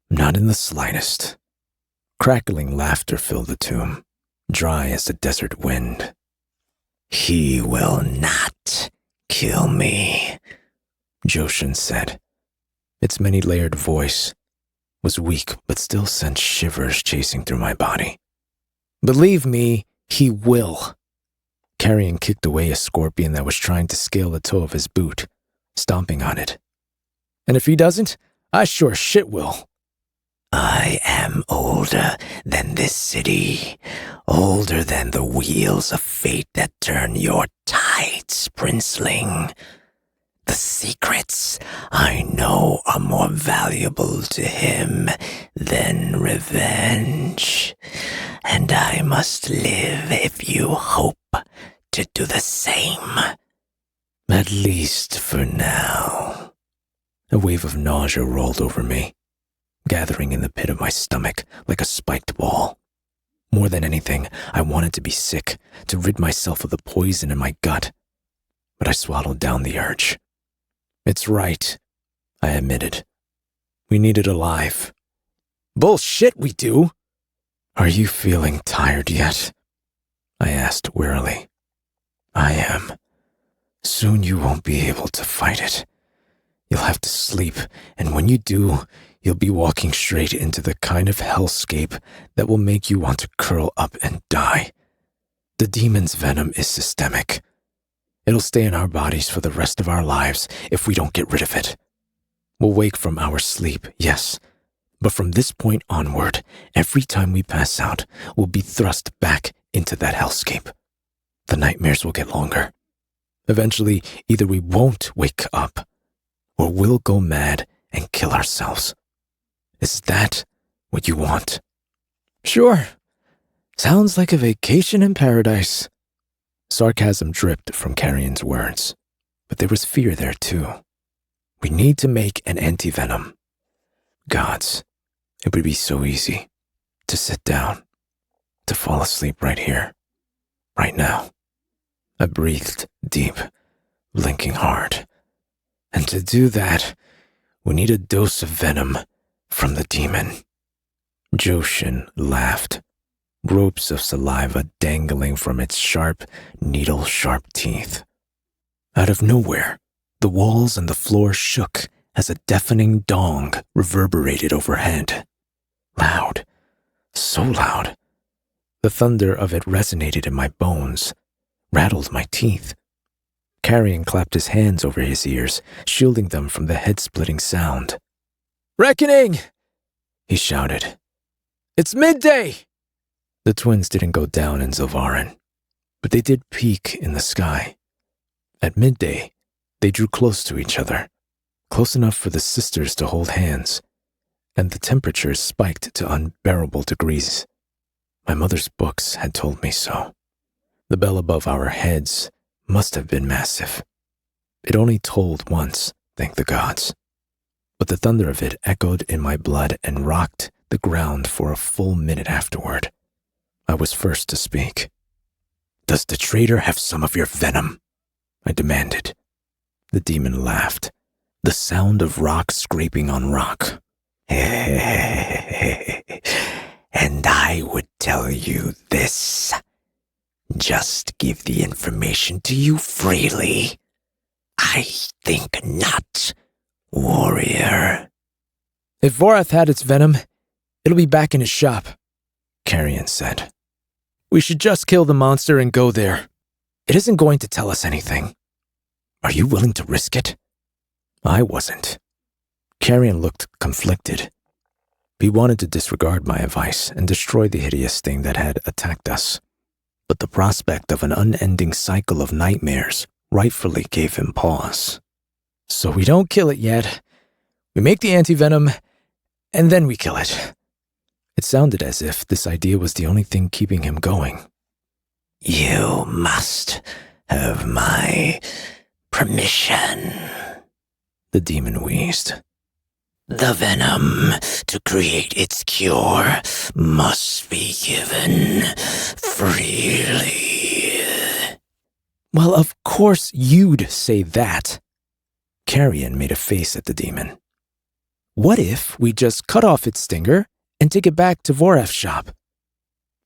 Not in the slightest. Crackling laughter filled the tomb, dry as the desert wind. He will not kill me, Joshin said. Its many-layered voice was weak but still sent shivers chasing through my body. Believe me, he will. Carrion kicked away a scorpion that was trying to scale the toe of his boot, stomping on it. And if he doesn't, I sure shit will. I am older than this city, older than the wheels of fate that turn your tides, princeling. The secrets I know are more valuable to him than revenge, and I must live if you hope to do the same. At least for now. A wave of nausea rolled over me, gathering in the pit of my stomach like a spiked ball. More than anything, I wanted to be sick, to rid myself of the poison in my gut. But I swallowed down the urge. It's right, I admitted. We need it alive. Bullshit, we do! Are you feeling tired yet? I asked wearily. I am. Soon you won't be able to fight it. You'll have to sleep, and when you do, you'll be walking straight into the kind of hellscape that will make you want to curl up and die. The demon's venom is systemic. It'll stay in our bodies for the rest of our lives if we don't get rid of it. We'll wake from our sleep, yes, but from this point onward, every time we pass out, we'll be thrust back into that hellscape. The nightmares will get longer. Eventually, either we won't wake up, or we'll go mad and kill ourselves. Is that what you want? Sure. Sounds like a vacation in paradise. Sarcasm dripped from Carrion's words, but there was fear there too. We need to make an anti-venom. Gods, it would be so easy to sit down, to fall asleep right here, right now. I breathed deep, blinking hard. And to do that, we need a dose of venom from the demon. Joshin laughed, ropes of saliva dangling from its sharp, needle-sharp teeth. Out of nowhere, the walls and the floor shook as a deafening dong reverberated overhead. Loud, so loud. The thunder of it resonated in my bones, rattled my teeth. Carrion clapped his hands over his ears, shielding them from the head-splitting sound. "Reckoning!" he shouted. "It's midday!" The twins didn't go down in Zilvarin, but they did peak in the sky. At midday, they drew close to each other, close enough for the sisters to hold hands, and the temperatures spiked to unbearable degrees. My mother's books had told me so. The bell above our heads must have been massive. It only tolled once, thank the gods. But the thunder of it echoed in my blood and rocked the ground for a full minute afterward. I was first to speak. "Does the traitor have some of your venom?" I demanded. The demon laughed, the sound of rock scraping on rock. And I would tell you this. Just give the information to you freely. I think not, warrior. "If Vorath had its venom, it'll be back in his shop," Carrion said. "We should just kill the monster and go there. It isn't going to tell us anything. Are you willing to risk it?" I wasn't. Carrion looked conflicted. He wanted to disregard my advice and destroy the hideous thing that had attacked us. But the prospect of an unending cycle of nightmares rightfully gave him pause. "So we don't kill it yet. We make the anti-venom, and then we kill it." It sounded as if this idea was the only thing keeping him going. "You must have my permission," the demon wheezed. "The venom to create its cure must be given freely." "Well, of course you'd say that." Carrion made a face at the demon. What if we just cut off its stinger and take it back to Voref's shop?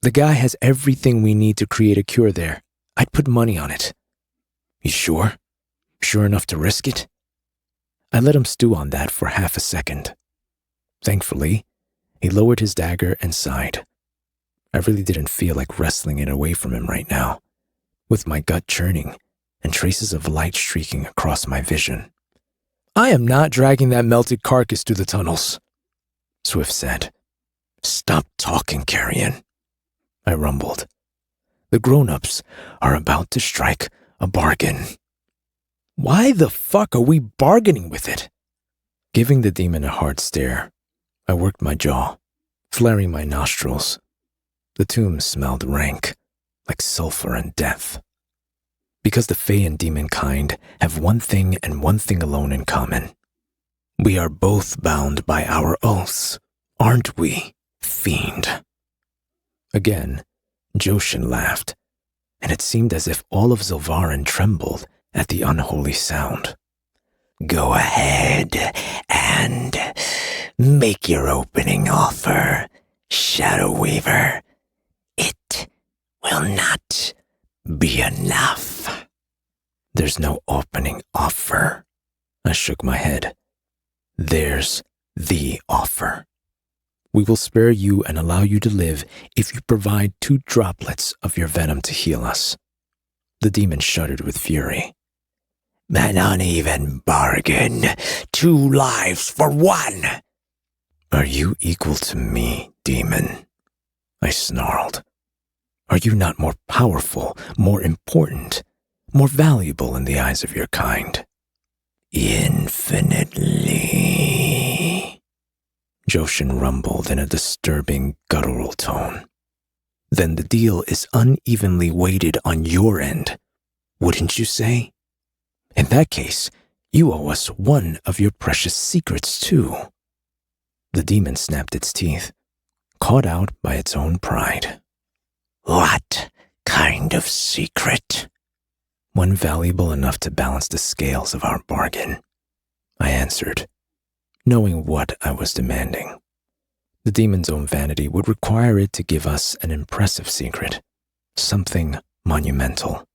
The guy has everything we need to create a cure there. I'd put money on it. You sure? Sure enough to risk it? I let him stew on that for half a second. Thankfully, he lowered his dagger and sighed. I really didn't feel like wrestling it away from him right now, with my gut churning and traces of light streaking across my vision. I am not dragging that melted carcass through the tunnels, Swift said. Stop talking, Carrion, I rumbled. The grown-ups are about to strike a bargain. Why the fuck are we bargaining with it? Giving the demon a hard stare, I worked my jaw, flaring my nostrils. The tomb smelled rank, like sulfur and death. Because the Fae and demon kind have one thing and one thing alone in common. We are both bound by our oaths, aren't we, fiend? Again, Joshin laughed, and it seemed as if all of Zilvarin trembled at the unholy sound. Go ahead and make your opening offer, Shadow Weaver. It will not be enough. There's no opening offer. I shook my head. There's the offer. We will spare you and allow you to live if you provide 2 droplets of your venom to heal us. The demon shuddered with fury. An uneven bargain. 2 lives for 1. Are you equal to me, demon? I snarled. Are you not more powerful, more important, more valuable in the eyes of your kind? Infinitely, Joshin rumbled in a disturbing, guttural tone. Then the deal is unevenly weighted on your end, wouldn't you say? In that case, you owe us one of your precious secrets, too. The demon snapped its teeth, caught out by its own pride. What kind of secret? One valuable enough to balance the scales of our bargain, I answered, knowing what I was demanding. The demon's own vanity would require it to give us an impressive secret, something monumental.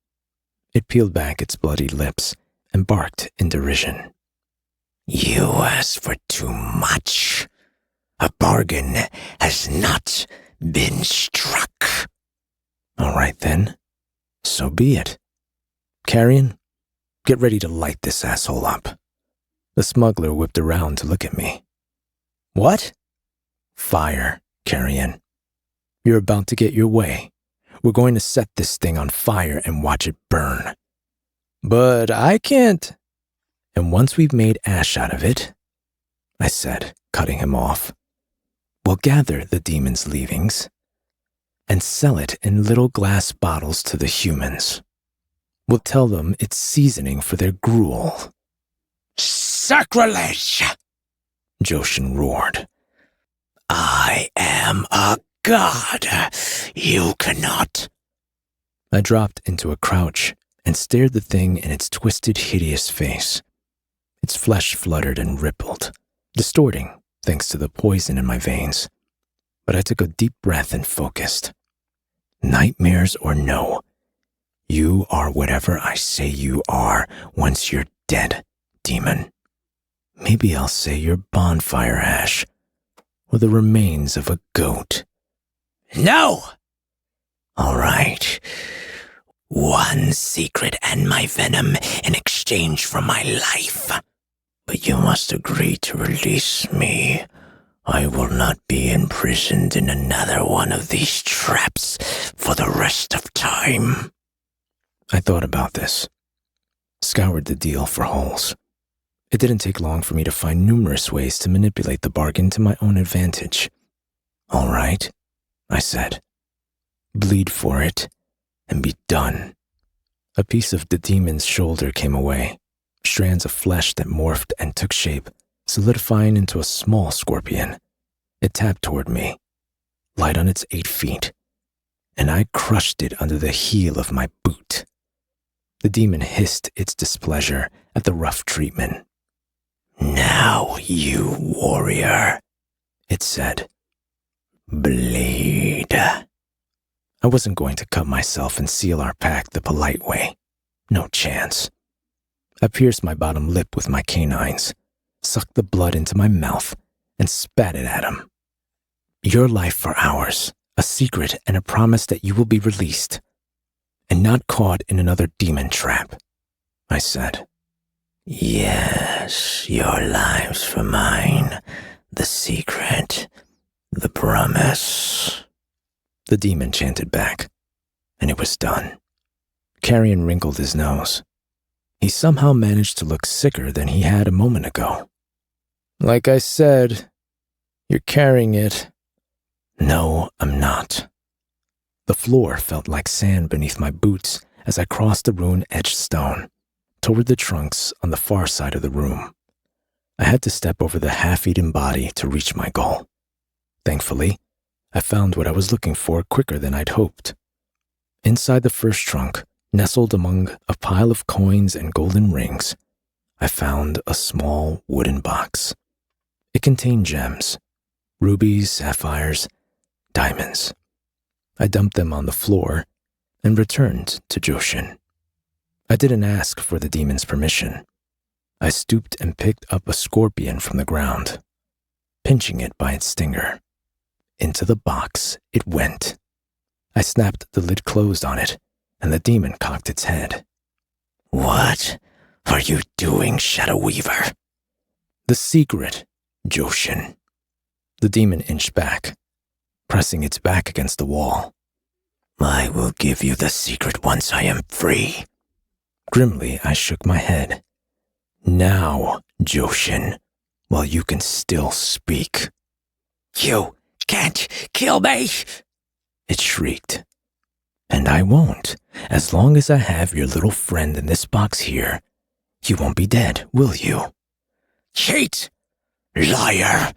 It peeled back its bloody lips and barked in derision. You asked for too much. A bargain has not been struck. All right then, so be it. Carrion, get ready to light this asshole up. The smuggler whipped around to look at me. What? Fire, Carrion. You're about to get your way. We're going to set this thing on fire and watch it burn. But I can't. And once we've made ash out of it, I said, cutting him off, we'll gather the demon's leavings and sell it in little glass bottles to the humans. We'll tell them it's seasoning for their gruel. Sacrilege! Joshin roared. I am a god. You cannot. I dropped into a crouch and stared the thing in its twisted, hideous face. Its flesh fluttered and rippled, distorting thanks to the poison in my veins. But I took a deep breath and focused. Nightmares or no, you are whatever I say you are once you're dead, demon. Maybe I'll say you're bonfire ash, or the remains of a goat. No! All right. 1 secret and my venom in exchange for my life. But you must agree to release me. I will not be imprisoned in another one of these traps for the rest of time. I thought about this, scoured the deal for holes. It didn't take long for me to find numerous ways to manipulate the bargain to my own advantage. All right, I said. Bleed for it and be done. A piece of the demon's shoulder came away, strands of flesh that morphed and took shape, solidifying into a small scorpion. It tapped toward me, light on its 8 feet, and I crushed it under the heel of my boot. The demon hissed its displeasure at the rough treatment. Now, you warrior, it said, bleed. I wasn't going to cut myself and seal our pact the polite way. No chance. I pierced my bottom lip with my canines, sucked the blood into my mouth, and spat it at him. Your life for ours, a secret and a promise that you will be released, and not caught in another demon trap, I said. Yes, your lives for mine, the secret, the promise. The demon chanted back, and it was done. Carrion wrinkled his nose. He somehow managed to look sicker than he had a moment ago. Like I said, you're carrying it. No, I'm not. The floor felt like sand beneath my boots as I crossed the rune-etched stone toward the trunks on the far side of the room. I had to step over the half-eaten body to reach my goal. Thankfully, I found what I was looking for quicker than I'd hoped. Inside the first trunk, nestled among a pile of coins and golden rings, I found a small wooden box. It contained gems, rubies, sapphires, diamonds. I dumped them on the floor and returned to Joshin. I didn't ask for the demon's permission. I stooped and picked up a scorpion from the ground, pinching it by its stinger. Into the box it went. I snapped the lid closed on it, and the demon cocked its head. What are you doing, Shadow Weaver? The secret, Joshin. The demon inched back, pressing its back against the wall. I will give you the secret once I am free. Grimly, I shook my head. Now, Joshin, while you can still speak. You can't kill me, it shrieked. And I won't. As long as I have your little friend in this box here, you won't be dead, will you? Cheat! Liar!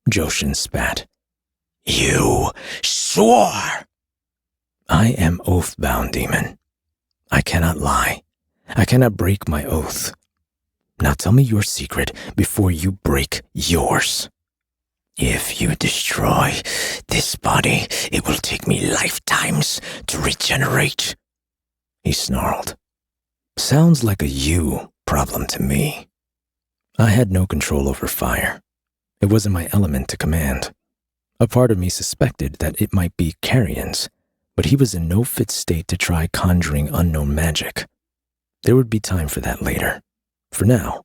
Joshin spat. You swore! I am oath-bound, demon. I cannot lie. I cannot break my oath. Now tell me your secret before you break yours. If you destroy this body, it will take me lifetimes to regenerate, he snarled. Sounds like a you problem to me. I had no control over fire. It wasn't my element to command. A part of me suspected that it might be Carrion's, but he was in no fit state to try conjuring unknown magic. There would be time for that later. For now,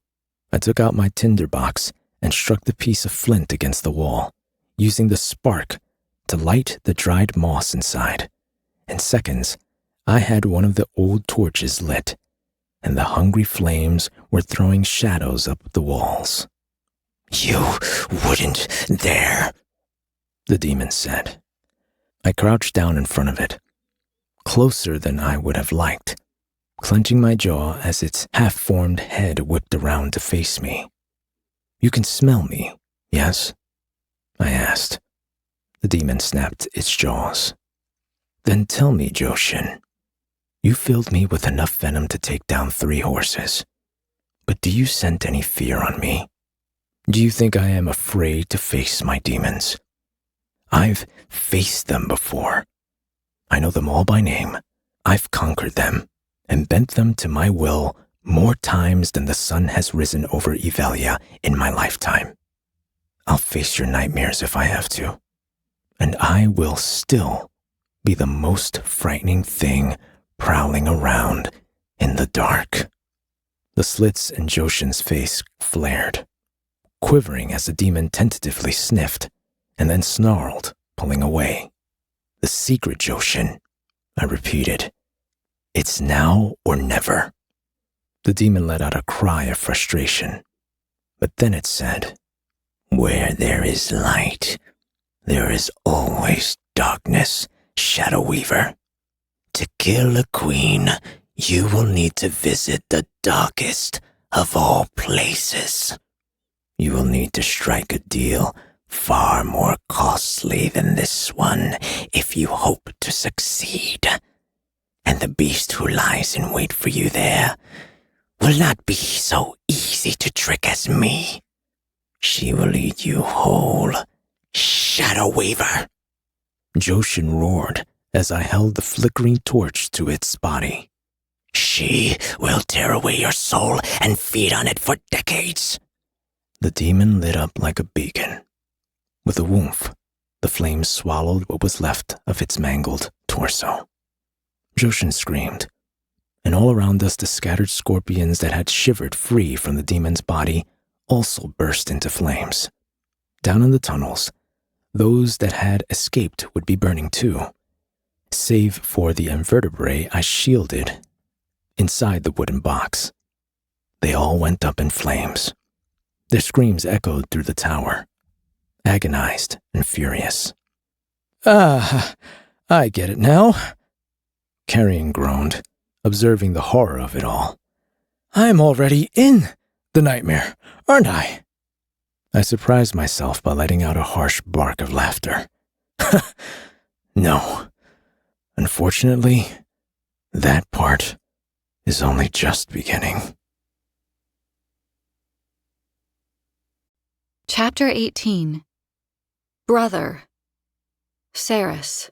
I took out my tinderbox and struck the piece of flint against the wall, using the spark to light the dried moss inside. In seconds, I had one of the old torches lit, and the hungry flames were throwing shadows up the walls. You wouldn't dare, the demon said. I crouched down in front of it, closer than I would have liked, clenching my jaw as its half-formed head whipped around to face me. You can smell me, yes? I asked. The demon snapped its jaws. Then tell me, Joshin. You filled me with enough venom to take down 3 horses. But do you scent any fear on me? Do you think I am afraid to face my demons? I've faced them before. I know them all by name. I've conquered them and bent them to my will more times than the sun has risen over Evelia in my lifetime. I'll face your nightmares if I have to. And I will still be the most frightening thing prowling around in the dark. The slits in Joshin's face flared, quivering as the demon tentatively sniffed and then snarled, pulling away. The secret, Joshin, I repeated. It's now or never. The demon let out a cry of frustration, but then it said, Where there is light, there is always darkness, Shadow Weaver. To kill a queen, you will need to visit the darkest of all places. You will need to strike a deal far more costly than this one if you hope to succeed. And the beast who lies in wait for you there will not be so easy to trick as me. She will eat you whole, Shadow Weaver. Joshin roared as I held the flickering torch to its body. She will tear away your soul and feed on it for decades. The demon lit up like a beacon. With a woof, the flames swallowed what was left of its mangled torso. Joshin screamed, and all around us the scattered scorpions that had shivered free from the demon's body also burst into flames. Down in the tunnels, those that had escaped would be burning too, save for the invertebrae I shielded inside the wooden box. They all went up in flames. Their screams echoed through the tower, agonized and furious. "Ah, I get it now," Carrion groaned, observing the horror of it all. "I'm already in the nightmare, aren't I?" I surprised myself by letting out a harsh bark of laughter. No. Unfortunately, that part is only just beginning. Chapter 18. Brother. Saris.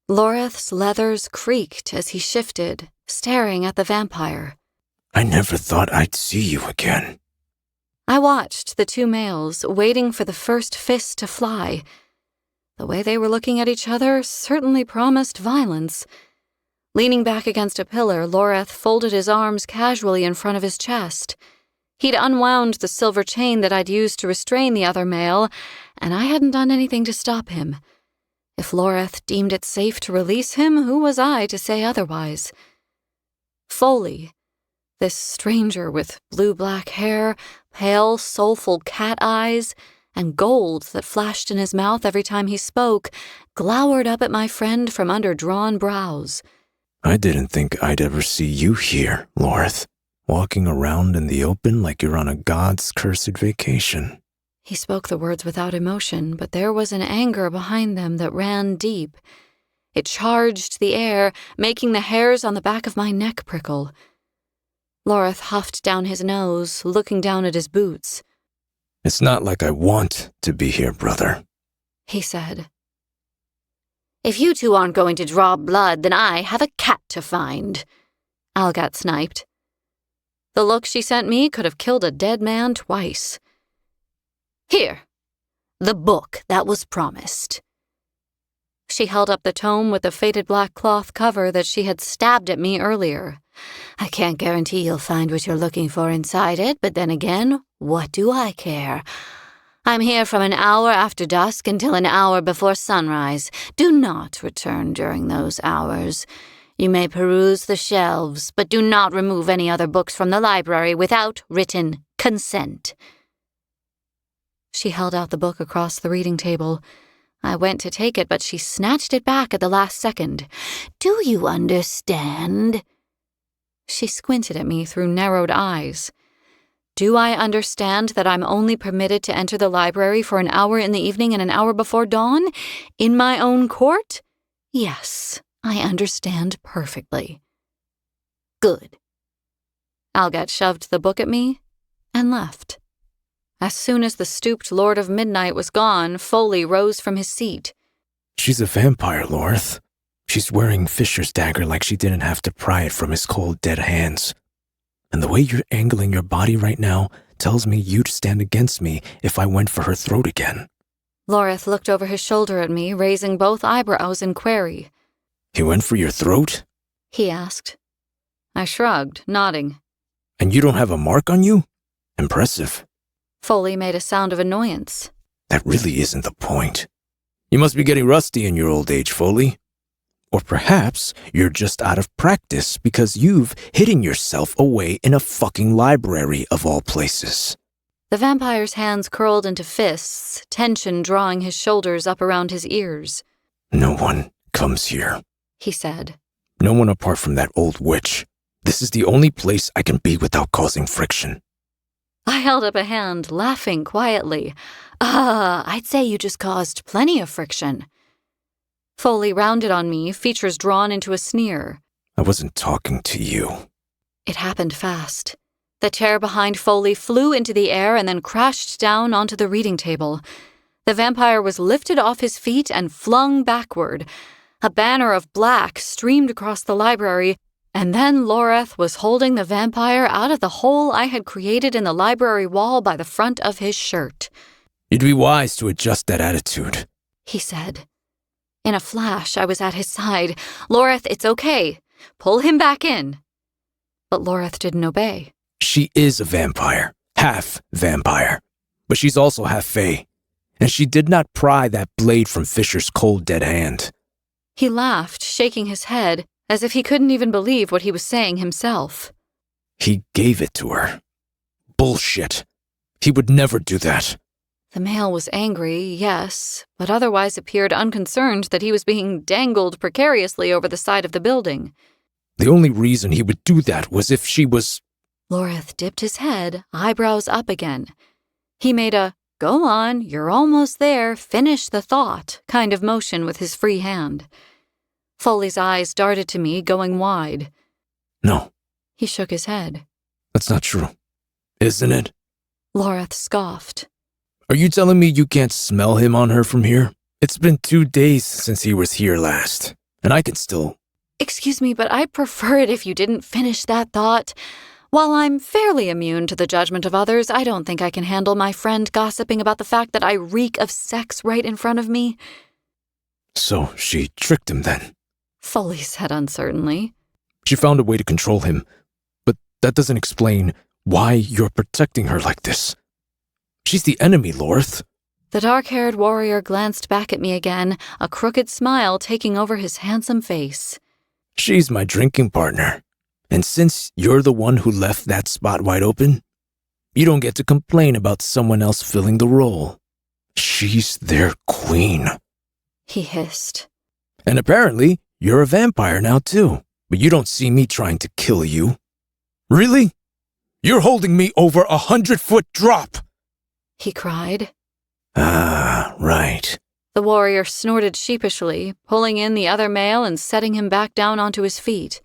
Loreth's leathers creaked as he shifted, staring at the vampire. "I never thought I'd see you again." I watched the two males, waiting for the first fist to fly. The way they were looking at each other certainly promised violence. Leaning back against a pillar, Loreth folded his arms casually in front of his chest. He'd unwound the silver chain that I'd used to restrain the other male, and I hadn't done anything to stop him. If Loreth deemed it safe to release him, who was I to say otherwise? Foley, this stranger with blue-black hair, pale, soulful cat eyes, and gold that flashed in his mouth every time he spoke, glowered up at my friend from under drawn brows. "I didn't think I'd ever see you here, Loreth, walking around in the open like you're on a god's cursed vacation." He spoke the words without emotion, but there was an anger behind them that ran deep. It charged the air, making the hairs on the back of my neck prickle. Loreth huffed down his nose, looking down at his boots. "It's not like I want to be here, brother," he said. "If you two aren't going to draw blood, then I have a cat to find," Algat sniped. The look she sent me could have killed a dead man twice. "Here, the book that was promised." She held up the tome with the faded black cloth cover that she had stabbed at me earlier. "I can't guarantee you'll find what you're looking for inside it, but then again, what do I care? I'm here from an hour after dusk until an hour before sunrise. Do not return during those hours. You may peruse the shelves, but do not remove any other books from the library without written consent." She held out the book across the reading table. I went to take it, but she snatched it back at the last second. "Do you understand?" She squinted at me through narrowed eyes. "Do I understand that I'm only permitted to enter the library for an hour in the evening and an hour before dawn? In my own court? Yes, I understand perfectly." "Good." Algat shoved the book at me and left. As soon as the stooped Lord of Midnight was gone, Foley rose from his seat. "She's a vampire, Loreth. She's wearing Fisher's dagger like she didn't have to pry it from his cold, dead hands. And the way you're angling your body right now tells me you'd stand against me if I went for her throat again." Loreth looked over his shoulder at me, raising both eyebrows in query. "He went for your throat?" he asked. I shrugged, nodding. "And you don't have a mark on you? Impressive." Foley made a sound of annoyance. "That really isn't the point. You must be getting rusty in your old age, Foley. Or perhaps you're just out of practice because you've hidden yourself away in a fucking library of all places." The vampire's hands curled into fists, tension drawing his shoulders up around his ears. "No one comes here," he said. "No one apart from that old witch. This is the only place I can be without causing friction." I held up a hand, laughing quietly. I'd say you just caused plenty of friction." Foley rounded on me, features drawn into a sneer. I wasn't talking to you. It happened fast. The chair behind Foley flew into the air and then crashed down onto the reading table. The vampire was lifted off his feet and flung backward. A banner of black streamed across the library, and then Loreth was holding the vampire out of the hole I had created in the library wall by the front of his shirt. You'd be wise to adjust that attitude, he said. In a flash, I was at his side. Loreth, it's okay. Pull him back in. But Loreth didn't obey. She is a vampire, half vampire, but she's also half fae, and she did not pry that blade from Fisher's cold dead hand. He laughed, shaking his head, as if he couldn't even believe what he was saying himself. He gave it to her. Bullshit. He would never do that. The male was angry, yes, but otherwise appeared unconcerned that he was being dangled precariously over the side of the building. The only reason he would do that was if she was... Loreth dipped his head, eyebrows up again. He made a, go on, you're almost there, finish the thought, kind of motion with his free hand. Foley's eyes darted to me, going wide. No. He shook his head. That's not true. Isn't it? Loreth scoffed. Are you telling me you can't smell him on her from here? It's been 2 days since he was here last, and I can still... Excuse me, but I'd prefer it if you didn't finish that thought. While I'm fairly immune to the judgment of others, I don't think I can handle my friend gossiping about the fact that I reek of sex right in front of me. So she tricked him then? Foley said uncertainly. She found a way to control him, but that doesn't explain why you're protecting her like this. She's the enemy, Loreth. The dark-haired warrior glanced back at me again, a crooked smile taking over his handsome face. She's my drinking partner. And since you're the one who left that spot wide open, you don't get to complain about someone else filling the role. She's their queen. He hissed. And apparently, you're a vampire now too, but you don't see me trying to kill you. Really? You're holding me over a 100-foot drop! He cried. Ah, right. The warrior snorted sheepishly, pulling in the other male and setting him back down onto his feet.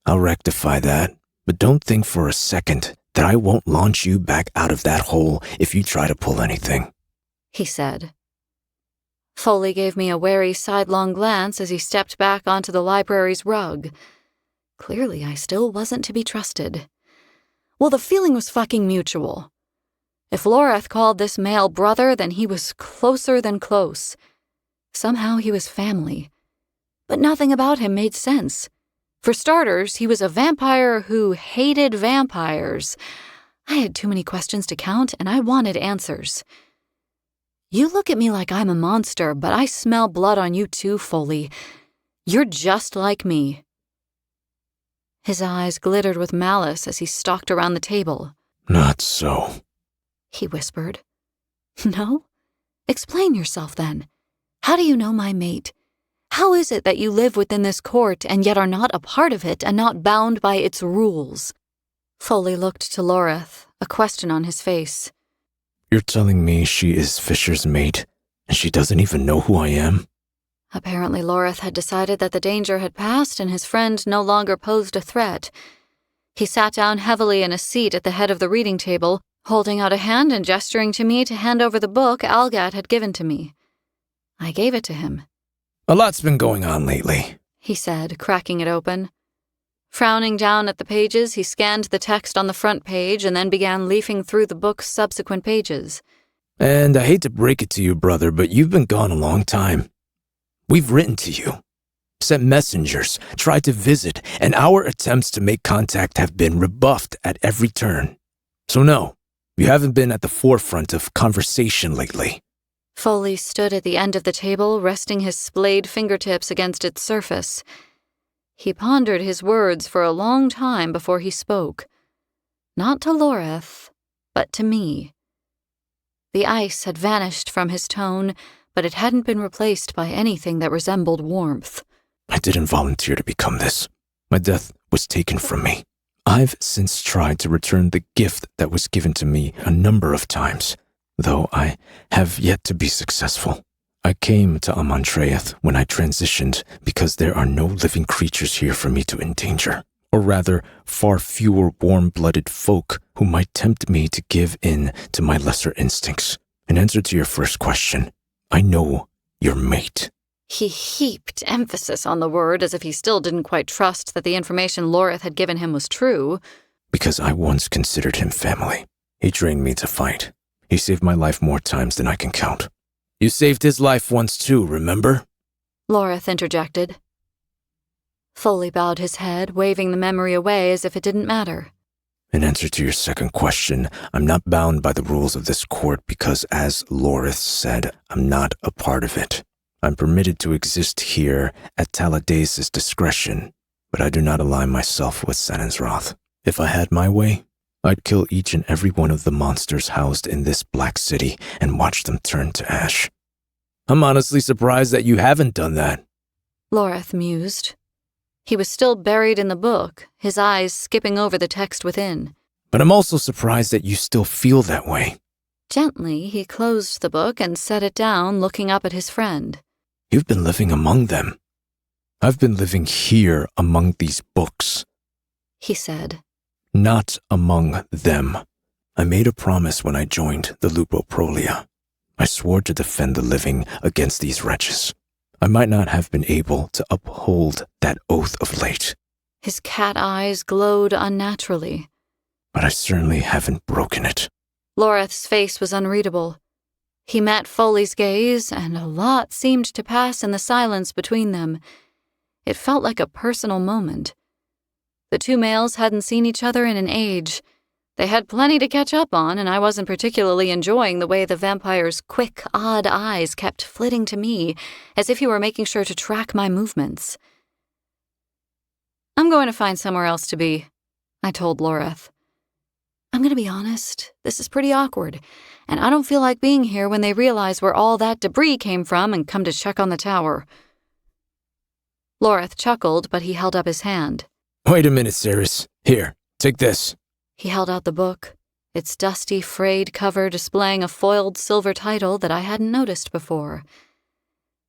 I'll rectify that, but don't think for a second that I won't launch you back out of that hole if you try to pull anything, he said. Foley gave me a wary sidelong glance as he stepped back onto the library's rug. Clearly, I still wasn't to be trusted. Well, the feeling was fucking mutual. If Loreth called this male brother, then he was closer than close. Somehow he was family. But nothing about him made sense. For starters, he was a vampire who hated vampires. I had too many questions to count, and I wanted answers. You look at me like I'm a monster, but I smell blood on you too, Foley. You're just like me. His eyes glittered with malice as he stalked around the table. Not so, he whispered. No? Explain yourself then. How do you know my mate? How is it that you live within this court and yet are not a part of it and not bound by its rules? Foley looked to Loreth, a question on his face. You're telling me she is Fisher's mate, and she doesn't even know who I am? Apparently Loreth had decided that the danger had passed and his friend no longer posed a threat. He sat down heavily in a seat at the head of the reading table, holding out a hand and gesturing to me to hand over the book Algat had given to me. I gave it to him. A lot's been going on lately, he said, cracking it open. Frowning down at the pages, he scanned the text on the front page and then began leafing through the book's subsequent pages. And I hate to break it to you, brother, but you've been gone a long time. We've written to you, sent messengers, tried to visit, and our attempts to make contact have been rebuffed at every turn. So no, you haven't been at the forefront of conversation lately. Foley stood at the end of the table, resting his splayed fingertips against its surface. He pondered his words for a long time before he spoke. Not to Loreth, but to me. The ice had vanished from his tone, but it hadn't been replaced by anything that resembled warmth. I didn't volunteer to become this. My death was taken from me. I've since tried to return the gift that was given to me a number of times, though I have yet to be successful. I came to Amontreath when I transitioned because there are no living creatures here for me to endanger, or rather, far fewer warm-blooded folk who might tempt me to give in to my lesser instincts. In answer to your first question, I know your mate. He heaped emphasis on the word as if he still didn't quite trust that the information Loreth had given him was true. Because I once considered him family. He trained me to fight. He saved my life more times than I can count. You saved his life once too, remember? Loreth interjected. Foley bowed his head, waving the memory away as if it didn't matter. In answer to your second question, I'm not bound by the rules of this court because, as Loreth said, I'm not a part of it. I'm permitted to exist here at Taladese's discretion, but I do not align myself with Sanan's wrath. If I had my way, I'd kill each and every one of the monsters housed in this black city and watch them turn to ash. I'm honestly surprised that you haven't done that. Loreth mused. He was still buried in the book, his eyes skipping over the text within. But I'm also surprised that you still feel that way. Gently, he closed the book and set it down, looking up at his friend. You've been living among them. I've been living here among these books, he said. Not among them. I made a promise when I joined the Lupoprolia. I swore to defend the living against these wretches. I might not have been able to uphold that oath of late. His cat eyes glowed unnaturally. But I certainly haven't broken it. Loreth's face was unreadable. He met Foley's gaze, and a lot seemed to pass in the silence between them. It felt like a personal moment. The two males hadn't seen each other in an age. They had plenty to catch up on, and I wasn't particularly enjoying the way the vampire's quick, odd eyes kept flitting to me, as if he were making sure to track my movements. I'm going to find somewhere else to be, I told Loreth. I'm going to be honest, this is pretty awkward, and I don't feel like being here when they realize where all that debris came from and come to check on the tower. Loreth chuckled, but he held up his hand. Wait a minute, Ceres. Here, take this. He held out the book, its dusty, frayed cover displaying a foiled silver title that I hadn't noticed before.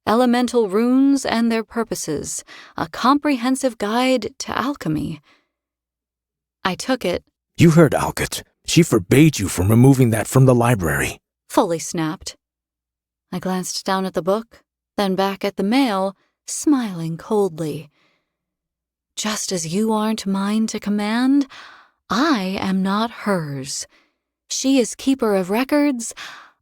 Elemental Runes and Their Purposes, a comprehensive guide to alchemy. I took it. You heard Alcott. She forbade you from removing that from the library. Foley snapped. I glanced down at the book, then back at the mail, smiling coldly. Just as you aren't mine to command, I am not hers. She is keeper of records.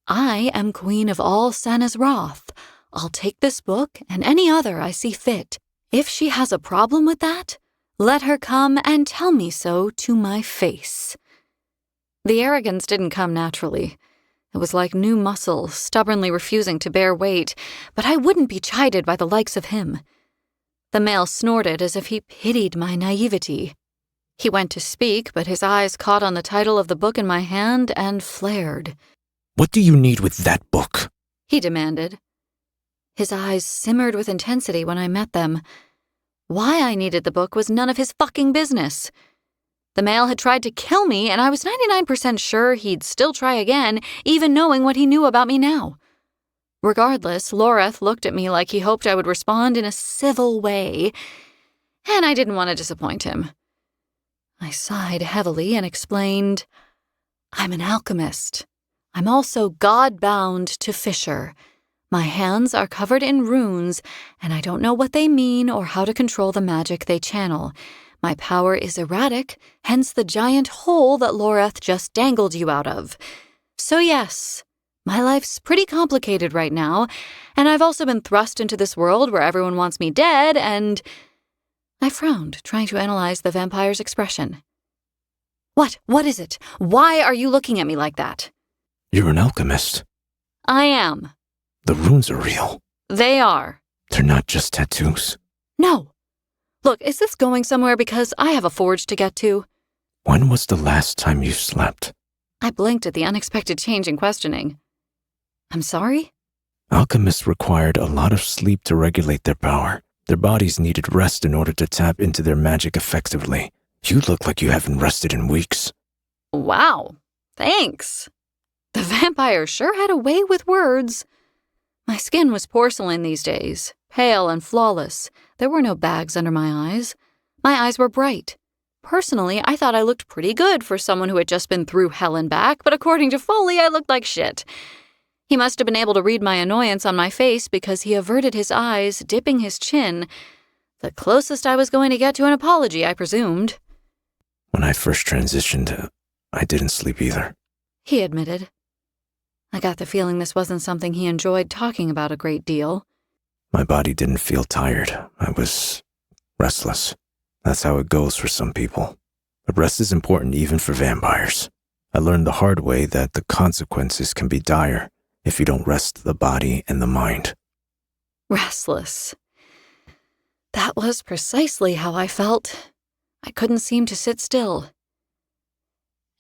I am queen of all Sanna's wrath. I'll take this book and any other I see fit. If she has a problem with that, let her come and tell me so to my face. The arrogance didn't come naturally. It was like new muscle, stubbornly refusing to bear weight, but I wouldn't be chided by the likes of him. The male snorted as if he pitied my naivety. He went to speak, but his eyes caught on the title of the book in my hand and flared. What do you need with that book? He demanded. His eyes simmered with intensity when I met them. Why I needed the book was none of his fucking business. The male had tried to kill me, and I was 99% sure he'd still try again, even knowing what he knew about me now. Regardless, Loreth looked at me like he hoped I would respond in a civil way, and I didn't want to disappoint him. I sighed heavily and explained, I'm an alchemist. I'm also god-bound to Fisher. My hands are covered in runes, and I don't know what they mean or how to control the magic they channel. My power is erratic, hence the giant hole that Loreth just dangled you out of. So yes, my life's pretty complicated right now, and I've also been thrust into this world where everyone wants me dead, and... I frowned, trying to analyze the vampire's expression. What? What is it? Why are you looking at me like that? You're an alchemist. I am. The runes are real. They are. They're not just tattoos. No. Look, is this going somewhere because I have a forge to get to? When was the last time you slept? I blinked at the unexpected change in questioning. I'm sorry? Alchemists required a lot of sleep to regulate their power. Their bodies needed rest in order to tap into their magic effectively. You look like you haven't rested in weeks. Wow. Thanks. The vampire sure had a way with words. My skin was porcelain these days, pale and flawless. There were no bags under my eyes. My eyes were bright. Personally, I thought I looked pretty good for someone who had just been through hell and back, but according to Foley, I looked like shit. He must have been able to read my annoyance on my face because he averted his eyes, dipping his chin. The closest I was going to get to an apology, I presumed. When I first transitioned, I didn't sleep either. He admitted. I got the feeling this wasn't something he enjoyed talking about a great deal. My body didn't feel tired. I was restless. That's how it goes for some people. But rest is important even for vampires. I learned the hard way that the consequences can be dire if you don't rest the body and the mind. Restless. That was precisely how I felt. I couldn't seem to sit still.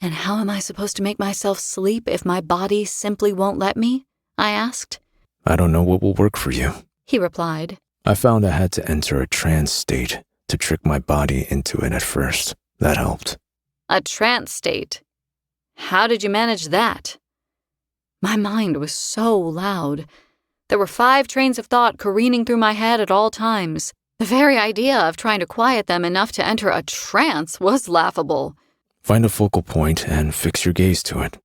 And how am I supposed to make myself sleep if my body simply won't let me? I asked. I don't know what will work for you, he replied. I found I had to enter a trance state to trick my body into it at first. That helped. A trance state? How did you manage that? My mind was so loud. There were 5 trains of thought careening through my head at all times. The very idea of trying to quiet them enough to enter a trance was laughable. Find a focal point and fix your gaze to it,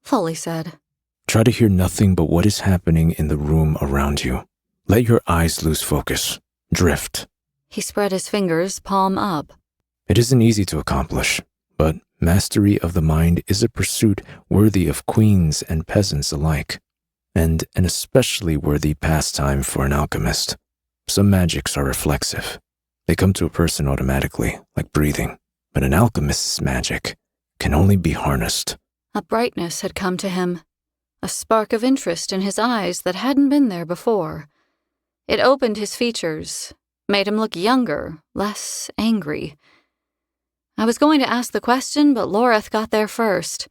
Foley said. Try to hear nothing but what is happening in the room around you. Let your eyes lose focus. Drift. He spread his fingers, palm up. It isn't easy to accomplish, but mastery of the mind is a pursuit worthy of queens and peasants alike, and an especially worthy pastime for an alchemist. Some magics are reflexive. They come to a person automatically, like breathing, but an alchemist's magic can only be harnessed. A brightness had come to him, a spark of interest in his eyes that hadn't been there before. It opened his features, made him look younger, less angry. I was going to ask the question, but Loreth got there first.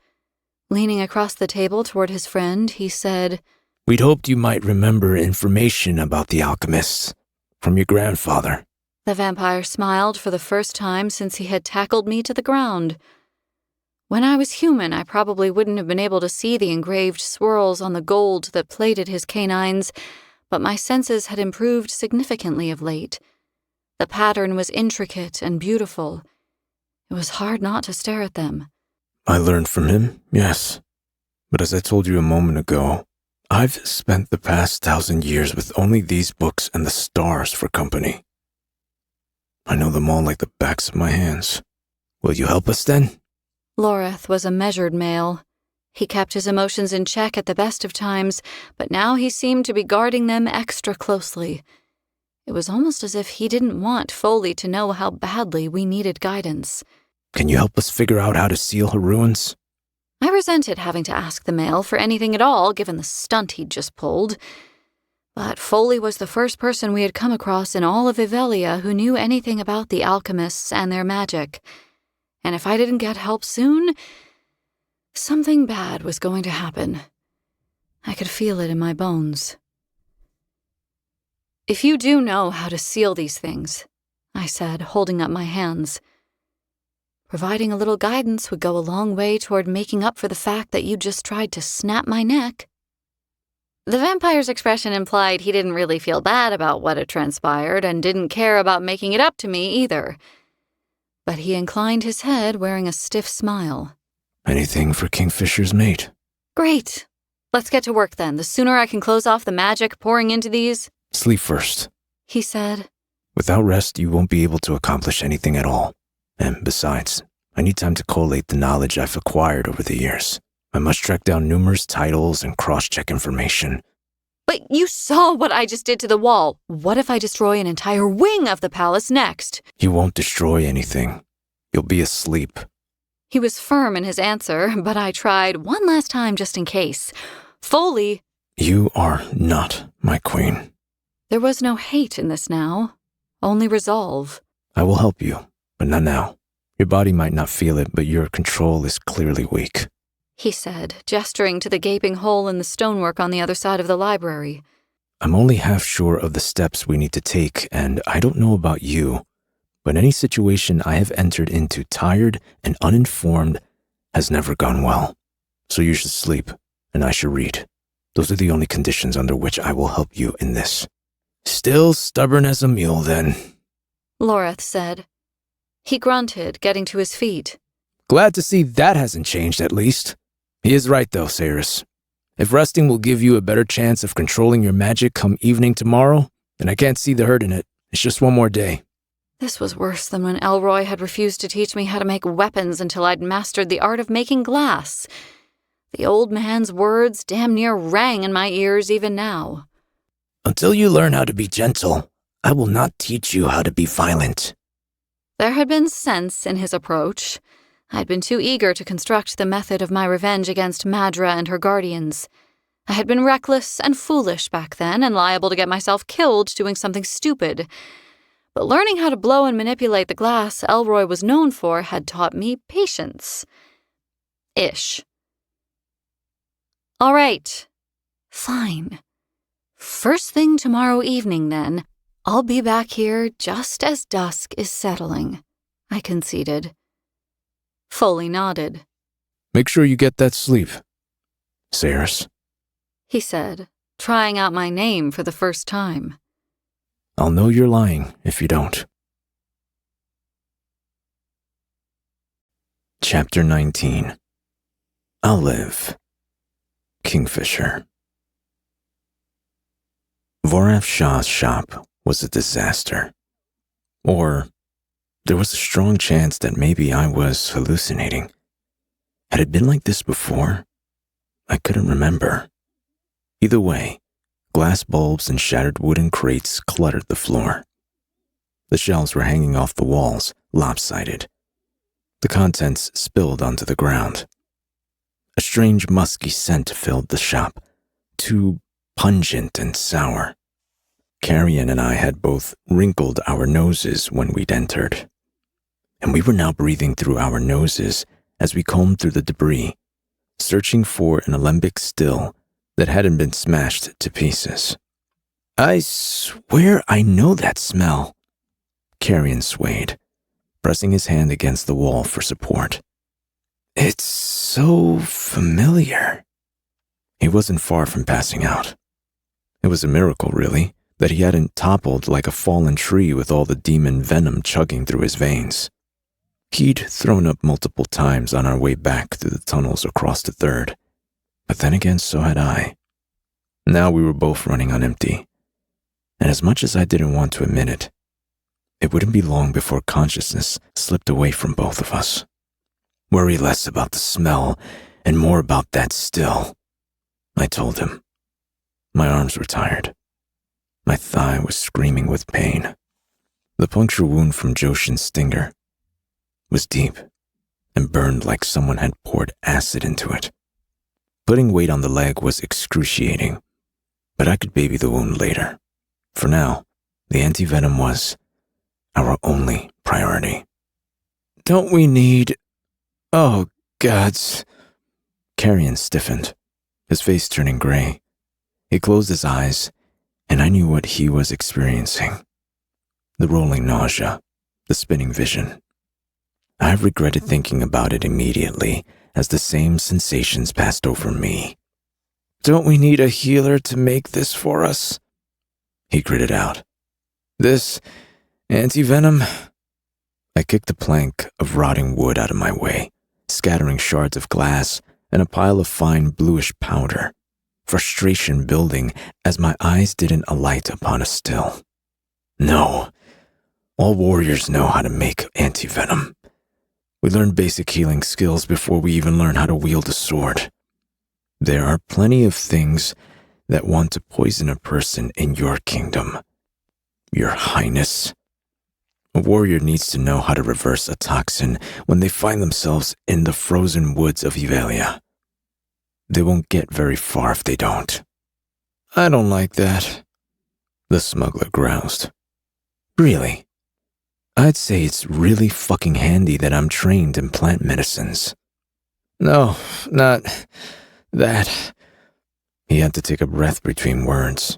Leaning across the table toward his friend, he said, We'd hoped you might remember information about the alchemists from your grandfather. The vampire smiled for the first time since he had tackled me to the ground. When I was human, I probably wouldn't have been able to see the engraved swirls on the gold that plated his canines, but my senses had improved significantly of late. The pattern was intricate and beautiful. It was hard not to stare at them. I learned from him, yes. But as I told you a moment ago, I've spent the past 1,000 years with only these books and the stars for company. I know them all like the backs of my hands. Will you help us then? Loreth was a measured male. He kept his emotions in check at the best of times, but now he seemed to be guarding them extra closely. It was almost as if he didn't want Foley to know how badly we needed guidance. Can you help us figure out how to seal her ruins? I resented having to ask the male for anything at all, given the stunt he'd just pulled. But Foley was the first person we had come across in all of Ivelia who knew anything about the alchemists and their magic. And if I didn't get help soon, something bad was going to happen. I could feel it in my bones. If you do know how to seal these things, I said, holding up my hands, providing a little guidance would go a long way toward making up for the fact that you just tried to snap my neck. The vampire's expression implied he didn't really feel bad about what had transpired and didn't care about making it up to me either. But he inclined his head, wearing a stiff smile. Anything for Kingfisher's mate. Great. Let's get to work then. The sooner I can close off the magic pouring into these... Sleep first, he said. Without rest, you won't be able to accomplish anything at all. And besides, I need time to collate the knowledge I've acquired over the years. I must track down numerous titles and cross-check information. But you saw what I just did to the wall. What if I destroy an entire wing of the palace next? You won't destroy anything. You'll be asleep. He was firm in his answer, but I tried one last time just in case. Foley... You are not my queen. There was no hate in this now, only resolve. I will help you, but not now. Your body might not feel it, but your control is clearly weak, he said, gesturing to the gaping hole in the stonework on the other side of the library. I'm only half sure of the steps we need to take, and I don't know about you, but any situation I have entered into tired and uninformed has never gone well. So you should sleep, and I should read. Those are the only conditions under which I will help you in this. Still stubborn as a mule, then, Loreth said. He grunted, getting to his feet. Glad to see that hasn't changed, at least. He is right, though, Cyrus. If resting will give you a better chance of controlling your magic come evening tomorrow, then I can't see the hurt in it. It's just one more day. This was worse than when Elroy had refused to teach me how to make weapons until I'd mastered the art of making glass. The old man's words damn near rang in my ears even now. Until you learn how to be gentle, I will not teach you how to be violent. There had been sense in his approach. I'd been too eager to construct the method of my revenge against Madra and her guardians. I had been reckless and foolish back then and liable to get myself killed doing something stupid. But learning how to blow and manipulate the glass Elroy was known for had taught me patience. Ish. All right. Fine. First thing tomorrow evening, then. I'll be back here just as dusk is settling, I conceded. Foley nodded. Make sure you get that sleep, Cyrus, he said, trying out my name for the first time. I'll know you're lying if you don't. Chapter 19. I'll live. Kingfisher. Vorav Shah's shop was a disaster. Or there was a strong chance that maybe I was hallucinating. Had it been like this before? I couldn't remember. Either way, glass bulbs and shattered wooden crates cluttered the floor. The shelves were hanging off the walls, lopsided. The contents spilled onto the ground. A strange musky scent filled the shop, too pungent and sour. Carrion and I had both wrinkled our noses when we'd entered, and we were now breathing through our noses as we combed through the debris, searching for an alembic still that hadn't been smashed to pieces. I swear I know that smell. Carrion swayed, pressing his hand against the wall for support. It's so familiar. He wasn't far from passing out. It was a miracle, really, that he hadn't toppled like a fallen tree with all the demon venom chugging through his veins. He'd thrown up multiple times on our way back through the tunnels across the 3rd, but then again so had I. Now we were both running on empty, and as much as I didn't want to admit it, it wouldn't be long before consciousness slipped away from both of us. Worry less about the smell and more about that still, I told him. My arms were tired. My thigh was screaming with pain. The puncture wound from Joshin's stinger was deep and burned like someone had poured acid into it. Putting weight on the leg was excruciating, but I could baby the wound later. For now, the anti-venom was our only priority. Don't we need... Oh, gods. Carrion stiffened, his face turning gray. He closed his eyes, and I knew what he was experiencing. The rolling nausea, the spinning vision. I regretted thinking about it immediately as the same sensations passed over me. Don't we need a healer to make this for us? He gritted out. This anti-venom? I kicked a plank of rotting wood out of my way, scattering shards of glass and a pile of fine bluish powder, frustration building as my eyes didn't alight upon a still. No, all warriors know how to make anti-venom. We learn basic healing skills before we even learn how to wield a sword. There are plenty of things that want to poison a person in your kingdom, Your Highness. A warrior needs to know how to reverse a toxin when they find themselves in the frozen woods of Evalia. They won't get very far if they don't. I don't like that, the smuggler groused. Really? I'd say it's really fucking handy that I'm trained in plant medicines. No, not that. He had to take a breath between words.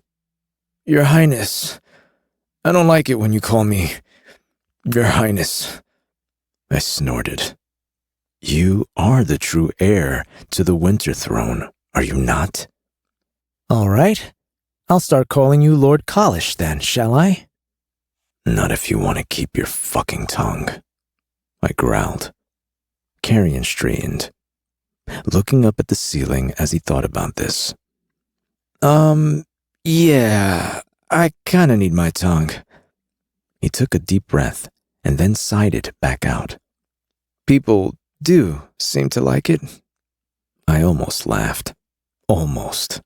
Your Highness, I don't like it when you call me Your Highness. I snorted. You are the true heir to the Winter Throne, are you not? All right. I'll start calling you Lord Collish then, shall I? Not if you want to keep your fucking tongue, I growled. Carrion straightened, looking up at the ceiling as he thought about this. Yeah, I kinda need my tongue. He took a deep breath and then sighed it back out. People do seem to like it. I almost laughed. Almost.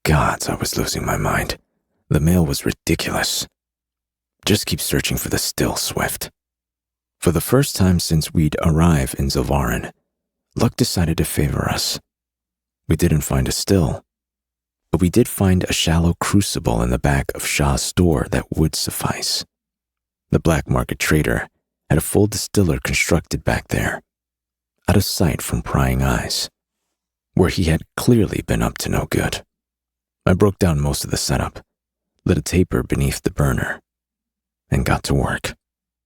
Gods, I was losing my mind. The mail was ridiculous. Just keep searching for the still, Swift. For the first time since we'd arrived in Zilvarin, luck decided to favor us. We didn't find a still, but we did find a shallow crucible in the back of Shah's store that would suffice. The black market trader had a full distiller constructed back there, out of sight from prying eyes, where he had clearly been up to no good. I broke down most of the setup, lit a taper beneath the burner, and got to work.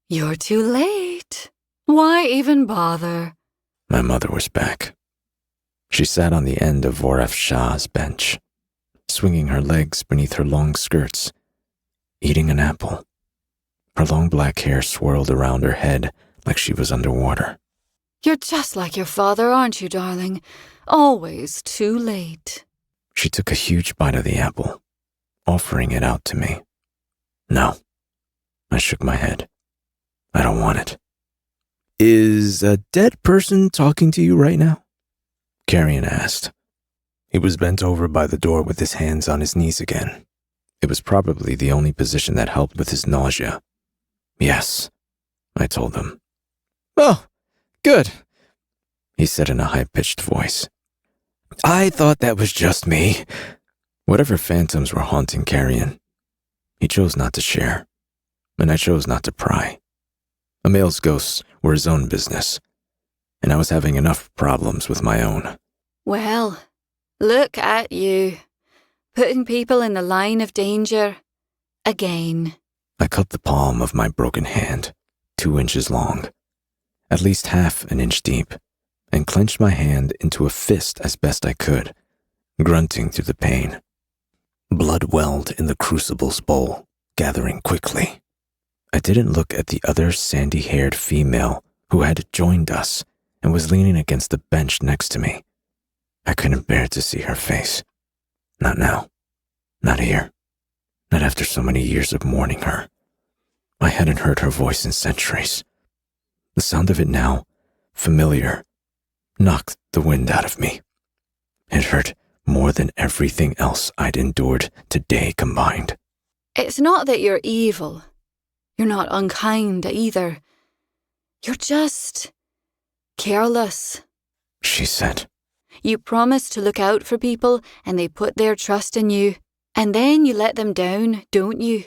You're too late. Why even bother? My mother was back. She sat on the end of Voref Shah's bench, swinging her legs beneath her long skirts, eating an apple. Her long black hair swirled around her head like she was underwater. You're just like your father, aren't you, darling? Always too late. She took a huge bite of the apple, offering it out to me. No. I shook my head. I don't want it. Is a dead person talking to you right now? Carrion asked. He was bent over by the door with his hands on his knees again. It was probably the only position that helped with his nausea. Yes, I told him. Oh, good, he said in a high-pitched voice. I thought that was just me. Whatever phantoms were haunting Carrion, he chose not to share, and I chose not to pry. A male's ghosts were his own business, and I was having enough problems with my own. Well, look at you, putting people in the line of danger again. I cut the palm of my broken hand, 2 inches long, at least half an inch deep, and clenched my hand into a fist as best I could, grunting through the pain. Blood welled in the crucible's bowl, gathering quickly. I didn't look at the other sandy-haired female who had joined us and was leaning against the bench next to me. I couldn't bear to see her face. Not now. Not here. Not after so many years of mourning her. I hadn't heard her voice in centuries. The sound of it now, familiar, knocked the wind out of me. It hurt more than everything else I'd endured today combined. It's not that you're evil. You're not unkind either. You're just careless, she said. You promise to look out for people and they put their trust in you, and then you let them down, don't you?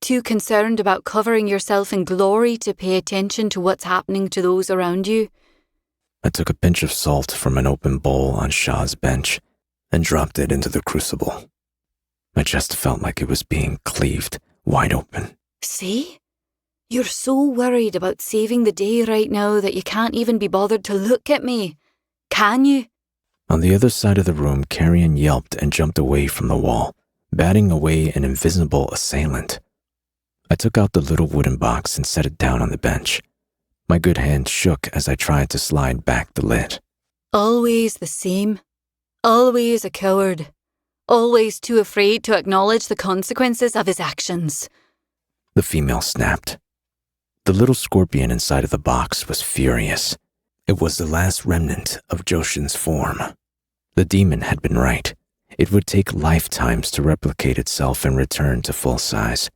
Too concerned about covering yourself in glory to pay attention to what's happening to those around you. I took a pinch of salt from an open bowl on Shah's bench and dropped it into the crucible. My chest felt like it was being cleaved wide open. See? You're so worried about saving the day right now that you can't even be bothered to look at me. Can you? On the other side of the room, Carrion yelped and jumped away from the wall, batting away an invisible assailant. I took out the little wooden box and set it down on the bench. My good hand shook as I tried to slide back the lid. Always the same. Always a coward. Always too afraid to acknowledge the consequences of his actions. The female snapped. The little scorpion inside of the box was furious. It was the last remnant of Joshin's form. The demon had been right. It would take lifetimes to replicate itself and return to full size.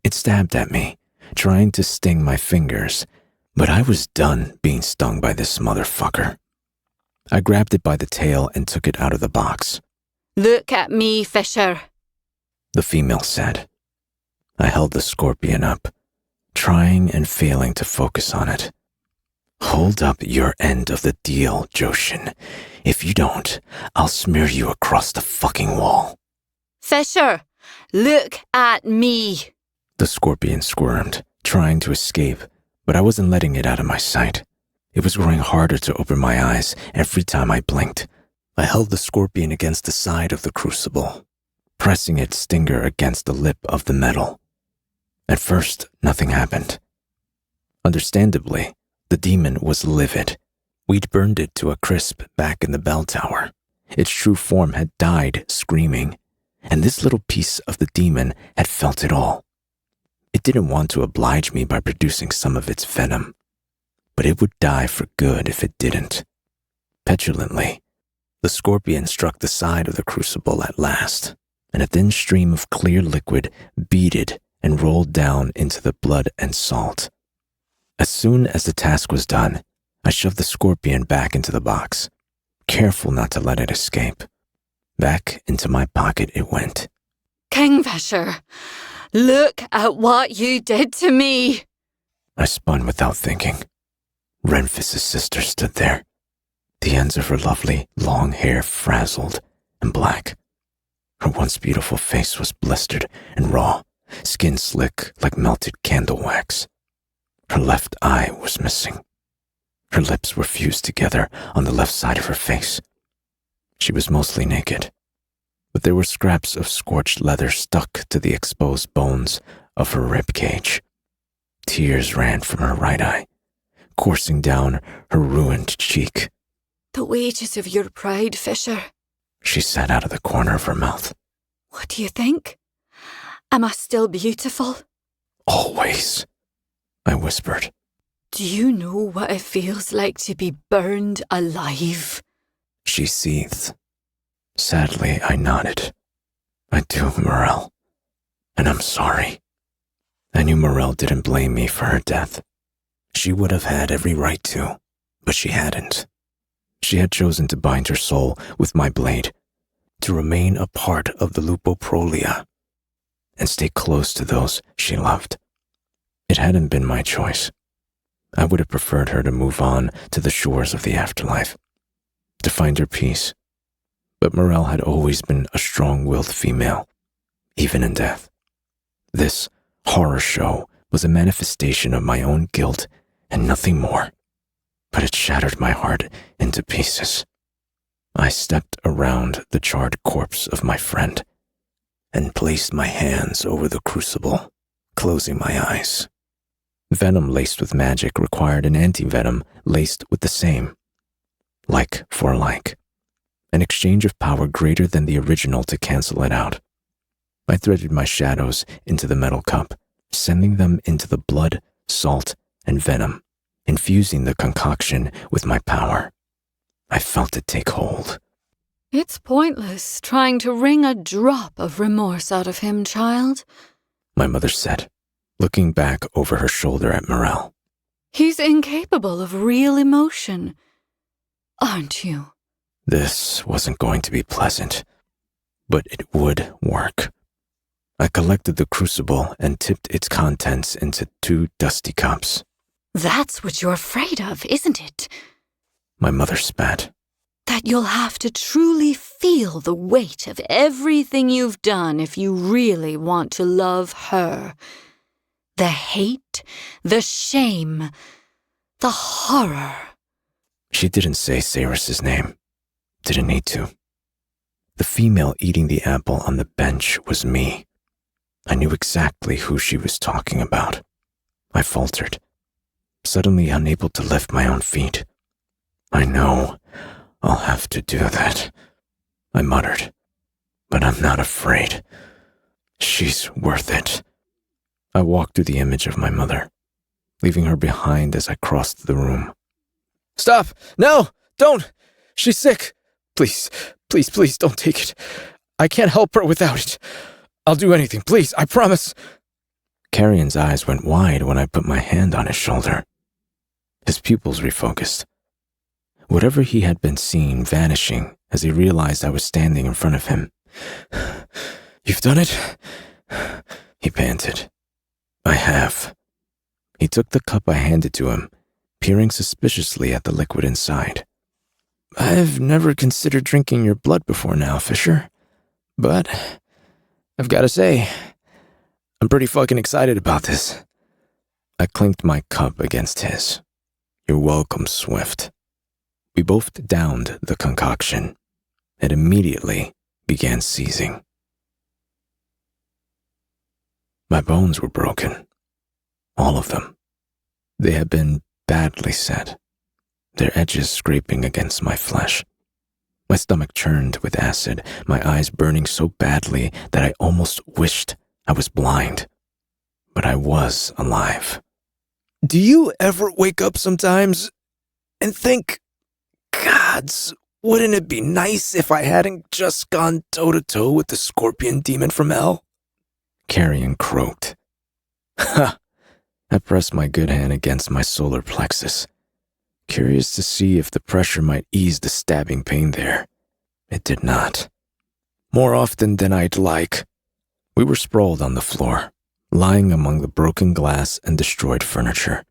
It stabbed at me, trying to sting my fingers, but I was done being stung by this motherfucker. I grabbed it by the tail and took it out of the box. Look at me, Fisher, the female said. I held the scorpion up, trying and failing to focus on it. Hold up your end of the deal, Joshin. If you don't, I'll smear you across the fucking wall. Fisher, look at me. The scorpion squirmed, trying to escape, but I wasn't letting it out of my sight. It was growing harder to open my eyes every time I blinked. I held the scorpion against the side of the crucible, pressing its stinger against the lip of the metal. At first, nothing happened. Understandably, the demon was livid. We'd burned it to a crisp back in the bell tower. Its true form had died screaming, and this little piece of the demon had felt it all. It didn't want to oblige me by producing some of its venom, but it would die for good if it didn't. Petulantly, the scorpion struck the side of the crucible at last, and a thin stream of clear liquid beaded and rolled down into the blood and salt. As soon as the task was done, I shoved the scorpion back into the box, careful not to let it escape. Back into my pocket it went. Kingfisher, look at what you did to me. I spun without thinking. Renfis's sister stood there, the ends of her lovely, long hair frazzled and black. Her once beautiful face was blistered and raw, skin slick like melted candle wax. Her left eye was missing. Her lips were fused together on the left side of her face. She was mostly naked, but there were scraps of scorched leather stuck to the exposed bones of her rib cage. Tears ran from her right eye, coursing down her ruined cheek. The wages of your pride, Fisher, she said out of the corner of her mouth. What do you think? Am I still beautiful? Always, I whispered. Do you know what it feels like to be burned alive? She seethed. Sadly, I nodded. I do, Morel, and I'm sorry. I knew Morel didn't blame me for her death. She would have had every right to, but she hadn't. She had chosen to bind her soul with my blade, to remain a part of the Lupoprolia, and stay close to those she loved. It hadn't been my choice. I would have preferred her to move on to the shores of the afterlife, to find her peace. But Morel had always been a strong-willed female, even in death. This horror show was a manifestation of my own guilt and nothing more, but it shattered my heart into pieces. I stepped around the charred corpse of my friend and placed my hands over the crucible, closing my eyes. Venom laced with magic required an anti-venom laced with the same. Like for like. An exchange of power greater than the original to cancel it out. I threaded my shadows into the metal cup, sending them into the blood, salt, and venom, infusing the concoction with my power. I felt it take hold. It's pointless trying to wring a drop of remorse out of him, child, my mother said, looking back over her shoulder at Morel. He's incapable of real emotion, aren't you? This wasn't going to be pleasant, but it would work. I collected the crucible and tipped its contents into 2 dusty cups. That's what you're afraid of, isn't it? My mother spat. That you'll have to truly feel the weight of everything you've done if you really want to love her. The hate, the shame, the horror. She didn't say Cyrus's name. Didn't need to. The female eating the apple on the bench was me. I knew exactly who she was talking about. I faltered, suddenly unable to lift my own feet. I know I'll have to do that, I muttered, but I'm not afraid. She's worth it. I walked through the image of my mother, leaving her behind as I crossed the room. Stop! No! Don't! She's sick! Please, please, please don't take it. I can't help her without it. I'll do anything, please, I promise. Carrion's eyes went wide when I put my hand on his shoulder. His pupils refocused. Whatever he had been seeing vanishing as he realized I was standing in front of him. You've done it? He panted. I have. He took the cup I handed to him, peering suspiciously at the liquid inside. I've never considered drinking your blood before now, Fisher. But I've got to say, I'm pretty fucking excited about this. I clinked my cup against his. You're welcome, Swift. We both downed the concoction, it immediately began seizing. My bones were broken. All of them. They had been badly set, their edges scraping against my flesh. My stomach churned with acid, my eyes burning so badly that I almost wished I was blind. But I was alive. Do you ever wake up sometimes and think, gods, wouldn't it be nice if I hadn't just gone toe-to-toe with the scorpion demon from hell? Carrion croaked. Ha! I pressed my good hand against my solar plexus, curious to see if the pressure might ease the stabbing pain there. It did not. More often than I'd like. We were sprawled on the floor, lying among the broken glass and destroyed furniture.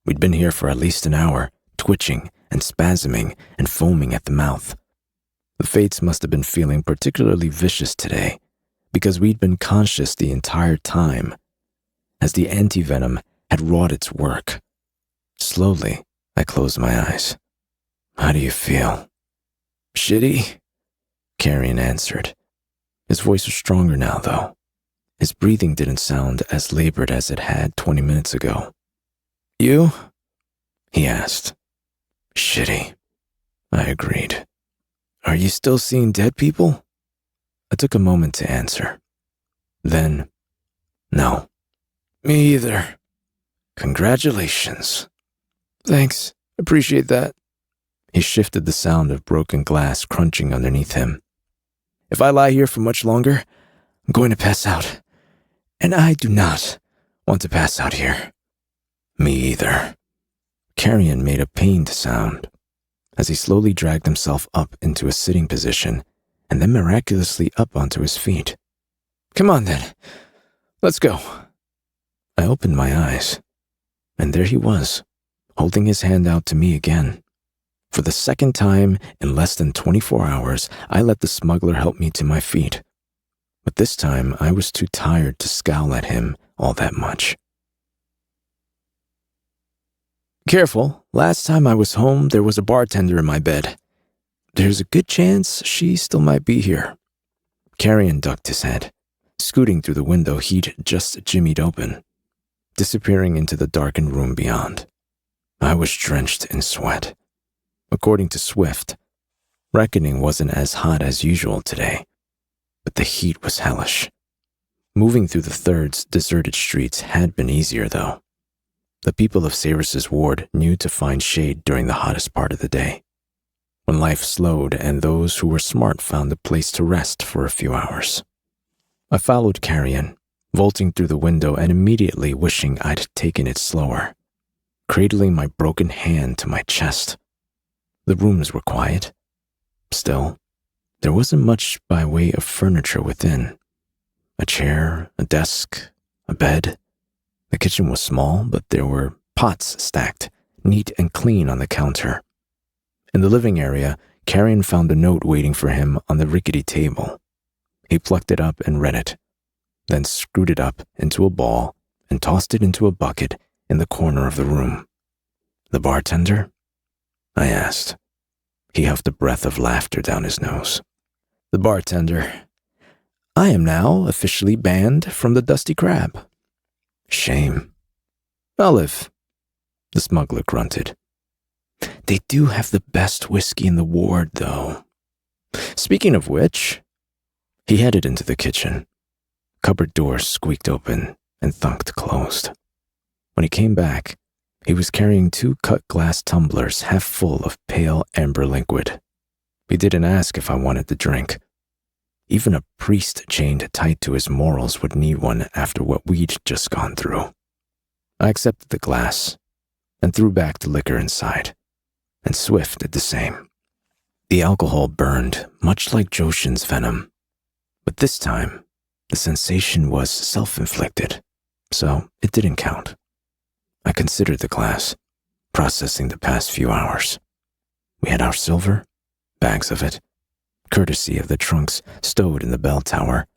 We'd been here for at least an hour, twitching and spasming and foaming at the mouth. The fates must have been feeling particularly vicious today, because we'd been conscious the entire time, as the antivenom had wrought its work. Slowly, I closed my eyes. How do you feel? Shitty? Carrion answered. His voice was stronger now, though. His breathing didn't sound as labored as it had 20 minutes ago. You? He asked. Shitty, I agreed. Are you still seeing dead people? I took a moment to answer. Then, no. Me either. Congratulations. Thanks, appreciate that. He shifted the sound of broken glass crunching underneath him. If I lie here for much longer, I'm going to pass out. And I do not want to pass out here. Me either. Carrion made a pained sound as he slowly dragged himself up into a sitting position and then miraculously up onto his feet. Come on then, let's go. I opened my eyes, and there he was, holding his hand out to me again. For the second time in less than 24 hours, I let the smuggler help me to my feet. But this time, I was too tired to scowl at him all that much. Careful, last time I was home, there was a bartender in my bed. There's a good chance she still might be here. Carrion ducked his head, scooting through the window he'd just jimmied open, disappearing into the darkened room beyond. I was drenched in sweat. According to Swift, reckoning wasn't as hot as usual today, but the heat was hellish. Moving through the Third's deserted streets had been easier, though. The people of Cyrus's ward knew to find shade during the hottest part of the day, when life slowed and those who were smart found a place to rest for a few hours. I followed Carrion, vaulting through the window and immediately wishing I'd taken it slower, cradling my broken hand to my chest. The rooms were quiet. Still, there wasn't much by way of furniture within. A chair, a desk, a bed. The kitchen was small, but there were pots stacked, neat and clean on the counter. In the living area, Carrion found a note waiting for him on the rickety table. He plucked it up and read it, then screwed it up into a ball and tossed it into a bucket in the corner of the room. The bartender? I asked. He huffed a breath of laughter down his nose. The bartender. I am now officially banned from the Dusty Crab. Shame. Olive, the smuggler grunted. They do have the best whiskey in the ward, though. Speaking of which, he headed into the kitchen. Cupboard doors squeaked open and thunked closed. When he came back, he was carrying 2 cut glass tumblers half full of pale amber liquid. He didn't ask if I wanted the drink. Even a priest chained tight to his morals would need one after what we'd just gone through. I accepted the glass and threw back the liquor inside, and Swift did the same. The alcohol burned, much like Joshin's venom, but this time, the sensation was self-inflicted, so it didn't count. I considered the glass, processing the past few hours. We had our silver, bags of it, courtesy of the trunks stowed in the bell tower.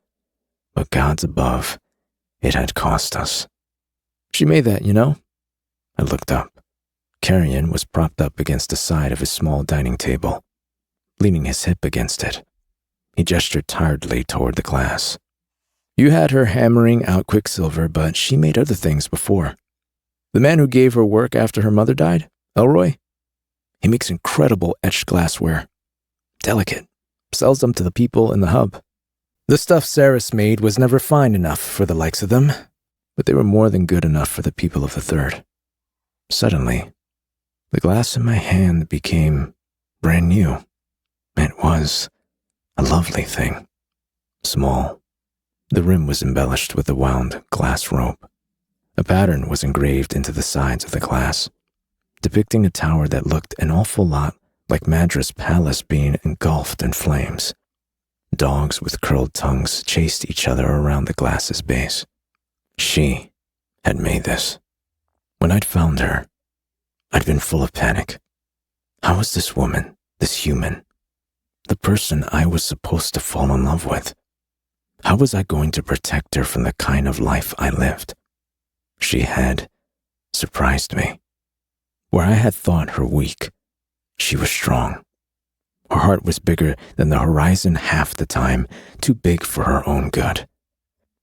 But gods above, it had cost us. She made that, you know? I looked up. Carrion was propped up against the side of his small dining table. leaning his hip against it. He gestured tiredly toward the glass. You had her hammering out Quicksilver, but she made other things before. The man who gave her work after her mother died, Elroy, he makes incredible etched glassware. Delicate. Sells them to the people in the hub. The stuff Saris made was never fine enough for the likes of them, but they were more than good enough for the people of the Third. Suddenly, the glass in my hand became brand new. It was a lovely thing. Small. The rim was embellished with a wound glass rope. A pattern was engraved into the sides of the glass, depicting a tower that looked an awful lot like Madra's palace being engulfed in flames. Dogs with curled tongues chased each other around the glass's base. She had made this. When I'd found her, I'd been full of panic. How was this woman, this human, the person I was supposed to fall in love with? How was I going to protect her from the kind of life I lived? She had surprised me. Where I had thought her weak, she was strong. Her heart was bigger than the horizon half the time, too big for her own good.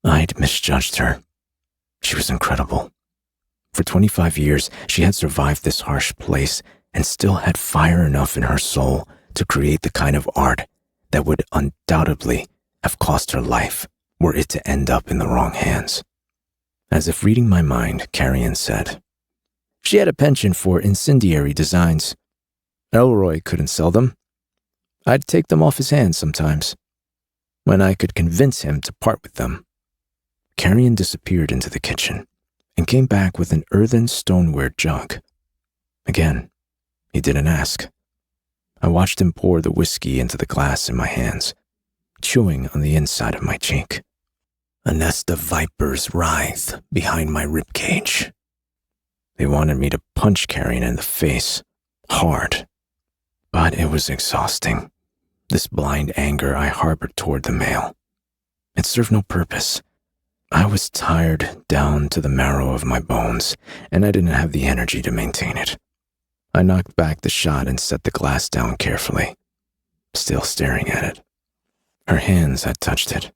I'd misjudged her. She was incredible. For 25 years, she had survived this harsh place and still had fire enough in her soul to create the kind of art that would undoubtedly have cost her life were it to end up in the wrong hands. As if reading my mind, Carrion said, she had a penchant for incendiary designs. Elroy couldn't sell them. I'd take them off his hands sometimes, when I could convince him to part with them. Carrion disappeared into the kitchen and came back with an earthen stoneware jug. Again, he didn't ask. I watched him pour the whiskey into the glass in my hands, chewing on the inside of my cheek. A nest of vipers writhed behind my ribcage. They wanted me to punch Carrion in the face, hard. But it was exhausting, this blind anger I harbored toward the male. It served no purpose. I was tired down to the marrow of my bones, and I didn't have the energy to maintain it. I knocked back the shot and set the glass down carefully, still staring at it. Her hands had touched it.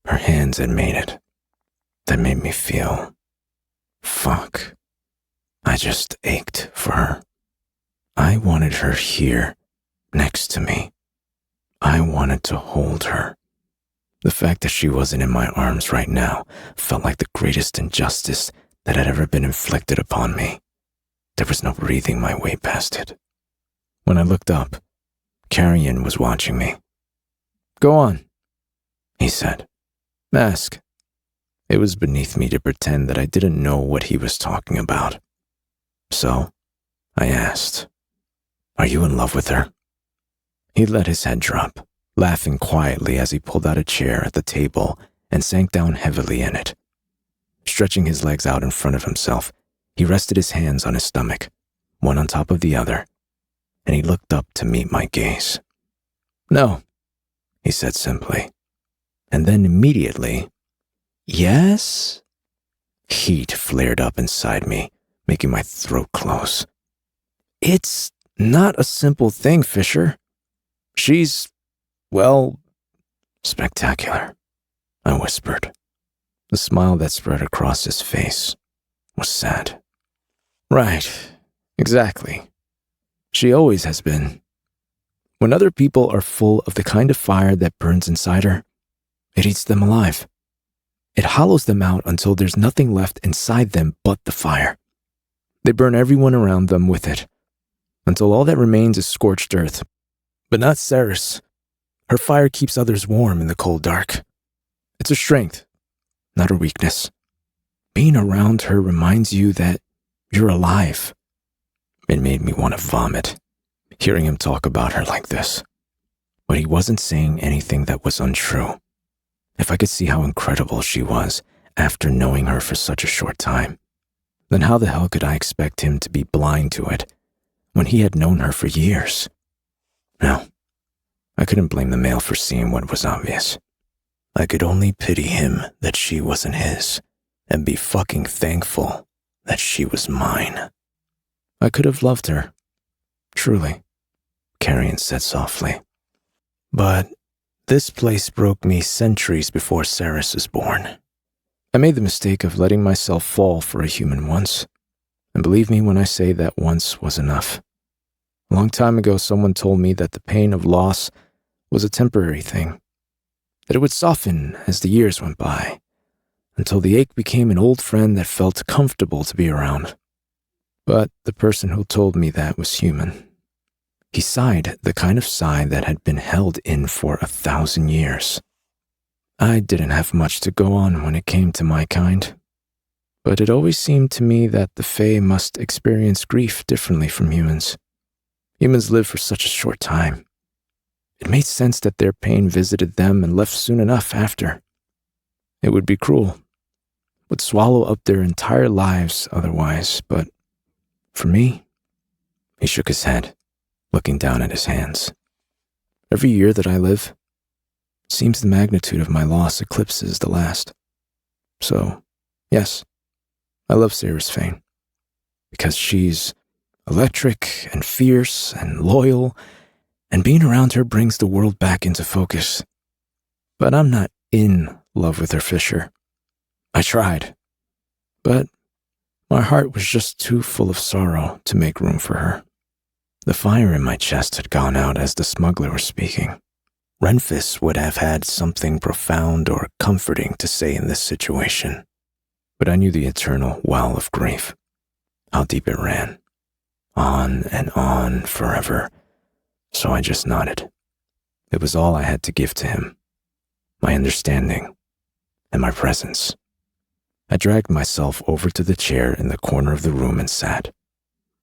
Her hands had made it. That made me feel... fuck. I just ached for her. I wanted her here, next to me. I wanted to hold her. The fact that she wasn't in my arms right now felt like the greatest injustice that had ever been inflicted upon me. There was no breathing my way past it. When I looked up, Carrion was watching me. Go on, he said. Ask. It was beneath me to pretend that I didn't know what he was talking about. So, I asked, are you in love with her? He let his head drop, laughing quietly as he pulled out a chair at the table and sank down heavily in it. Stretching his legs out in front of himself, he rested his hands on his stomach, one on top of the other, and he looked up to meet my gaze. No, he said simply, and then immediately, yes? Heat flared up inside me, making my throat close. It's not a simple thing, Fisher. She's, well, spectacular, I whispered. The smile that spread across his face was sad. Right, exactly. She always has been. When other people are full of the kind of fire that burns inside her, it eats them alive. It hollows them out until there's nothing left inside them but the fire. They burn everyone around them with it, until all that remains is scorched earth. But not Saris. Her fire keeps others warm in the cold dark. It's a strength, not a weakness. Being around her reminds you that you're alive. It made me want to vomit, hearing him talk about her like this. But he wasn't saying anything that was untrue. If I could see how incredible she was after knowing her for such a short time, then how the hell could I expect him to be blind to it when he had known her for years? No, I couldn't blame the male for seeing what was obvious. I could only pity him that she wasn't his and be fucking thankful that she was mine. I could have loved her, truly. Carrion said softly. But this place broke me centuries before Ceres was born. I made the mistake of letting myself fall for a human once. And believe me when I say that once was enough. A long time ago, someone told me that the pain of loss was a temporary thing, that it would soften as the years went by, until the ache became an old friend that felt comfortable to be around. But the person who told me that was human. He sighed the kind of sigh that had been held in for 1,000 years. I didn't have much to go on when it came to my kind, but it always seemed to me that the Fae must experience grief differently from humans. Humans live for such a short time. It made sense that their pain visited them and left soon enough after. It would be cruel, would swallow up their entire lives otherwise, but for me, he shook his head, looking down at his hands. Every year that I live, seems the magnitude of my loss eclipses the last. So, yes, I love Ceres Fane, because she's electric and fierce and loyal, and being around her brings the world back into focus. But I'm not in love with her, Fisher. I tried, but my heart was just too full of sorrow to make room for her. The fire in my chest had gone out as the smuggler was speaking. Renfis would have had something profound or comforting to say in this situation, but I knew the eternal well of grief, how deep it ran, on and on forever, so I just nodded. It was all I had to give to him, my understanding and my presence. I dragged myself over to the chair in the corner of the room and sat,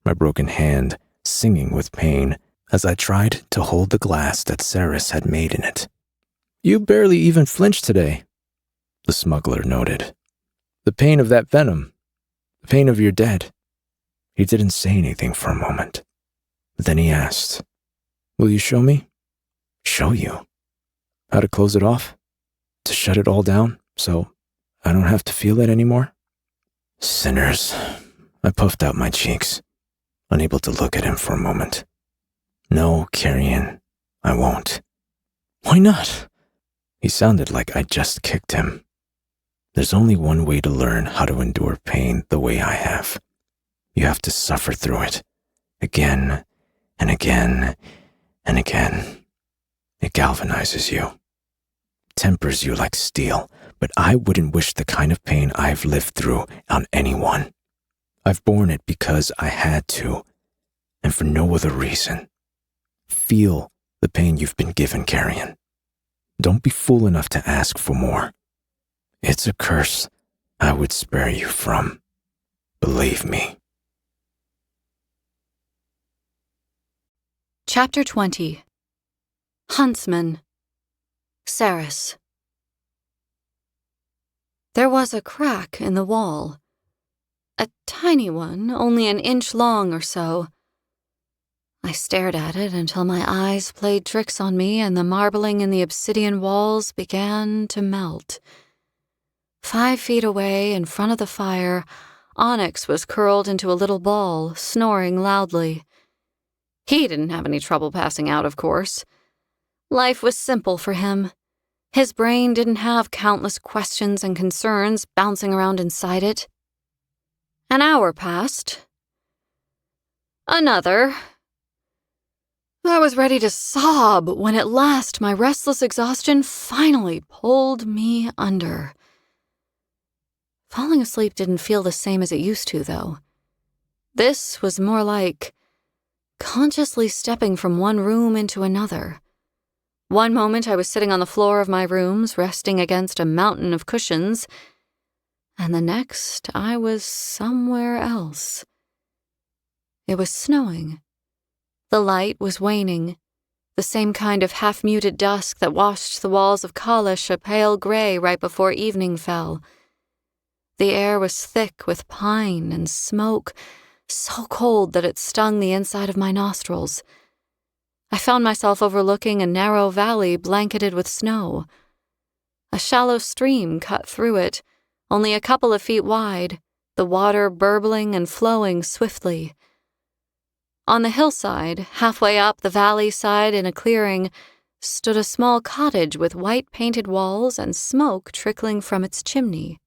my broken hand singing with pain as I tried to hold the glass that Ceres had made in it. "You barely even flinched today," the smuggler noted. "The pain of that venom, the pain of your dead." He didn't say anything for a moment. But then he asked, "Will you show me?" "Show you? How to close it off? To shut it all down, so I don't have to feel it anymore?" Sinners. I puffed out my cheeks, unable to look at him for a moment. "No, Carrion, I won't." "Why not?" He sounded like I'd just kicked him. "There's only one way to learn how to endure pain the way I have. You have to suffer through it, again and again and again. It galvanizes you, tempers you like steel, but I wouldn't wish the kind of pain I've lived through on anyone. I've borne it because I had to, and for no other reason. Feel the pain you've been given, Carrion. Don't be fool enough to ask for more. It's a curse I would spare you from. Believe me." Chapter 20. Huntsman. Ceres. There was a crack in the wall. A tiny one, only an inch long or so. I stared at it until my eyes played tricks on me and the marbling in the obsidian walls began to melt. 5 feet away, in front of the fire, Onyx was curled into a little ball, snoring loudly. He didn't have any trouble passing out, of course. Life was simple for him. His brain didn't have countless questions and concerns bouncing around inside it. An hour passed. Another. I was ready to sob when at last my restless exhaustion finally pulled me under. Falling asleep didn't feel the same as it used to, though. This was more like consciously stepping from one room into another. One moment I was sitting on the floor of my rooms, resting against a mountain of cushions, and the next I was somewhere else. It was snowing. The light was waning, the same kind of half-muted dusk that washed the walls of Kalish a pale gray right before evening fell. The air was thick with pine and smoke, so cold that it stung the inside of my nostrils. I found myself overlooking a narrow valley blanketed with snow. A shallow stream cut through it, only a couple of feet wide, the water burbling and flowing swiftly. On the hillside, halfway up the valley side in a clearing, stood a small cottage with white painted walls and smoke trickling from its chimney.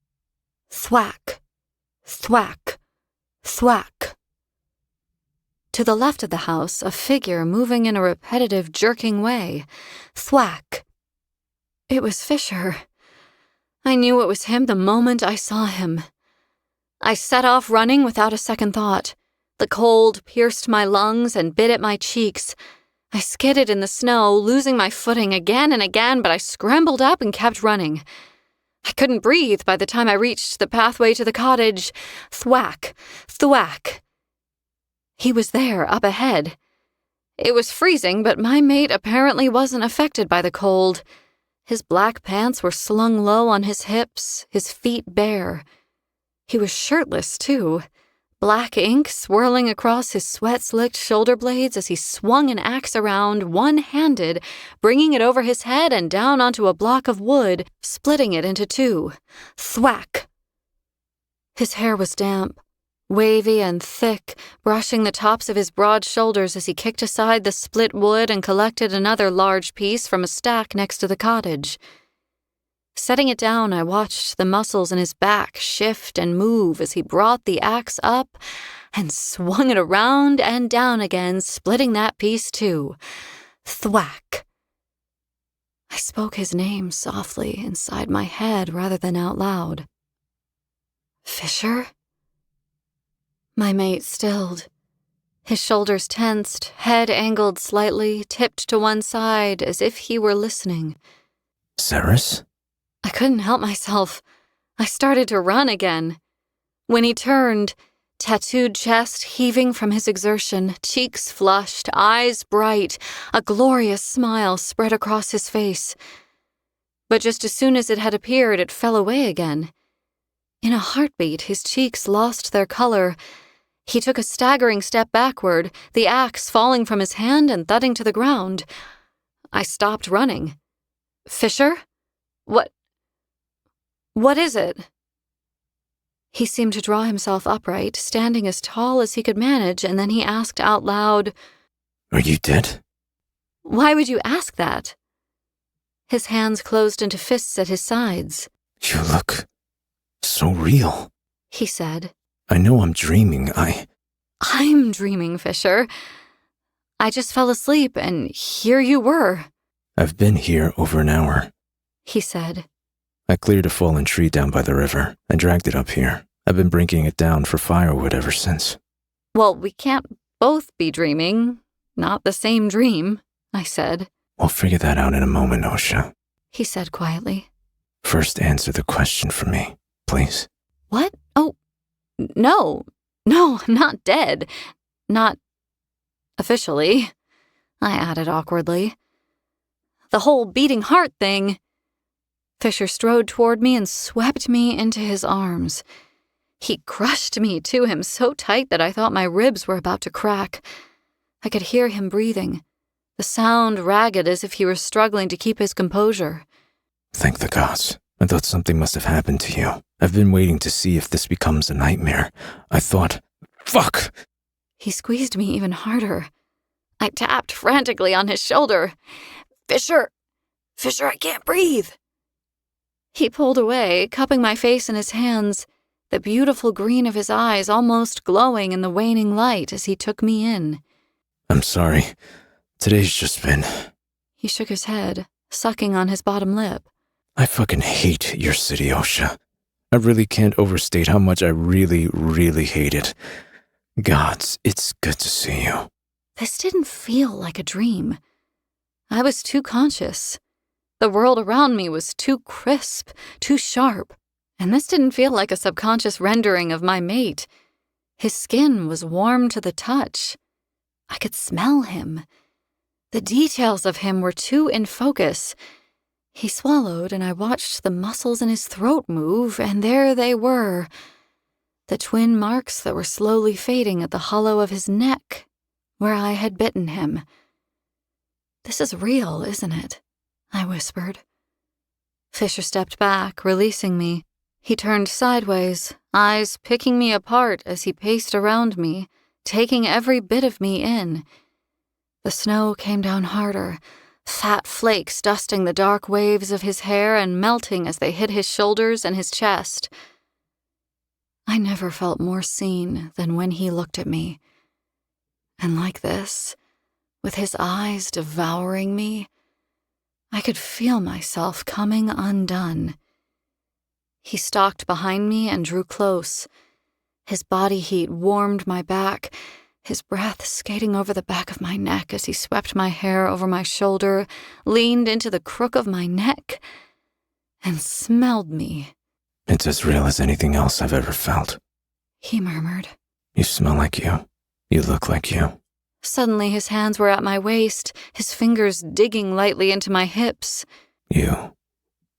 Thwack, thwack, thwack. To the left of the house, a figure moving in a repetitive, jerking way. Thwack. It was Fisher. I knew it was him the moment I saw him. I set off running without a second thought. The cold pierced my lungs and bit at my cheeks. I skidded in the snow, losing my footing again and again, but I scrambled up and kept running. I couldn't breathe by the time I reached the pathway to the cottage. Thwack, thwack. He was there, up ahead. It was freezing, but my mate apparently wasn't affected by the cold. His black pants were slung low on his hips, his feet bare. He was shirtless, too. Black ink swirling across his sweat-slicked shoulder blades as he swung an axe around, one-handed, bringing it over his head and down onto a block of wood, splitting it into two. Thwack! His hair was damp, wavy and thick, brushing the tops of his broad shoulders as he kicked aside the split wood and collected another large piece from a stack next to the cottage. Setting it down, I watched the muscles in his back shift and move as he brought the axe up and swung it around and down again, splitting that piece too. Thwack! I spoke his name softly inside my head rather than out loud. Fisher? My mate stilled. His shoulders tensed, head angled slightly, tipped to one side as if he were listening. Ceres? I couldn't help myself. I started to run again. When he turned, tattooed chest heaving from his exertion, cheeks flushed, eyes bright, a glorious smile spread across his face. But just as soon as it had appeared, it fell away again. In a heartbeat, his cheeks lost their color. He took a staggering step backward, the axe falling from his hand and thudding to the ground. I stopped running. Fisher? What is it? He seemed to draw himself upright, standing as tall as he could manage, and then he asked out loud, Are you dead? Why would you ask that? His hands closed into fists at his sides. You look so real, he said. I know I'm dreaming. I'm dreaming, Fisher. I just fell asleep, and here you were. I've been here over an hour, he said. I cleared a fallen tree down by the river and dragged it up here. I've been bringing it down for firewood ever since. Well, we can't both be dreaming. Not the same dream, I said. We'll figure that out in a moment, Osha, he said quietly. First answer the question for me, please. What? Oh, no, I'm not dead. Not officially, I added awkwardly. The whole beating heart thing. Fisher strode toward me and swept me into his arms. He crushed me to him so tight that I thought my ribs were about to crack. I could hear him breathing, the sound ragged as if he were struggling to keep his composure. Thank the gods. I thought something must have happened to you. I've been waiting to see if this becomes a nightmare. I thought, fuck! He squeezed me even harder. I tapped frantically on his shoulder. Fisher, I can't breathe. He pulled away, cupping my face in his hands, the beautiful green of his eyes almost glowing in the waning light as he took me in. I'm sorry. Today's just been... He shook his head, sucking on his bottom lip. I fucking hate your city, Osha. I really can't overstate how much I really, really hate it. Gods, it's good to see you. This didn't feel like a dream. I was too conscious. The world around me was too crisp, too sharp, and this didn't feel like a subconscious rendering of my mate. His skin was warm to the touch. I could smell him. The details of him were too in focus. He swallowed, and I watched the muscles in his throat move, and there they were, the twin marks that were slowly fading at the hollow of his neck, where I had bitten him. This is real, isn't it? I whispered. Fisher stepped back, releasing me. He turned sideways, eyes picking me apart as he paced around me, taking every bit of me in. The snow came down harder, fat flakes dusting the dark waves of his hair and melting as they hit his shoulders and his chest. I never felt more seen than when he looked at me. And like this, with his eyes devouring me, I could feel myself coming undone. He stalked behind me and drew close. His body heat warmed my back, his breath skating over the back of my neck as he swept my hair over my shoulder, leaned into the crook of my neck, and smelled me. It's as real as anything else I've ever felt. He murmured. You smell like you. You look like you. Suddenly his hands were at my waist, his fingers digging lightly into my hips. You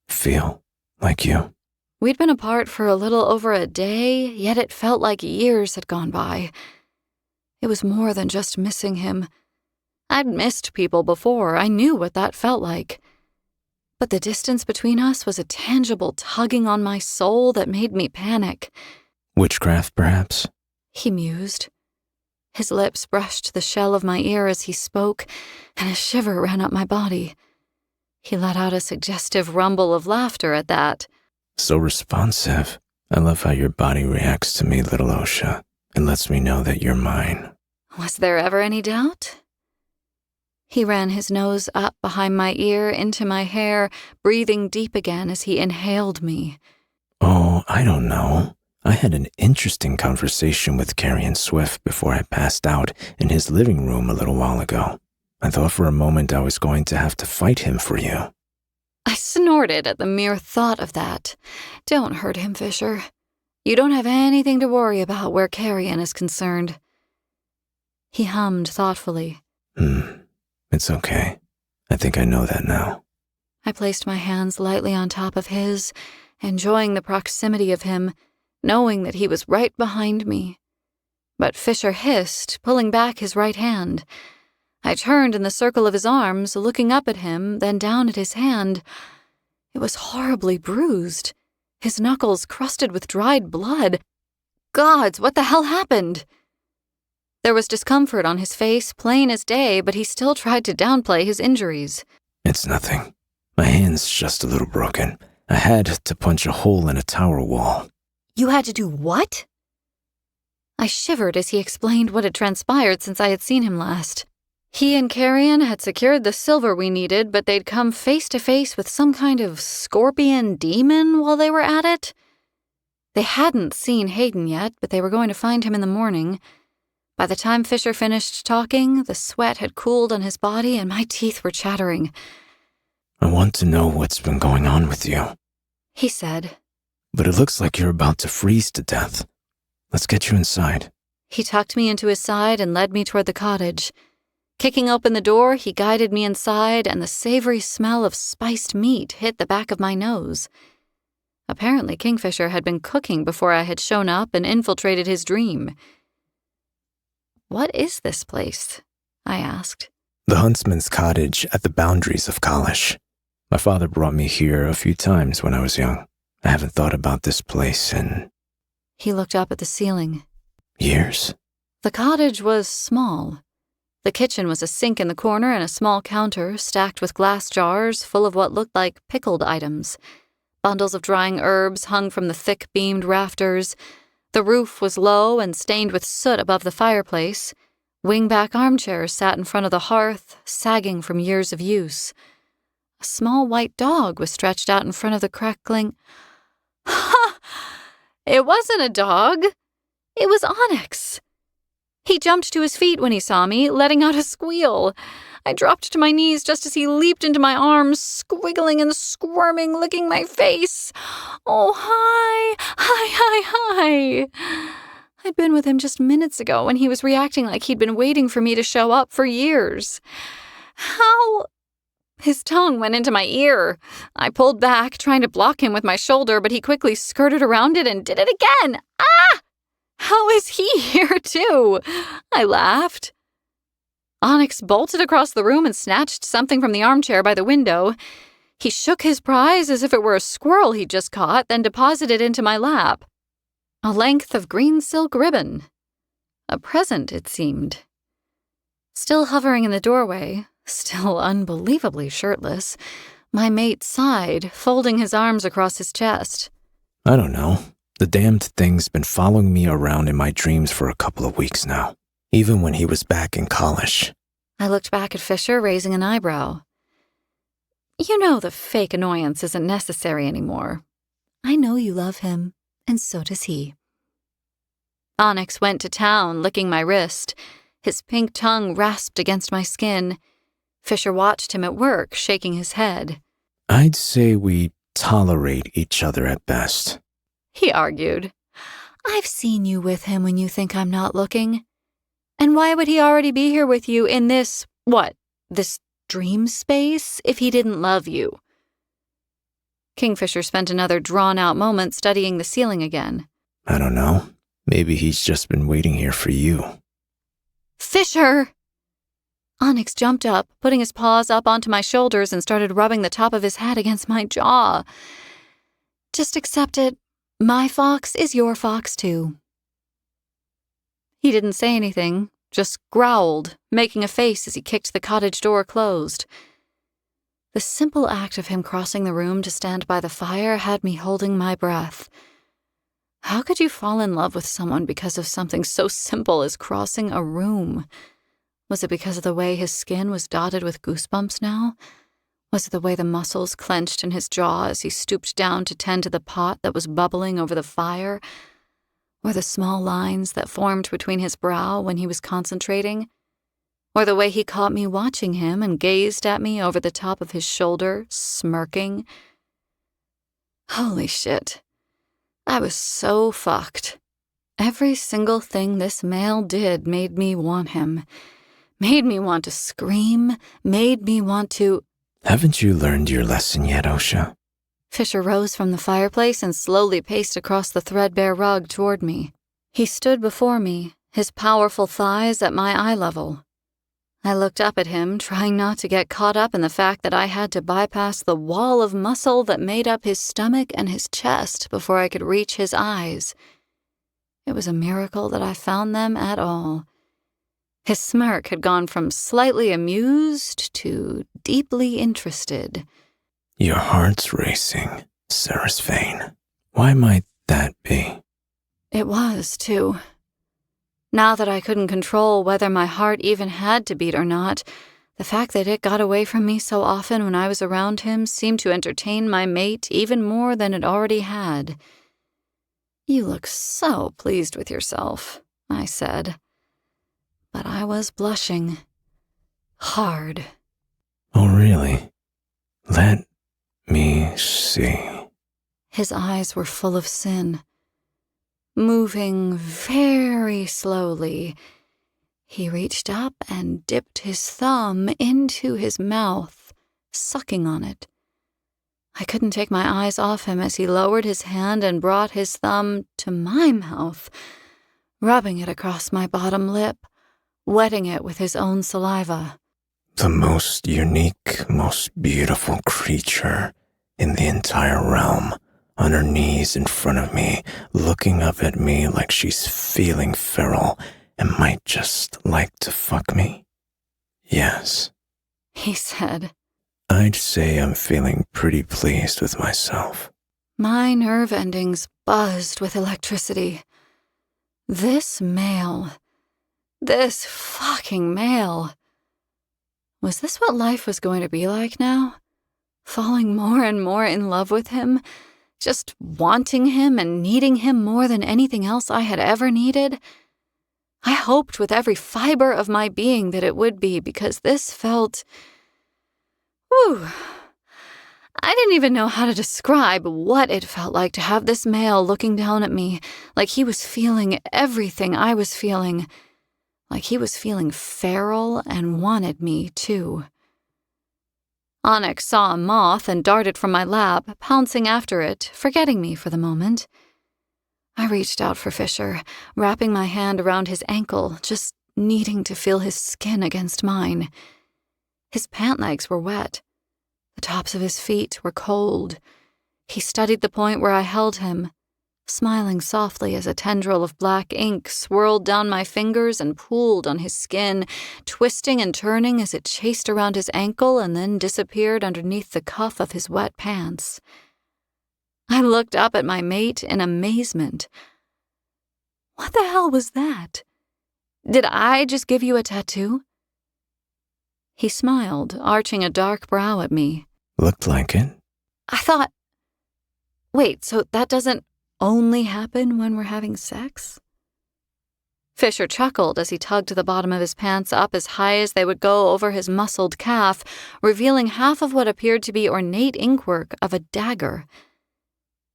feel like you. We'd been apart for a little over a day, yet it felt like years had gone by. It was more than just missing him. I'd missed people before. I knew what that felt like. But the distance between us was a tangible tugging on my soul that made me panic. Witchcraft, perhaps? He mused. His lips brushed the shell of my ear as he spoke, and a shiver ran up my body. He let out a suggestive rumble of laughter at that. So responsive. I love how your body reacts to me, little Osha. It lets me know that you're mine. Was there ever any doubt? He ran his nose up behind my ear into my hair, breathing deep again as he inhaled me. Oh, I don't know. I had an interesting conversation with Carrion Swift before I passed out in his living room a little while ago. I thought for a moment I was going to have to fight him for you. I snorted at the mere thought of that. Don't hurt him, Fisher. You don't have anything to worry about where Carrion is concerned. He hummed thoughtfully. It's okay. I think I know that now. I placed my hands lightly on top of his, enjoying the proximity of him, knowing that he was right behind me. But Fisher hissed, pulling back his right hand. I turned in the circle of his arms, looking up at him, then down at his hand. It was horribly bruised, his knuckles crusted with dried blood. Gods, what the hell happened? There was discomfort on his face, plain as day, but he still tried to downplay his injuries. It's nothing. My hand's just a little broken. I had to punch a hole in a tower wall. You had to do what? I shivered as he explained what had transpired since I had seen him last. He and Carrion had secured the silver we needed, but they'd come face to face with some kind of scorpion demon while they were at it. They hadn't seen Hayden yet, but they were going to find him in the morning. By the time Fisher finished talking, the sweat had cooled on his body and my teeth were chattering. I want to know what's been going on with you, he said. But it looks like you're about to freeze to death. Let's get you inside. He tucked me into his side and led me toward the cottage. Kicking open the door, he guided me inside, and the savory smell of spiced meat hit the back of my nose. Apparently, Kingfisher had been cooking before I had shown up and infiltrated his dream. What is this place? I asked. The huntsman's cottage at the boundaries of Kalish. My father brought me here a few times when I was young. I haven't thought about this place in... He looked up at the ceiling. Years? The cottage was small. The kitchen was a sink in the corner and a small counter stacked with glass jars full of what looked like pickled items. Bundles of drying herbs hung from the thick-beamed rafters. The roof was low and stained with soot above the fireplace. Wing-back armchairs sat in front of the hearth, sagging from years of use. A small white dog was stretched out in front of the crackling... Ha! It wasn't a dog. It was Onyx. He jumped to his feet when he saw me, letting out a squeal. I dropped to my knees just as he leaped into my arms, squiggling and squirming, licking my face. Oh, hi! Hi! I'd been with him just minutes ago when he was reacting like he'd been waiting for me to show up for years. How... His tongue went into my ear. I pulled back, trying to block him with my shoulder, but he quickly skirted around it and did it again. Ah! How is he here, too? I laughed. Onyx bolted across the room and snatched something from the armchair by the window. He shook his prize as if it were a squirrel he'd just caught, then deposited it into my lap. A length of green silk ribbon. A present, it seemed. Still hovering in the doorway, still unbelievably shirtless, my mate sighed, folding his arms across his chest. I don't know. The damned thing's been following me around in my dreams for a couple of weeks now, even when he was back in college. I looked back at Fisher, raising an eyebrow. You know the fake annoyance isn't necessary anymore. I know you love him, and so does he. Onyx went to town, licking my wrist. His pink tongue rasped against my skin. Fisher watched him at work, shaking his head. I'd say we tolerate each other at best. He argued. I've seen you with him when you think I'm not looking. And why would he already be here with you in this dream space if he didn't love you? Kingfisher spent another drawn-out moment studying the ceiling again. I don't know. Maybe he's just been waiting here for you. Fisher! Onyx jumped up, putting his paws up onto my shoulders and started rubbing the top of his head against my jaw. Just accept it. My fox is your fox, too. He didn't say anything, just growled, making a face as he kicked the cottage door closed. The simple act of him crossing the room to stand by the fire had me holding my breath. How could you fall in love with someone because of something so simple as crossing a room? Was it because of the way his skin was dotted with goosebumps now? Was it the way the muscles clenched in his jaw as he stooped down to tend to the pot that was bubbling over the fire? Or the small lines that formed between his brow when he was concentrating? Or the way he caught me watching him and gazed at me over the top of his shoulder, smirking? Holy shit. I was so fucked. Every single thing this male did made me want him. Made me want to scream, made me want to... Haven't you learned your lesson yet, Osha? Fisher rose from the fireplace and slowly paced across the threadbare rug toward me. He stood before me, his powerful thighs at my eye level. I looked up at him, trying not to get caught up in the fact that I had to bypass the wall of muscle that made up his stomach and his chest before I could reach his eyes. It was a miracle that I found them at all. His smirk had gone from slightly amused to deeply interested. Your heart's racing, Sarasvane. Why might that be? It was, too. Now that I couldn't control whether my heart even had to beat or not, the fact that it got away from me so often when I was around him seemed to entertain my mate even more than it already had. You look so pleased with yourself, I said. But I was blushing. Hard. Oh, really? Let me see. His eyes were full of sin. Moving very slowly, he reached up and dipped his thumb into his mouth, sucking on it. I couldn't take my eyes off him as he lowered his hand and brought his thumb to my mouth, rubbing it across my bottom lip, wetting it with his own saliva. The most unique, most beautiful creature in the entire realm, on her knees in front of me, looking up at me like she's feeling feral and might just like to fuck me. Yes, He said. I'd say I'm feeling pretty pleased with myself. My nerve endings buzzed with electricity. This male. This fucking male. Was this what life was going to be like now? Falling more and more in love with him? Just wanting him and needing him more than anything else I had ever needed? I hoped with every fiber of my being that it would be, because this felt... Whew. I didn't even know how to describe what it felt like to have this male looking down at me, like he was feeling everything I was feeling, like he was feeling feral and wanted me too. Onyx saw a moth and darted from my lap, pouncing after it, forgetting me for the moment. I reached out for Fisher, wrapping my hand around his ankle, just needing to feel his skin against mine. His pant legs were wet. The tops of his feet were cold. He studied the point where I held him, smiling softly as a tendril of black ink swirled down my fingers and pooled on his skin, twisting and turning as it chased around his ankle and then disappeared underneath the cuff of his wet pants. I looked up at my mate in amazement. What the hell was that? Did I just give you a tattoo? He smiled, arching a dark brow at me. Looked like it. I thought... Wait, so that doesn't only happen when we're having sex? Fisher chuckled as he tugged the bottom of his pants up as high as they would go over his muscled calf, revealing half of what appeared to be ornate inkwork of a dagger.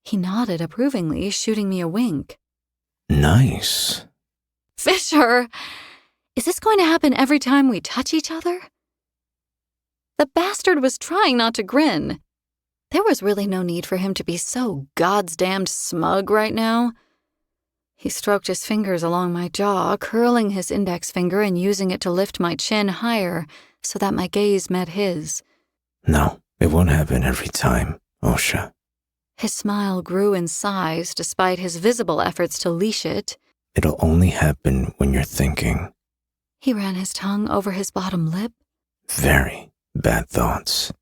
He nodded approvingly, shooting me a wink. Nice. Fisher! Is this going to happen every time we touch each other? The bastard was trying not to grin. There was really no need for him to be so goddamned smug right now. He stroked his fingers along my jaw, curling his index finger and using it to lift my chin higher so that my gaze met his. No, it won't happen every time, Osha. His smile grew in size despite his visible efforts to leash it. It'll only happen when you're thinking. He ran his tongue over his bottom lip. Very bad thoughts.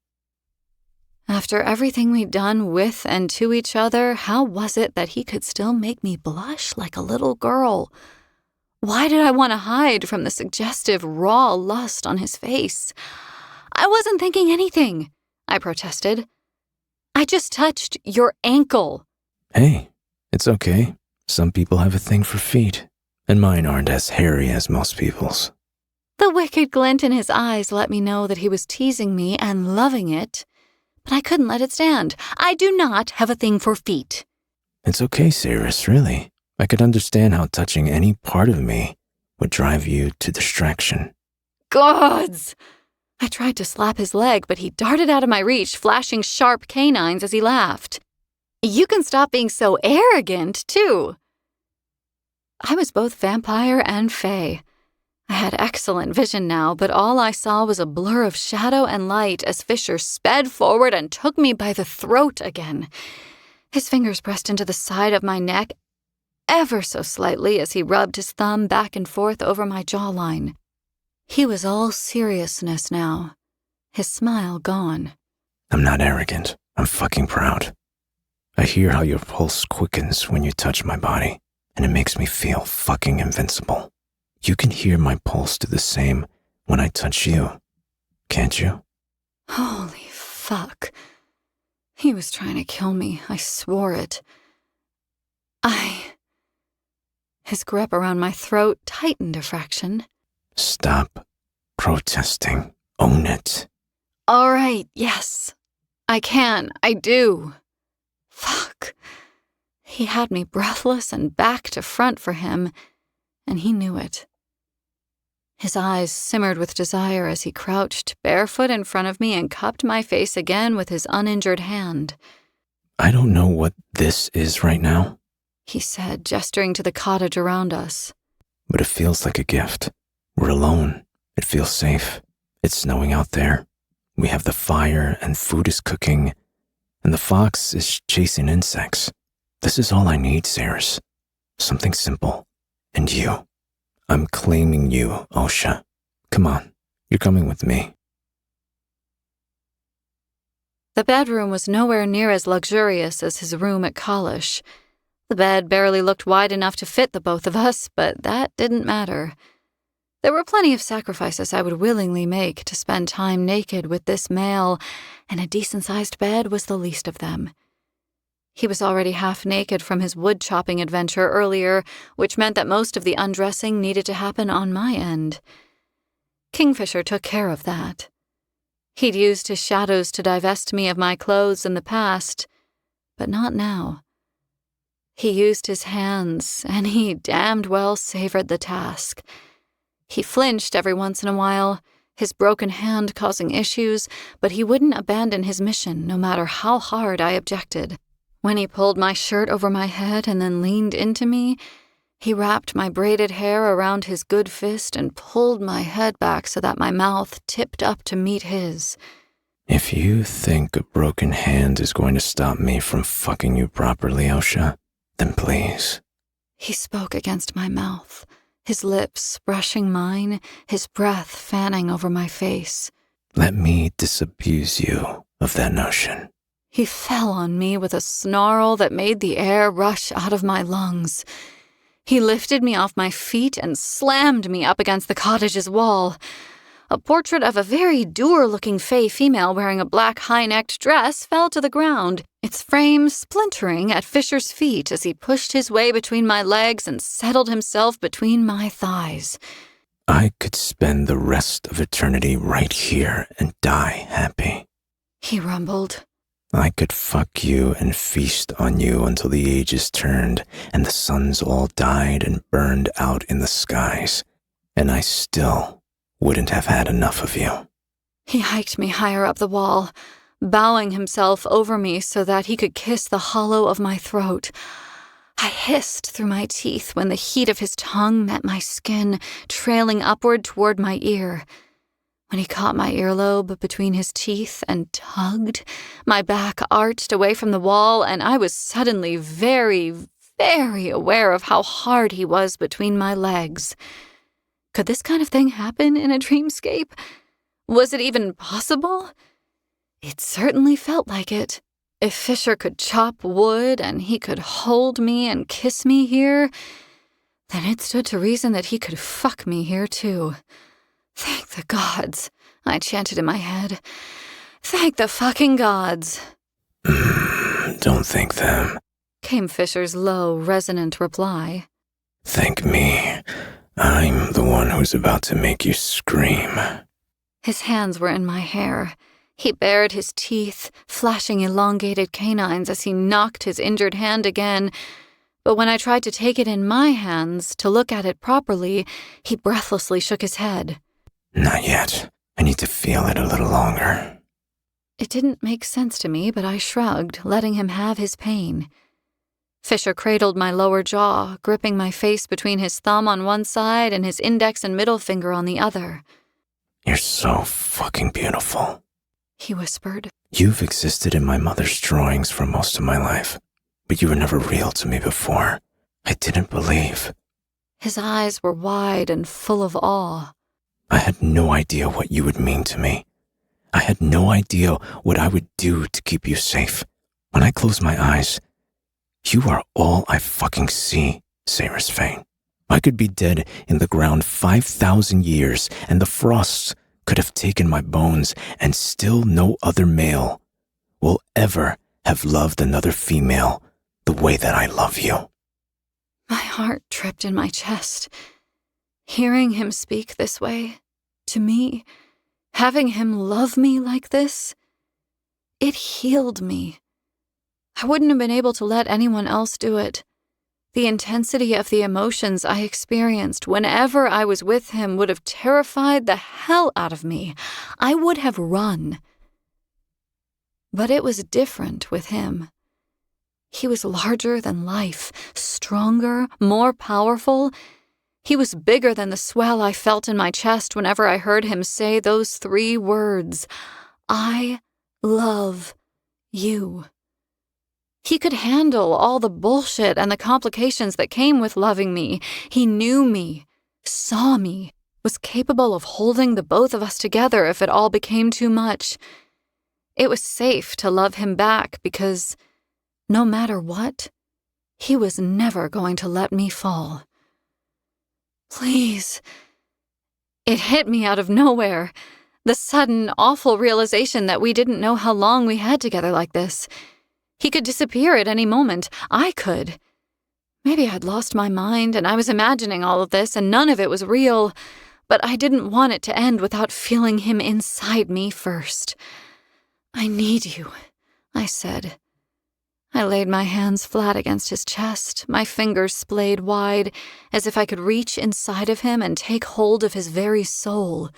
After everything we'd done with and to each other, how was it that he could still make me blush like a little girl? Why did I want to hide from the suggestive, raw lust on his face? I wasn't thinking anything, I protested. I just touched your ankle. Hey, it's okay. Some people have a thing for feet, and mine aren't as hairy as most people's. The wicked glint in his eyes let me know that he was teasing me and loving it, but I couldn't let it stand. I do not have a thing for feet. It's okay, Cyrus, really. I could understand how touching any part of me would drive you to distraction. Gods! I tried to slap his leg, but he darted out of my reach, flashing sharp canines as he laughed. You can stop being so arrogant, too. I was both vampire and fae. I had excellent vision now, but all I saw was a blur of shadow and light as Fisher sped forward and took me by the throat again. His fingers pressed into the side of my neck ever so slightly as he rubbed his thumb back and forth over my jawline. He was all seriousness now, his smile gone. I'm not arrogant. I'm fucking proud. I hear how your pulse quickens when you touch my body, and it makes me feel fucking invincible. You can hear my pulse do the same when I touch you, can't you? Holy fuck. He was trying to kill me, I swore it. His grip around my throat tightened a fraction. Stop protesting. Own it. All right, yes. I can. I do. Fuck. He had me breathless and back to front for him, and he knew it. His eyes simmered with desire as he crouched barefoot in front of me and cupped my face again with his uninjured hand. I don't know what this is right now, he said, gesturing to the cottage around us. But it feels like a gift. We're alone. It feels safe. It's snowing out there. We have the fire and food is cooking, and the fox is chasing insects. This is all I need, Cyrus. Something simple. And you. I'm claiming you, Osha. Come on, you're coming with me. The bedroom was nowhere near as luxurious as his room at college. The bed barely looked wide enough to fit the both of us, but that didn't matter. There were plenty of sacrifices I would willingly make to spend time naked with this male, and a decent-sized bed was the least of them. He was already half naked from his wood-chopping adventure earlier, which meant that most of the undressing needed to happen on my end. Kingfisher took care of that. He'd used his shadows to divest me of my clothes in the past, but not now. He used his hands, and he damned well savored the task. He flinched every once in a while, his broken hand causing issues, but he wouldn't abandon his mission no matter how hard I objected. When he pulled my shirt over my head and then leaned into me, he wrapped my braided hair around his good fist and pulled my head back so that my mouth tipped up to meet his. If you think a broken hand is going to stop me from fucking you properly, Osha, Then please. He spoke against my mouth, his lips brushing mine, his breath fanning over my face. Let me disabuse you of that notion. He fell on me with a snarl that made the air rush out of my lungs. He lifted me off my feet and slammed me up against the cottage's wall. A portrait of a very dour-looking fey female wearing a black high-necked dress fell to the ground, its frame splintering at Fisher's feet as he pushed his way between my legs and settled himself between my thighs. I could spend the rest of eternity right here and die happy. He rumbled. I could fuck you and feast on you until the ages turned and the suns all died and burned out in the skies, and I still wouldn't have had enough of you. He hiked me higher up the wall, bowing himself over me so that he could kiss the hollow of my throat. I hissed through my teeth when the heat of his tongue met my skin, trailing upward toward my ear. When he caught my earlobe between his teeth and tugged, my back arched away from the wall, and I was suddenly very, very aware of how hard he was between my legs. Could this kind of thing happen in a dreamscape? Was it even possible? It certainly felt like it. If Fisher could chop wood and he could hold me and kiss me here, then it stood to reason that he could fuck me here too. Thank the gods, I chanted in my head. Thank the fucking gods. Don't thank them, came Fisher's low, resonant reply. Thank me. I'm the one who's about to make you scream. His hands were in my hair. He bared his teeth, flashing elongated canines as he knocked his injured hand again. But when I tried to take it in my hands to look at it properly, he breathlessly shook his head. Not yet. I need to feel it a little longer. It didn't make sense to me, but I shrugged, letting him have his pain. Fisher cradled my lower jaw, gripping my face between his thumb on one side and his index and middle finger on the other. You're so fucking beautiful, he whispered. You've existed in my mother's drawings for most of my life, but you were never real to me before. I didn't believe. His eyes were wide and full of awe. I had no idea what you would mean to me. I had no idea what I would do to keep you safe. When I close my eyes, you are all I fucking see, Saris Fane. I could be dead in the ground 5,000 years, and the frosts could have taken my bones, and still no other male will ever have loved another female the way that I love you. My heart tripped in my chest. Hearing him speak this way, to me, having him love me like this, it healed me. I wouldn't have been able to let anyone else do it. The intensity of the emotions I experienced whenever I was with him would have terrified the hell out of me. I would have run. But it was different with him. He was larger than life, stronger, more powerful. He was bigger than the swell I felt in my chest whenever I heard him say those 3 words, I love you. He could handle all the bullshit and the complications that came with loving me. He knew me, saw me, was capable of holding the both of us together if it all became too much. It was safe to love him back because, no matter what, he was never going to let me fall. Please. It hit me out of nowhere. The sudden, awful realization that we didn't know how long we had together like this. He could disappear at any moment. I could. Maybe I'd lost my mind and I was imagining all of this and none of it was real, but I didn't want it to end without feeling him inside me first. I need you, I said. I laid my hands flat against his chest, my fingers splayed wide, as if I could reach inside of him and take hold of his very soul.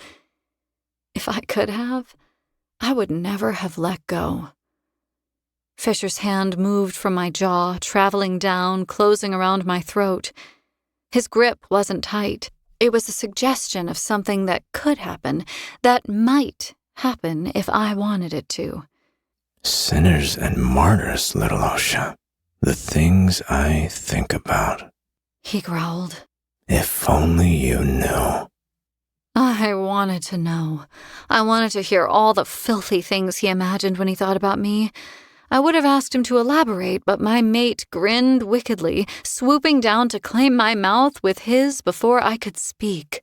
If I could have, I would never have let go. Fisher's hand moved from my jaw, traveling down, closing around my throat. His grip wasn't tight. It was a suggestion of something that could happen, that might happen if I wanted it to. Sinners and martyrs, little Osha. The things I think about. He growled. If only you knew. I wanted to know. I wanted to hear all the filthy things he imagined when he thought about me. I would have asked him to elaborate, but my mate grinned wickedly, swooping down to claim my mouth with his before I could speak.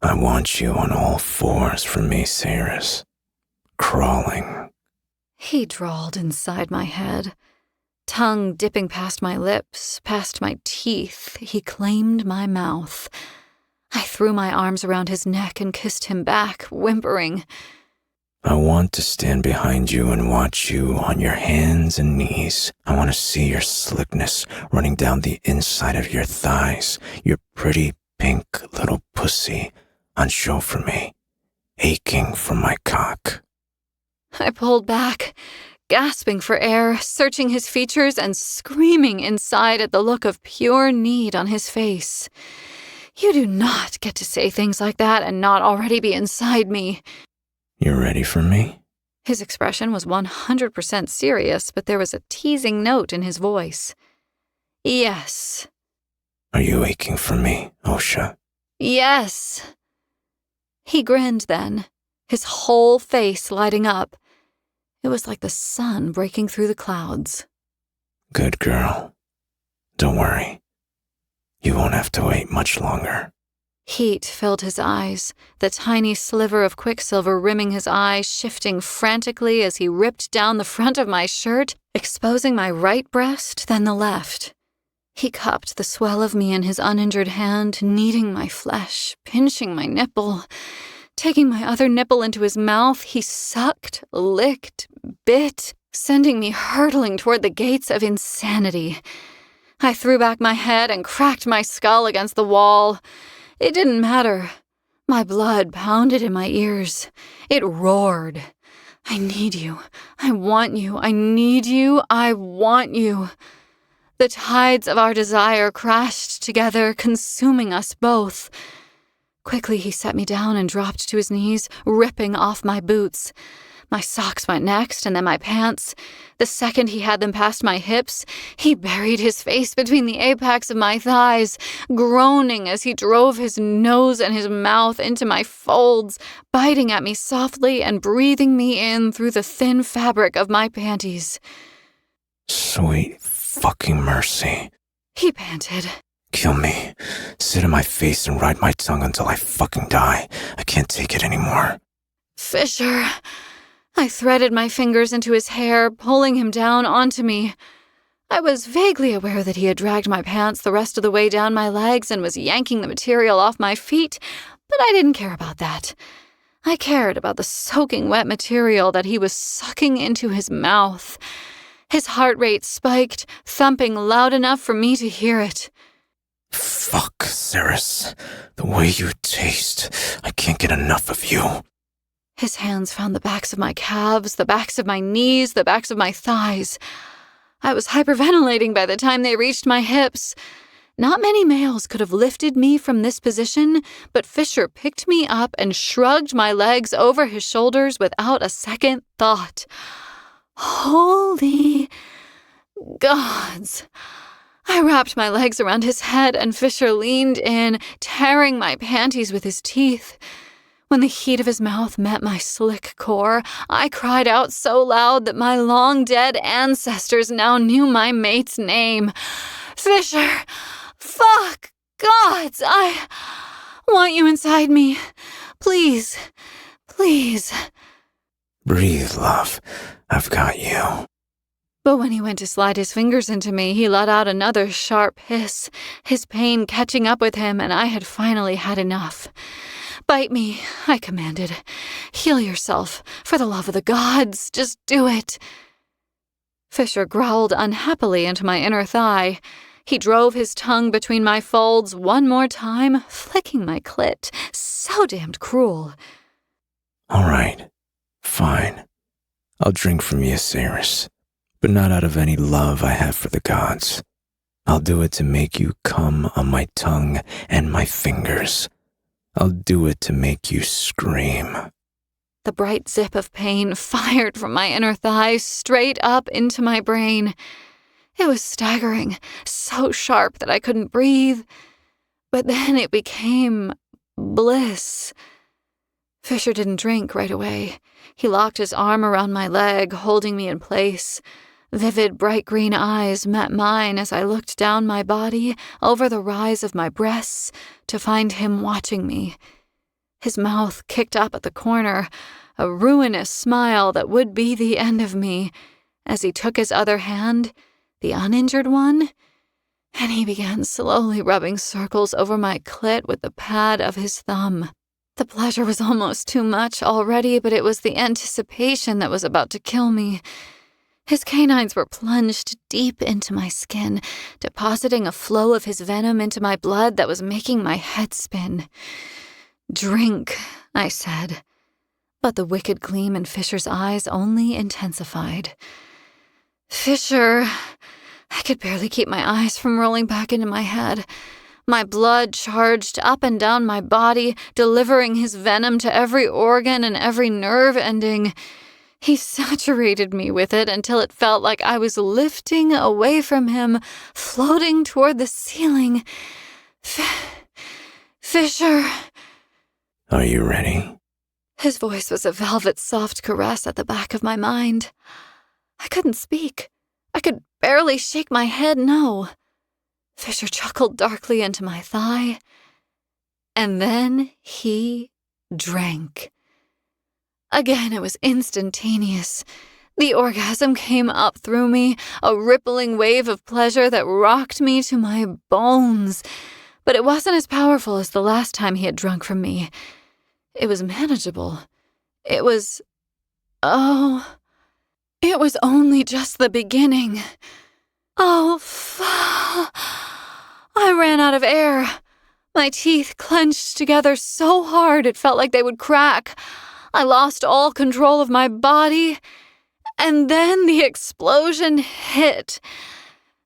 I want you on all fours for me, Cyrus. Crawling. He drawled inside my head. Tongue dipping past my lips, past my teeth, he claimed my mouth. I threw my arms around his neck and kissed him back, whimpering. I want to stand behind you and watch you on your hands and knees. I want to see your slickness running down the inside of your thighs, your pretty pink little pussy on show for me, aching for my cock. I pulled back, gasping for air, searching his features and screaming inside at the look of pure need on his face. You do not get to say things like that and not already be inside me. You ready for me? His expression was 100% serious, but there was a teasing note in his voice. Yes. Are you aching for me, Osha? Yes. He grinned then, his whole face lighting up. It was like the sun breaking through the clouds. Good girl. Don't worry. You won't have to wait much longer. Heat filled his eyes, the tiny sliver of quicksilver rimming his eyes, shifting frantically as he ripped down the front of my shirt, exposing my right breast, then the left. He cupped the swell of me in his uninjured hand, kneading my flesh, pinching my nipple. Taking my other nipple into his mouth, he sucked, licked, bit, sending me hurtling toward the gates of insanity. I threw back my head and cracked my skull against the wall. It didn't matter. My blood pounded in my ears. It roared. I need you. I want you. I need you. I want you. The tides of our desire crashed together, consuming us both. Quickly, he set me down and dropped to his knees, ripping off my boots. My socks went next, and then my pants. The second he had them past my hips, he buried his face between the apex of my thighs, groaning as he drove his nose and his mouth into my folds, biting at me softly and breathing me in through the thin fabric of my panties. Sweet fucking mercy. He panted. Kill me. Sit in my face and ride my tongue until I fucking die. I can't take it anymore. Fisher. I threaded my fingers into his hair, pulling him down onto me. I was vaguely aware that he had dragged my pants the rest of the way down my legs and was yanking the material off my feet, but I didn't care about that. I cared about the soaking wet material that he was sucking into his mouth. His heart rate spiked, thumping loud enough for me to hear it. Fuck, Cyrus. The way you taste. I can't get enough of you. His hands found the backs of my calves, the backs of my knees, the backs of my thighs. I was hyperventilating by the time they reached my hips. Not many males could have lifted me from this position, but Fisher picked me up and shrugged my legs over his shoulders without a second thought. Holy gods! I wrapped my legs around his head and Fisher leaned in, tearing my panties with his teeth. When the heat of his mouth met my slick core, I cried out so loud that my long-dead ancestors now knew my mate's name. Fisher! Fuck! Gods! I want you inside me. Please. Please. Breathe, love. I've got you. But when he went to slide his fingers into me, he let out another sharp hiss, his pain catching up with him, and I had finally had enough. Bite me, I commanded. Heal yourself. For the love of the gods, just do it. Fisher growled unhappily into my inner thigh. He drove his tongue between my folds one more time, flicking my clit. So damned cruel. All right. Fine. I'll drink from you, Cyrus. But not out of any love I have for the gods. I'll do it to make you come on my tongue and my fingers. I'll do it to make you scream. The bright zip of pain fired from my inner thigh straight up into my brain. It was staggering, so sharp that I couldn't breathe. But then it became bliss. Fisher didn't drink right away. He locked his arm around my leg, holding me in place. Vivid, bright green eyes met mine as I looked down my body, over the rise of my breasts, to find him watching me. His mouth kicked up at the corner, a ruinous smile that would be the end of me, as he took his other hand, the uninjured one, and he began slowly rubbing circles over my clit with the pad of his thumb. The pleasure was almost too much already, but it was the anticipation that was about to kill me. His canines were plunged deep into my skin, depositing a flow of his venom into my blood that was making my head spin. "Drink," I said. But the wicked gleam in Fisher's eyes only intensified. "Fisher," I could barely keep my eyes from rolling back into my head. My blood charged up and down my body, delivering his venom to every organ and every nerve ending. He saturated me with it until it felt like I was lifting away from him, floating toward the ceiling. "Fisher." Are you ready? His voice was a velvet soft caress at the back of my mind. I couldn't speak. I could barely shake my head no. Fisher chuckled darkly into my thigh. And then he drank. Again, it was instantaneous. The orgasm came up through me, a rippling wave of pleasure that rocked me to my bones. But it wasn't as powerful as the last time he had drunk from me. It was manageable. It was only just the beginning. I ran out of air. My teeth clenched together so hard it felt like they would crack. I lost all control of my body, and then the explosion hit.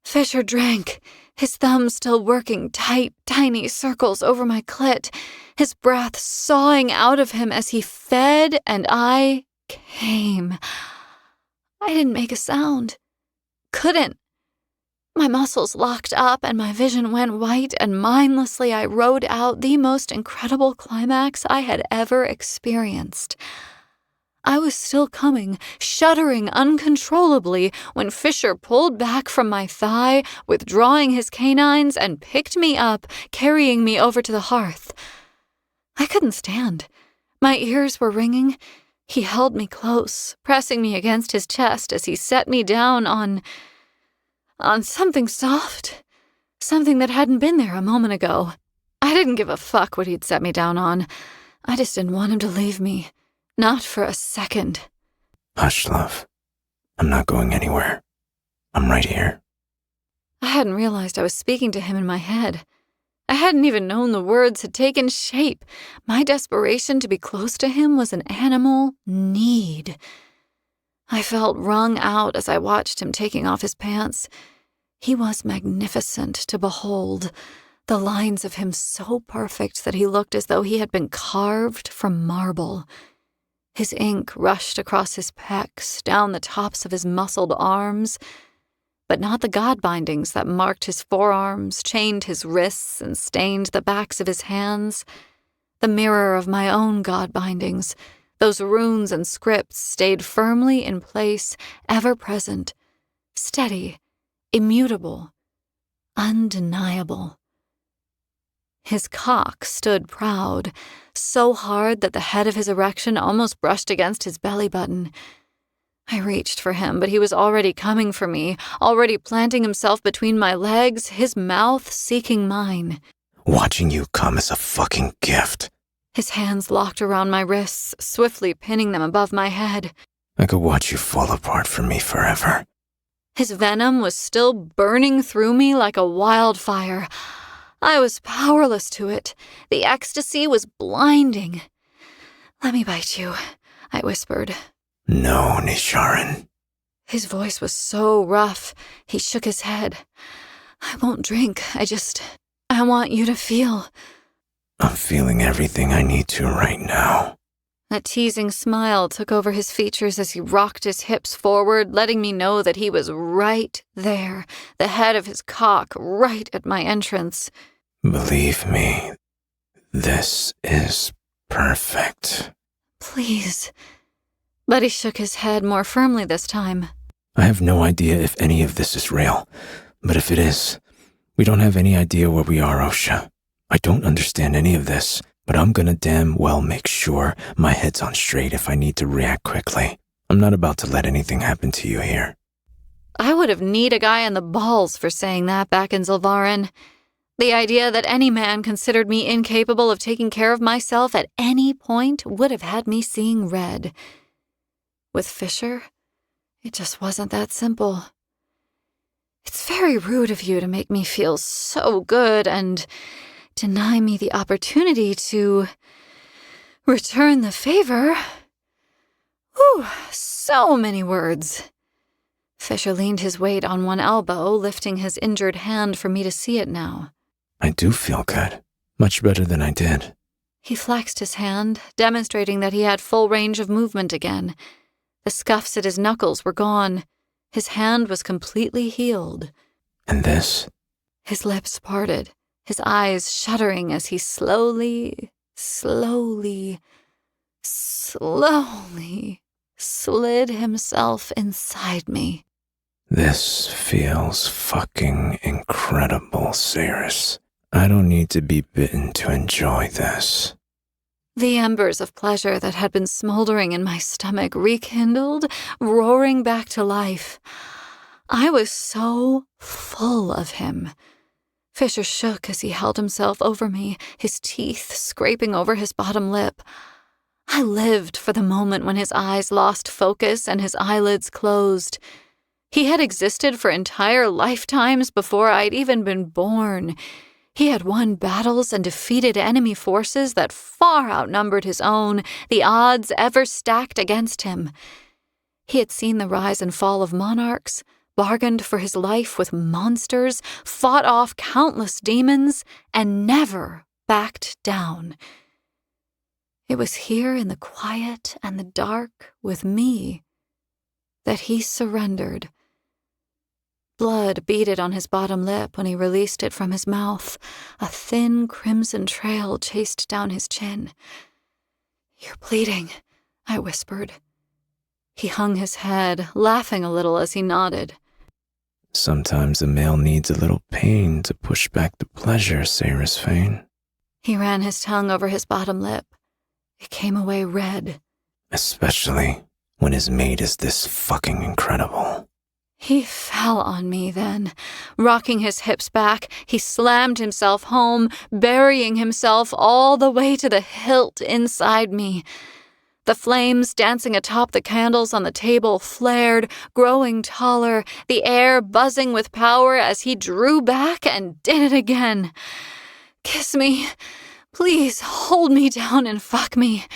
Fisher drank, his thumb still working tight, tiny circles over my clit, his breath sawing out of him as he fed and I came. I didn't make a sound. Couldn't. My muscles locked up and my vision went white, and mindlessly I rode out the most incredible climax I had ever experienced. I was still coming, shuddering uncontrollably, when Fisher pulled back from my thigh, withdrawing his canines, and picked me up, carrying me over to the hearth. I couldn't stand. My ears were ringing. He held me close, pressing me against his chest as he set me down on something soft, something that hadn't been there a moment ago. I didn't give a fuck what he'd set me down on. I just didn't want him to leave me. Not for a second. Hush, love. I'm not going anywhere. I'm right here. I hadn't realized I was speaking to him in my head. I hadn't even known the words had taken shape. My desperation to be close to him was an animal need. I felt wrung out as I watched him taking off his pants. He was magnificent to behold, the lines of him so perfect that he looked as though he had been carved from marble. His ink rushed across his pecs, down the tops of his muscled arms, but not the god bindings that marked his forearms, chained his wrists, and stained the backs of his hands. The mirror of my own god bindings, those runes and scripts, stayed firmly in place, ever present, steady, immutable, undeniable. His cock stood proud, so hard that the head of his erection almost brushed against his belly button. I reached for him, but he was already coming for me, already planting himself between my legs, his mouth seeking mine. Watching you come is a fucking gift. His hands locked around my wrists, swiftly pinning them above my head. I could watch you fall apart from me forever. His venom was still burning through me like a wildfire. I was powerless to it. The ecstasy was blinding. "Let me bite you," I whispered. No, Nisharan. His voice was so rough, he shook his head. "I won't drink. I want you to feel." I'm feeling everything I need to right now. A teasing smile took over his features as he rocked his hips forward, letting me know that he was right there, the head of his cock right at my entrance. Believe me, this is perfect. Please. But he shook his head more firmly this time. I have no idea if any of this is real, but if it is, we don't have any idea where we are, Osha. I don't understand any of this, but I'm gonna damn well make sure my head's on straight if I need to react quickly. I'm not about to let anything happen to you here. I would have kneed a guy in the balls for saying that back in Zilvarin. The idea that any man considered me incapable of taking care of myself at any point would have had me seeing red. With Fisher, it just wasn't that simple. It's very rude of you to make me feel so good and deny me the opportunity to return the favor. Whew, so many words. Fisher leaned his weight on one elbow, lifting his injured hand for me to see it now. I do feel good. Much better than I did. He flexed his hand, demonstrating that he had full range of movement again. The scuffs at his knuckles were gone. His hand was completely healed. And this? His lips parted, his eyes shuddering as he slowly slid himself inside me. This feels fucking incredible, Cyrus. I don't need to be bitten to enjoy this. The embers of pleasure that had been smoldering in my stomach rekindled, roaring back to life. I was so full of him. Fisher shook as he held himself over me, his teeth scraping over his bottom lip. I lived for the moment when his eyes lost focus and his eyelids closed. He had existed for entire lifetimes before I'd even been born. He had won battles and defeated enemy forces that far outnumbered his own, the odds ever stacked against him. He had seen the rise and fall of monarchs, bargained for his life with monsters, fought off countless demons, and never backed down. It was here in the quiet and the dark with me that he surrendered. Blood beaded on his bottom lip when he released it from his mouth. A thin crimson trail chased down his chin. "You're bleeding," I whispered. He hung his head, laughing a little as he nodded. Sometimes a male needs a little pain to push back the pleasure, Cyrus Fane. He ran his tongue over his bottom lip. It came away red. Especially when his mate is this fucking incredible. He fell on me then. Rocking his hips back, he slammed himself home, burying himself all the way to the hilt inside me. The flames dancing atop the candles on the table flared, growing taller, the air buzzing with power as he drew back and did it again. "Kiss me. Please hold me down and fuck me."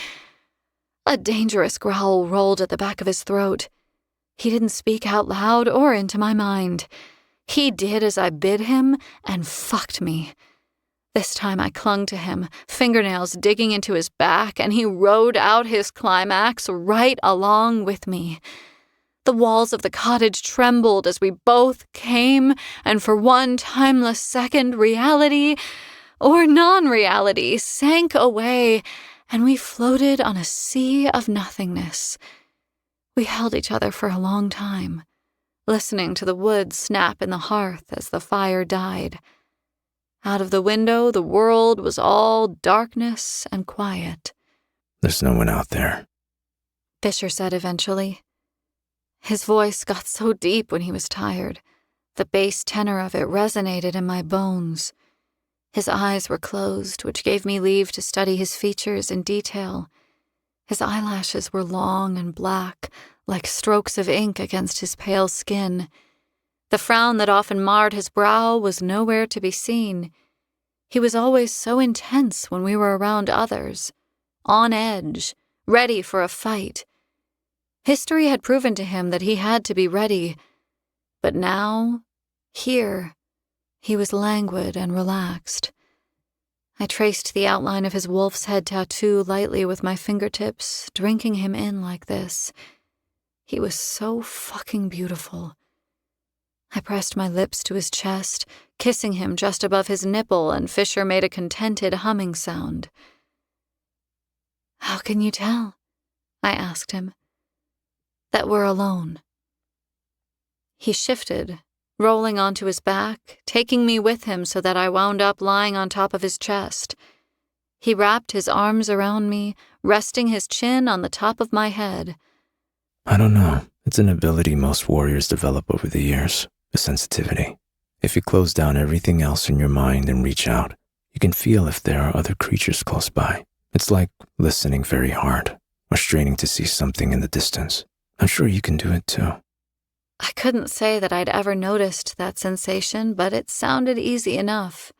A dangerous growl rolled at the back of his throat. He didn't speak out loud or into my mind. He did as I bid him and fucked me. This time I clung to him, fingernails digging into his back, and he rode out his climax right along with me. The walls of the cottage trembled as we both came, and for one timeless second, reality, or non-reality, sank away, and we floated on a sea of nothingness. We held each other for a long time, listening to the wood snap in the hearth as the fire died. Out of the window, the world was all darkness and quiet. "There's no one out there," Fisher said eventually. His voice got so deep when he was tired. The bass tenor of it resonated in my bones. His eyes were closed, which gave me leave to study his features in detail. His eyelashes were long and black, like strokes of ink against his pale skin. The frown that often marred his brow was nowhere to be seen. He was always so intense when we were around others, on edge, ready for a fight. History had proven to him that he had to be ready, but now, here, he was languid and relaxed. I traced the outline of his wolf's head tattoo lightly with my fingertips, drinking him in like this. He was so fucking beautiful. I pressed my lips to his chest, kissing him just above his nipple, and Fisher made a contented humming sound. "How can you tell?" I asked him. "That we're alone." He shifted, rolling onto his back, taking me with him so that I wound up lying on top of his chest. He wrapped his arms around me, resting his chin on the top of my head. I don't know. It's an ability most warriors develop over the years, a sensitivity. If you close down everything else in your mind and reach out, you can feel if there are other creatures close by. It's like listening very hard, or straining to see something in the distance. I'm sure you can do it too. I couldn't say that I'd ever noticed that sensation, but it sounded easy enough.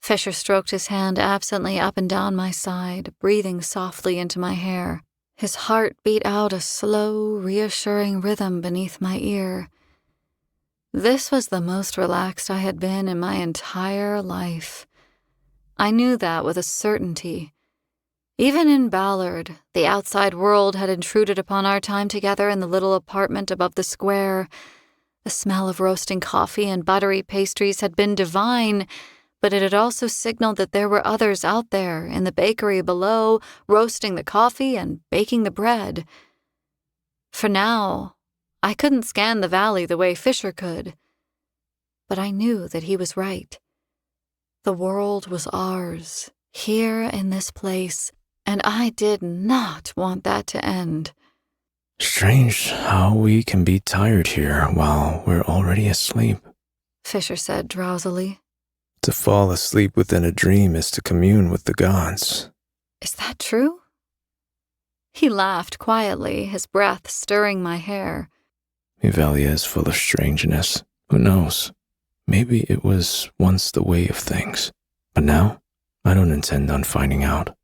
Fisher stroked his hand absently up and down my side, breathing softly into my hair. His heart beat out a slow, reassuring rhythm beneath my ear. This was the most relaxed I had been in my entire life. I knew that with a certainty. Even in Ballard, the outside world had intruded upon our time together in the little apartment above the square. The smell of roasting coffee and buttery pastries had been divine, but it had also signaled that there were others out there in the bakery below, roasting the coffee and baking the bread. For now, I couldn't scan the valley the way Fisher could. But I knew that he was right. The world was ours, here in this place, and I did not want that to end. Strange how we can be tired here while we're already asleep, Fisher said drowsily. To fall asleep within a dream is to commune with the gods. Is that true? He laughed quietly, his breath stirring my hair. Evelia is full of strangeness. Who knows? Maybe it was once the way of things. But now, I don't intend on finding out.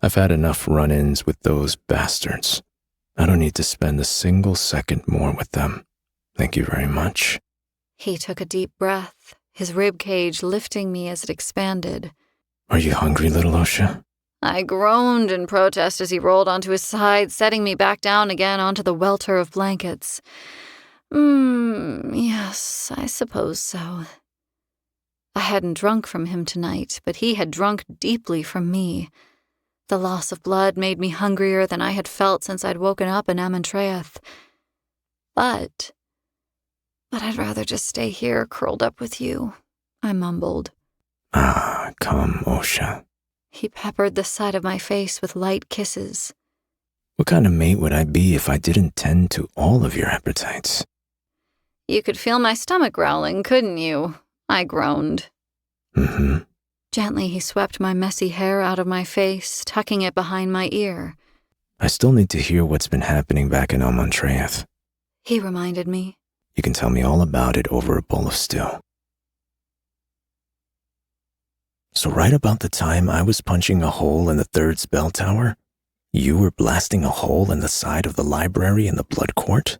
I've had enough run-ins with those bastards. I don't need to spend a single second more with them. Thank you very much. He took a deep breath, his rib cage lifting me as it expanded. Are you hungry, little Osha? I groaned in protest as he rolled onto his side, setting me back down again onto the welter of blankets. Yes, I suppose so. I hadn't drunk from him tonight, but he had drunk deeply from me. The loss of blood made me hungrier than I had felt since I'd woken up in Amontreath. But I'd rather just stay here curled up with you, I mumbled. Ah, come, Osha. He peppered the side of my face with light kisses. What kind of mate would I be if I didn't tend to all of your appetites? You could feel my stomach growling, couldn't you? I groaned. Mm-hmm. Gently, he swept my messy hair out of my face, tucking it behind my ear. I still need to hear what's been happening back in Amontreath. He reminded me. You can tell me all about it over a bowl of stew. So right about the time I was punching a hole in the third bell tower, you were blasting a hole in the side of the library in the blood court?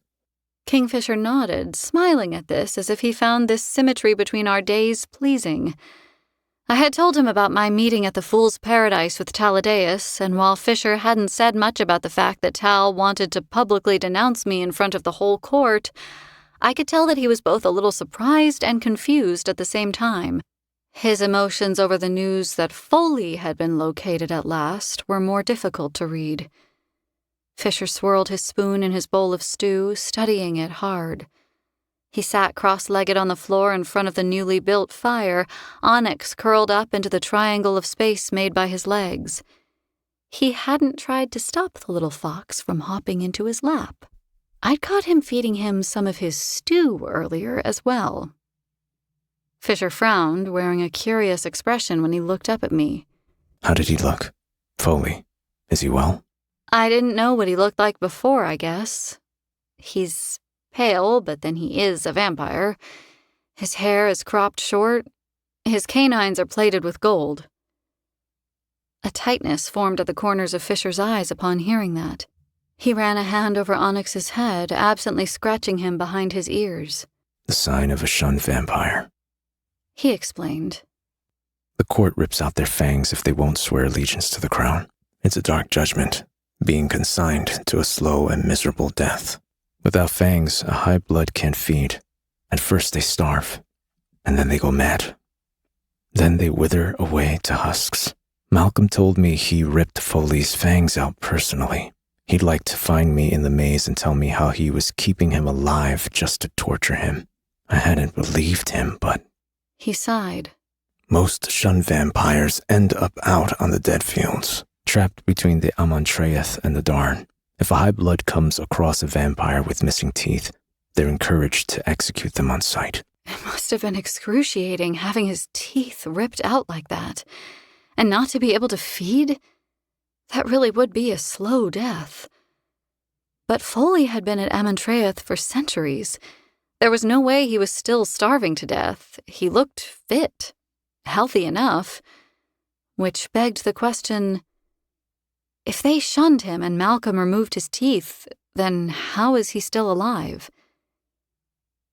Kingfisher nodded, smiling at this as if he found this symmetry between our days pleasing. I had told him about my meeting at the Fool's Paradise with Taladeus, and while Fisher hadn't said much about the fact that Tal wanted to publicly denounce me in front of the whole court, I could tell that he was both a little surprised and confused at the same time. His emotions over the news that Foley had been located at last were more difficult to read. Fisher swirled his spoon in his bowl of stew, studying it hard. He sat cross-legged on the floor in front of the newly built fire, Onyx curled up into the triangle of space made by his legs. He hadn't tried to stop the little fox from hopping into his lap. I'd caught him feeding him some of his stew earlier as well. Fisher frowned, wearing a curious expression when he looked up at me. How did he look? Foley. Is he well? I didn't know what he looked like before, I guess. He's pale, but then he is a vampire. His hair is cropped short. His canines are plated with gold. A tightness formed at the corners of Fisher's eyes upon hearing that. He ran a hand over Onyx's head, absently scratching him behind his ears. The sign of a shunned vampire. He explained. The court rips out their fangs if they won't swear allegiance to the crown. It's a dark judgment, being consigned to a slow and miserable death. Without fangs, a high blood can't feed. At first they starve, and then they go mad. Then they wither away to husks. Malcolm told me he ripped Foley's fangs out personally. He'd like to find me in the maze and tell me how he was keeping him alive just to torture him. I hadn't believed him, but... He sighed. Most shunned vampires end up out on the dead fields, trapped between the Amontreath and the Darn. If a high blood comes across a vampire with missing teeth, they're encouraged to execute them on sight. It must have been excruciating having his teeth ripped out like that. And not to be able to feed? That really would be a slow death. But Foley had been at Amontreath for centuries. There was no way he was still starving to death. He looked fit, healthy enough. Which begged the question, if they shunned him and Malcolm removed his teeth, then how is he still alive?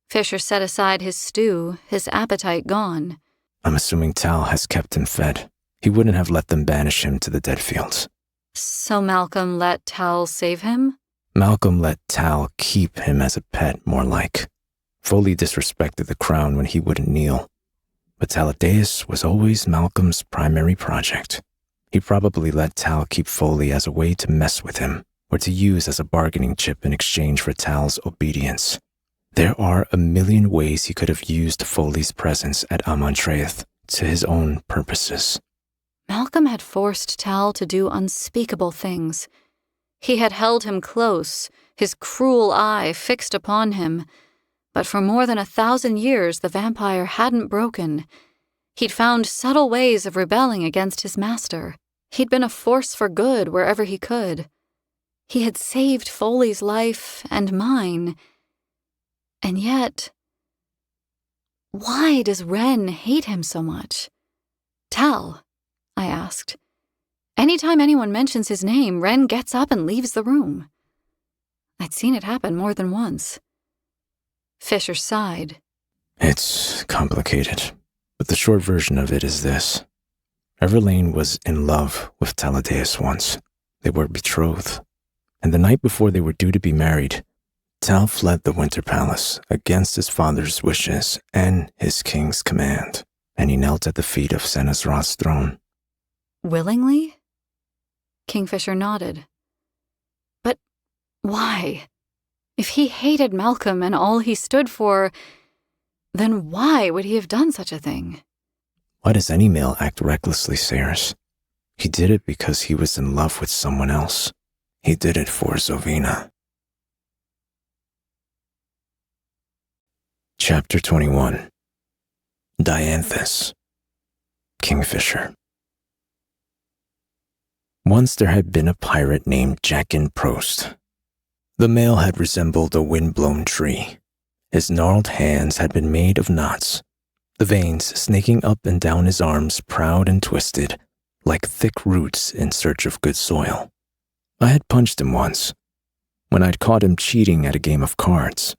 Fisher set aside his stew, his appetite gone. I'm assuming Tal has kept him fed. He wouldn't have let them banish him to the dead fields. So Malcolm let Tal save him? Malcolm let Tal keep him as a pet, more like. Foley disrespected the crown when he wouldn't kneel. But Taladeus was always Malcolm's primary project. He probably let Tal keep Foley as a way to mess with him, or to use as a bargaining chip in exchange for Tal's obedience. There are a million ways he could have used Foley's presence at Amontreath to his own purposes. Malcolm had forced Tal to do unspeakable things. He had held him close, his cruel eye fixed upon him. But for more than 1,000 years, the vampire hadn't broken. He'd found subtle ways of rebelling against his master. He'd been a force for good wherever he could. He had saved Foley's life and mine. And yet, why does Wren hate him so much? Tal, I asked. Anytime anyone mentions his name, Wren gets up and leaves the room. I'd seen it happen more than once. Fisher sighed. It's complicated, but the short version of it is this. Everlane was in love with Taladeus once. They were betrothed. And the night before they were due to be married, Tal fled the Winter Palace against his father's wishes and his king's command, and he knelt at the feet of Senazra's throne. Willingly? Kingfisher nodded. But why? If he hated Malcolm and all he stood for, then why would he have done such a thing? Why does any male act recklessly, Sayers? He did it because he was in love with someone else. He did it for Zovina. Chapter 21. Dianthus. Kingfisher. Once there had been a pirate named Jackin Prost. The male had resembled a wind-blown tree. His gnarled hands had been made of knots, the veins snaking up and down his arms proud and twisted, like thick roots in search of good soil. I had punched him once, when I'd caught him cheating at a game of cards.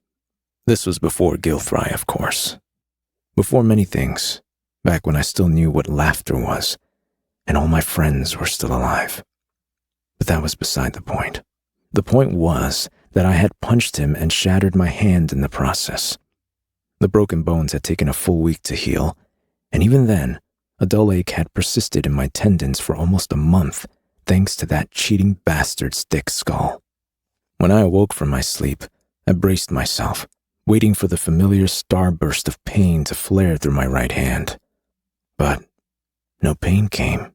This was before Gilthry, of course. Before many things, back when I still knew what laughter was, and all my friends were still alive. But that was beside the point. The point was that I had punched him and shattered my hand in the process. The broken bones had taken a full week to heal, and even then, a dull ache had persisted in my tendons for almost a month, thanks to that cheating bastard's thick skull. When I awoke from my sleep, I braced myself, waiting for the familiar starburst of pain to flare through my right hand. But no pain came.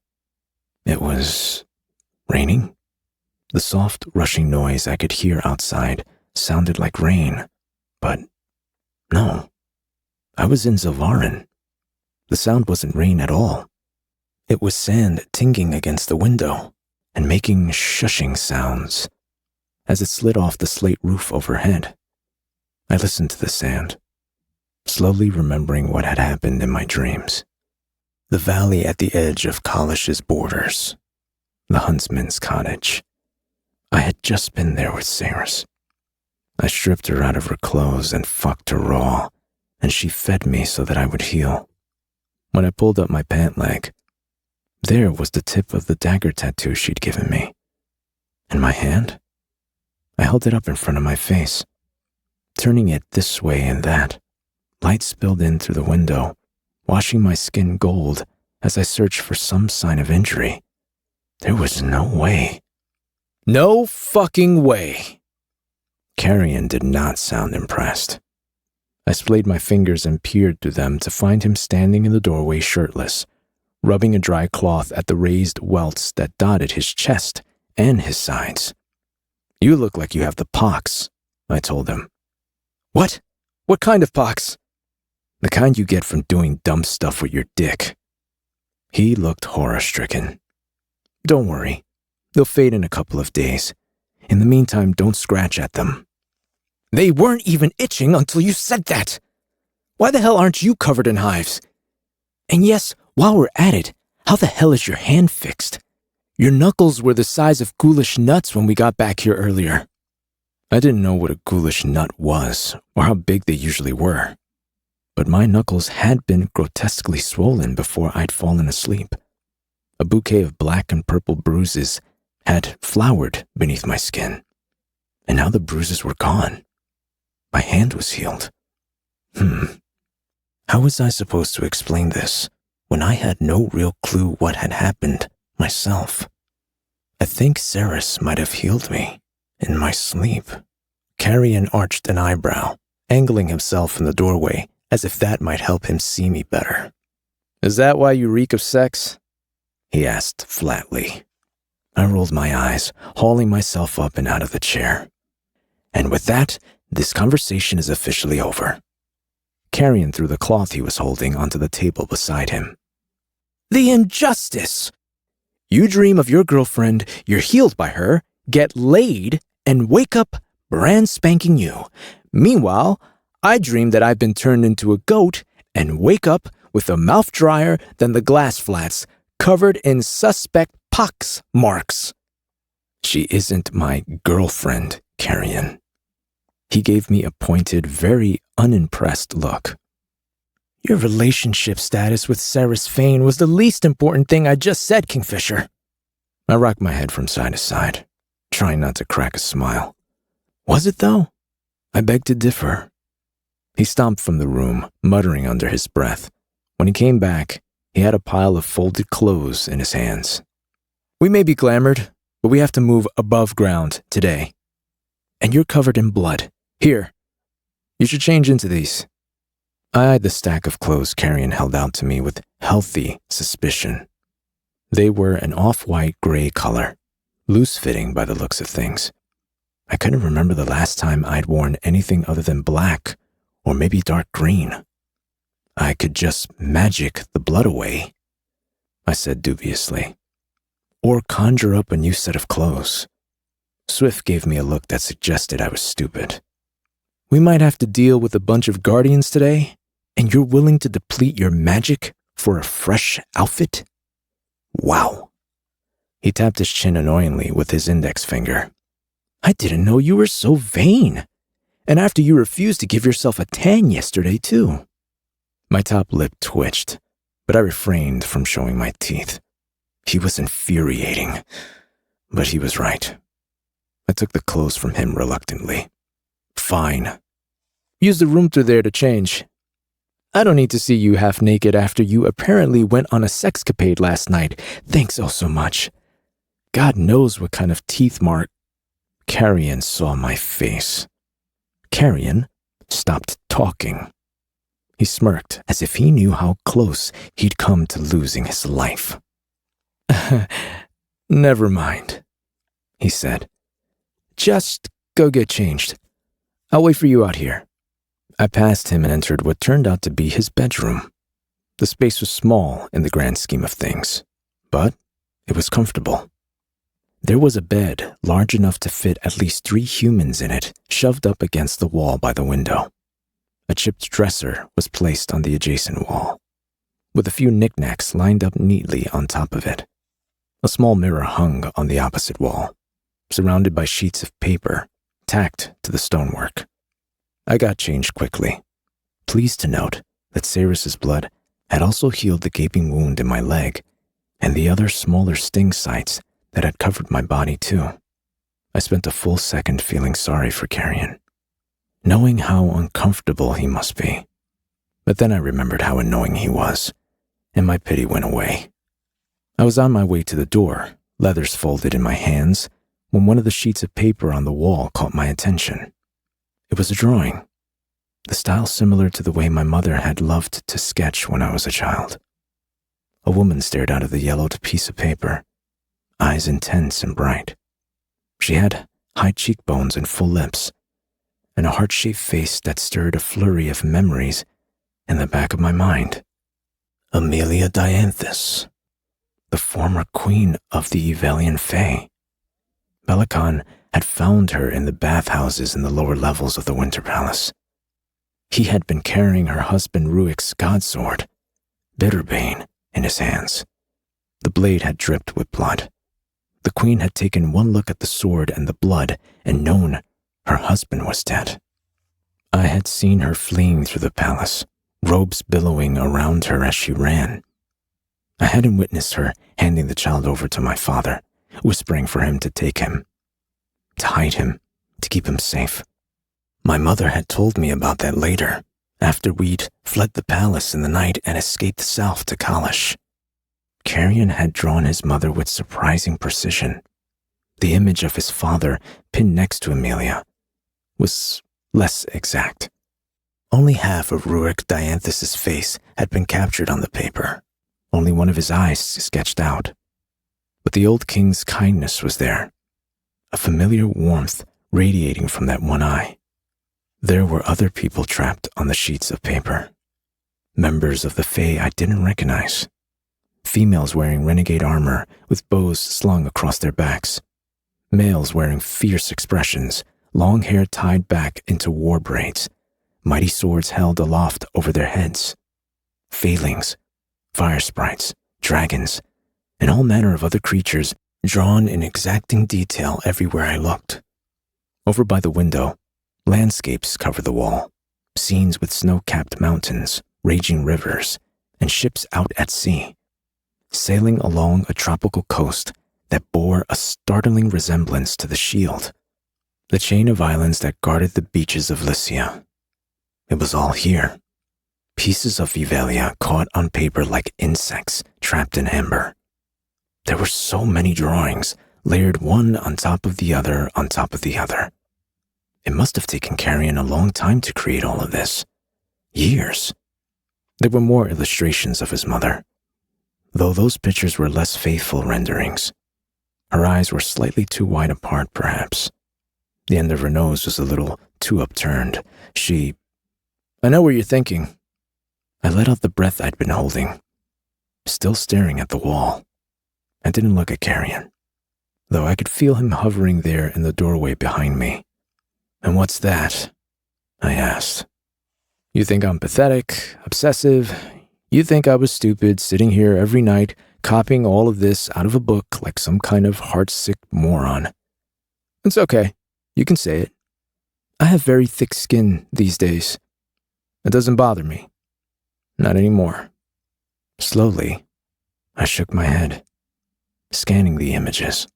It was raining. The soft, rushing noise I could hear outside sounded like rain, but no. I was in Zilvarin. The sound wasn't rain at all. It was sand tinging against the window and making shushing sounds as it slid off the slate roof overhead. I listened to the sand, slowly remembering what had happened in my dreams. The valley at the edge of Kalish's borders, the huntsman's cottage. I had just been there with Sayers. I stripped her out of her clothes and fucked her raw, and she fed me so that I would heal. When I pulled up my pant leg, there was the tip of the dagger tattoo she'd given me. And my hand? I held it up in front of my face, turning it this way and that. Light spilled in through the window, washing my skin gold as I searched for some sign of injury. There was no way. No fucking way! Carrion did not sound impressed. I splayed my fingers and peered through them to find him standing in the doorway shirtless, rubbing a dry cloth at the raised welts that dotted his chest and his sides. You look like you have the pox, I told him. What? What kind of pox? The kind you get from doing dumb stuff with your dick. He looked horror-stricken. Don't worry. They'll fade in a couple of days. In the meantime, don't scratch at them. They weren't even itching until you said that. Why the hell aren't you covered in hives? And yes, while we're at it, how the hell is your hand fixed? Your knuckles were the size of ghoulish nuts when we got back here earlier. I didn't know what a ghoulish nut was, or how big they usually were. But my knuckles had been grotesquely swollen before I'd fallen asleep. A bouquet of black and purple bruises had flowered beneath my skin. And now the bruises were gone. My hand was healed. How was I supposed to explain this when I had no real clue what had happened myself? I think Ceres might have healed me in my sleep. Carrion arched an eyebrow, angling himself in the doorway as if that might help him see me better. Is that why you reek of sex? He asked flatly. I rolled my eyes, hauling myself up and out of the chair. And with that, this conversation is officially over. Carrion threw the cloth he was holding onto the table beside him. The injustice! You dream of your girlfriend, you're healed by her, get laid, and wake up brand spanking new. Meanwhile, I dream that I've been turned into a goat and wake up with a mouth drier than the glass flats, covered in suspect pox marks. She isn't my girlfriend, Carrion. He gave me a pointed, very unimpressed look. Your relationship status with Ceres Fane was the least important thing I just said, Kingfisher. I rocked my head from side to side, trying not to crack a smile. Was it, though? I beg to differ. He stomped from the room, muttering under his breath. When he came back, he had a pile of folded clothes in his hands. We may be glamored, but we have to move above ground today. And you're covered in blood. Here, you should change into these. I eyed the stack of clothes Carrion held out to me with healthy suspicion. They were an off-white gray color, loose-fitting by the looks of things. I couldn't remember the last time I'd worn anything other than black, or maybe dark green. I could just magic the blood away, I said dubiously. Or conjure up a new set of clothes. Swift gave me a look that suggested I was stupid. We might have to deal with a bunch of guardians today, and you're willing to deplete your magic for a fresh outfit? Wow. He tapped his chin annoyingly with his index finger. I didn't know you were so vain. And after you refused to give yourself a tan yesterday, too. My top lip twitched, but I refrained from showing my teeth. He was infuriating, but he was right. I took the clothes from him reluctantly. Fine. Use the room through there to change. I don't need to see you half naked after you apparently went on a sexcapade last night. Thanks oh so much. God knows what kind of teeth mark. Carrion saw my face. Carrion stopped talking. He smirked as if he knew how close he'd come to losing his life. Never mind, he said. Just go get changed. I'll wait for you out here. I passed him and entered what turned out to be his bedroom. The space was small in the grand scheme of things, but it was comfortable. There was a bed large enough to fit at least 3 humans in it, shoved up against the wall by the window. A chipped dresser was placed on the adjacent wall, with a few knickknacks lined up neatly on top of it. A small mirror hung on the opposite wall, surrounded by sheets of paper tacked to the stonework. I got changed quickly, pleased to note that Ceres's blood had also healed the gaping wound in my leg and the other smaller sting sites that had covered my body too. I spent a full second feeling sorry for Carrion, knowing how uncomfortable he must be. But then I remembered how annoying he was, and my pity went away. I was on my way to the door, leathers folded in my hands, when one of the sheets of paper on the wall caught my attention. It was a drawing, the style similar to the way my mother had loved to sketch when I was a child. A woman stared out of the yellowed piece of paper, eyes intense and bright. She had high cheekbones and full lips, and a heart-shaped face that stirred a flurry of memories in the back of my mind. Amelia Dianthus, the former queen of the Evelian Fae. Belacan had found her in the bathhouses in the lower levels of the Winter Palace. He had been carrying her husband Ruik's godsword, Bitterbane, in his hands. The blade had dripped with blood. The queen had taken one look at the sword and the blood and known her husband was dead. I had seen her fleeing through the palace, robes billowing around her as she ran. I hadn't witnessed her handing the child over to my father, whispering for him to take him, to hide him, to keep him safe. My mother had told me about that later, after we'd fled the palace in the night and escaped south to Kalash. Carrion had drawn his mother with surprising precision. The image of his father, pinned next to Amelia, was less exact. Only half of Rurik Dianthus' face had been captured on the paper, only one of his eyes sketched out. But the old king's kindness was there, a familiar warmth radiating from that one eye. There were other people trapped on the sheets of paper, members of the Fae I didn't recognize. Females wearing renegade armor with bows slung across their backs. Males wearing fierce expressions, long hair tied back into war braids, mighty swords held aloft over their heads. Faelings, fire sprites, dragons, and all manner of other creatures drawn in exacting detail everywhere I looked. Over by the window, landscapes covered the wall, scenes with snow-capped mountains, raging rivers, and ships out at sea, sailing along a tropical coast that bore a startling resemblance to the Shield, the chain of islands that guarded the beaches of Lycia. It was all here, pieces of Evelia caught on paper like insects trapped in amber. There were so many drawings, layered one on top of the other on top of the other. It must have taken Carrion a long time to create all of this. Years. There were more illustrations of his mother, though those pictures were less faithful renderings. Her eyes were slightly too wide apart, perhaps. The end of her nose was a little too upturned. I know what you're thinking. I let out the breath I'd been holding, still staring at the wall. I didn't look at Carrion, though I could feel him hovering there in the doorway behind me. And what's that? I asked. You think I'm pathetic, obsessive? You think I was stupid, sitting here every night, copying all of this out of a book like some kind of heart-sick moron? It's okay. You can say it. I have very thick skin these days. It doesn't bother me. Not anymore. Slowly, I shook my head, scanning the images.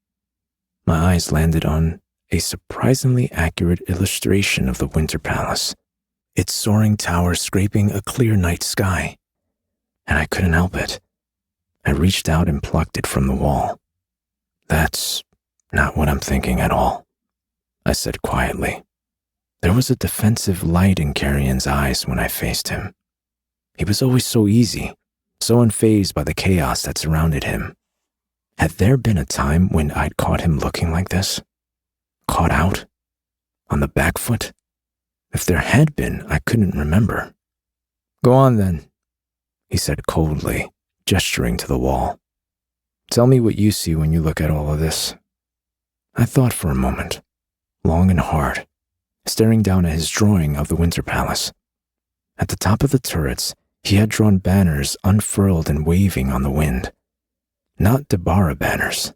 My eyes landed on a surprisingly accurate illustration of the Winter Palace, its soaring tower scraping a clear night sky. And I couldn't help it. I reached out and plucked it from the wall. That's not what I'm thinking at all, I said quietly. There was a defensive light in Carrion's eyes when I faced him. He was always so easy, so unfazed by the chaos that surrounded him. Had there been a time when I'd caught him looking like this? Caught out? On the back foot? If there had been, I couldn't remember. Go on then, he said coldly, gesturing to the wall. Tell me what you see when you look at all of this. I thought for a moment, long and hard, staring down at his drawing of the Winter Palace. At the top of the turrets, he had drawn banners unfurled and waving on the wind. Not Debarra banners.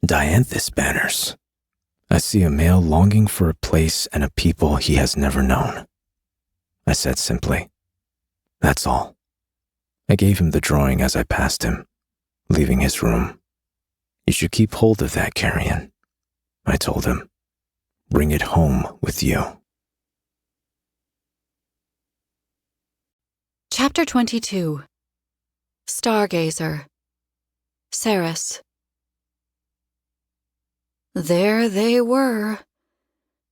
Dianthus banners. I see a male longing for a place and a people he has never known. I said simply. That's all. I gave him the drawing as I passed him, leaving his room. You should keep hold of that, Carrion, I told him. Bring it home with you. Chapter 22. Stargazer. Ceres. There they were.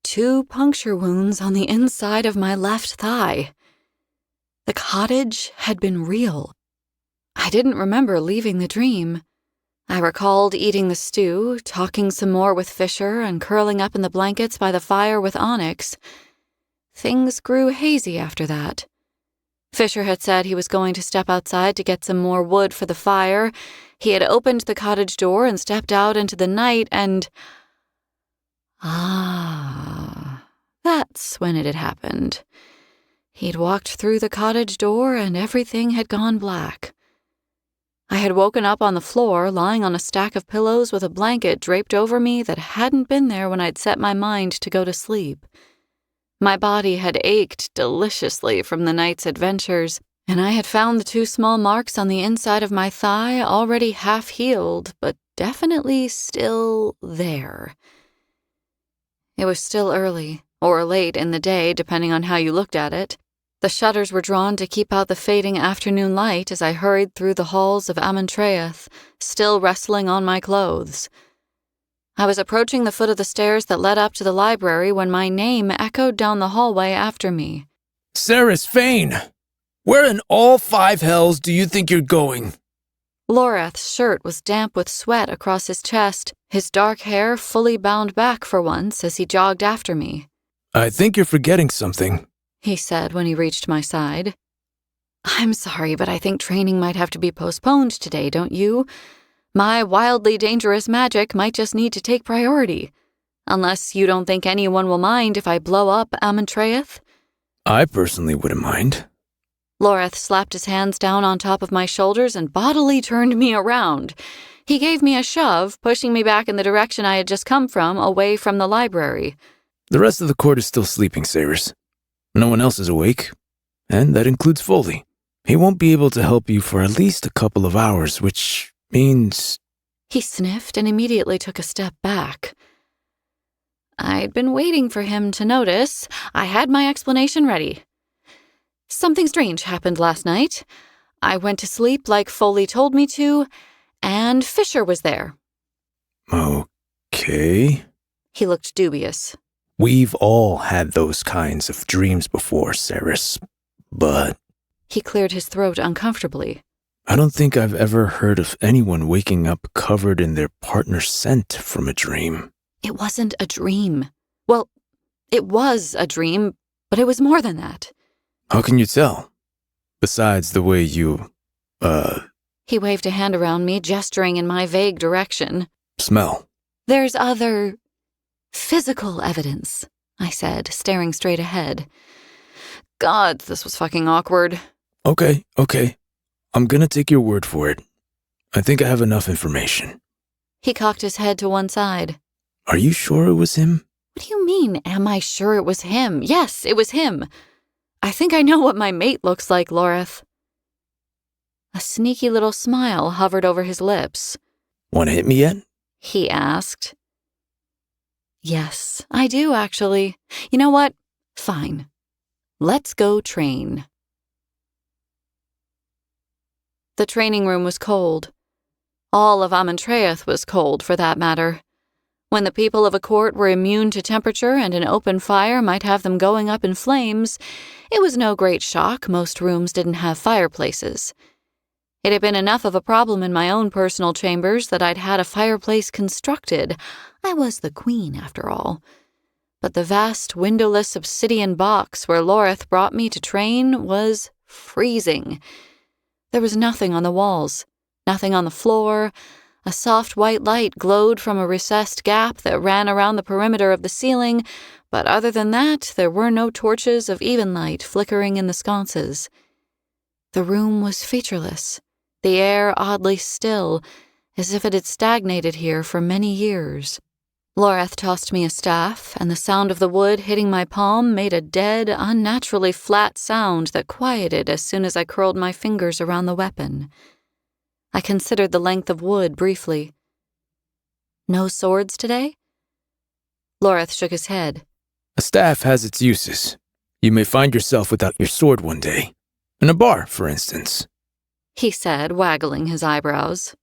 2 puncture wounds on the inside of my left thigh. The cottage had been real. I didn't remember leaving the dream. I recalled eating the stew, talking some more with Fisher, and curling up in the blankets by the fire with Onyx. Things grew hazy after that. Fisher had said he was going to step outside to get some more wood for the fire. He had opened the cottage door and stepped out into the night and... that's when it had happened. He'd walked through the cottage door and everything had gone black. I had woken up on the floor, lying on a stack of pillows with a blanket draped over me that hadn't been there when I'd set my mind to go to sleep. My body had ached deliciously from the night's adventures, and I had found the 2 small marks on the inside of my thigh already half healed, but definitely still there. It was still early, or late in the day, depending on how you looked at it. The shutters were drawn to keep out the fading afternoon light as I hurried through the halls of Amontreath, still wrestling on my clothes. I was approaching the foot of the stairs that led up to the library when my name echoed down the hallway after me. Ceres Fane! Where in all 5 hells do you think you're going? Loreth's shirt was damp with sweat across his chest, his dark hair fully bound back for once as he jogged after me. I think you're forgetting something, he said when he reached my side. I'm sorry, but I think training might have to be postponed today, don't you? My wildly dangerous magic might just need to take priority. Unless you don't think anyone will mind if I blow up Amontreath? I personally wouldn't mind. Loreth slapped his hands down on top of my shoulders and bodily turned me around. He gave me a shove, pushing me back in the direction I had just come from, away from the library. The rest of the court is still sleeping, Ceres. No one else is awake, and that includes Foley. He won't be able to help you for at least a couple of hours, which means... He sniffed and immediately took a step back. I'd been waiting for him to notice. I had my explanation ready. Something strange happened last night. I went to sleep like Foley told me to, and Fisher was there. Okay. He looked dubious. We've all had those kinds of dreams before, Ceres, but... He cleared his throat uncomfortably. I don't think I've ever heard of anyone waking up covered in their partner's scent from a dream. It wasn't a dream. Well, it was a dream, but it was more than that. How can you tell? Besides the way you, He waved a hand around me, gesturing in my vague direction. Smell. There's other... physical evidence, I said, staring straight ahead. God, this was fucking awkward. Okay. I'm gonna take your word for it. I think I have enough information. He cocked his head to one side. Are you sure it was him? What do you mean, am I sure it was him? Yes, it was him. I think I know what my mate looks like, Loreth. A sneaky little smile hovered over his lips. Want to hit me yet? He asked. Yes, I do, actually. You know what? Fine. Let's go train. The training room was cold. All of Amontreath was cold, for that matter. When the people of a court were immune to temperature and an open fire might have them going up in flames, it was no great shock most rooms didn't have fireplaces. It had been enough of a problem in my own personal chambers that I'd had a fireplace constructed. I was the queen, after all. But the vast, windowless obsidian box where Loreth brought me to train was freezing. There was nothing on the walls, nothing on the floor. A soft white light glowed from a recessed gap that ran around the perimeter of the ceiling, but other than that, there were no torches of even light flickering in the sconces. The room was featureless, the air oddly still, as if it had stagnated here for many years. Loreth tossed me a staff, and the sound of the wood hitting my palm made a dead, unnaturally flat sound that quieted as soon as I curled my fingers around the weapon. I considered the length of wood briefly. No swords today? Loreth shook his head. A staff has its uses. You may find yourself without your sword one day. In a bar, for instance. He said, waggling his eyebrows.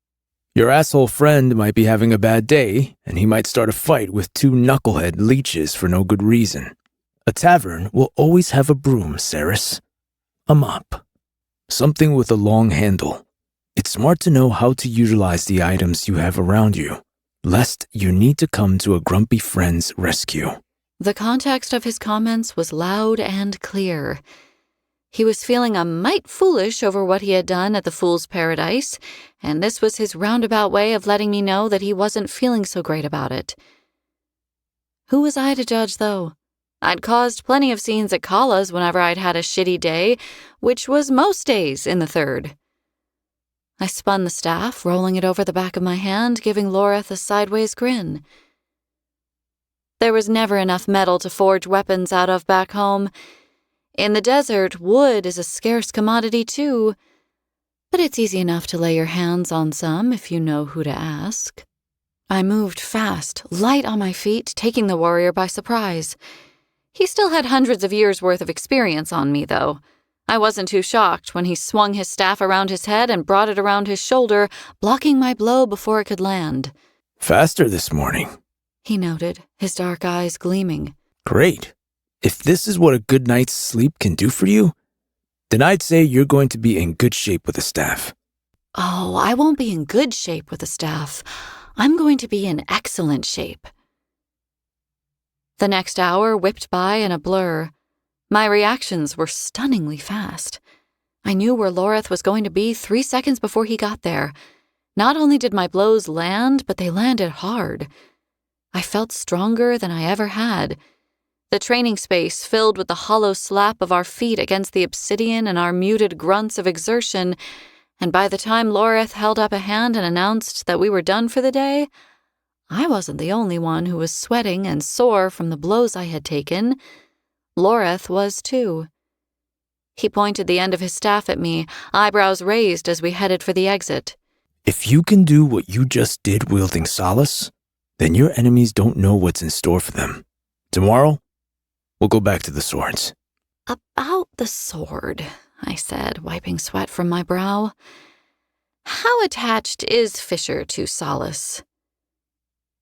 Your asshole friend might be having a bad day, and he might start a fight with two knucklehead leeches for no good reason. A tavern will always have a broom, Ceres. A mop. Something with a long handle. It's smart to know how to utilize the items you have around you, lest you need to come to a grumpy friend's rescue. The context of his comments was loud and clear. He was feeling a mite foolish over what he had done at the Fool's Paradise, and this was his roundabout way of letting me know that he wasn't feeling so great about it. Who was I to judge, though? I'd caused plenty of scenes at Kala's whenever I'd had a shitty day, which was most days in the third. I spun the staff, rolling it over the back of my hand, giving Loreth a sideways grin. There was never enough metal to forge weapons out of back home. In the desert, wood is a scarce commodity too, but it's easy enough to lay your hands on some if you know who to ask. I moved fast, light on my feet, taking the warrior by surprise. He still had hundreds of years' worth of experience on me, though. I wasn't too shocked when he swung his staff around his head and brought it around his shoulder, blocking my blow before it could land. Faster this morning, he noted, his dark eyes gleaming. Great. If this is what a good night's sleep can do for you, then I'd say you're going to be in good shape with a staff. Oh, I won't be in good shape with a staff. I'm going to be in excellent shape. The next hour whipped by in a blur. My reactions were stunningly fast. I knew where Loreth was going to be 3 seconds before he got there. Not only did my blows land, but they landed hard. I felt stronger than I ever had. The training space filled with the hollow slap of our feet against the obsidian and our muted grunts of exertion, and by the time Loreth held up a hand and announced that we were done for the day, I wasn't the only one who was sweating and sore from the blows I had taken. Loreth was too. He pointed the end of his staff at me, eyebrows raised as we headed for the exit. If you can do what you just did wielding Solace, then your enemies don't know what's in store for them. Tomorrow, we'll go back to the swords. About the sword, I said, wiping sweat from my brow. How attached is Fisher to Solace?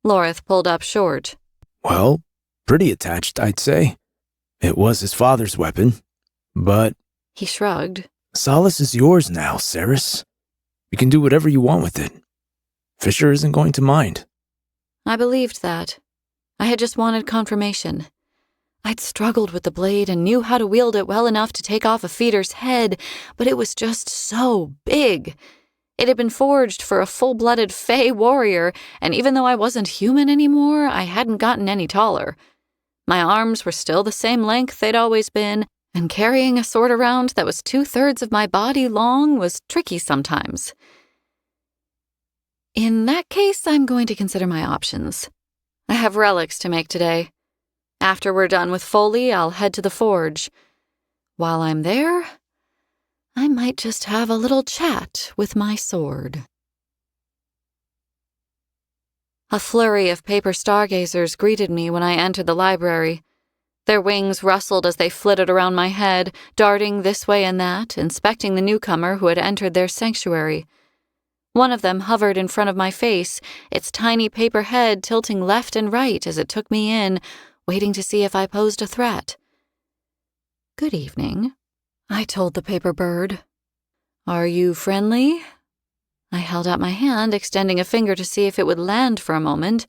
Loreth pulled up short. Well, pretty attached, I'd say. It was his father's weapon, but... He shrugged. Solace is yours now, Ceres. You can do whatever you want with it. Fisher isn't going to mind. I believed that. I had just wanted confirmation. I'd struggled with the blade and knew how to wield it well enough to take off a feeder's head, but it was just so big. It had been forged for a full-blooded Fey warrior, and even though I wasn't human anymore, I hadn't gotten any taller. My arms were still the same length they'd always been, and carrying a sword around that was 2/3 of my body long was tricky sometimes. In that case, I'm going to consider my options. I have relics to make today. After we're done with Foley, I'll head to the forge. While I'm there, I might just have a little chat with my sword. A flurry of paper stargazers greeted me when I entered the library. Their wings rustled as they flitted around my head, darting this way and that, inspecting the newcomer who had entered their sanctuary. One of them hovered in front of my face, its tiny paper head tilting left and right as it took me in, waiting to see if I posed a threat. "Good evening," I told the paper bird. "Are you friendly?" I held out my hand, extending a finger to see if it would land for a moment,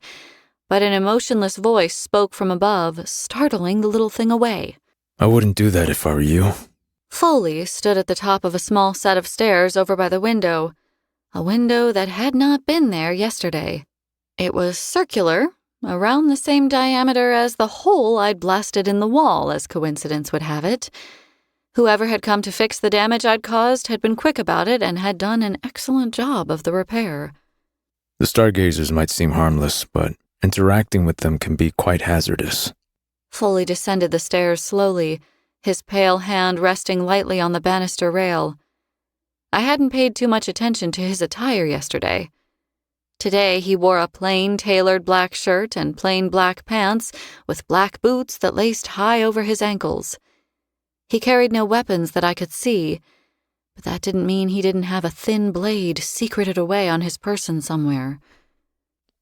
but an emotionless voice spoke from above, startling the little thing away. I wouldn't do that if I were you. Foley stood at the top of a small set of stairs over by the window, a window that had not been there yesterday. It was circular, around the same diameter as the hole I'd blasted in the wall, as coincidence would have it. Whoever had come to fix the damage I'd caused had been quick about it and had done an excellent job of the repair. The stargazers might seem harmless, but Interacting with them can be quite hazardous. Foley descended the stairs slowly, his pale hand resting lightly on the banister rail. I hadn't paid too much attention to his attire yesterday. Today he wore a plain tailored black shirt and plain black pants with black boots that laced high over his ankles. He carried no weapons that I could see, but that didn't mean he didn't have a thin blade secreted away on his person somewhere.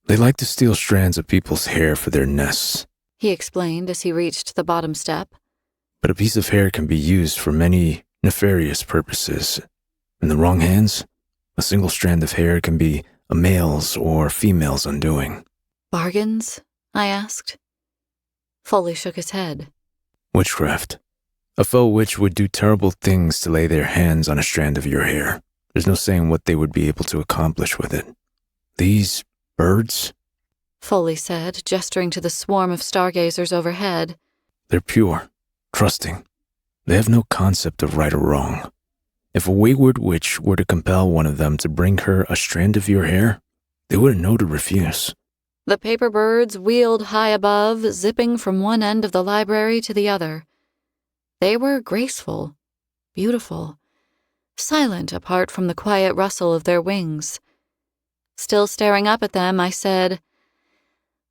They like to steal strands of people's hair for their nests, He explained as he reached the bottom step. but a piece of hair can be used for many nefarious purposes. In the wrong hands, a single strand of hair can be a male's or female's undoing. Bargains? I asked. Foley shook his head. Witchcraft. A faux witch would do terrible things to lay their hands on a strand of your hair. There's no saying what they would be able to accomplish with it. These birds, Foley said, gesturing to the swarm of stargazers overhead. they're pure, trusting. They have no concept of right or wrong. If a wayward witch were to compel one of them to bring her a strand of your hair, they wouldn't know to refuse. The paper birds wheeled high above, zipping from one end of the library to the other. They were graceful, beautiful, silent apart from the quiet rustle of their wings. Still staring up at them, I said,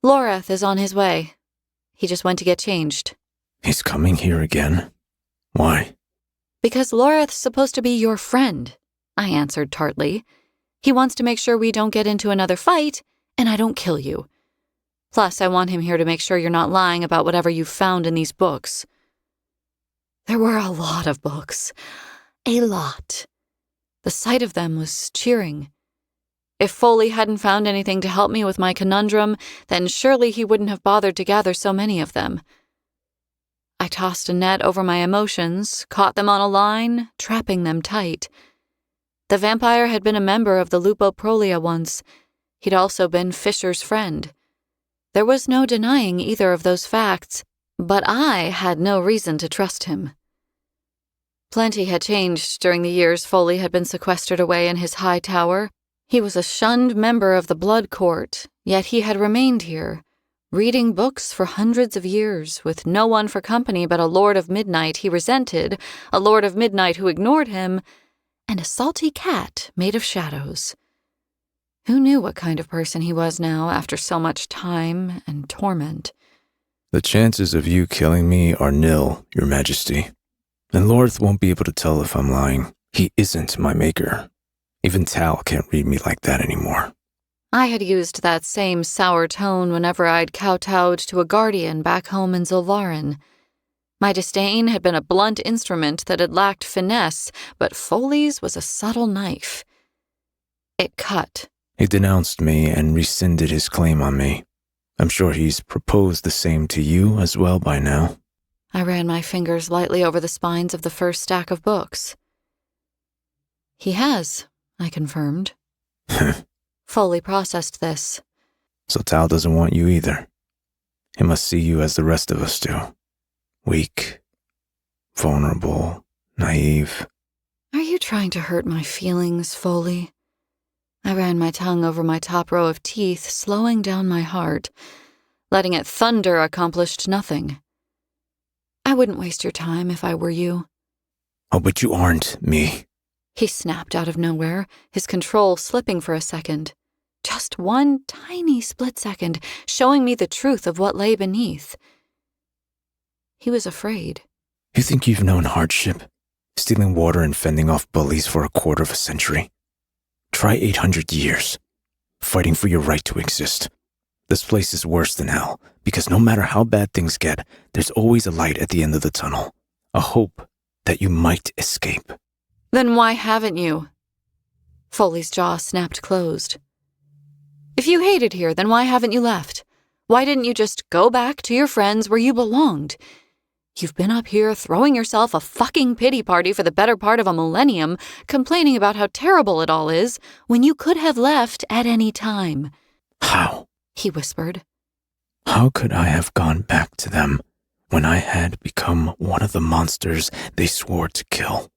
"Loreth is on his way. He just went to get changed." He's coming here again? Why? "Because Loreth's supposed to be your friend," I answered tartly. "He wants to make sure we don't get into another fight, and I don't kill you. Plus, I want him here to make sure you're not lying about whatever you've found in these books." There were a lot of books. A lot. The sight of them was cheering. If Foley hadn't found anything to help me with my conundrum, then surely he wouldn't have bothered to gather so many of them. I tossed a net over my emotions, caught them on a line, trapping them tight. The vampire had been a member of the Lupoprolia once. He'd also been Fisher's friend. There was no denying either of those facts, but I had no reason to trust him. Plenty had changed during the years Foley had been sequestered away in his high tower. He was a shunned member of the Blood Court, yet he had remained here, reading books for hundreds of years, with no one for company but a Lord of Midnight he resented, a Lord of Midnight who ignored him, and a salty cat made of shadows. Who knew what kind of person he was now after so much time and torment? The chances of you killing me are nil, Your Majesty. And Lorth won't be able to tell if I'm lying. He isn't my maker. Even Tal can't read me like that anymore. I had used that same sour tone whenever I'd kowtowed to a guardian back home in Zulvarin. My disdain had been a blunt instrument that had lacked finesse, but Foley's was a subtle knife. It cut. He denounced me and rescinded his claim on me. I'm sure he's proposed the same to you as well by now. I ran my fingers lightly over the spines of the first stack of books. He has, I confirmed. Foley processed this. So Tal doesn't want you either. He must see you as the rest of us do. Weak, vulnerable, naive. Are you trying to hurt my feelings, Foley? I ran my tongue over my top row of teeth, slowing down my heart. Letting it thunder accomplished nothing. I wouldn't waste your time if I were you. Oh, but you aren't me. He snapped out of nowhere, his control slipping for a second. Just one tiny split second, showing me the truth of what lay beneath. He was afraid. You think you've known hardship? Stealing water and fending off bullies for a quarter of a century? Try 800 years. Fighting for your right to exist. This place is worse than hell, because no matter how bad things get, there's always a light at the end of the tunnel. A hope that you might escape. Then why haven't you? Foley's jaw snapped closed. If you hate it here, then why haven't you left? Why didn't you just go back to your friends where you belonged? You've been up here throwing yourself a fucking pity party for the better part of a millennium, complaining about how terrible it all is, when you could have left at any time. How? He whispered. How could I have gone back to them when I had become one of the monsters they swore to kill?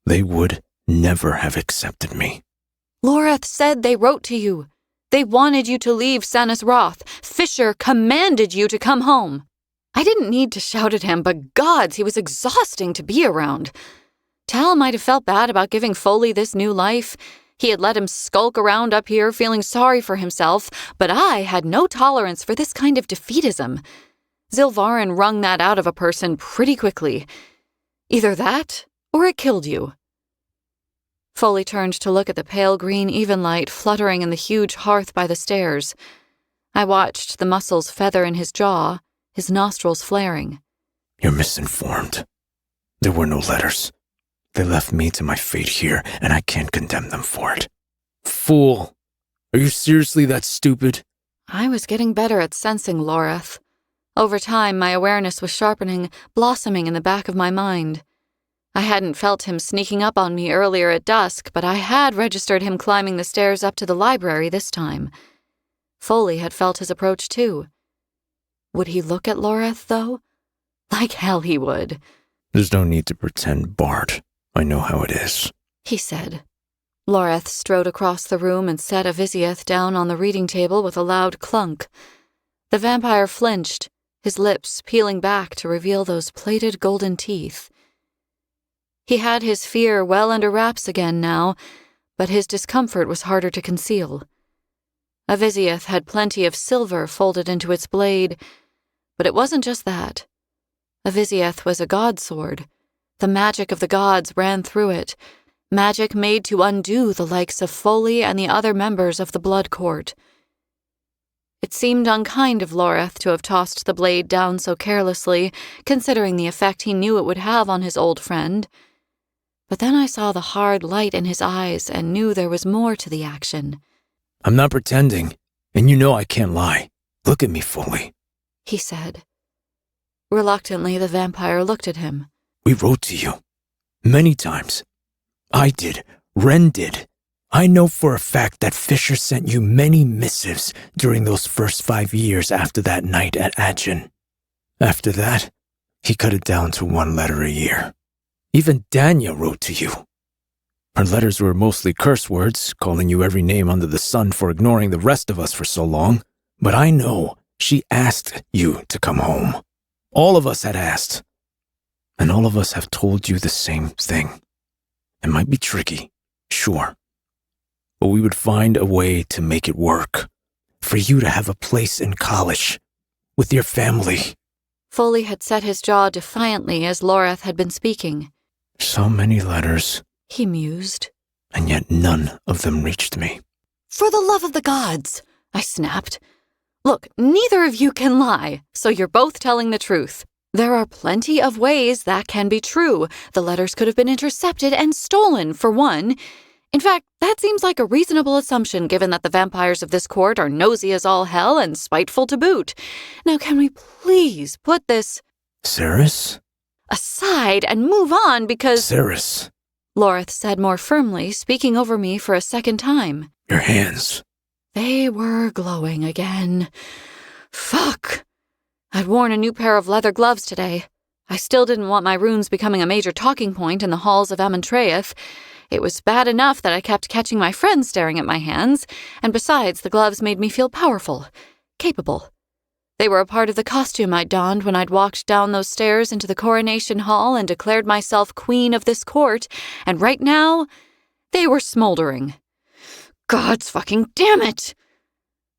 They would never have accepted me. Loreth said they wrote to you. They wanted you to leave Sanus Roth. Fisher commanded you to come home. I didn't need to shout at him, but gods, he was exhausting to be around. Tal might have felt bad about giving Foley this new life. He had let him skulk around up here feeling sorry for himself, but I had no tolerance for this kind of defeatism. Zilvarin wrung that out of a person pretty quickly. Either that, or it killed you. Foley turned to look at the pale green even light fluttering in the huge hearth by the stairs. I watched the muscles feather in his jaw, his nostrils flaring. You're misinformed. There were no letters. They left me to my fate here, and I can't condemn them for it. Fool. Are you seriously that stupid? I was getting better at sensing Loreth. Over time, my awareness was sharpening, blossoming in the back of my mind. I hadn't felt him sneaking up on me earlier at dusk, but I had registered him climbing the stairs up to the library this time. Foley had felt his approach too. Would he look at Loreth, though? Like hell he would. There's no need to pretend, Bart. I know how it is, he said. Loreth strode across the room and set Avisiath down on the reading table with a loud clunk. The vampire flinched, his lips peeling back to reveal those plated golden teeth. He had his fear well under wraps again now, but his discomfort was harder to conceal. Avisiath had plenty of silver folded into its blade, but it wasn't just that. Avisiath was a god sword. The magic of the gods ran through it, magic made to undo the likes of Foley and the other members of the Blood Court. It seemed unkind of Loreth to have tossed the blade down so carelessly, considering the effect he knew it would have on his old friend. But then I saw the hard light in his eyes and knew there was more to the action. I'm not pretending, and you know I can't lie. Look at me, Foley, he said. Reluctantly, the vampire looked at him. We wrote to you. Many times. I did. Ren did. I know for a fact that Fisher sent you many missives during those first 5 years after that night at Agen. After that, he cut it down to 1 letter a year. Even Danya wrote to you. Her letters were mostly curse words, calling you every name under the sun for ignoring the rest of us for so long. But I know she asked you to come home. All of us had asked. And all of us have told you the same thing. It might be tricky, sure. But we would find a way to make it work. For you to have a place in college. With your family. Foley had set his jaw defiantly as Loreth had been speaking. So many letters, he mused. And yet none of them reached me. For the love of the gods, I snapped. Look, neither of you can lie, so you're both telling the truth. There are plenty of ways that can be true. The letters could have been intercepted and stolen, for one. In fact, that seems like a reasonable assumption given that the vampires of this court are nosy as all hell and spiteful to boot. Now can we please put this Ceres? aside and move on because— Ceres. Loreth said more firmly, speaking over me for a second time. Your hands. They were glowing again. Fuck. I'd worn a new pair of leather gloves today. I still didn't want my runes becoming a major talking point in the halls of Amontreath. It was bad enough that I kept catching my friends staring at my hands, and besides, the gloves made me feel powerful, capable. They were a part of the costume I'd donned when I'd walked down those stairs into the coronation hall and declared myself queen of this court, and right now, they were smoldering. Gods fucking damn it!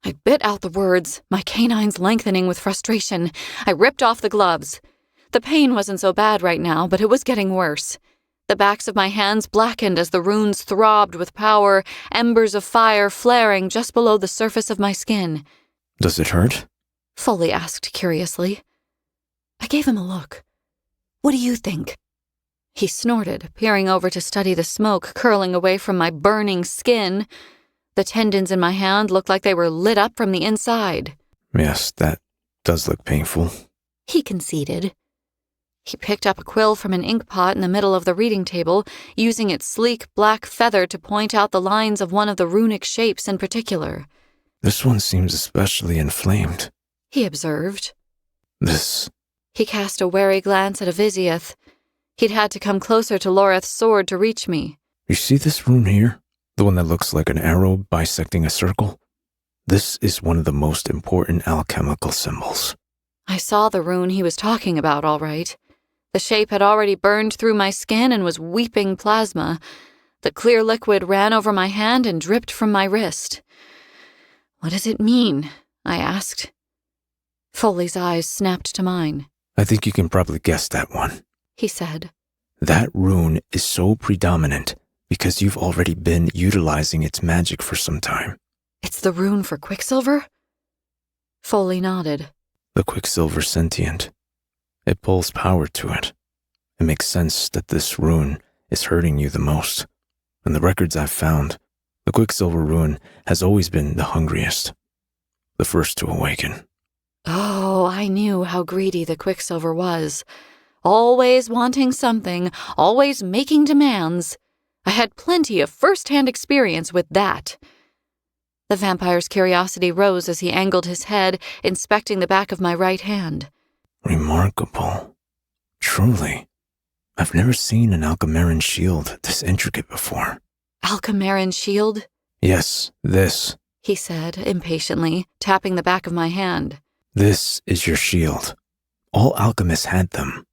I bit out the words, my canines lengthening with frustration. I ripped off the gloves. The pain wasn't so bad right now, but it was getting worse. The backs of my hands blackened as the runes throbbed with power, embers of fire flaring just below the surface of my skin. Does it hurt? Foley asked curiously. I gave him a look. What do you think? He snorted, peering over to study the smoke curling away from my burning skin. The tendons in my hand looked like they were lit up from the inside. Yes, that does look painful. He conceded. He picked up a quill from an ink pot in the middle of the reading table, using its sleek black feather to point out the lines of one of the runic shapes in particular. This one seems especially inflamed, he observed. This. He cast a wary glance at Avisiath. He'd had to come closer to Loreth's sword to reach me. You see this rune here? The one that looks like an arrow bisecting a circle? This is one of the most important alchemical symbols. I saw the rune he was talking about, all right. The shape had already burned through my skin and was weeping plasma. The clear liquid ran over my hand and dripped from my wrist. What does it mean? I asked. Foley's eyes snapped to mine. I think you can probably guess that one, he said. That rune is so predominant because you've already been utilizing its magic for some time. It's the rune for Quicksilver? Foley nodded. The Quicksilver's sentient. It pulls power to it. It makes sense that this rune is hurting you the most. In the records I've found, the Quicksilver rune has always been the hungriest, the first to awaken. Oh, I knew how greedy the Quicksilver was. Always wanting something, always making demands. I had plenty of first-hand experience with that. The vampire's curiosity rose as he angled his head, inspecting the back of my right hand. Remarkable. Truly. I've never seen an Alchemaran shield this intricate before. Alchemaran shield? Yes, this, he said, impatiently, tapping the back of my hand. This is your shield. All alchemists had them.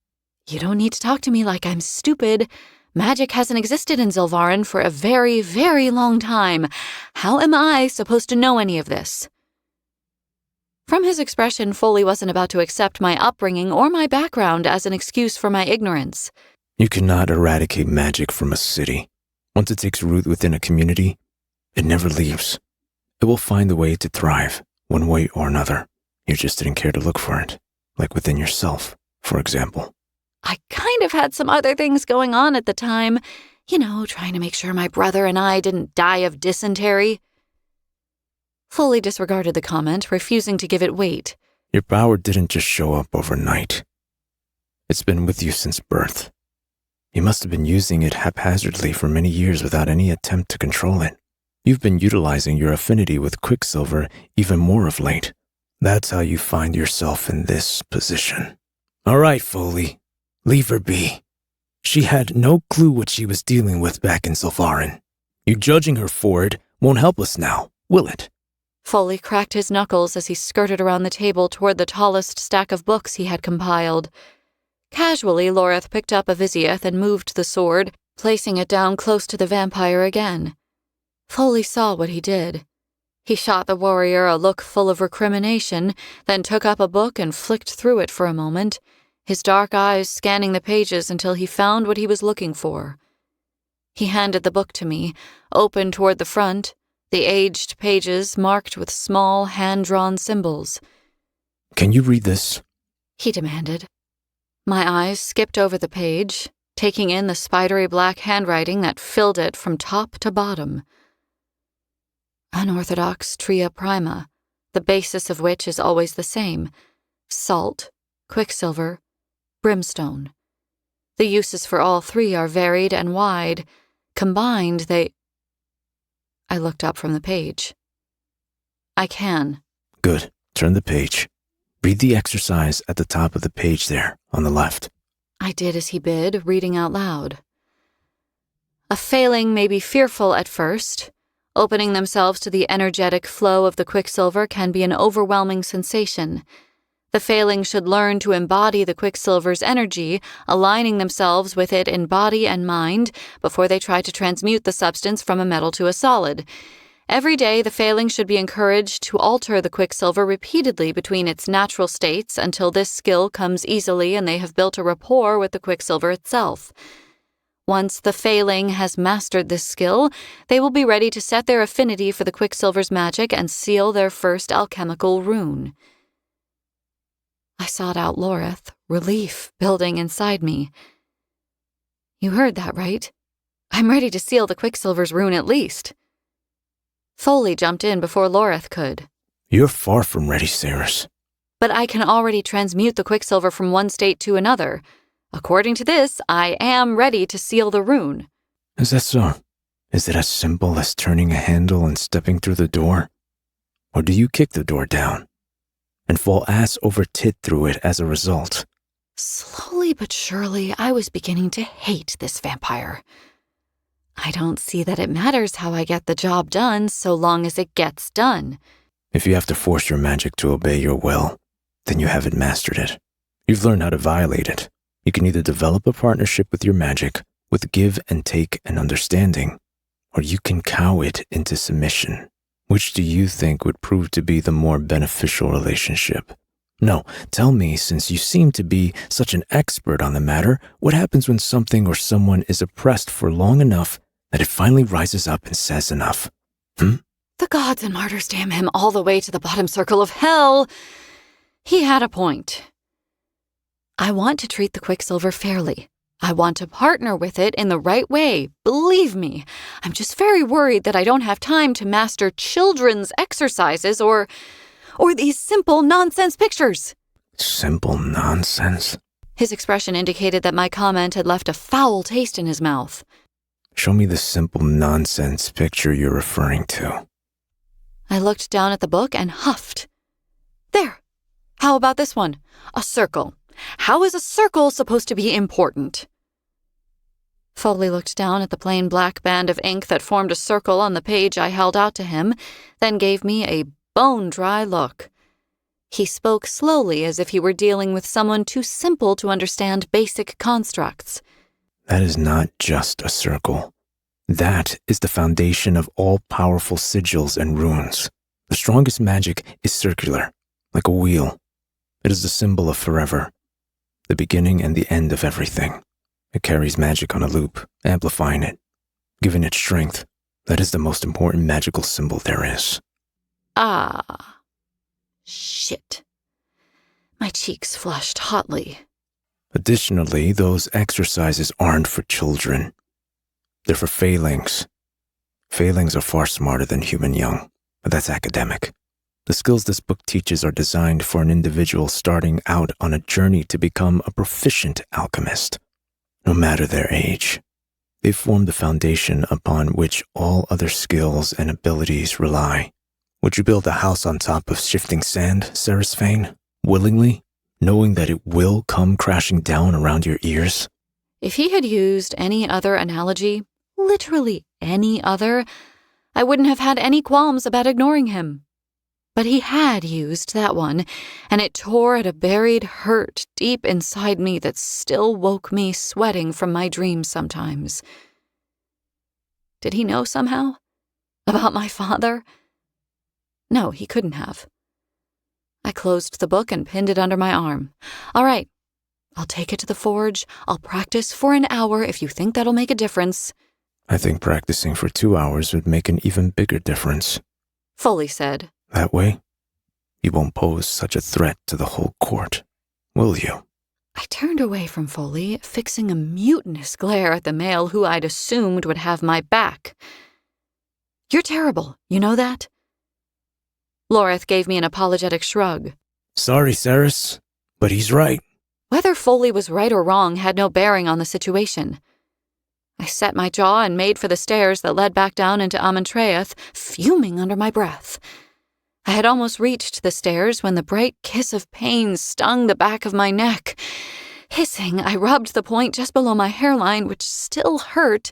You don't need to talk to me like I'm stupid. Magic hasn't existed in Zilvarin for a very, very long time. How am I supposed to know any of this? From his expression, Foley wasn't about to accept my upbringing or my background as an excuse for my ignorance. You cannot eradicate magic from a city. Once it takes root within a community, it never leaves. It will find a way to thrive, one way or another. You just didn't care to look for it, like within yourself, for example. I kind of had some other things going on at the time. You know, trying to make sure my brother and I didn't die of dysentery. Foley disregarded the comment, refusing to give it weight. Your power didn't just show up overnight. It's been with you since birth. You must have been using it haphazardly for many years without any attempt to control it. You've been utilizing your affinity with Quicksilver even more of late. That's how you find yourself in this position. All right, Foley. Leave her be. She had no clue what she was dealing with back in Zilvarin. You judging her for it won't help us now, will it? Foley cracked his knuckles as he skirted around the table toward the tallest stack of books he had compiled. Casually, Loreth picked up a Visieth and moved the sword, placing it down close to the vampire again. Foley saw what he did. He shot the warrior a look full of recrimination, then took up a book and flicked through it for a moment, his dark eyes scanning the pages until he found what he was looking for. He handed the book to me, open toward the front, the aged pages marked with small, hand-drawn symbols. Can you read this? He demanded. My eyes skipped over the page, taking in the spidery black handwriting that filled it from top to bottom. Unorthodox tria prima, the basis of which is always the same: salt, quicksilver, brimstone. The uses for all three are varied and wide. Combined, they... I looked up from the page. I can. Good. Turn the page. Read the exercise at the top of the page there, on the left. I did as he bid, reading out loud. A failing may be fearful at first. Opening themselves to the energetic flow of the Quicksilver can be an overwhelming sensation. The failing should learn to embody the Quicksilver's energy, aligning themselves with it in body and mind before they try to transmute the substance from a metal to a solid. Every day, the failing should be encouraged to alter the Quicksilver repeatedly between its natural states until this skill comes easily and they have built a rapport with the Quicksilver itself. Once the failing has mastered this skill, they will be ready to set their affinity for the Quicksilver's magic and seal their first alchemical rune. I sought out Loreth, relief building inside me. You heard that, right? I'm ready to seal the Quicksilver's rune at least. Foley jumped in before Loreth could. You're far from ready, Ceres. But I can already transmute the Quicksilver from one state to another. According to this, I am ready to seal the rune. Is that so? Is it as simple as turning a handle and stepping through the door? Or do you kick the door down and fall ass over tit through it as a result? Slowly but surely, I was beginning to hate this vampire. I don't see that it matters how I get the job done so long as it gets done. If you have to force your magic to obey your will, then you haven't mastered it. You've learned how to violate it. You can either develop a partnership with your magic, with give and take and understanding, or you can cow it into submission. Which do you think would prove to be the more beneficial relationship? No, tell me, since you seem to be such an expert on the matter, what happens when something or someone is oppressed for long enough that it finally rises up and says enough? The gods and martyrs damn him all the way to the bottom circle of hell. He had a point. I want to treat the Quicksilver fairly. I want to partner with it in the right way, believe me. I'm just very worried that I don't have time to master children's exercises or these simple nonsense pictures. Simple nonsense? His expression indicated that my comment had left a foul taste in his mouth. Show me the simple nonsense picture you're referring to. I looked down at the book and huffed. There. How about this one? A circle. How is a circle supposed to be important? Foley looked down at the plain black band of ink that formed a circle on the page I held out to him, then gave me a bone-dry look. He spoke slowly as if he were dealing with someone too simple to understand basic constructs. That is not just a circle. That is the foundation of all powerful sigils and runes. The strongest magic is circular, like a wheel. It is the symbol of forever, the beginning and the end of everything. It carries magic on a loop, amplifying it, giving it strength. That is the most important magical symbol there is. Ah. Shit. My cheeks flushed hotly. Additionally, those exercises aren't for children. They're for failings. Failings are far smarter than human young, but that's academic. The skills this book teaches are designed for an individual starting out on a journey to become a proficient alchemist. No matter their age, they form the foundation upon which all other skills and abilities rely. Would you build a house on top of shifting sand, Sarasphane, willingly, knowing that it will come crashing down around your ears? If he had used any other analogy, literally any other, I wouldn't have had any qualms about ignoring him. But he had used that one, and it tore at a buried hurt deep inside me that still woke me sweating from my dreams sometimes. Did he know somehow? About my father? No, he couldn't have. I closed the book and pinned it under my arm. All right, I'll take it to the forge. I'll practice for an hour if you think that'll make a difference. I think practicing for 2 hours would make an even bigger difference, Foley said. That way, you won't pose such a threat to the whole court, will you? I turned away from Foley, fixing a mutinous glare at the male who I'd assumed would have my back. You're terrible, you know that? Loreth gave me an apologetic shrug. Sorry, Saris, but he's right. Whether Foley was right or wrong had no bearing on the situation. I set my jaw and made for the stairs that led back down into Amentraeth, fuming under my breath. I had almost reached the stairs when the bright kiss of pain stung the back of my neck. Hissing, I rubbed the point just below my hairline, which still hurt,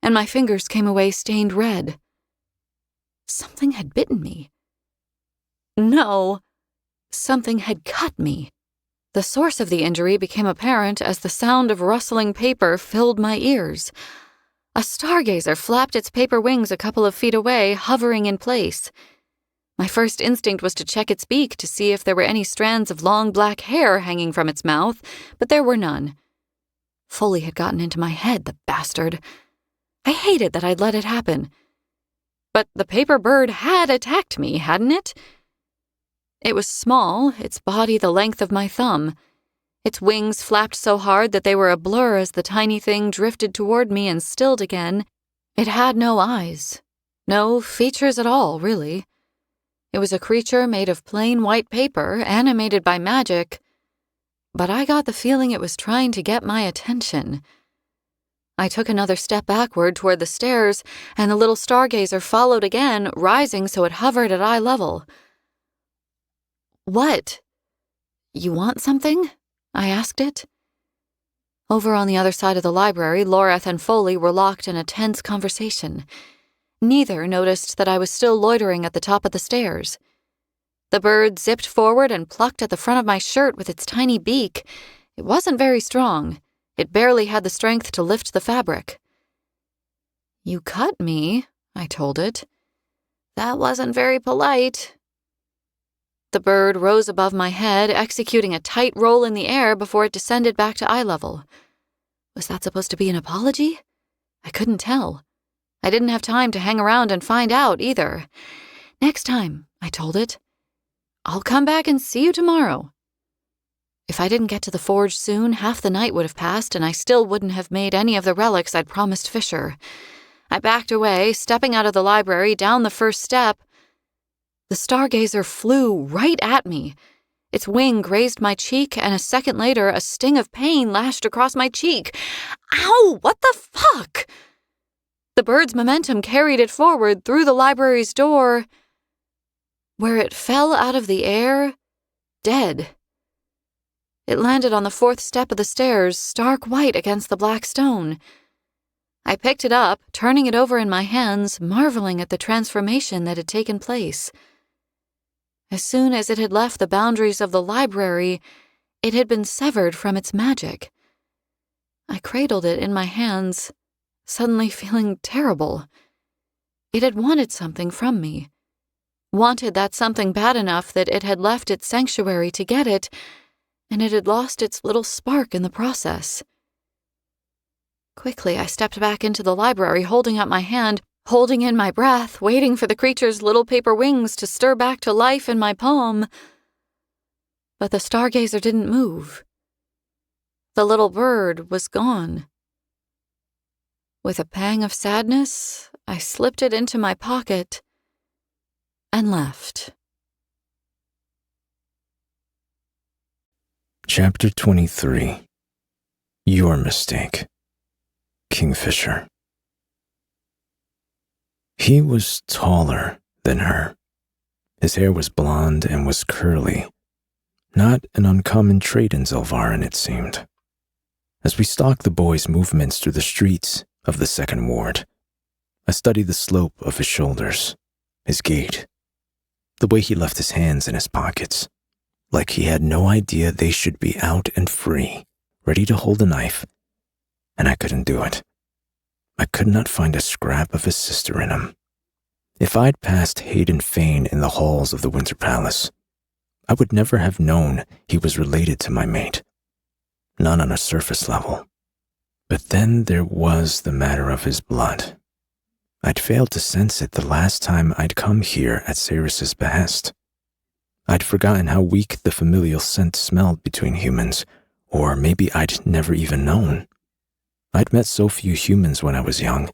and my fingers came away stained red. Something had bitten me. No, something had cut me. The source of the injury became apparent as the sound of rustling paper filled my ears. A stargazer flapped its paper wings a couple of feet away, hovering in place. My first instinct was to check its beak to see if there were any strands of long black hair hanging from its mouth, but there were none. Foley had gotten into my head, the bastard. I hated that I'd let it happen. But the paper bird had attacked me, hadn't it? It was small, its body the length of my thumb. Its wings flapped so hard that they were a blur as the tiny thing drifted toward me and stilled again. It had no eyes. No features at all, really. It was a creature made of plain white paper, animated by magic. But I got the feeling it was trying to get my attention. I took another step backward toward the stairs, and the little stargazer followed again, rising so it hovered at eye level. What? You want something? I asked it. Over on the other side of the library, Loreth and Foley were locked in a tense conversation. Neither noticed that I was still loitering at the top of the stairs. The bird zipped forward and plucked at the front of my shirt with its tiny beak. It wasn't very strong. It barely had the strength to lift the fabric. "You cut me," I told it. "That wasn't very polite." The bird rose above my head, executing a tight roll in the air before it descended back to eye level. Was that supposed to be an apology? I couldn't tell. I didn't have time to hang around and find out, either. "Next time," I told it. "I'll come back and see you tomorrow." If I didn't get to the forge soon, half the night would have passed and I still wouldn't have made any of the relics I'd promised Fisher. I backed away, stepping out of the library down the first step. The stargazer flew right at me. Its wing grazed my cheek, and a second later, a sting of pain lashed across my cheek. Ow! What the fuck? The bird's momentum carried it forward through the library's door, where it fell out of the air, dead. It landed on the fourth step of the stairs, stark white against the black stone. I picked it up, turning it over in my hands, marveling at the transformation that had taken place. As soon as it had left the boundaries of the library, it had been severed from its magic. I cradled it in my hands, suddenly feeling terrible. It had wanted something from me. Wanted that something bad enough that it had left its sanctuary to get it, and it had lost its little spark in the process. Quickly, I stepped back into the library, holding up my hand, holding in my breath, waiting for the creature's little paper wings to stir back to life in my palm. But the stargazer didn't move. The little bird was gone. With a pang of sadness, I slipped it into my pocket and left. Chapter 23. Your Mistake. Kingfisher. He was taller than her. His hair was blonde and was curly. Not an uncommon trait in Zelvarin, it seemed. As we stalked the boy's movements through the streets of the Second Ward, I studied the slope of his shoulders, his gait, the way he left his hands in his pockets, like he had no idea they should be out and free, ready to hold a knife, and I couldn't do it. I could not find a scrap of his sister in him. If I'd passed Hayden Fane in the halls of the Winter Palace, I would never have known he was related to my mate. Not on a surface level. But then there was the matter of his blood. I'd failed to sense it the last time I'd come here at Ceres's behest. I'd forgotten how weak the familial scent smelled between humans, or maybe I'd never even known. I'd met so few humans when I was young,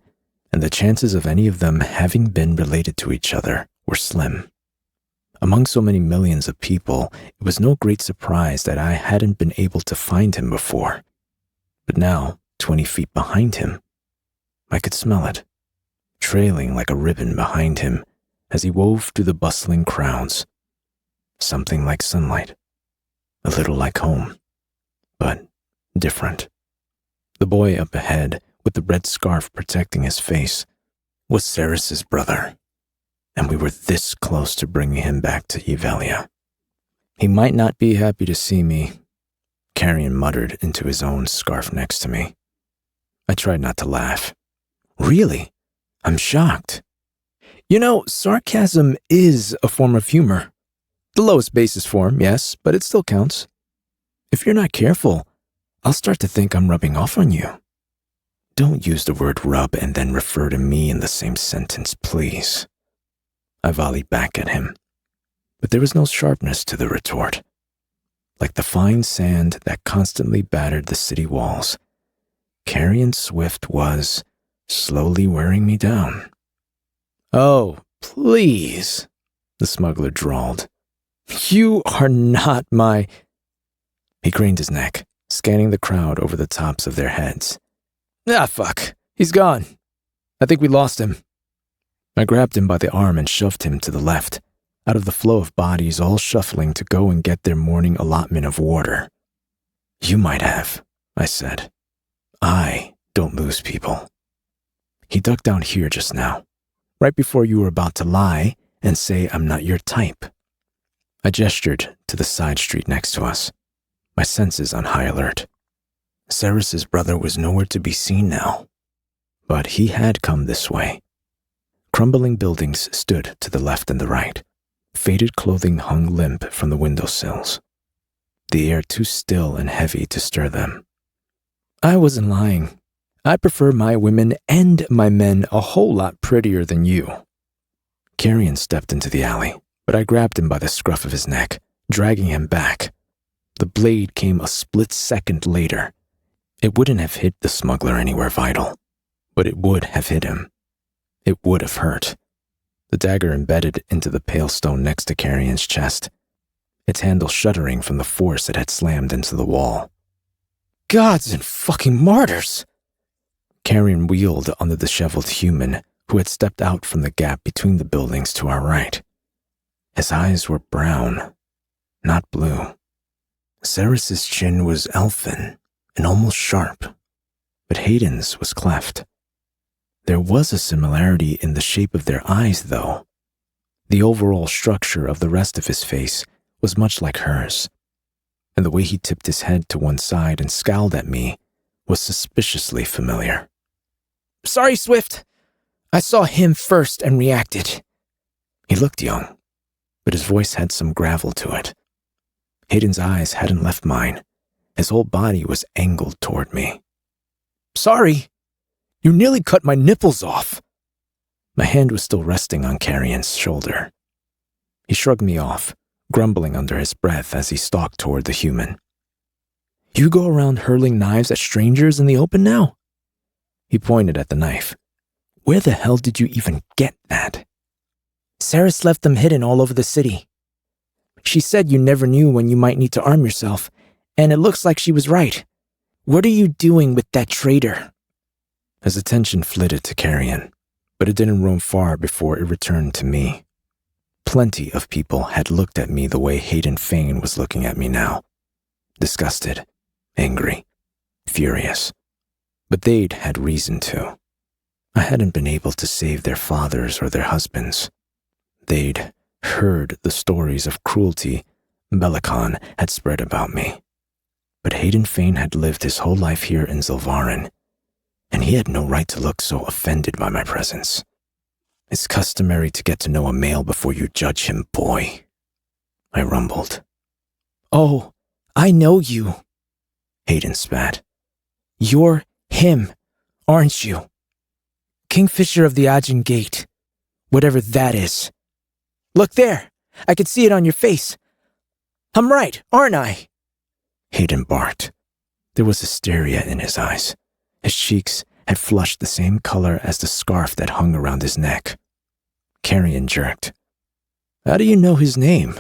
and the chances of any of them having been related to each other were slim. Among so many millions of people, it was no great surprise that I hadn't been able to find him before. But now, 20 feet behind him, I could smell it, trailing like a ribbon behind him as he wove through the bustling crowds. Something like sunlight, a little like home, but different. The boy up ahead, with the red scarf protecting his face, was Ceres's brother, and we were this close to bringing him back to Evelia. He might not be happy to see me, Carrion muttered into his own scarf next to me. I tried not to laugh. Really? I'm shocked. You know, sarcasm is a form of humor. The lowest basis form, yes, but it still counts. If you're not careful, I'll start to think I'm rubbing off on you. Don't use the word rub and then refer to me in the same sentence, please. I volleyed back at him, but there was no sharpness to the retort. Like the fine sand that constantly battered the city walls, Carrion Swift was slowly wearing me down. Oh, please, the smuggler drawled. You are not my... He craned his neck, scanning the crowd over the tops of their heads. Ah, fuck. He's gone. I think we lost him. I grabbed him by the arm and shoved him to the left, out of the flow of bodies all shuffling to go and get their morning allotment of water. You might have, I said. I don't lose people. He ducked down here just now, right before you were about to lie and say I'm not your type. I gestured to the side street next to us, my senses on high alert. Ceres's brother was nowhere to be seen now, but he had come this way. Crumbling buildings stood to the left and the right. Faded clothing hung limp from the windowsills, the air too still and heavy to stir them. I wasn't lying. I prefer my women and my men a whole lot prettier than you. Carrion stepped into the alley, but I grabbed him by the scruff of his neck, dragging him back. The blade came a split second later. It wouldn't have hit the smuggler anywhere vital, but it would have hit him. It would have hurt. The dagger embedded into the pale stone next to Carrion's chest, its handle shuddering from the force it had slammed into the wall. Gods and fucking martyrs! Carrion wheeled on the disheveled human who had stepped out from the gap between the buildings to our right. His eyes were brown, not blue. Ceres's chin was elfin and almost sharp, but Hayden's was cleft. There was a similarity in the shape of their eyes, though. The overall structure of the rest of his face was much like hers, and the way he tipped his head to one side and scowled at me was suspiciously familiar. Sorry, Swift. I saw him first and reacted. He looked young, but his voice had some gravel to it. Hayden's eyes hadn't left mine. His whole body was angled toward me. Sorry. You nearly cut my nipples off. My hand was still resting on Carrion's shoulder. He shrugged me off, grumbling under his breath as he stalked toward the human. You go around hurling knives at strangers in the open now? He pointed at the knife. Where the hell did you even get that? Ceres left them hidden all over the city. She said you never knew when you might need to arm yourself, and it looks like she was right. What are you doing with that traitor? His attention flitted to Carrion, but it didn't roam far before it returned to me. Plenty of people had looked at me the way Hayden Fane was looking at me now. Disgusted, angry, furious. But they'd had reason to. I hadn't been able to save their fathers or their husbands. They'd heard the stories of cruelty Belicon had spread about me. But Hayden Fane had lived his whole life here in Zilvarin, and he had no right to look so offended by my presence. It's customary to get to know a male before you judge him, boy. I rumbled. Oh, I know you, Hayden spat. You're him, aren't you? Kingfisher of the Ajin Gate, whatever that is. Look there, I can see it on your face. I'm right, aren't I? Hayden barked. There was hysteria in his eyes. His cheeks had flushed the same color as the scarf that hung around his neck. Carrion jerked. How do you know his name?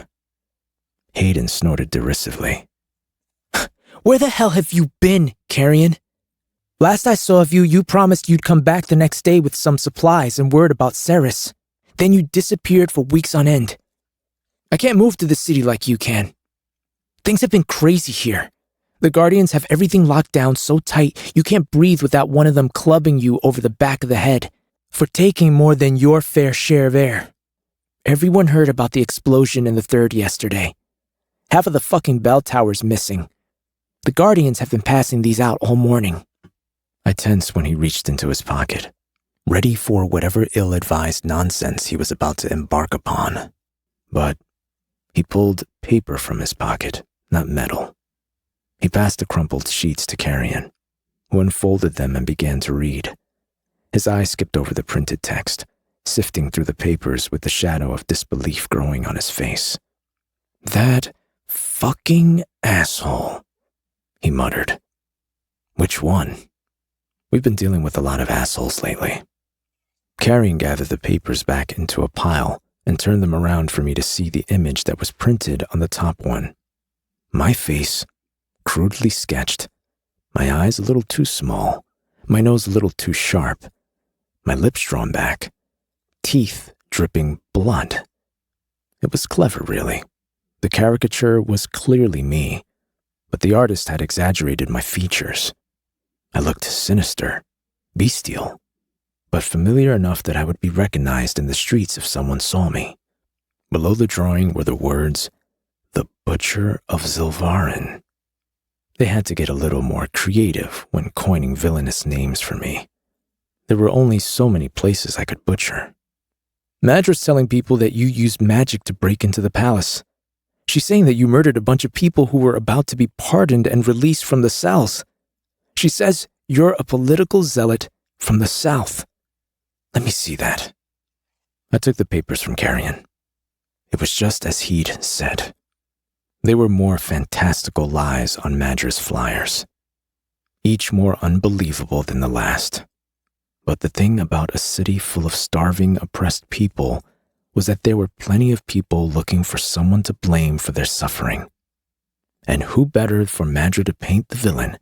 Hayden snorted derisively. Where the hell have you been, Carrion? Last I saw of you, you promised you'd come back the next day with some supplies and word about Ceres. Then you disappeared for weeks on end. I can't move to the city like you can. Things have been crazy here. The Guardians have everything locked down so tight you can't breathe without one of them clubbing you over the back of the head for taking more than your fair share of air. Everyone heard about the explosion in the 3rd yesterday. Half of the fucking bell tower's missing. The Guardians have been passing these out all morning. I tensed when he reached into his pocket, ready for whatever ill-advised nonsense he was about to embark upon. But he pulled paper from his pocket, not metal. He passed the crumpled sheets to Carrion, who unfolded them and began to read. His eyes skipped over the printed text, sifting through the papers with the shadow of disbelief growing on his face. That fucking asshole, he muttered. Which one? We've been dealing with a lot of assholes lately. Carrion gathered the papers back into a pile and turned them around for me to see the image that was printed on the top one. My face, crudely sketched, my eyes a little too small, my nose a little too sharp, my lips drawn back, teeth dripping blood. It was clever, really. The caricature was clearly me, but the artist had exaggerated my features. I looked sinister, bestial, but familiar enough that I would be recognized in the streets if someone saw me. Below the drawing were the words, "The Butcher of Zilvarin." They had to get a little more creative when coining villainous names for me. There were only so many places I could butcher. Madra's telling people that you used magic to break into the palace. She's saying that you murdered a bunch of people who were about to be pardoned and released from the cells. She says you're a political zealot from the South. Let me see that. I took the papers from Carrion. It was just as he'd said. They were more fantastical lies on Madra's flyers, each more unbelievable than the last. But the thing about a city full of starving, oppressed people was that there were plenty of people looking for someone to blame for their suffering. And who better for Madra to paint the villain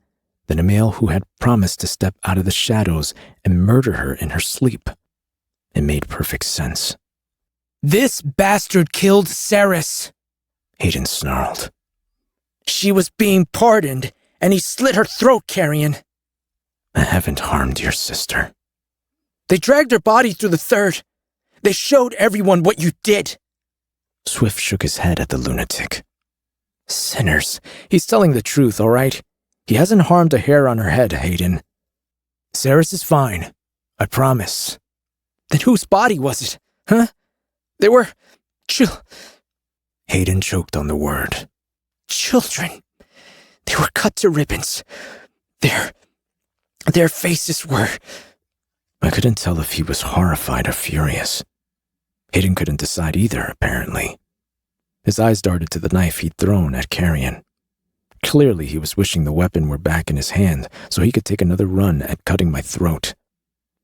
than a male who had promised to step out of the shadows and murder her in her sleep? It made perfect sense. This bastard killed Ceres, Hayden snarled. She was being pardoned, and he slit her throat, Carrion. I haven't harmed your sister. They dragged her body through the third. They showed everyone what you did. Swift shook his head at the lunatic. Sinners. He's telling the truth, all right? He hasn't harmed a hair on her head, Hayden. Ceres is fine. I promise. Then whose body was it, huh? They were... Hayden choked on the word. Children. They were cut to ribbons. Their faces were... I couldn't tell if he was horrified or furious. Hayden couldn't decide either, apparently. His eyes darted to the knife he'd thrown at Carrion. Clearly, he was wishing the weapon were back in his hand so he could take another run at cutting my throat.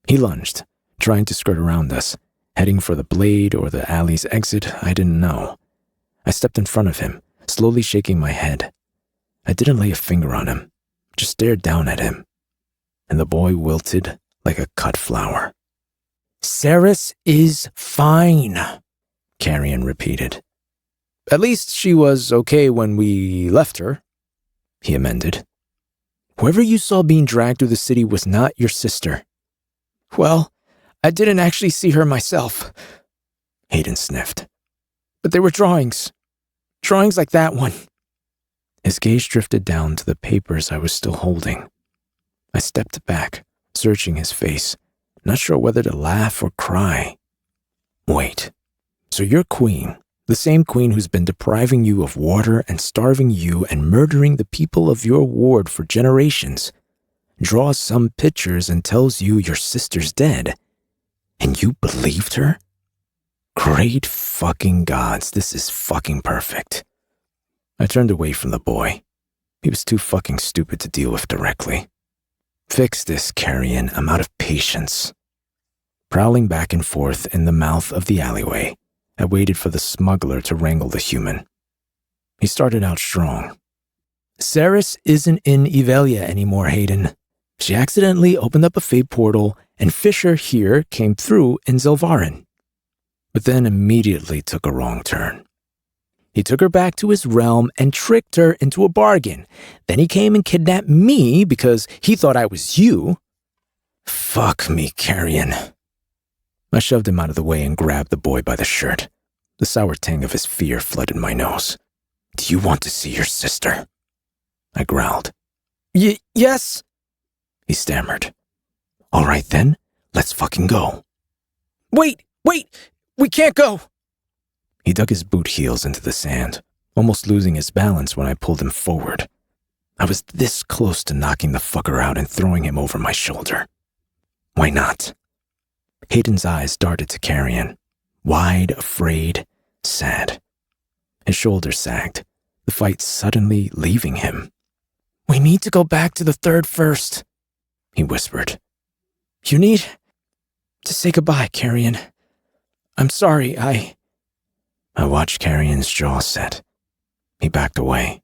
He lunged, trying to skirt around us, heading for the blade or the alley's exit, I didn't know. I stepped in front of him, slowly shaking my head. I didn't lay a finger on him, just stared down at him. And the boy wilted like a cut flower. Ceres is fine, Carrion repeated. At least she was okay when we left her, he amended. Whoever you saw being dragged through the city was not your sister. Well, I didn't actually see her myself, Hayden sniffed. But there were drawings. Drawings like that one. His gaze drifted down to the papers I was still holding. I stepped back, searching his face, not sure whether to laugh or cry. Wait, so your queen, the same queen who's been depriving you of water and starving you and murdering the people of your ward for generations, draws some pictures and tells you your sister's dead, and you believed her? Great fucking gods, this is fucking perfect. I turned away from the boy. He was too fucking stupid to deal with directly. Fix this, Carrion, I'm out of patience. Prowling back and forth in the mouth of the alleyway, I waited for the smuggler to wrangle the human. He started out strong. Ceres isn't in Evelia anymore, Hayden. She accidentally opened up a fate portal, and Fisher here came through in Zilvarin. But then immediately took a wrong turn. He took her back to his realm and tricked her into a bargain. Then he came and kidnapped me because he thought I was you. Fuck me, Carrion. I shoved him out of the way and grabbed the boy by the shirt. The sour tang of his fear flooded my nose. Do you want to see your sister? I growled. Yes, he stammered. All right then, let's fucking go. Wait, we can't go. He dug his boot heels into the sand, almost losing his balance when I pulled him forward. I was this close to knocking the fucker out and throwing him over my shoulder. Why not? Hayden's eyes darted to Carrion, wide, afraid, sad. His shoulders sagged, the fight suddenly leaving him. We need to go back to the third first, he whispered. You need to say goodbye, Carrion. I'm sorry, I watched Carrion's jaw set. He backed away,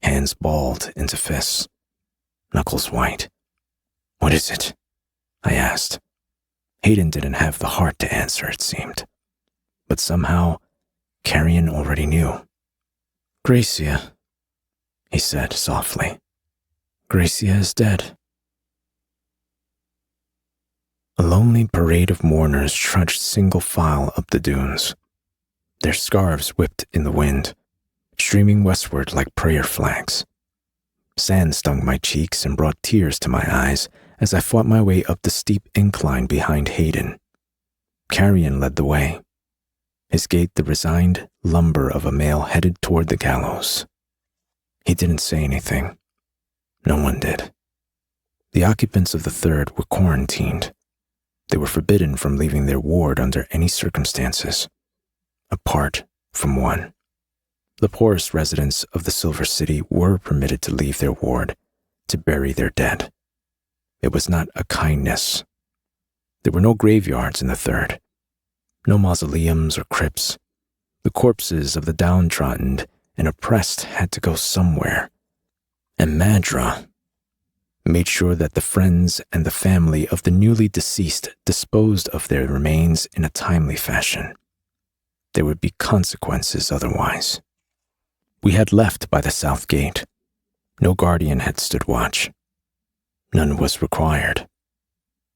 hands balled into fists, knuckles white. What is it? I asked. Hayden didn't have the heart to answer, it seemed. But somehow, Carrion already knew. Gracia, he said softly. Gracia is dead. A lonely parade of mourners trudged single file up the dunes, their scarves whipped in the wind, streaming westward like prayer flags. Sand stung my cheeks and brought tears to my eyes as I fought my way up the steep incline behind Hayden. Carrion led the way, his gait the resigned lumber of a male headed toward the gallows. He didn't say anything. No one did. The occupants of the third were quarantined. They were forbidden from leaving their ward under any circumstances, apart from one. The poorest residents of the Silver City were permitted to leave their ward to bury their dead. It was not a kindness. There were no graveyards in the third, no mausoleums or crypts. The corpses of the downtrodden and oppressed had to go somewhere, and Madra made sure that the friends and the family of the newly deceased disposed of their remains in a timely fashion. There would be consequences otherwise. We had left by the south gate. No guardian had stood watch. None was required.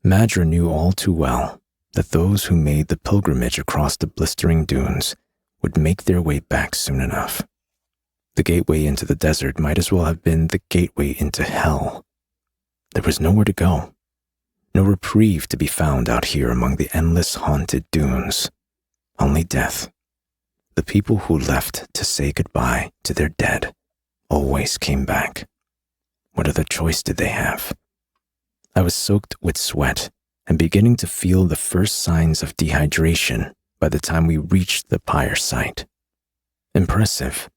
Madra knew all too well that those who made the pilgrimage across the blistering dunes would make their way back soon enough. The gateway into the desert might as well have been the gateway into hell. There was nowhere to go, no reprieve to be found out here among the endless haunted dunes. Only death. The people who left to say goodbye to their dead always came back. What other choice did they have? I was soaked with sweat and beginning to feel the first signs of dehydration by the time we reached the pyre site. Impressive,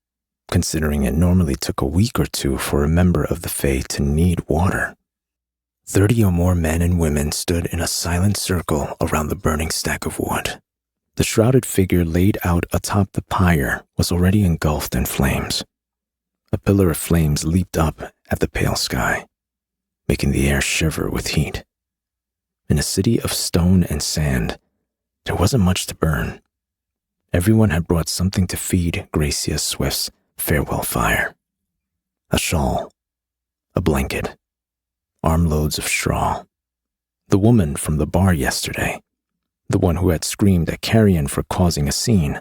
considering it normally took a week or two for a member of the Fae to need water. 30 or more men and women stood in a silent circle around the burning stack of wood. The shrouded figure laid out atop the pyre was already engulfed in flames. A pillar of flames leaped up at the pale sky, making the air shiver with heat. In a city of stone and sand, there wasn't much to burn. Everyone had brought something to feed Gracia Swift's farewell fire. A shawl, a blanket, armloads of straw. The woman from the bar yesterday, the one who had screamed at Carrion for causing a scene,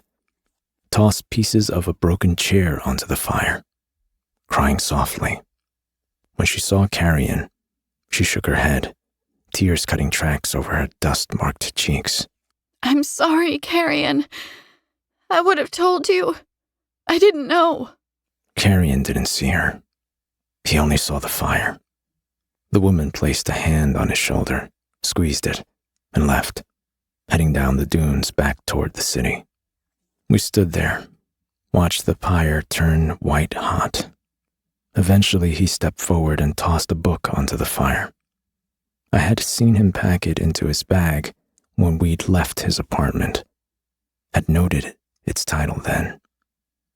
tossed pieces of a broken chair onto the fire, crying softly. When she saw Carrion, she shook her head, tears cutting tracks over her dust-marked cheeks. I'm sorry, Carrion. I would have told you. I didn't know. Carrion didn't see her. He only saw the fire. The woman placed a hand on his shoulder, squeezed it, and left, heading down the dunes back toward the city. We stood there, watched the pyre turn white hot. Eventually, he stepped forward and tossed a book onto the fire. I had seen him pack it into his bag when we'd left his apartment. Had noted its title then,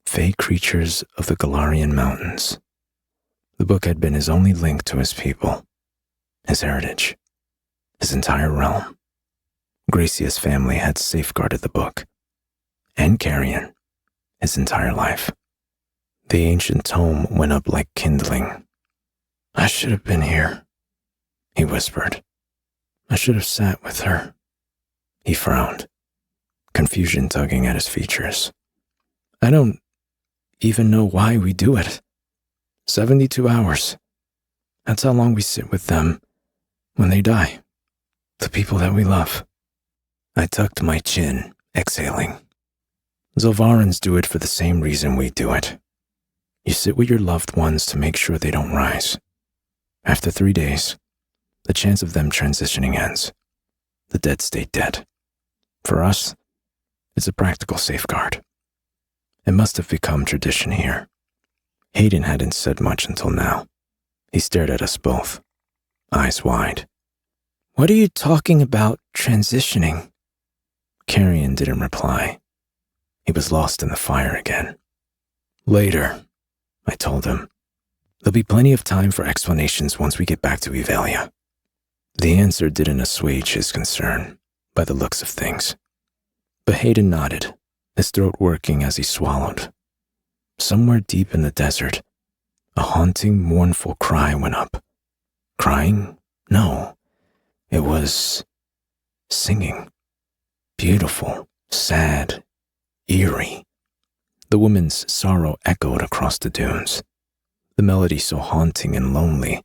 Fae Creatures of the Galarian Mountains. The book had been his only link to his people, his heritage, his entire realm. Gracia's family had safeguarded the book, and Carrion, his entire life. The ancient tome went up like kindling. I should have been here, he whispered. I should have sat with her. He frowned, confusion tugging at his features. I don't even know why we do it. 72 hours. That's how long we sit with them when they die, the people that we love. I tucked my chin, exhaling. Zilvarans do it for the same reason we do it. You sit with your loved ones to make sure they don't rise. After 3 days, the chance of them transitioning ends. The dead stay dead. For us, it's a practical safeguard. It must have become tradition here. Hayden hadn't said much until now. He stared at us both, eyes wide. What are you talking about, transitioning? Carrion didn't reply. He was lost in the fire again. Later, I told him. There'll be plenty of time for explanations once we get back to Evalia. The answer didn't assuage his concern, by the looks of things. But Hayden nodded, his throat working as he swallowed. Somewhere deep in the desert, a haunting, mournful cry went up. Crying? No. It was singing. Beautiful, sad, eerie. The woman's sorrow echoed across the dunes, the melody so haunting and lonely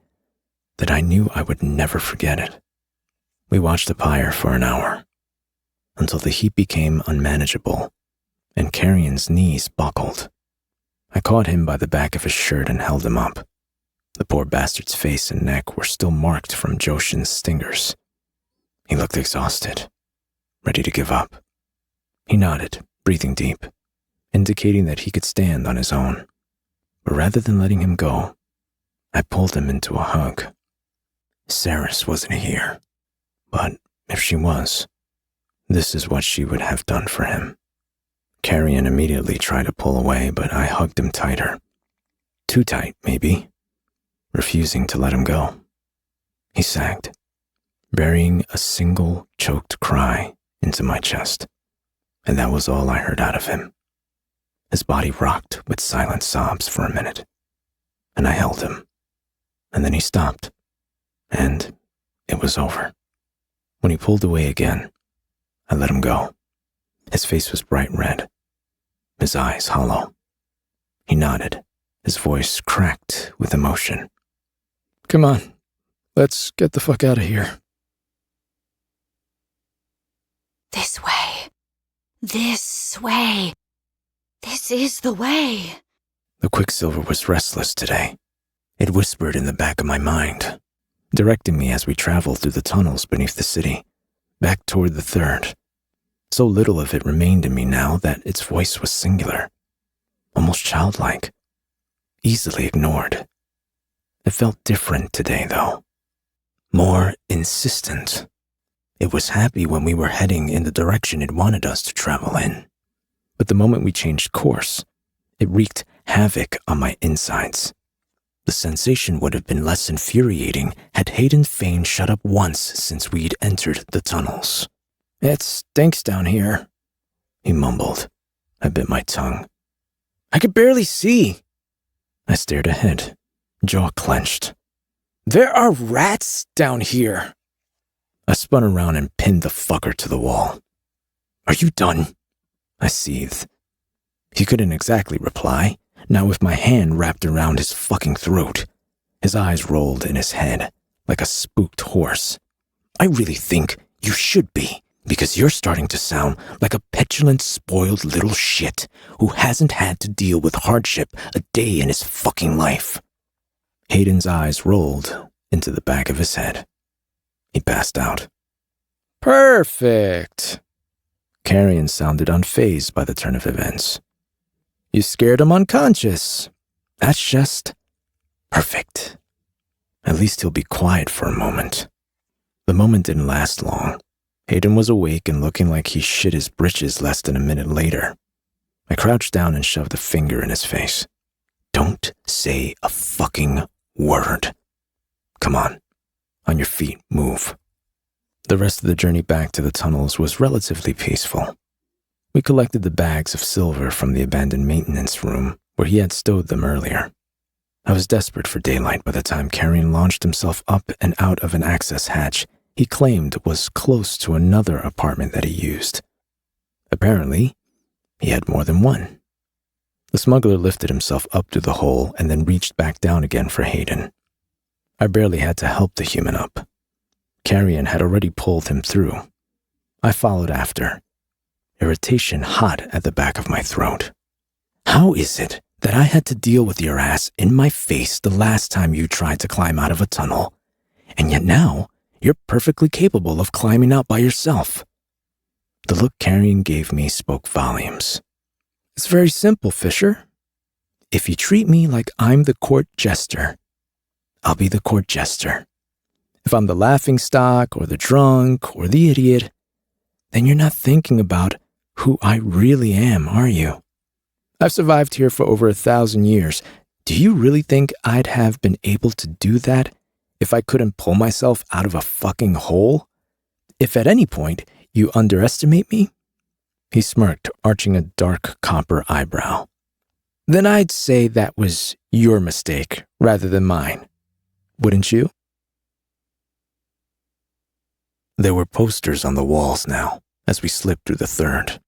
that I knew I would never forget it. We watched the pyre for an hour, until the heat became unmanageable and Carrion's knees buckled. I caught him by the back of his shirt and held him up. The poor bastard's face and neck were still marked from Joshin's stingers. He looked exhausted, ready to give up. He nodded, breathing deep, indicating that he could stand on his own. But rather than letting him go, I pulled him into a hug. Saris wasn't here, but if she was, this is what she would have done for him. Carrion immediately tried to pull away, but I hugged him tighter. Too tight, maybe, refusing to let him go. He sagged, burying a single choked cry into my chest, and that was all I heard out of him. His body rocked with silent sobs for a minute, and I held him, and then he stopped, and it was over. When he pulled away again, I let him go. His face was bright red, his eyes hollow. He nodded, his voice cracked with emotion. Come on, let's get the fuck out of here. This way. This way. This is the way. The Quicksilver was restless today. It whispered in the back of my mind, directing me as we traveled through the tunnels beneath the city, back toward the third. So little of it remained in me now that its voice was singular, almost childlike, easily ignored. It felt different today, though. More insistent. It was happy when we were heading in the direction it wanted us to travel in. But the moment we changed course, it wreaked havoc on my insides. The sensation would have been less infuriating had Hayden Fane shut up once since we'd entered the tunnels. It stinks down here, he mumbled. I bit my tongue. I could barely see. I stared ahead, jaw clenched. There are rats down here. I spun around and pinned the fucker to the wall. Are you done? I seethed. He couldn't exactly reply, now with my hand wrapped around his fucking throat. His eyes rolled in his head, like a spooked horse. I really think you should be, because you're starting to sound like a petulant, spoiled little shit who hasn't had to deal with hardship a day in his fucking life. Hayden's eyes rolled into the back of his head. He passed out. Perfect. Carrion sounded unfazed by the turn of events. You scared him unconscious. That's just perfect. At least he'll be quiet for a moment. The moment didn't last long. Hayden was awake and looking like he shit his britches less than a minute later. I crouched down and shoved a finger in his face. Don't say a fucking word. Come on your feet, move. The rest of the journey back to the tunnels was relatively peaceful. We collected the bags of silver from the abandoned maintenance room where he had stowed them earlier. I was desperate for daylight by the time Carrion launched himself up and out of an access hatch he claimed was close to another apartment that he used. Apparently, he had more than one. The smuggler lifted himself up through the hole and then reached back down again for Hayden. I barely had to help the human up. Carrion had already pulled him through. I followed after, irritation hot at the back of my throat. How is it that I had to deal with your ass in my face the last time you tried to climb out of a tunnel, and yet now you're perfectly capable of climbing out by yourself? The look Carrion gave me spoke volumes. It's very simple, Fisher. If you treat me like I'm the court jester, I'll be the court jester. If I'm the laughingstock or the drunk or the idiot, then you're not thinking about who I really am, are you? I've survived here for over 1,000 years. Do you really think I'd have been able to do that if I couldn't pull myself out of a fucking hole? If at any point you underestimate me? He smirked, arching a dark copper eyebrow. Then I'd say that was your mistake rather than mine. Wouldn't you? There were posters on the walls now as we slipped through the third.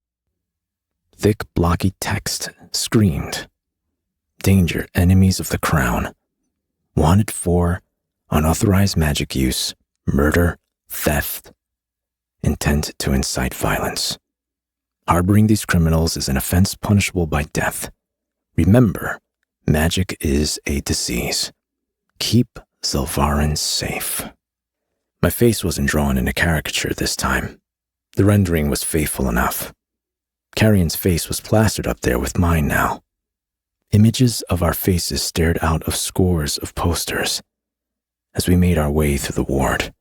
Thick, blocky text screamed, "Danger, enemies of the crown. Wanted for unauthorized magic use, murder, theft, intent to incite violence. Harboring these criminals is an offense punishable by death. Remember, magic is a disease. Keep Zilvarin safe." My face wasn't drawn in a caricature this time. The rendering was faithful enough. Carrion's face was plastered up there with mine now. Images of our faces stared out of scores of posters as we made our way through the ward.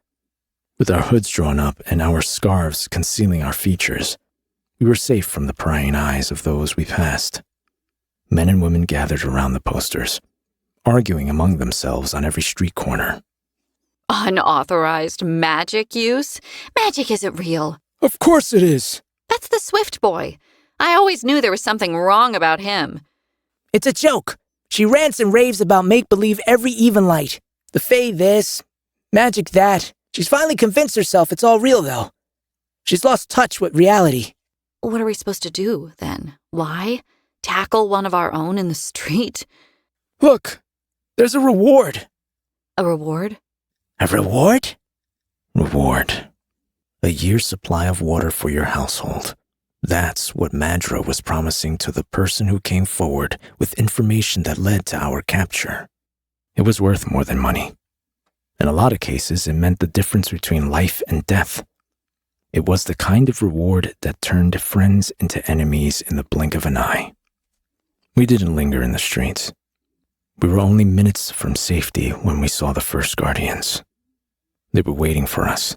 With our hoods drawn up and our scarves concealing our features, we were safe from the prying eyes of those we passed. Men and women gathered around the posters, arguing among themselves on every street corner. Unauthorized magic use? Magic isn't real. Of course it is. That's the Swift boy. I always knew there was something wrong about him. It's a joke. She rants and raves about make-believe every evenlight. The Fae this, magic that. She's finally convinced herself it's all real, though. She's lost touch with reality. What are we supposed to do, then? Lie? Tackle one of our own in the street? Look, there's a reward. A reward? A reward? Reward. A year's supply of water for your household. That's what Madra was promising to the person who came forward with information that led to our capture. It was worth more than money. In a lot of cases, it meant the difference between life and death. It was the kind of reward that turned friends into enemies in the blink of an eye. We didn't linger in the streets. We were only minutes from safety when we saw the first Guardians. They were waiting for us,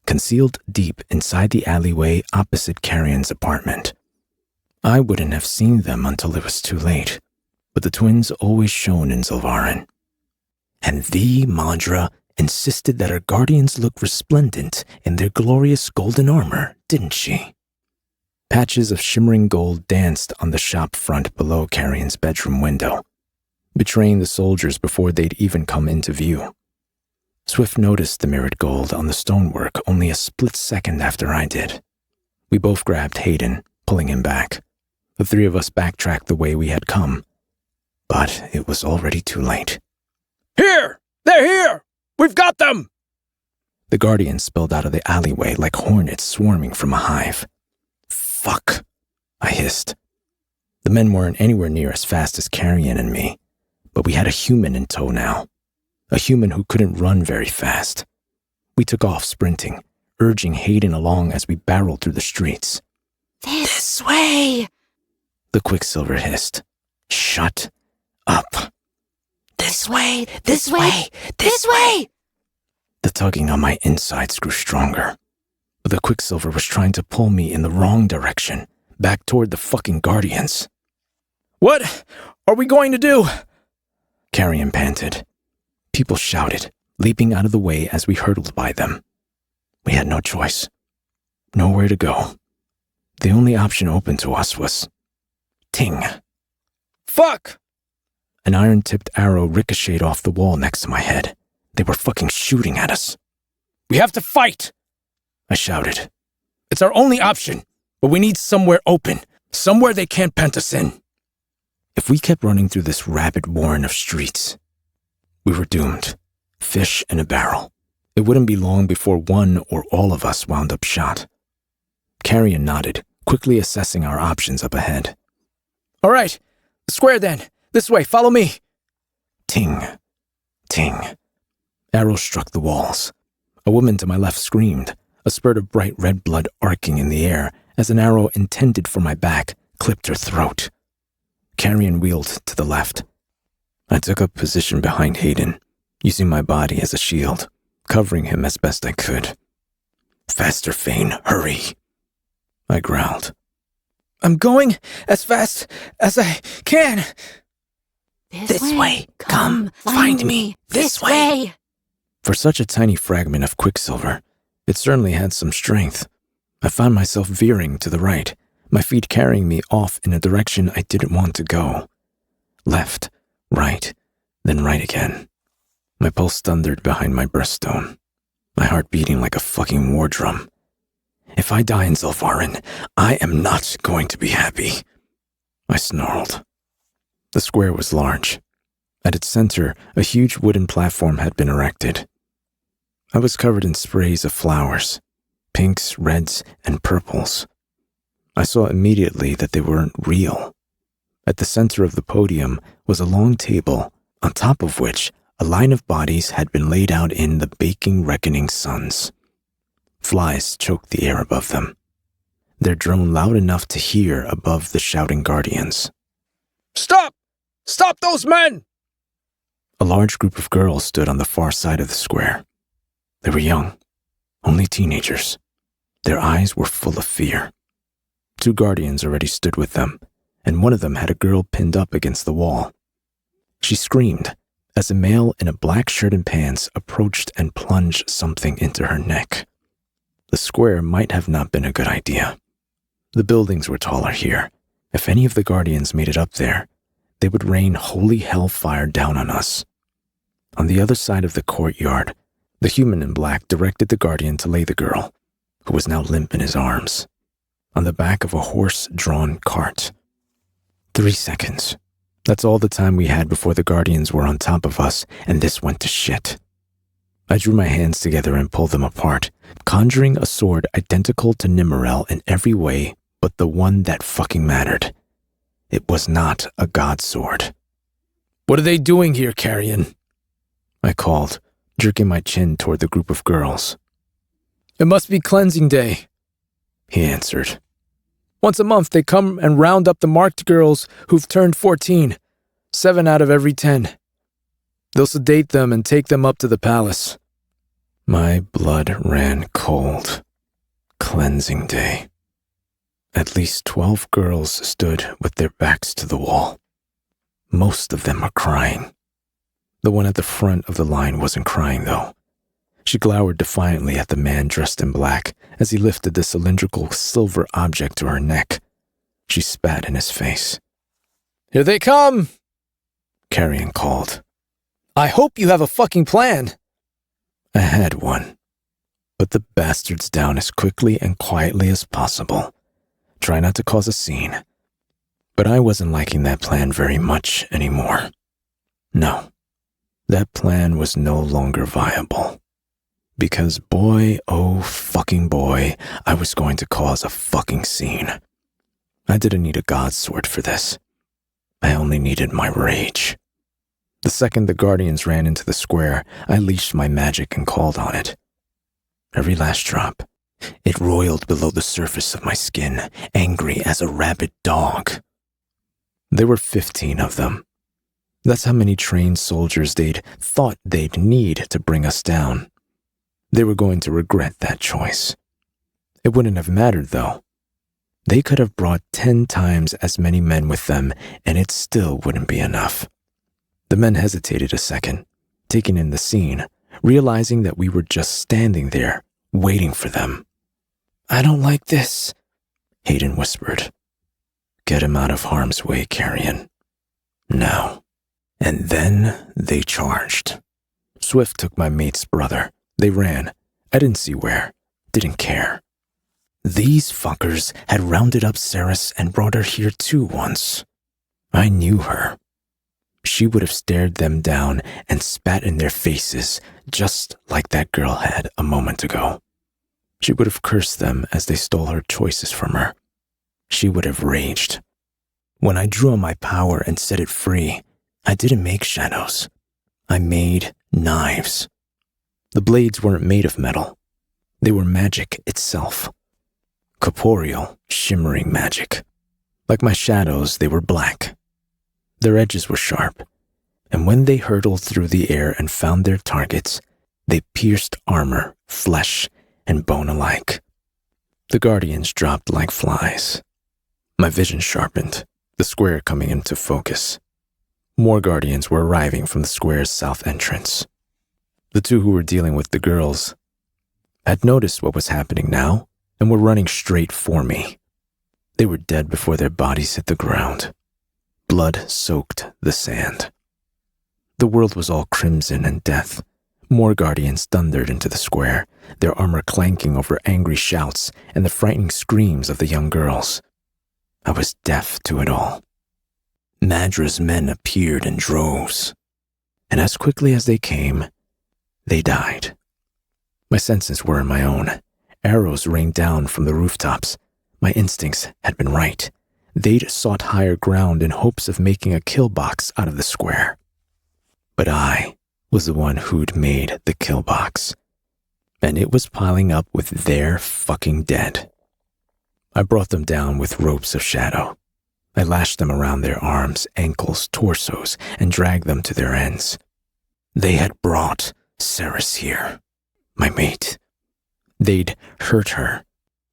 concealed deep inside the alleyway opposite Carrion's apartment. I wouldn't have seen them until it was too late, but the twins always shone in Zilvarin. And the Madra insisted that our guardians look resplendent in their glorious golden armor, didn't she? Patches of shimmering gold danced on the shop front below Carrion's bedroom window, betraying the soldiers before they'd even come into view. Swift noticed the mirrored gold on the stonework only a split second after I did. We both grabbed Hayden, pulling him back. The three of us backtracked the way we had come, but it was already too late. Here! They're here! We've got them! The Guardians spilled out of the alleyway like hornets swarming from a hive. Fuck, I hissed. The men weren't anywhere near as fast as Carrion and me, but we had a human in tow now. A human who couldn't run very fast. We took off sprinting, urging Hayden along as we barreled through the streets. This way! The Quicksilver hissed. Shut up. This way, this way, this way! The tugging on my insides grew stronger. But the Quicksilver was trying to pull me in the wrong direction, back toward the fucking Guardians. What are we going to do? Carrion panted. People shouted, leaping out of the way as we hurtled by them. We had no choice. Nowhere to go. The only option open to us was ting. Fuck! An iron-tipped arrow ricocheted off the wall next to my head. They were fucking shooting at us. We have to fight! I shouted. It's our only option, but we need somewhere open, somewhere they can't pent us in. If we kept running through this rabid warren of streets, we were doomed. Fish in a barrel. It wouldn't be long before one or all of us wound up shot. Carrion nodded, quickly assessing our options up ahead. All right, square then. This way, follow me. Ting. Ting. Arrows struck the walls. A woman to my left screamed, a spurt of bright red blood arcing in the air as an arrow intended for my back clipped her throat. Carrion wheeled to the left. I took up position behind Hayden, using my body as a shield, covering him as best I could. Faster, Fane, hurry! I growled. I'm going as fast as I can. This way. Come, find me. This way. For such a tiny fragment of Quicksilver, it certainly had some strength. I found myself veering to the right, my feet carrying me off in a direction I didn't want to go. Left, right, then right again. My pulse thundered behind my breaststone. my heart beating like a fucking war drum. If I die in Zulfarin, I am not going to be happy, I snarled. The square was large. At its center, a huge wooden platform had been erected. I was covered in sprays of flowers, pinks, reds, and purples. I saw immediately that they weren't real. At the center of the podium was a long table, on top of which a line of bodies had been laid out in the baking reckoning suns. Flies choked the air above them, their drone loud enough to hear above the shouting guardians. Stop! Stop those men! A large group of girls stood on the far side of the square. They were young, only teenagers. Their eyes were full of fear. 2 guardians already stood with them, and one of them had a girl pinned up against the wall. She screamed as a male in a black shirt and pants approached and plunged something into her neck. The square might have not been a good idea. The buildings were taller here. If any of the guardians made it up there, they would rain holy hellfire down on us. On the other side of the courtyard, the human in black directed the guardian to lay the girl, who was now limp in his arms, on the back of a horse-drawn cart. 3 seconds. That's all the time we had before the guardians were on top of us, and this went to shit. I drew my hands together and pulled them apart, conjuring a sword identical to Nimmerel in every way but the one that fucking mattered. It was not a god sword. What are they doing here, Carrion? I called, jerking my chin toward the group of girls. It must be cleansing day, he answered. Once a month they come and round up the marked girls who've turned 14, 7 out of every 10. They'll sedate them and take them up to the palace. My blood ran cold. Cleansing day. At least 12 girls stood with their backs to the wall. Most of them were crying. The one at the front of the line wasn't crying, though. She glowered defiantly at the man dressed in black as he lifted the cylindrical silver object to her neck. She spat in his face. Here they come, Carrion called. I hope you have a fucking plan. I had one. Put the bastards down as quickly and quietly as possible. Try not to cause a scene. But I wasn't liking that plan very much anymore. No, that plan was no longer viable. Because boy, oh fucking boy, I was going to cause a fucking scene. I didn't need a god sword for this. I only needed my rage. The second the guardians ran into the square, I leashed my magic and called on it. Every last drop. It roiled below the surface of my skin, angry as a rabid dog. There were 15 of them. That's how many trained soldiers they'd thought they'd need to bring us down. They were going to regret that choice. It wouldn't have mattered, though. They could have brought 10 times as many men with them, and it still wouldn't be enough. The men hesitated a second, taking in the scene, realizing that we were just standing there, waiting for them. I don't like this, Hayden whispered. Get him out of harm's way, Carrion. Now. And then they charged. Swift took my mate's brother. They ran. I didn't see where. Didn't care. These fuckers had rounded up Ceres and brought her here too once. I knew her. She would have stared them down and spat in their faces, just like that girl had a moment ago. She would have cursed them as they stole her choices from her. She would have raged. When I drew on my power and set it free, I didn't make shadows. I made knives. The blades weren't made of metal. They were magic itself. Corporeal, shimmering magic. Like my shadows, they were black. Their edges were sharp, and when they hurtled through the air and found their targets, they pierced armor, flesh, and bone alike. The guardians dropped like flies. My vision sharpened, the square coming into focus. More guardians were arriving from the square's south entrance. The 2 who were dealing with the girls had noticed what was happening now and were running straight for me. They were dead before their bodies hit the ground. Blood soaked the sand. The world was all crimson and death, More guardians thundered into the square, their armor clanking over angry shouts and the frightening screams of the young girls. I was deaf to it all. Madra's men appeared in droves, and as quickly as they came, they died. My senses were my own. Arrows rained down from the rooftops. My instincts had been right. They'd sought higher ground in hopes of making a kill box out of the square. But I was the one who'd made the kill box, and it was piling up with their fucking dead. I brought them down with ropes of shadow. I lashed them around their arms, ankles, torsos, and dragged them to their ends. They had brought Ceres here, my mate. They'd hurt her.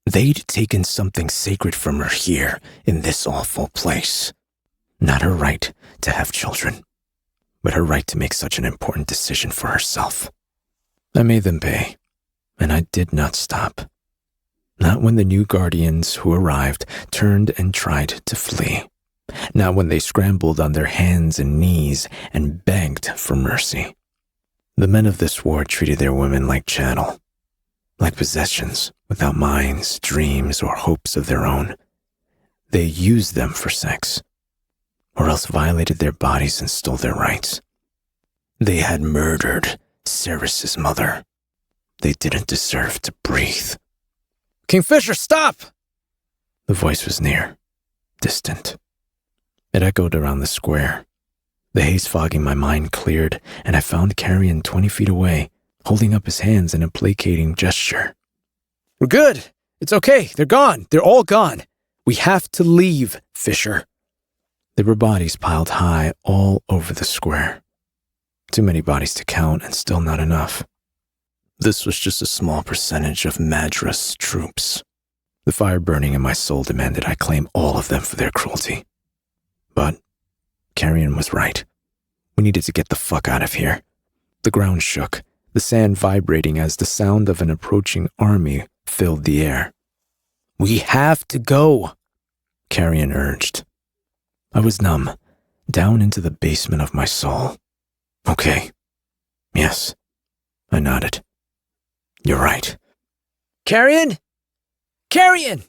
They'd taken something sacred from her here in this awful place. Not her right to have children, but her right to make such an important decision for herself. I made them pay, and I did not stop. Not when the new guardians who arrived turned and tried to flee. Not when they scrambled on their hands and knees and begged for mercy. The men of this war treated their women like chattel, like possessions without minds, dreams, or hopes of their own. They used them for sex, or else violated their bodies and stole their rights. They had murdered Ceres' mother. They didn't deserve to breathe. Kingfisher, stop! The voice was near, distant. It echoed around the square. The haze fogging my mind cleared, and I found Carrion 20 feet away, holding up his hands in a placating gesture. We're good. It's okay. They're gone. They're all gone. We have to leave, Fisher. There were bodies piled high all over the square. Too many bodies to count, and still not enough. This was just a small percentage of Madra's troops. The fire burning in my soul demanded I claim all of them for their cruelty. But Carrion was right. We needed to get the fuck out of here. The ground shook, the sand vibrating as the sound of an approaching army filled the air. We have to go, Carrion urged. I was numb, down into the basement of my soul. Okay. Yes. I nodded. You're right. Carrion? Carrion!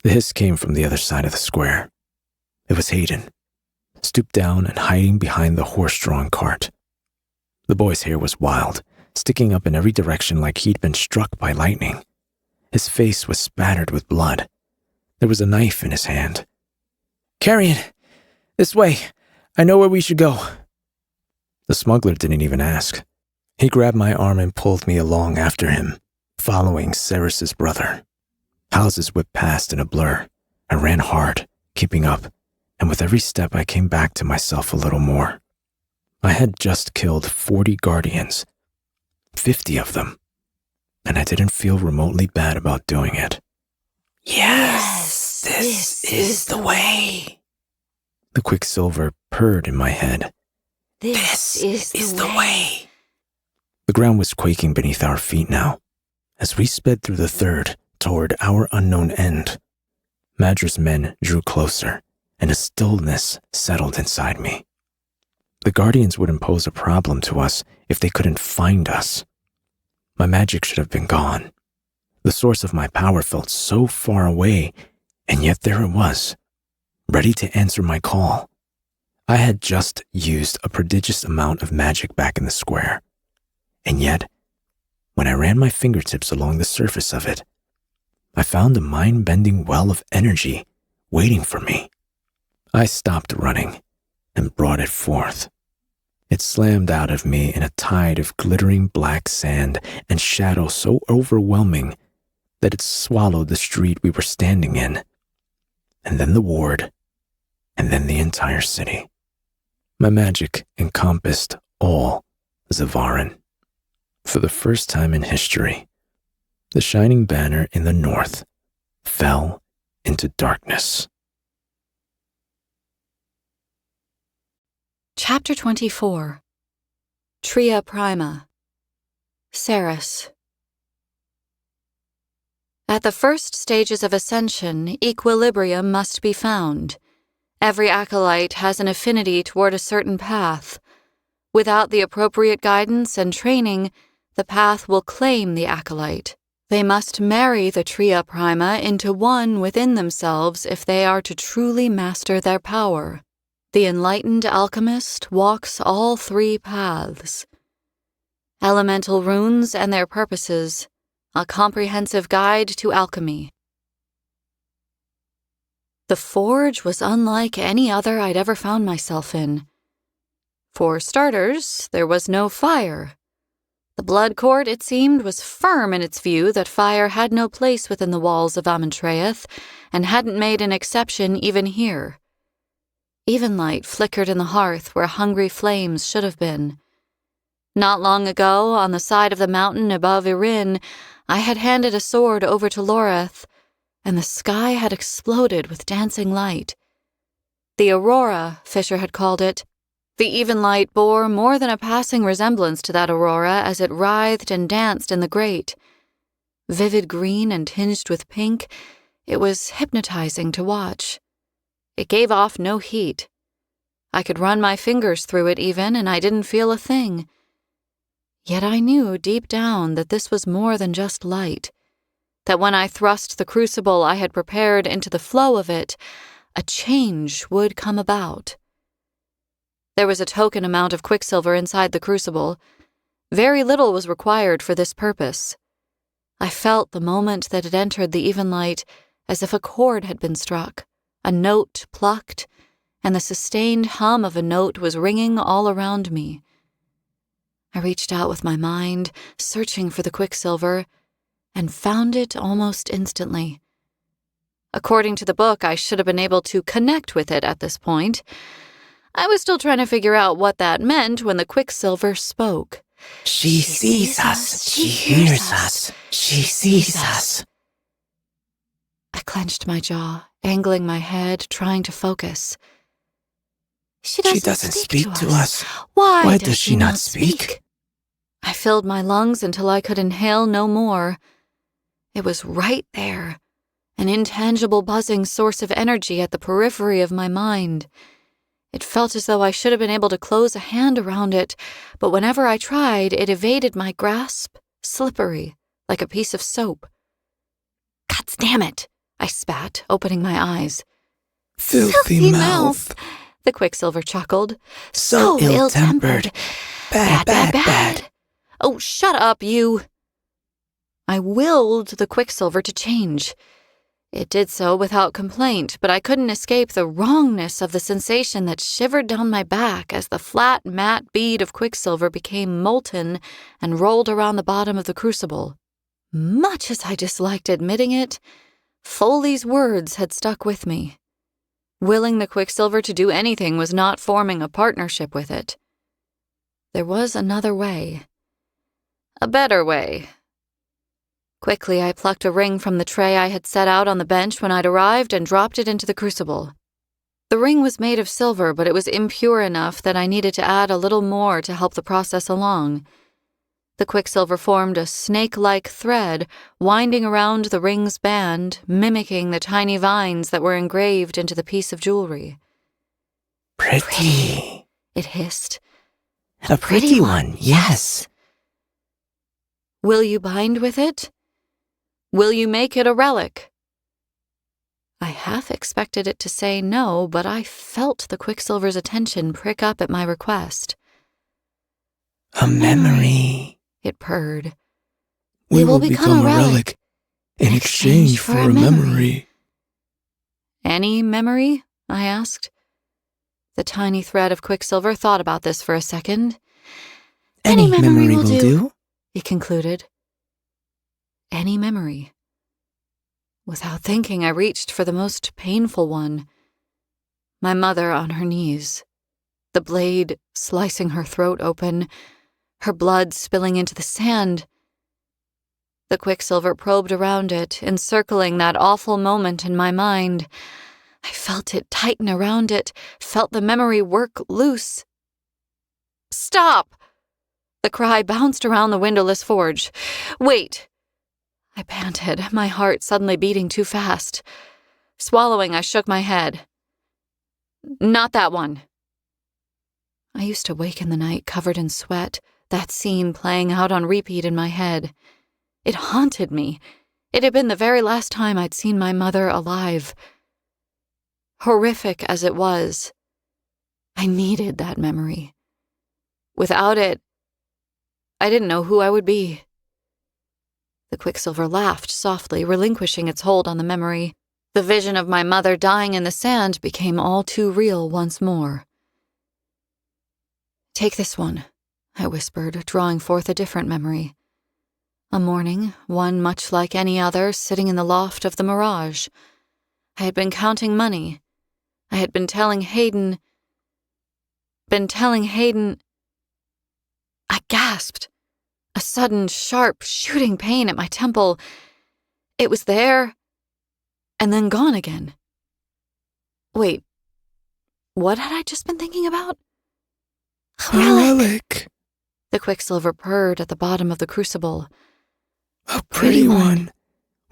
The hiss came from the other side of the square. It was Hayden, stooped down and hiding behind the horse-drawn cart. The boy's hair was wild, sticking up in every direction like he'd been struck by lightning. His face was spattered with blood. There was a knife in his hand. Carrion, this way. I know where we should go. The smuggler didn't even ask. He grabbed my arm and pulled me along after him, following Ceres' brother. Houses whipped past in a blur. I ran hard, keeping up, and with every step I came back to myself a little more. I had just killed 40 guardians, 50 of them, and I didn't feel remotely bad about doing it. Yes, this is the way. The quicksilver purred in my head. This is the way. The ground was quaking beneath our feet now, as we sped through the third toward our unknown end. Madra's men drew closer, and a stillness settled inside me. The guardians would impose a problem to us if they couldn't find us. My magic should have been gone. The source of my power felt so far away, and yet there it was, ready to answer my call. I had just used a prodigious amount of magic back in the square. And yet, when I ran my fingertips along the surface of it, I found a mind-bending well of energy waiting for me. I stopped running and brought it forth. It slammed out of me in a tide of glittering black sand and shadow so overwhelming that it swallowed the street we were standing in, and then the ward, and then the entire city. My magic encompassed all Zavarin. For the first time in history, the shining banner in the north fell into darkness. Chapter 24. Tria Prima. Ceres. At the first stages of ascension, equilibrium must be found. Every acolyte has an affinity toward a certain path. Without the appropriate guidance and training, the path will claim the acolyte. They must marry the tria prima into one within themselves if they are to truly master their power. The enlightened alchemist walks all three paths. Elemental runes and their purposes, a comprehensive guide to alchemy. The forge was unlike any other I'd ever found myself in. For starters, there was no fire. The blood court, it seemed, was firm in its view that fire had no place within the walls of Amentraeth, and hadn't made an exception even here. Even light flickered in the hearth where hungry flames should have been. Not long ago, on the side of the mountain above Irin, I had handed a sword over to Loreth, and the sky had exploded with dancing light. The aurora, Fisher had called it. The even light bore more than a passing resemblance to that aurora as it writhed and danced in the grate. Vivid green and tinged with pink, it was hypnotizing to watch. It gave off no heat. I could run my fingers through it even, and I didn't feel a thing. Yet I knew deep down that this was more than just light, that when I thrust the crucible I had prepared into the flow of it, a change would come about. There was a token amount of quicksilver inside the crucible. Very little was required for this purpose. I felt the moment that it entered the even light as if a chord had been struck, a note plucked, and the sustained hum of a note was ringing all around me. I reached out with my mind, searching for the quicksilver, and found it almost instantly. According to the book, I should have been able to connect with it at this point. I was still trying to figure out what that meant when the quicksilver spoke. She sees us. She hears us. She sees us. I clenched my jaw, angling my head, trying to focus. She doesn't speak to us. Why does she not speak? I filled my lungs until I could inhale no more. It was right there, an intangible buzzing source of energy at the periphery of my mind. It felt as though I should have been able to close a hand around it, but whenever I tried, it evaded my grasp, slippery, like a piece of soap. God damn it, I spat, opening my eyes. Filthy mouth. The quicksilver chuckled. So ill-tempered. Bad. Oh, shut up, you. I willed the quicksilver to change. It did so without complaint, but I couldn't escape the wrongness of the sensation that shivered down my back as the flat, matte bead of quicksilver became molten and rolled around the bottom of the crucible. Much as I disliked admitting it, Foley's words had stuck with me. Willing the quicksilver to do anything was not forming a partnership with it. There was another way. A better way. Quickly, I plucked a ring from the tray I had set out on the bench when I'd arrived and dropped it into the crucible. The ring was made of silver, but it was impure enough that I needed to add a little more to help the process along. The quicksilver formed a snake-like thread winding around the ring's band, mimicking the tiny vines that were engraved into the piece of jewelry. Pretty. It hissed. A pretty one, yes. Will you bind with it? Will you make it a relic? I half expected it to say no, but I felt the quicksilver's attention prick up at my request. A memory, it purred. We will become a relic in exchange for a memory. Any memory? I asked. The tiny thread of quicksilver thought about this for a second. Any memory will do, it concluded. Any memory. Without thinking, I reached for the most painful one. My mother on her knees, the blade slicing her throat open, her blood spilling into the sand. The quicksilver probed around it, encircling that awful moment in my mind. I felt it tighten around it, felt the memory work loose. Stop! The cry bounced around the windowless forge. Wait! I panted, my heart suddenly beating too fast. Swallowing, I shook my head. Not that one. I used to wake in the night covered in sweat, that scene playing out on repeat in my head. It haunted me. It had been the very last time I'd seen my mother alive. Horrific as it was, I needed that memory. Without it, I didn't know who I would be. The Quicksilver laughed softly, relinquishing its hold on the memory. The vision of my mother dying in the sand became all too real once more. "Take this one," I whispered, drawing forth a different memory. A morning, one much like any other, sitting in the loft of the Mirage. I had been counting money. I had been telling Hayden... I gasped. A sudden, sharp, shooting pain at my temple. It was there, and then gone again. Wait, what had I just been thinking about? A relic. The Quicksilver purred at the bottom of the crucible. A pretty one.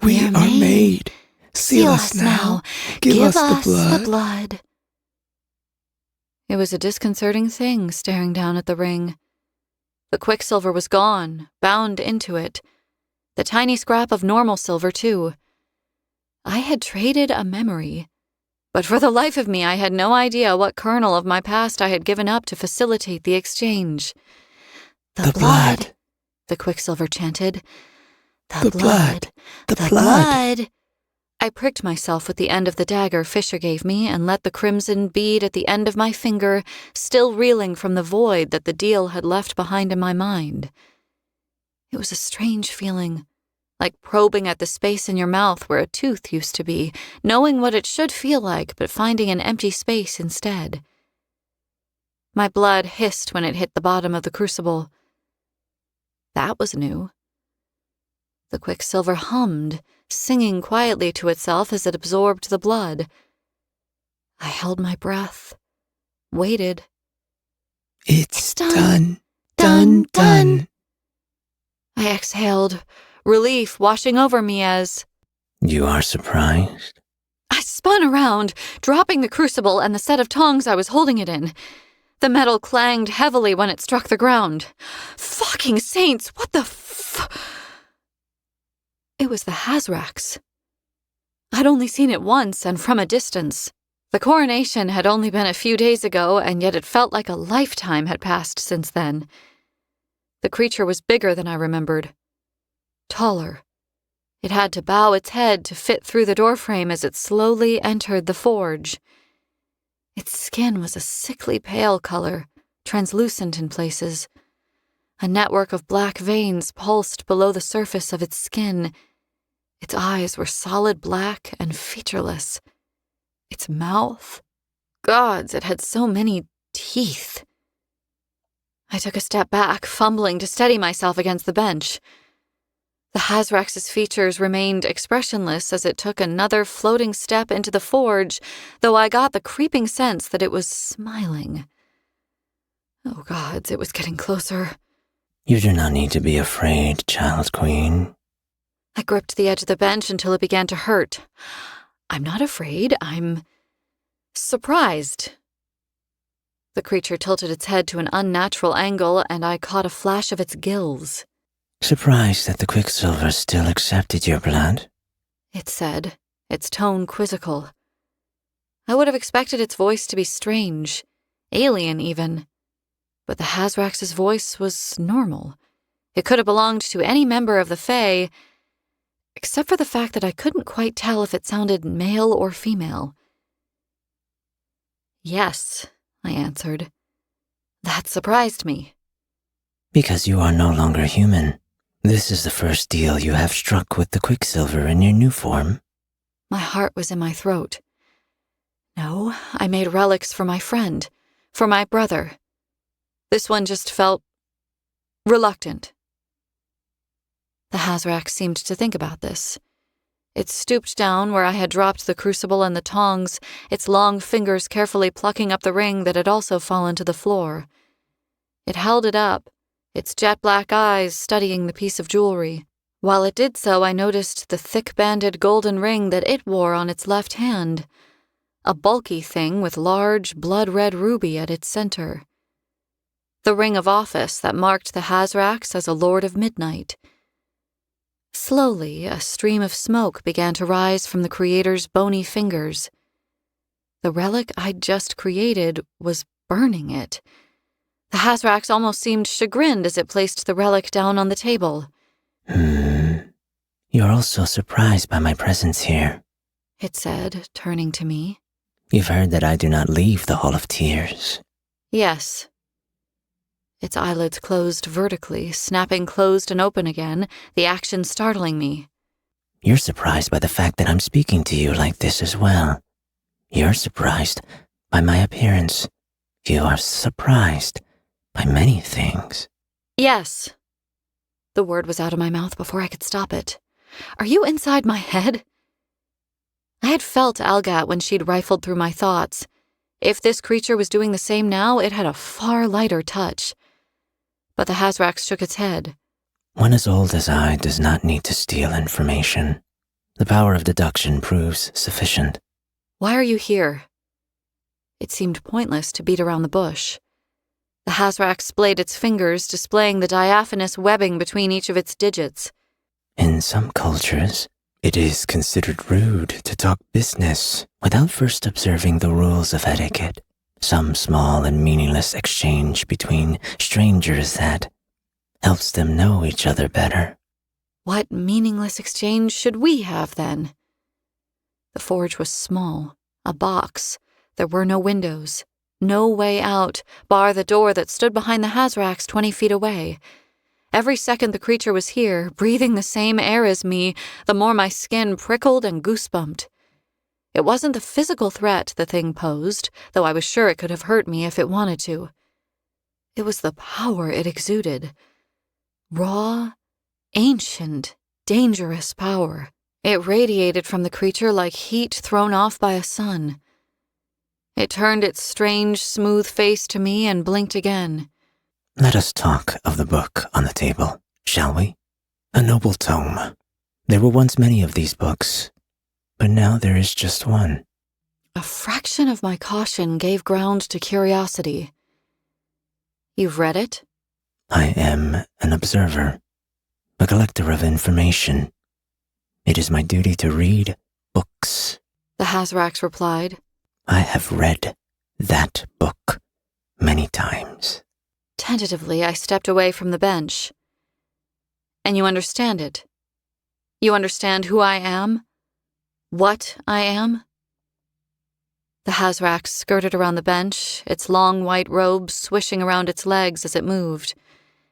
We are made. Seal us now. Give us the blood. It was a disconcerting thing staring down at the ring. The Quicksilver was gone, bound into it. The tiny scrap of normal silver, too. I had traded a memory, but for the life of me I had no idea what kernel of my past I had given up to facilitate the exchange. The blood, the Quicksilver chanted. The blood. The blood. I pricked myself with the end of the dagger Fisher gave me and let the crimson bead at the end of my finger, still reeling from the void that the deal had left behind in my mind. It was a strange feeling, like probing at the space in your mouth where a tooth used to be, knowing what it should feel like but finding an empty space instead. My blood hissed when it hit the bottom of the crucible. That was new. The Quicksilver hummed, singing quietly to itself as it absorbed the blood. I held my breath, waited. It's done. Done. I exhaled, relief washing over me as... You are surprised? I spun around, dropping the crucible and the set of tongs I was holding it in. The metal clanged heavily when it struck the ground. Fucking saints, what the It was the Hazrax. I'd only seen it once and from a distance. The coronation had only been a few days ago, and yet it felt like a lifetime had passed since then. The creature was bigger than I remembered. Taller. It had to bow its head to fit through the doorframe as it slowly entered the forge. Its skin was a sickly pale color, translucent in places. A network of black veins pulsed below the surface of its skin. Its eyes were solid black and featureless. Its mouth... Gods, it had so many teeth. I took a step back, fumbling to steady myself against the bench. The Hazrax's features remained expressionless as it took another floating step into the forge, though I got the creeping sense that it was smiling. Oh gods, it was getting closer. You do not need to be afraid, Child Queen. I gripped the edge of the bench until it began to hurt. I'm not afraid, I'm... surprised. The creature tilted its head to an unnatural angle, and I caught a flash of its gills. Surprised that the Quicksilver still accepted your blood? It said, its tone quizzical. I would have expected its voice to be strange, alien even. But the Hazrax's voice was normal. It could have belonged to any member of the Fae, except for the fact that I couldn't quite tell if it sounded male or female. Yes, I answered. That surprised me. Because you are no longer human. This is the first deal you have struck with the Quicksilver in your new form. My heart was in my throat. No, I made relics for my friend, for my brother. This one just felt reluctant. The Hazrax seemed to think about this. It stooped down where I had dropped the crucible and the tongs, its long fingers carefully plucking up the ring that had also fallen to the floor. It held it up, its jet-black eyes studying the piece of jewelry. While it did so, I noticed the thick-banded golden ring that it wore on its left hand, a bulky thing with large, blood-red ruby at its center. the ring of office that marked the Hazrax as a Lord of Midnight. Slowly, a stream of smoke began to rise from the creator's bony fingers. The relic I'd just created was burning it. The Hazrax almost seemed chagrined as it placed the relic down on the table. You're also surprised by my presence here, it said, turning to me. You've heard that I do not leave the Hall of Tears. Yes. Its eyelids closed vertically, snapping closed and open again, the action startling me. You're surprised by the fact that I'm speaking to you like this as well. You're surprised by my appearance. You are surprised by many things. Yes. The word was out of my mouth before I could stop it. Are you inside my head? I had felt Algat when she'd rifled through my thoughts. If this creature was doing the same now, it had a far lighter touch. But the Hazrax shook its head. One as old as I does not need to steal information. The power of deduction proves sufficient. Why are you here? It seemed pointless to beat around the bush. The Hazrax splayed its fingers, displaying the diaphanous webbing between each of its digits. In some cultures, it is considered rude to talk business without first observing the rules of etiquette. Some small and meaningless exchange between strangers that helps them know each other better. What meaningless exchange should we have, then? The forge was small, a box. There were no windows, no way out, bar the door that stood behind the Hazrax 20 feet away. Every second the creature was here, breathing the same air as me, the more my skin prickled and goosebumped. It wasn't the physical threat the thing posed, though I was sure it could have hurt me if it wanted to. It was the power it exuded. Raw, ancient, dangerous power. It radiated from the creature like heat thrown off by a sun. It turned its strange, smooth face to me and blinked again. Let us talk of the book on the table, shall we? A noble tome. There were once many of these books, but now there is just one. A fraction of my caution gave ground to curiosity. You've read it? I am an observer, a collector of information. It is my duty to read books. The Hazrax replied. I have read that book many times. Tentatively, I stepped away from the bench. And you understand it? You understand who I am? What I am? The Hazrax skirted around the bench, its long white robes swishing around its legs as it moved.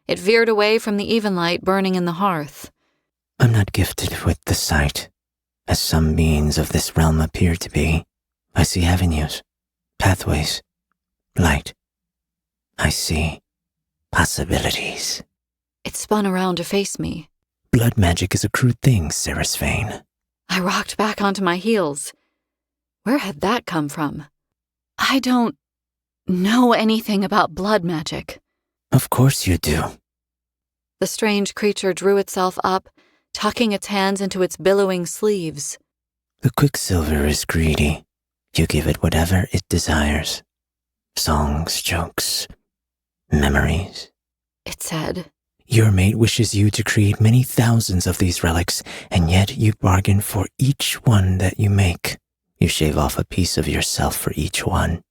It veered away from the even light burning in the hearth. I'm not gifted with the sight, as some beings of this realm appear to be. I see avenues, pathways, light. I see possibilities. It spun around to face me. Blood magic is a crude thing, Sarasvane. I rocked back onto my heels. Where had that come from? I don't know anything about blood magic. Of course you do. The strange creature drew itself up, tucking its hands into its billowing sleeves. The quicksilver is greedy. You give it whatever it desires. Songs, jokes, memories. It said. Your mate wishes you to create many thousands of these relics, and yet you bargain for each one that you make. You shave off a piece of yourself for each one.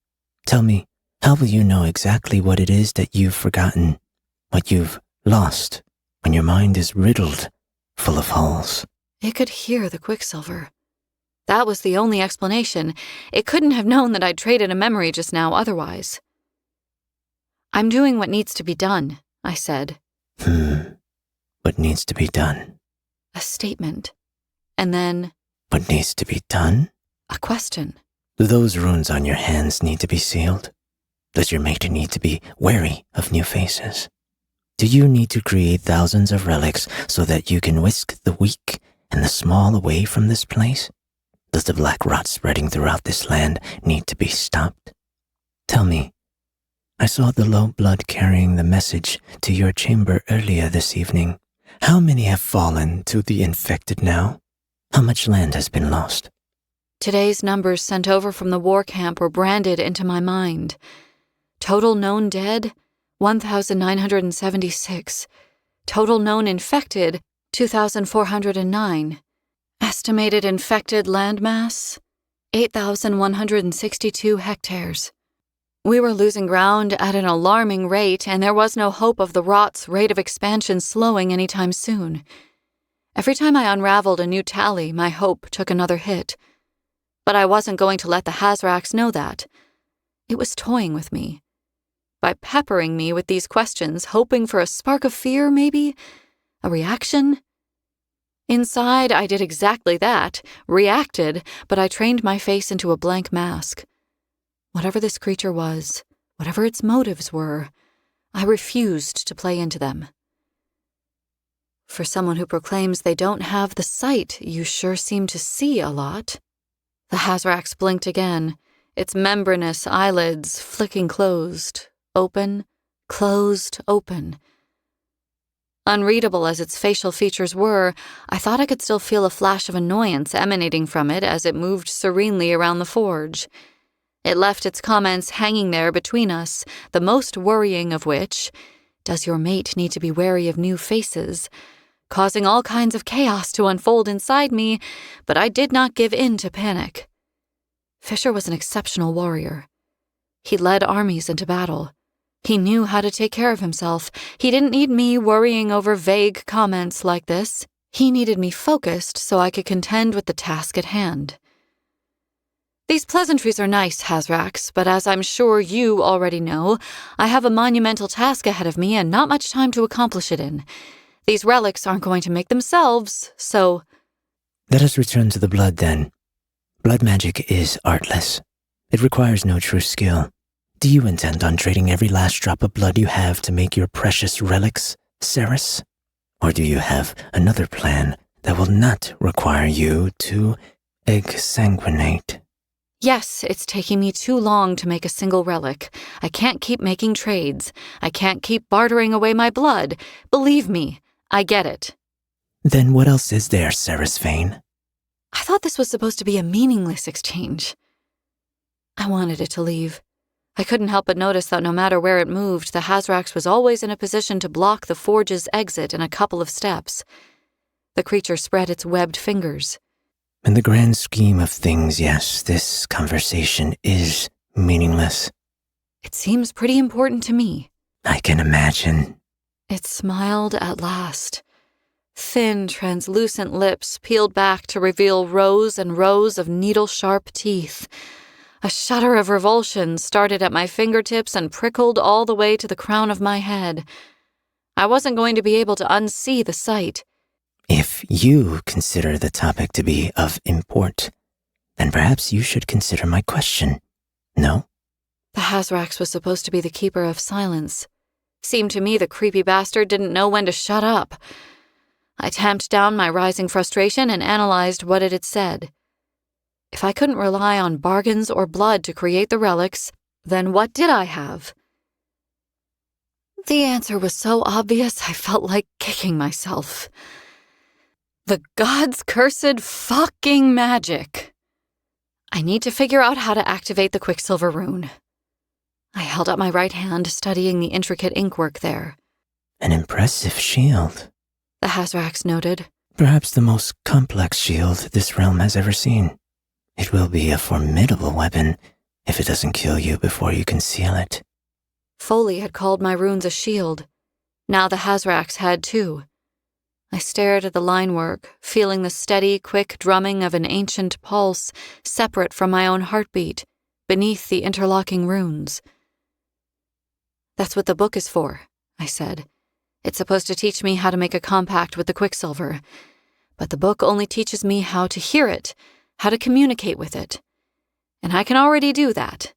Tell me, how will you know exactly what it is that you've forgotten, what you've lost, when your mind is riddled, full of holes? It could hear the quicksilver. That was the only explanation. It couldn't have known that I'd traded a memory just now otherwise. I'm doing what needs to be done, I said. What needs to be done? A statement. And then... What needs to be done? A question. Do those runes on your hands need to be sealed? Does your mate need to be wary of new faces? Do you need to create thousands of relics so that you can whisk the weak and the small away from this place? Does the black rot spreading throughout this land need to be stopped? Tell me, I saw the low blood carrying the message to your chamber earlier this evening. How many have fallen to the infected now? How much land has been lost? Today's numbers sent over from the war camp were branded into my mind. Total known dead, 1,976. Total known infected, 2,409. Estimated infected landmass, 8,162 hectares. We were losing ground at an alarming rate, and there was no hope of the rot's rate of expansion slowing anytime soon. Every time I unraveled a new tally, my hope took another hit. But I wasn't going to let the Hazrax know that. It was toying with me. By peppering me with these questions, hoping for a spark of fear, maybe? A reaction? Inside, I did exactly that, reacted, but I trained my face into a blank mask. Whatever this creature was, whatever its motives were, I refused to play into them. For someone who proclaims they don't have the sight, you sure seem to see a lot. The Hazrax blinked again, its membranous eyelids flicking closed, open, closed, open. Unreadable as its facial features were, I thought I could still feel a flash of annoyance emanating from it as it moved serenely around the forge. It left its comments hanging there between us, the most worrying of which, does your mate need to be wary of new faces, causing all kinds of chaos to unfold inside me, but I did not give in to panic. Fisher was an exceptional warrior. He led armies into battle. He knew how to take care of himself. He didn't need me worrying over vague comments like this. He needed me focused so I could contend with the task at hand. These pleasantries are nice, Hazrax, but as I'm sure you already know, I have a monumental task ahead of me and not much time to accomplish it in. These relics aren't going to make themselves, so... Let us return to the blood, then. Blood magic is artless. It requires no true skill. Do you intend on trading every last drop of blood you have to make your precious relics, Ceres? Or do you have another plan that will not require you to exsanguinate? Yes, it's taking me too long to make a single relic. I can't keep making trades. I can't keep bartering away my blood. Believe me, I get it. Then what else is there, Ceres Fane? I thought this was supposed to be a meaningless exchange. I wanted it to leave. I couldn't help but notice that no matter where it moved, the Hazrax was always in a position to block the forge's exit in a couple of steps. The creature spread its webbed fingers. In the grand scheme of things, yes, this conversation is meaningless. It seems pretty important to me. I can imagine. It smiled at last. Thin, translucent lips peeled back to reveal rows and rows of needle-sharp teeth. A shudder of revulsion started at my fingertips and prickled all the way to the crown of my head. I wasn't going to be able to unsee the sight. If you consider the topic to be of import, then perhaps you should consider my question. No? The Hazrax was supposed to be the keeper of silence. Seemed to me the creepy bastard didn't know when to shut up. I tamped down my rising frustration and analyzed what it had said. If I couldn't rely on bargains or blood to create the relics, then what did I have? The answer was so obvious I felt like kicking myself. The gods' cursed fucking magic. I need to figure out how to activate the Quicksilver rune. I held up my right hand, studying the intricate inkwork there. An impressive shield. The Hazrax noted. Perhaps the most complex shield this realm has ever seen. It will be a formidable weapon if it doesn't kill you before you can seal it. Foley had called my runes a shield. Now the Hazrax had too. I stared at the linework, feeling the steady, quick drumming of an ancient pulse separate from my own heartbeat, beneath the interlocking runes. That's what the book is for, I said. It's supposed to teach me how to make a compact with the Quicksilver. But the book only teaches me how to hear it, how to communicate with it. And I can already do that.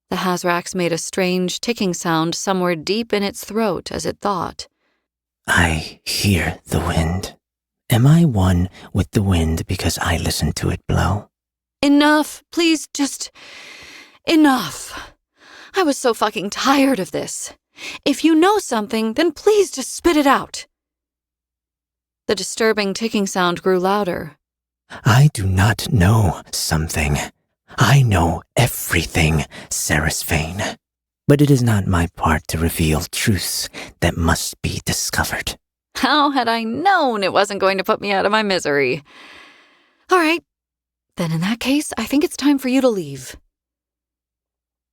The Hazrax made a strange ticking sound somewhere deep in its throat as it thought. I hear the wind. Am I one with the wind because I listen to it blow? Enough, please, just enough. I was so fucking tired of this. If you know something, then please just spit it out. The disturbing ticking sound grew louder. I do not know something. I know everything, Ceres Fane. but it is not my part to reveal truths that must be discovered. How had I known it wasn't going to put me out of my misery? All right, then in that case, I think it's time for you to leave.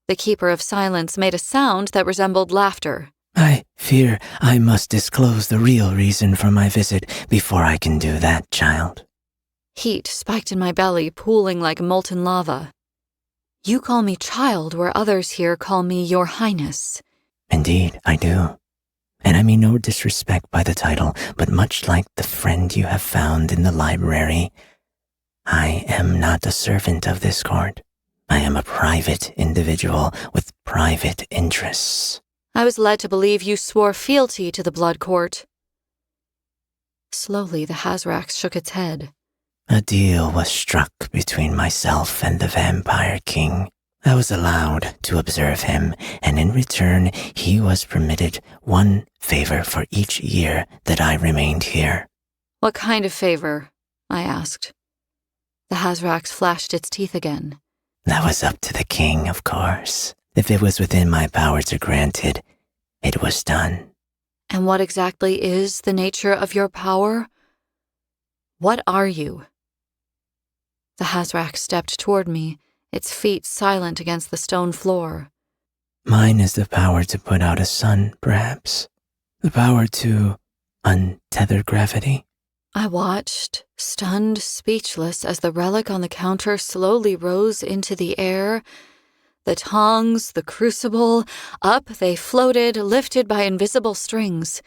The Keeper of Silence made a sound that resembled laughter. I fear I must disclose the real reason for my visit before I can do that, child. Heat spiked in my belly, pooling like molten lava. You call me child where others here call me your highness. Indeed, I do. And I mean no disrespect by the title, but much like the friend you have found in the library, I am not a servant of this court. I am a private individual with private interests. I was led to believe you swore fealty to the Blood Court. Slowly, the Hazrax shook its head. A deal was struck between myself and the Vampire King. I was allowed to observe him, and in return, he was permitted one favor for each year that I remained here. What kind of favor? I asked. The Hazrax flashed its teeth again. That was up to the king, of course. If it was within my power to grant it, it was done. And what exactly is the nature of your power? What are you? The Hazrax stepped toward me, its feet silent against the stone floor. Mine is the power to put out a sun, perhaps. The power to untether gravity. I watched, stunned, speechless, as the relic on the counter slowly rose into the air. The tongs, the crucible, up they floated, lifted by invisible strings.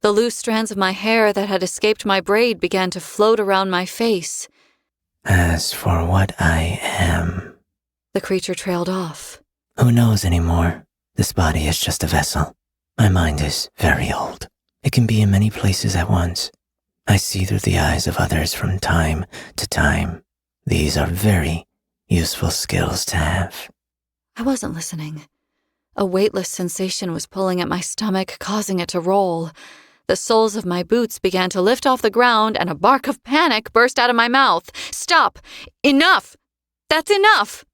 The loose strands of my hair that had escaped my braid began to float around my face. As for what I am, the creature trailed off. Who knows anymore? This body is just a vessel. My mind is very old. It can be in many places at once. I see through the eyes of others from time to time. These are very useful skills to have. I wasn't listening. A weightless sensation was pulling at my stomach, causing it to roll. The soles of my boots began to lift off the ground, and a bark of panic burst out of my mouth. Stop! Enough! That's enough!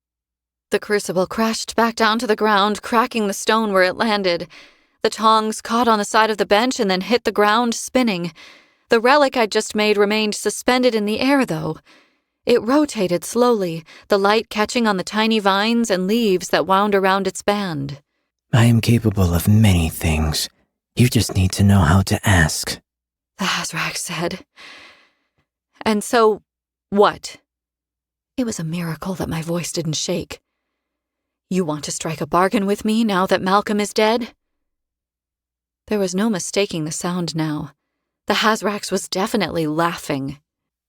The crucible crashed back down to the ground, cracking the stone where it landed. The tongs caught on the side of the bench and then hit the ground, spinning. The relic I'd just made remained suspended in the air, though. It rotated slowly, the light catching on the tiny vines and leaves that wound around its band. I am capable of many things. You just need to know how to ask, the Hazrax said. And so, what? It was a miracle that my voice didn't shake. You want to strike a bargain with me now that Malcolm is dead? There was no mistaking the sound now. The Hazrax was definitely laughing.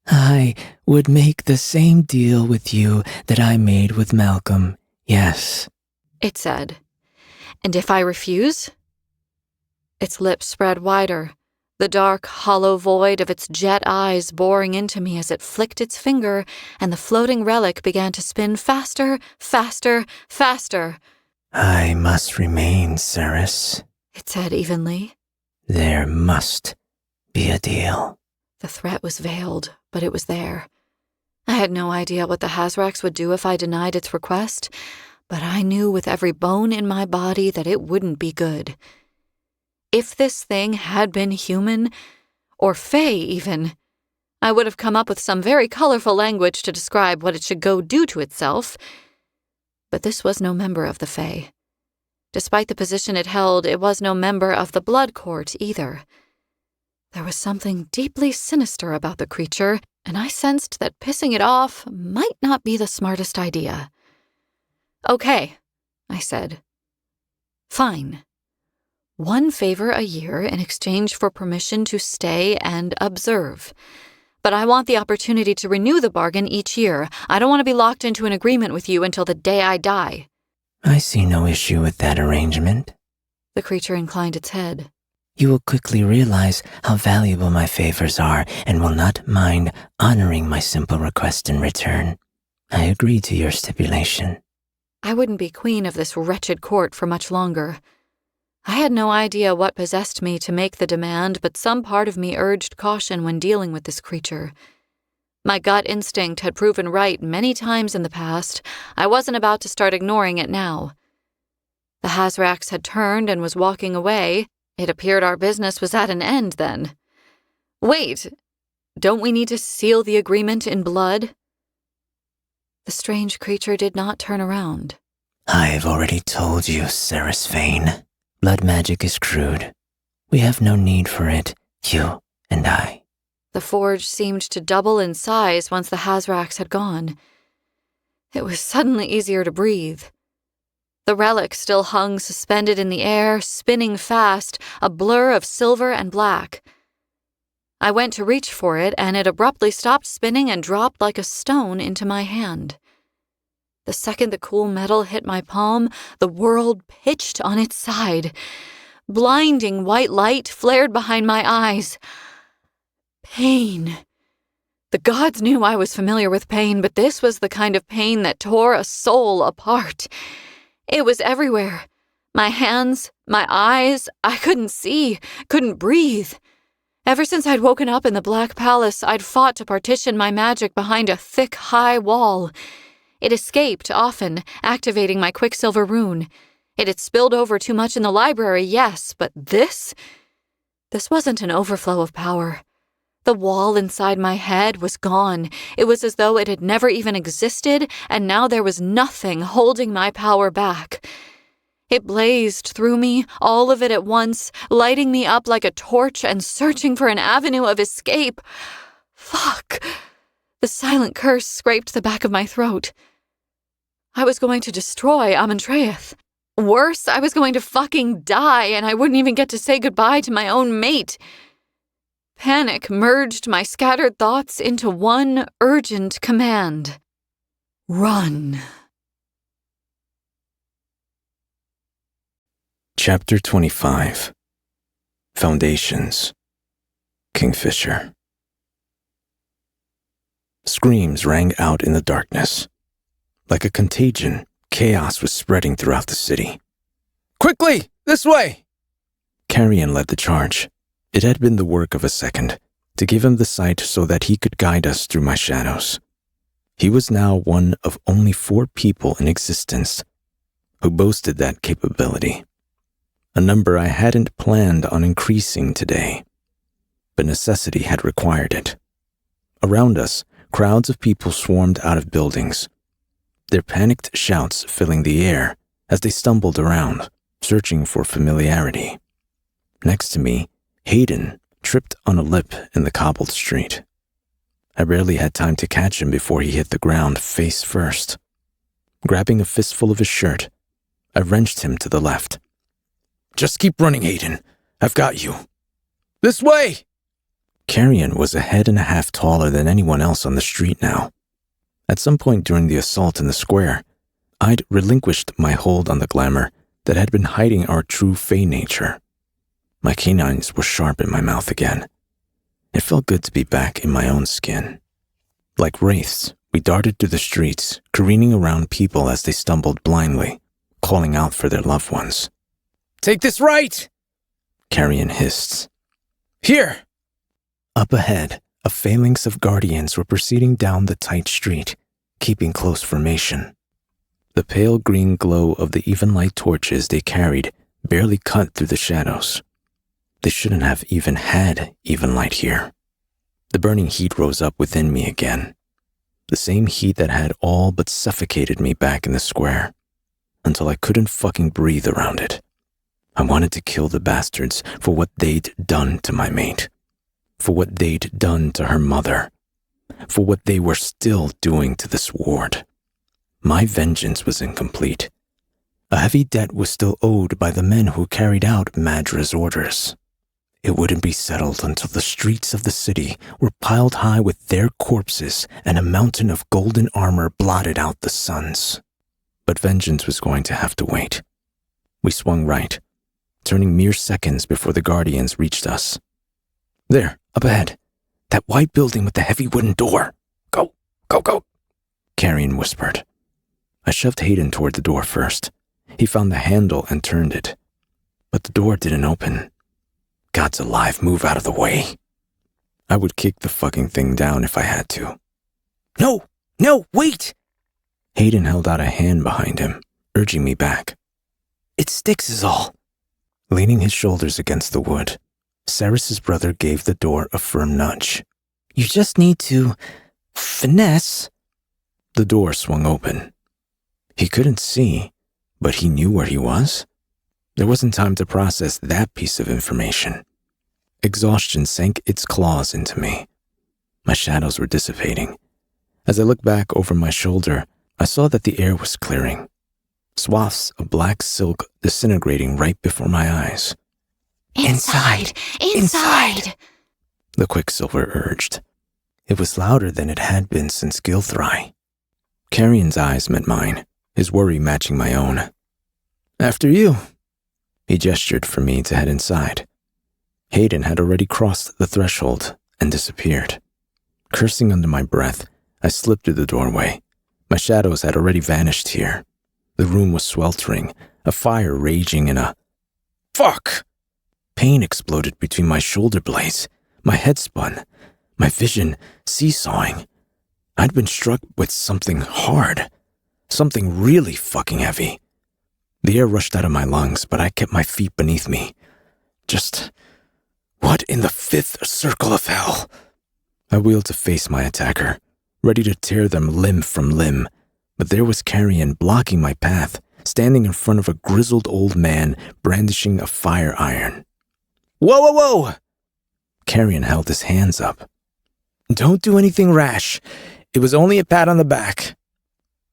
I would make the same deal with you that I made with Malcolm, yes, it said. And if I refuse? Its lips spread wider, the dark, hollow void of its jet eyes boring into me as it flicked its finger, and the floating relic began to spin faster, faster, faster. I must remain, Ceres, it said evenly. There must be a deal. The threat was veiled, but it was there. I had no idea what the Hazrax would do if I denied its request, but I knew with every bone in my body that it wouldn't be good. If this thing had been human, or fey even, I would have come up with some very colorful language to describe what it should go do to itself. But this was no member of the fey. Despite the position it held, it was no member of the Blood Court either. There was something deeply sinister about the creature, and I sensed that pissing it off might not be the smartest idea. Okay, I said. Fine. One favor a year in exchange for permission to stay and observe. But I want the opportunity to renew the bargain each year. I don't want to be locked into an agreement with you until the day I die. I see no issue with that arrangement. The creature inclined its head. You will quickly realize how valuable my favors are and will not mind honoring my simple request in return. I agree to your stipulation. I wouldn't be queen of this wretched court for much longer. I had no idea what possessed me to make the demand, but some part of me urged caution when dealing with this creature. My gut instinct had proven right many times in the past. I wasn't about to start ignoring it now. The Hazrax had turned and was walking away. It appeared our business was at an end then. Wait, don't we need to seal the agreement in blood? The strange creature did not turn around. I've already told you, Ceres Vane. Blood magic is crude. We have no need for it, you and I. The forge seemed to double in size once the Hazrax had gone. It was suddenly easier to breathe. The relic still hung suspended in the air, spinning fast, a blur of silver and black. I went to reach for it, and it abruptly stopped spinning and dropped like a stone into my hand. The second the cool metal hit my palm, the world pitched on its side. Blinding white light flared behind my eyes. Pain. The gods knew I was familiar with pain, but this was the kind of pain that tore a soul apart. It was everywhere. My hands, my eyes, I couldn't see, couldn't breathe. Ever since I'd woken up in the Black Palace, I'd fought to partition my magic behind a thick, high wall. It escaped often, activating my Quicksilver rune. It had spilled over too much in the library, yes, but this wasn't an overflow of power. The wall inside my head was gone. It was as though it had never even existed, and now there was nothing holding my power back. It blazed through me, all of it at once, lighting me up like a torch and searching for an avenue of escape. Fuck! The silent curse scraped the back of my throat. I was going to destroy Amentreth. Worse, I was going to fucking die, and I wouldn't even get to say goodbye to my own mate. Panic merged my scattered thoughts into one urgent command. Run. Chapter 25. Foundations. Kingfisher. Screams rang out in the darkness. Like a contagion, chaos was spreading throughout the city. Quickly! This way! Carrion led the charge. It had been the work of a second, to give him the sight so that he could guide us through my shadows. He was now one of only 4 people in existence who boasted that capability. A number I hadn't planned on increasing today, but necessity had required it. Around us, crowds of people swarmed out of buildings, their panicked shouts filling the air as they stumbled around, searching for familiarity. Next to me, Hayden tripped on a lip in the cobbled street. I barely had time to catch him before he hit the ground face first. Grabbing a fistful of his shirt, I wrenched him to the left. Just keep running, Hayden. I've got you. This way! Carrion was a head and a half taller than anyone else on the street now. At some point during the assault in the square, I'd relinquished my hold on the glamour that had been hiding our true Fey nature. My canines were sharp in my mouth again. It felt good to be back in my own skin. Like wraiths, we darted through the streets, careening around people as they stumbled blindly, calling out for their loved ones. Take this right! Carrion hissed. Here! Up ahead, a phalanx of guardians were proceeding down the tight street, keeping close formation. The pale green glow of the even light torches they carried barely cut through the shadows. They shouldn't have even had even light here. The burning heat rose up within me again. The same heat that had all but suffocated me back in the square, until I couldn't fucking breathe around it. I wanted to kill the bastards for what they'd done to my mate, for what they'd done to her mother, for what they were still doing to this ward. My vengeance was incomplete. A heavy debt was still owed by the men who carried out Madra's orders. It wouldn't be settled until the streets of the city were piled high with their corpses and a mountain of golden armor blotted out the suns. But vengeance was going to have to wait. We swung right, turning mere seconds before the guardians reached us. There, up ahead, that white building with the heavy wooden door. Go, go, go, Carrion whispered. I shoved Hayden toward the door first. He found the handle and turned it. But the door didn't open. God's alive, move out of the way. I would kick the fucking thing down if I had to. No, wait! Hayden held out a hand behind him, urging me back. It sticks is all. Leaning his shoulders against the wood, Ceres's brother gave the door a firm nudge. You just need to finesse. The door swung open. He couldn't see, but he knew where he was. There wasn't time to process that piece of information. Exhaustion sank its claws into me. My shadows were dissipating. As I looked back over my shoulder, I saw that the air was clearing. Swaths of black silk disintegrating right before my eyes. Inside! Inside! The Quicksilver urged. It was louder than it had been since Gilthry. Carrion's eyes met mine, his worry matching my own. After you. He gestured for me to head inside. Hayden had already crossed the threshold and disappeared. Cursing under my breath, I slipped through the doorway. My shadows had already vanished here. The room was sweltering, a fire raging in a... Fuck! Pain exploded between my shoulder blades. My head spun, my vision seesawing. I'd been struck with something hard, something really fucking heavy. The air rushed out of my lungs, but I kept my feet beneath me. Just, what in the fifth circle of hell? I wheeled to face my attacker, ready to tear them limb from limb, but there was Carrion blocking my path, standing in front of a grizzled old man brandishing a fire iron. Whoa, whoa, whoa! Carrion held his hands up. Don't do anything rash. It was only a pat on the back.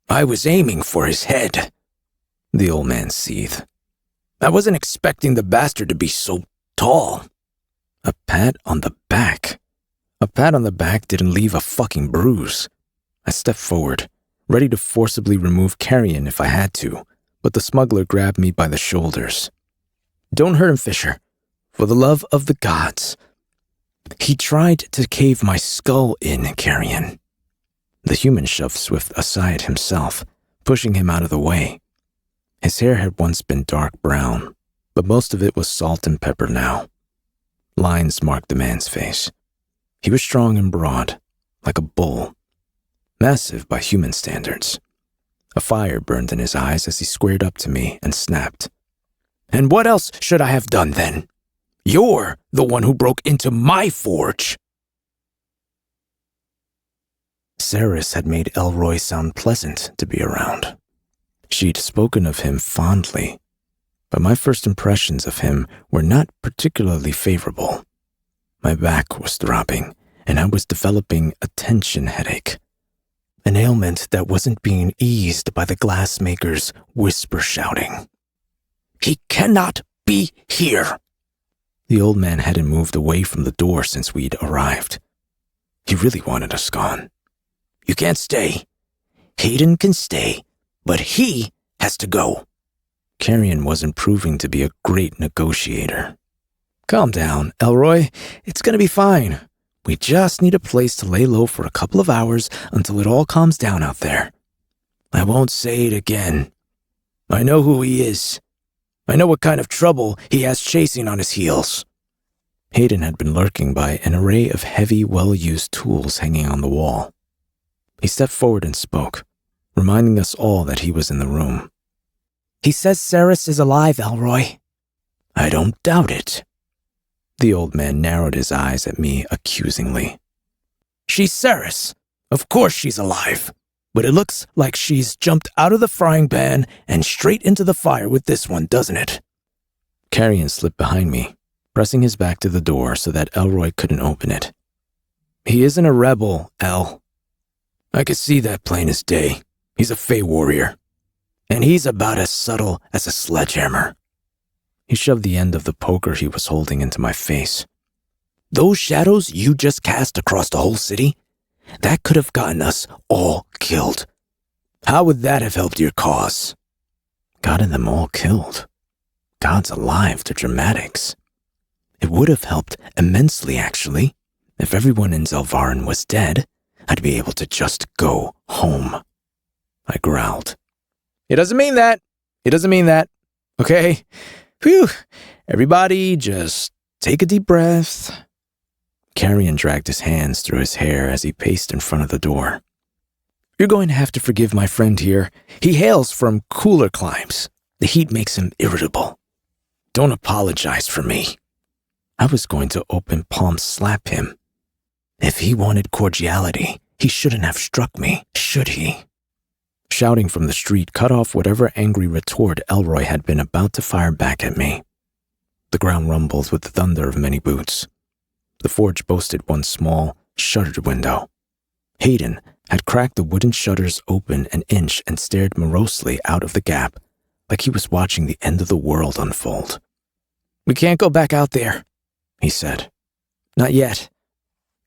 I was aiming for his head, the old man seethed. I wasn't expecting the bastard to be so tall. A pat on the back. A pat on the back didn't leave a fucking bruise. I stepped forward, ready to forcibly remove Carrion if I had to, but the smuggler grabbed me by the shoulders. Don't hurt him, Fisher. For the love of the gods. He tried to cave my skull in, Carrion. The human shoved Swift aside himself, pushing him out of the way. His hair had once been dark brown, but most of it was salt and pepper now. Lines marked the man's face. He was strong and broad, like a bull. Massive by human standards. A fire burned in his eyes as he squared up to me and snapped. And what else should I have done then? You're the one who broke into my forge. Ceres had made Elroy sound pleasant to be around. She'd spoken of him fondly, but my first impressions of him were not particularly favorable. My back was throbbing, and I was developing a tension headache. An ailment that wasn't being eased by the glassmaker's whisper shouting. He cannot be here. The old man hadn't moved away from the door since we'd arrived. He really wanted us gone. You can't stay. Hayden can stay, but he has to go. Carrion wasn't proving to be a great negotiator. Calm down, Elroy. It's gonna be fine. We just need a place to lay low for a couple of hours until it all calms down out there. I won't say it again. I know who he is. I know what kind of trouble he has chasing on his heels. Hayden had been lurking by an array of heavy, well-used tools hanging on the wall. He stepped forward and spoke, reminding us all that he was in the room. He says Ceres is alive, Elroy. I don't doubt it. The old man narrowed his eyes at me accusingly. She's Ceres. Of course she's alive. But it looks like she's jumped out of the frying pan and straight into the fire with this one, doesn't it? Carrion slipped behind me, pressing his back to the door so that Elroy couldn't open it. He isn't a rebel, El. I could see that plain as day. He's a Fey warrior. And he's about as subtle as a sledgehammer. He shoved the end of the poker he was holding into my face. Those shadows you just cast across the whole city? That could have gotten us all killed. How would that have helped your cause? Gotten them all killed. God's alive to dramatics. It would have helped immensely, actually. If everyone in Zelvarin was dead, I'd be able to just go home. I growled. It doesn't mean that. It doesn't mean that. Okay? Phew. Everybody just take a deep breath. Carrion dragged his hands through his hair as he paced in front of the door. You're going to have to forgive my friend here. He hails from cooler climes. The heat makes him irritable. Don't apologize for me. I was going to open palm slap him. If he wanted cordiality, he shouldn't have struck me, should he? Shouting from the street cut off whatever angry retort Elroy had been about to fire back at me. The ground rumbled with the thunder of many boots. The forge boasted one small, shuttered window. Hayden had cracked the wooden shutters open an inch and stared morosely out of the gap, like he was watching the end of the world unfold. "We can't go back out there," he said. "Not yet."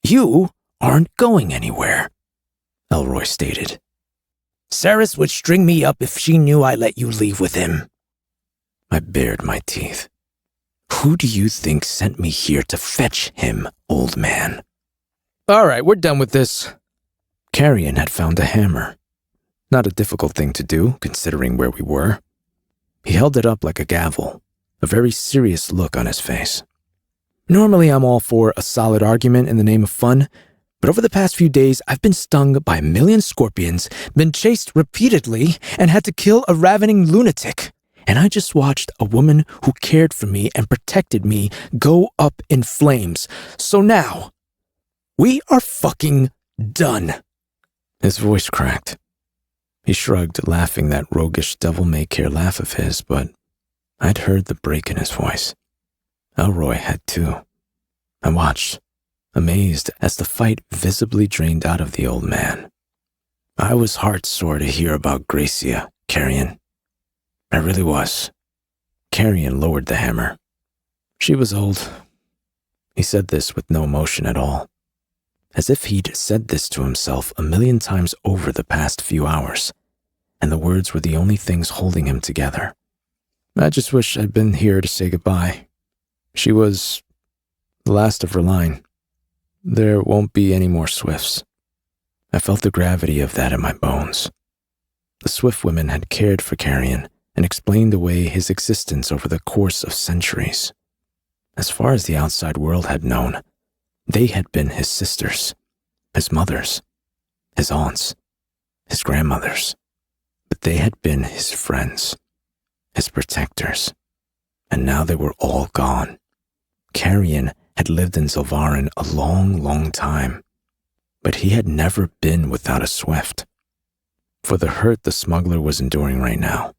"You aren't going anywhere," Elroy stated. "Saris would string me up if she knew I let you leave with him." I bared my teeth. Who do you think sent me here to fetch him, old man? All right, we're done with this. Carrion had found a hammer. Not a difficult thing to do, considering where we were. He held it up like a gavel, a very serious look on his face. Normally, I'm all for a solid argument in the name of fun, but over the past few days, I've been stung by a million scorpions, been chased repeatedly, and had to kill a ravening lunatic. And I just watched a woman who cared for me and protected me go up in flames. So now, we are fucking done. His voice cracked. He shrugged, laughing that roguish devil-may-care laugh of his, but I'd heard the break in his voice. Elroy had too. I watched, amazed as the fight visibly drained out of the old man. I was heart-sore to hear about Gracia, Carrion. I really was. Carrion lowered the hammer. She was old. He said this with no emotion at all, as if he'd said this to himself a million times over the past few hours, and the words were the only things holding him together. I just wish I'd been here to say goodbye. She was the last of her line. There won't be any more Swifts. I felt the gravity of that in my bones. The Swift women had cared for Carrion and explained away his existence over the course of centuries. As far as the outside world had known, they had been his sisters, his mothers, his aunts, his grandmothers, but they had been his friends, his protectors, and now they were all gone. Carrion had lived in Zilvarin a long, long time, but he had never been without a Swift. For the hurt the smuggler was enduring right now,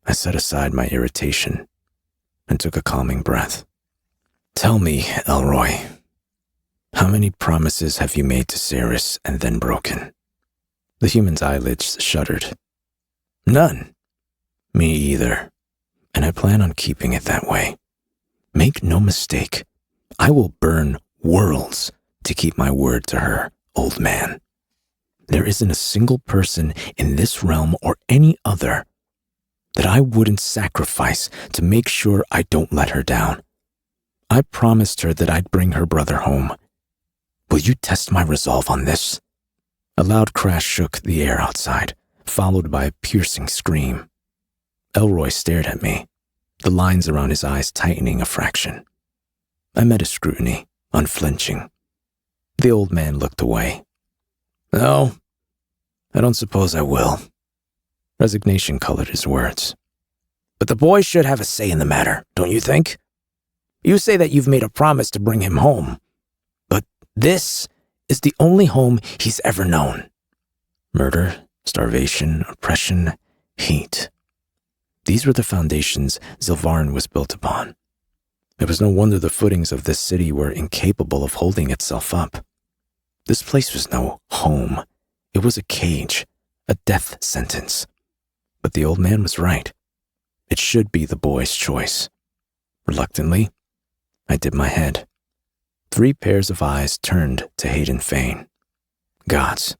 I set aside my irritation and took a calming breath. Tell me, Elroy, how many promises have you made to Saris and then broken? The human's eyelids shuddered. None. Me either. And I plan on keeping it that way. Make no mistake, I will burn worlds to keep my word to her, old man. There isn't a single person in this realm or any other that I wouldn't sacrifice to make sure I don't let her down. I promised her that I'd bring her brother home. Will you test my resolve on this? A loud crash shook the air outside, followed by a piercing scream. Elroy stared at me, the lines around his eyes tightening a fraction. I met his scrutiny, unflinching. The old man looked away. No, I don't suppose I will. Resignation colored his words. But the boy should have a say in the matter, don't you think? You say that you've made a promise to bring him home, but this is the only home he's ever known. Murder, starvation, oppression, hate. These were the foundations Zilvarin was built upon. It was no wonder the footings of this city were incapable of holding itself up. This place was no home. It was a cage, a death sentence. But the old man was right. It should be the boy's choice. Reluctantly, I dipped my head. 3 pairs of eyes turned to Hayden Fane. Gods,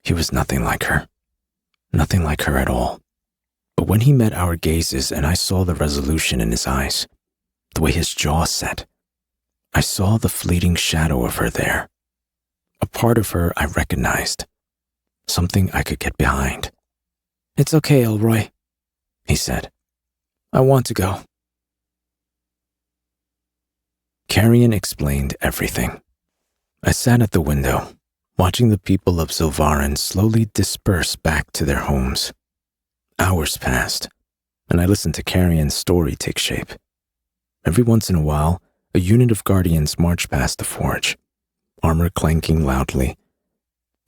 he was nothing like her. Nothing like her at all. But when he met our gazes and I saw the resolution in his eyes, the way his jaw set, I saw the fleeting shadow of her there. A part of her I recognized. Something I could get behind. It's okay, Elroy, he said. I want to go. Carrion explained everything. I sat at the window, watching the people of Zilvarin slowly disperse back to their homes. Hours passed, and I listened to Carrion's story take shape. Every once in a while, a unit of guardians marched past the forge, armor clanking loudly,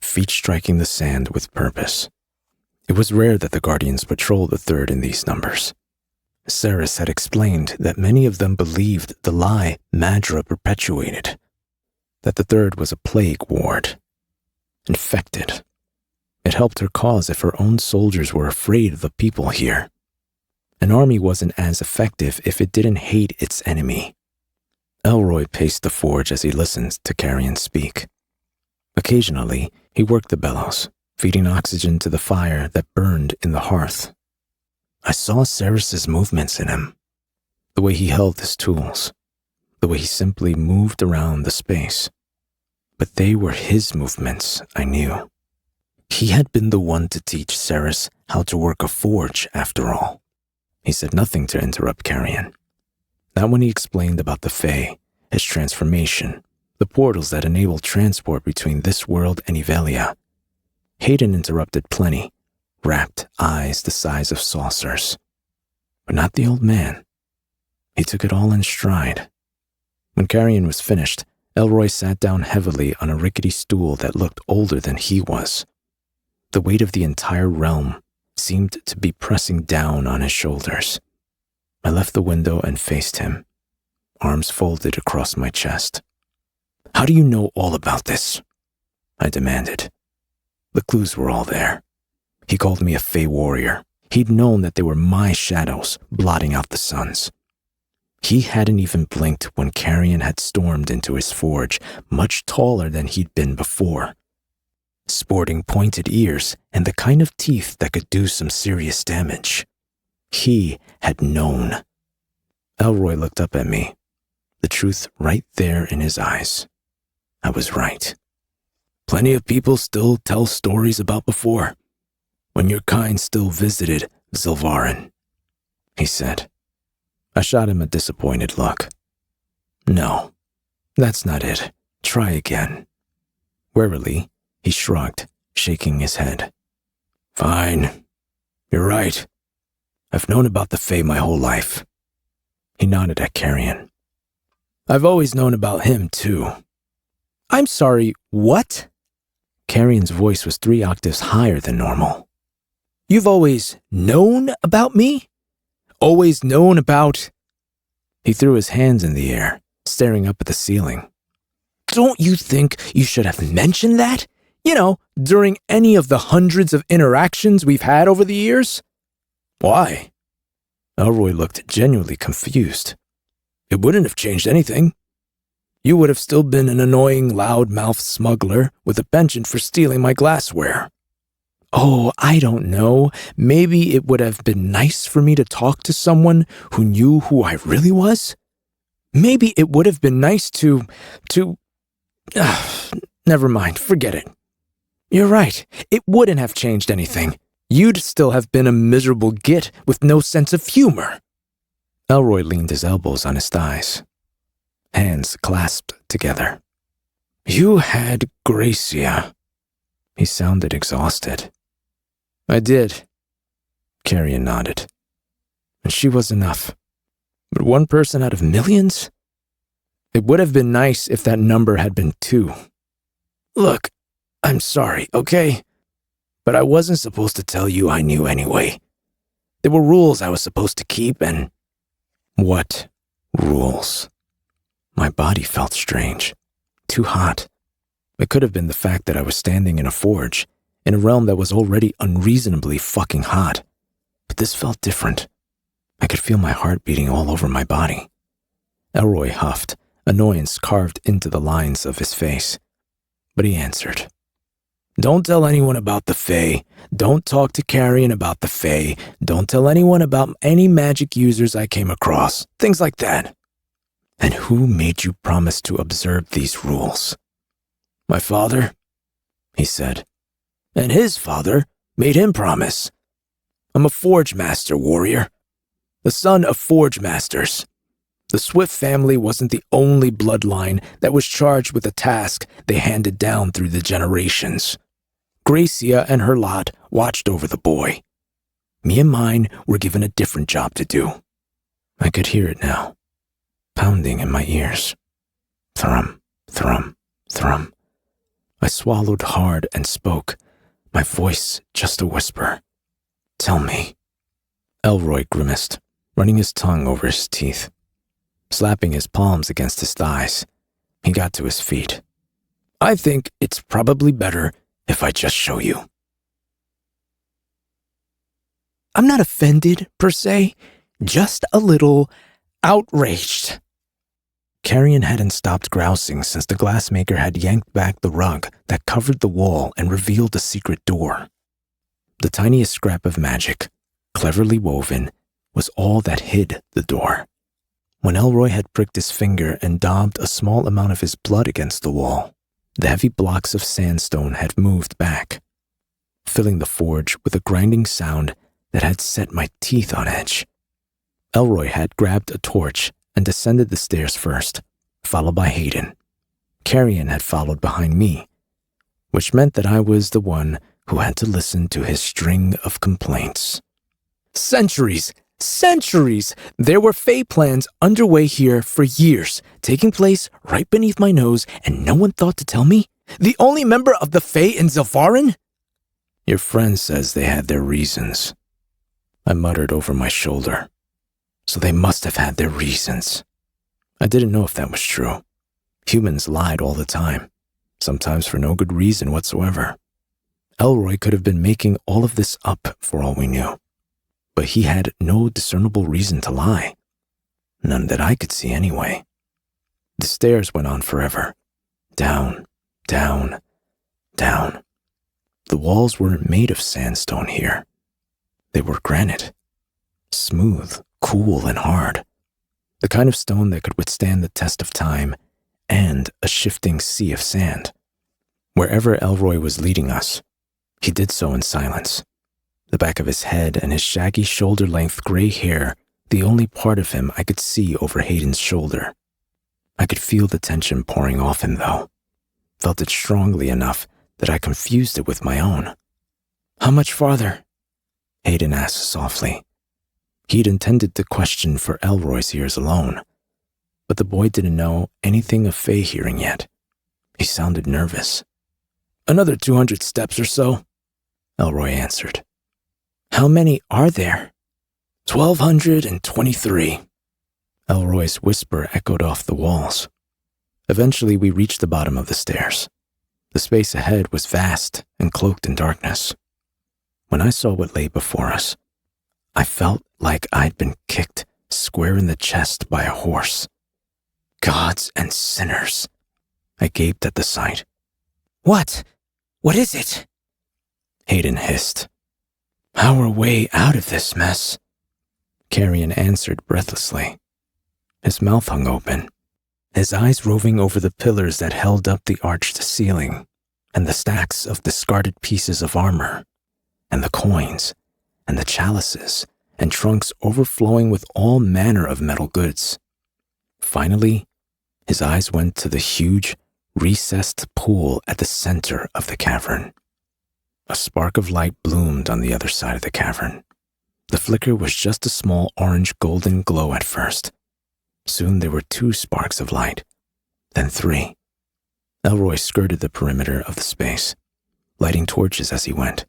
feet striking the sand with purpose. It was rare that the guardians patrolled the third in these numbers. Ceres had explained that many of them believed the lie Madra perpetuated, that the third was a plague ward, infected. It helped her cause if her own soldiers were afraid of the people here. An army wasn't as effective if it didn't hate its enemy. Elroy paced the forge as he listened to Carrion speak. Occasionally, he worked the bellows, feeding oxygen to the fire that burned in the hearth. I saw Ceres's movements in him, the way he held his tools, the way he simply moved around the space. But they were his movements, I knew. He had been the one to teach Ceres how to work a forge, after all. He said nothing to interrupt Carrion. Not when he explained about the Fae, his transformation, the portals that enable transport between this world and Evelia. Hayden interrupted plenty, rapt eyes the size of saucers. But not the old man. He took it all in stride. When Carrion was finished, Elroy sat down heavily on a rickety stool that looked older than he was. The weight of the entire realm seemed to be pressing down on his shoulders. I left the window and faced him, arms folded across my chest. "How do you know all about this?" I demanded. The clues were all there. He called me a Fey warrior. He'd known that they were my shadows blotting out the sun's. He hadn't even blinked when Carrion had stormed into his forge, much taller than he'd been before, sporting pointed ears and the kind of teeth that could do some serious damage. He had known. Elroy looked up at me, the truth right there in his eyes. I was right. Plenty of people still tell stories about before, when your kind still visited Zilvarin, he said. I shot him a disappointed look. No, that's not it. Try again. Warily, he shrugged, shaking his head. Fine. You're right. I've known about the Fae my whole life. He nodded at Carrion. I've always known about him, too. I'm sorry, what? Carrion's voice was 3 octaves higher than normal. You've always known about me? Always known about... He threw his hands in the air, staring up at the ceiling. Don't you think you should have mentioned that? You know, during any of the hundreds of interactions we've had over the years? Why? Elroy looked genuinely confused. It wouldn't have changed anything. You would have still been an annoying, loud-mouthed smuggler with a penchant for stealing my glassware. Oh, I don't know. Maybe it would have been nice for me to talk to someone who knew who I really was. Maybe it would have been nice to... Never mind, forget it. You're right. It wouldn't have changed anything. You'd still have been a miserable git with no sense of humor. Elroy leaned his elbows on his thighs, hands clasped together. You had Gracia. He sounded exhausted. I did. Carrion nodded. And she was enough. But one person out of millions? It would have been nice if that number had been 2. Look, I'm sorry, okay? But I wasn't supposed to tell you I knew anyway. There were rules I was supposed to keep and... What rules? My body felt strange. Too hot. It could have been the fact that I was standing in a forge, in a realm that was already unreasonably fucking hot. But this felt different. I could feel my heart beating all over my body. Elroy huffed, annoyance carved into the lines of his face. But he answered. Don't tell anyone about the Fae. Don't talk to Carrion about the Fae. Don't tell anyone about any magic users I came across. Things like that. And who made you promise to observe these rules? My father, he said. And his father made him promise. I'm a Forge Master, warrior. The son of Forge Masters. The Swift family wasn't the only bloodline that was charged with a task they handed down through the generations. Gracia and her lot watched over the boy. me and mine were given a different job to do. I could hear it now, pounding in my ears. Thrum, thrum, thrum. I swallowed hard and spoke, my voice just a whisper. Tell me. Elroy grimaced, running his tongue over his teeth. Slapping his palms against his thighs, he got to his feet. I think it's probably better if I just show you. I'm not offended, per se, just a little outraged. Carrion hadn't stopped grousing since the glassmaker had yanked back the rug that covered the wall and revealed a secret door. The tiniest scrap of magic, cleverly woven, was all that hid the door. When Elroy had pricked his finger and daubed a small amount of his blood against the wall, the heavy blocks of sandstone had moved back, filling the forge with a grinding sound that had set my teeth on edge. Elroy had grabbed a torch and descended the stairs first, followed by Hayden. Carrion had followed behind me, which meant that I was the one who had to listen to his string of complaints. Centuries! There were Fae plans underway here for years, taking place right beneath my nose, and no one thought to tell me? The only member of the Fae in Zilfarin? Your friend says they had their reasons. I muttered over my shoulder. So they must have had their reasons. I didn't know if that was true. Humans lied all the time, sometimes for no good reason whatsoever. Elroy could have been making all of this up for all we knew. But he had no discernible reason to lie. None that I could see anyway. The stairs went on forever. Down, down, down. The walls weren't made of sandstone here. They were granite. Smooth, cool, and hard. The kind of stone that could withstand the test of time and a shifting sea of sand. Wherever Elroy was leading us, he did so in silence. The back of his head and his shaggy shoulder-length gray hair, the only part of him I could see over Hayden's shoulder. I could feel the tension pouring off him, though. Felt it strongly enough that I confused it with my own. How much farther? Hayden asked softly. He'd intended the question for Elroy's ears alone, but the boy didn't know anything of Fae hearing yet. He sounded nervous. Another 200 steps or so, Elroy answered. How many are there? 1,223. Elroy's whisper echoed off the walls. Eventually, we reached the bottom of the stairs. The space ahead was vast and cloaked in darkness. When I saw what lay before us, I felt like I'd been kicked square in the chest by a horse. Gods and sinners. I gaped at the sight. What? What is it? Hayden hissed. Our way out of this mess, Carrion answered breathlessly. His mouth hung open, his eyes roving over the pillars that held up the arched ceiling, and the stacks of discarded pieces of armor, and the coins, and the chalices, and trunks overflowing with all manner of metal goods. Finally, his eyes went to the huge, recessed pool at the center of the cavern. A spark of light bloomed on the other side of the cavern. The flicker was just a small orange-golden glow at first. Soon there were 2 sparks of light, then 3. Elroy skirted the perimeter of the space, lighting torches as he went.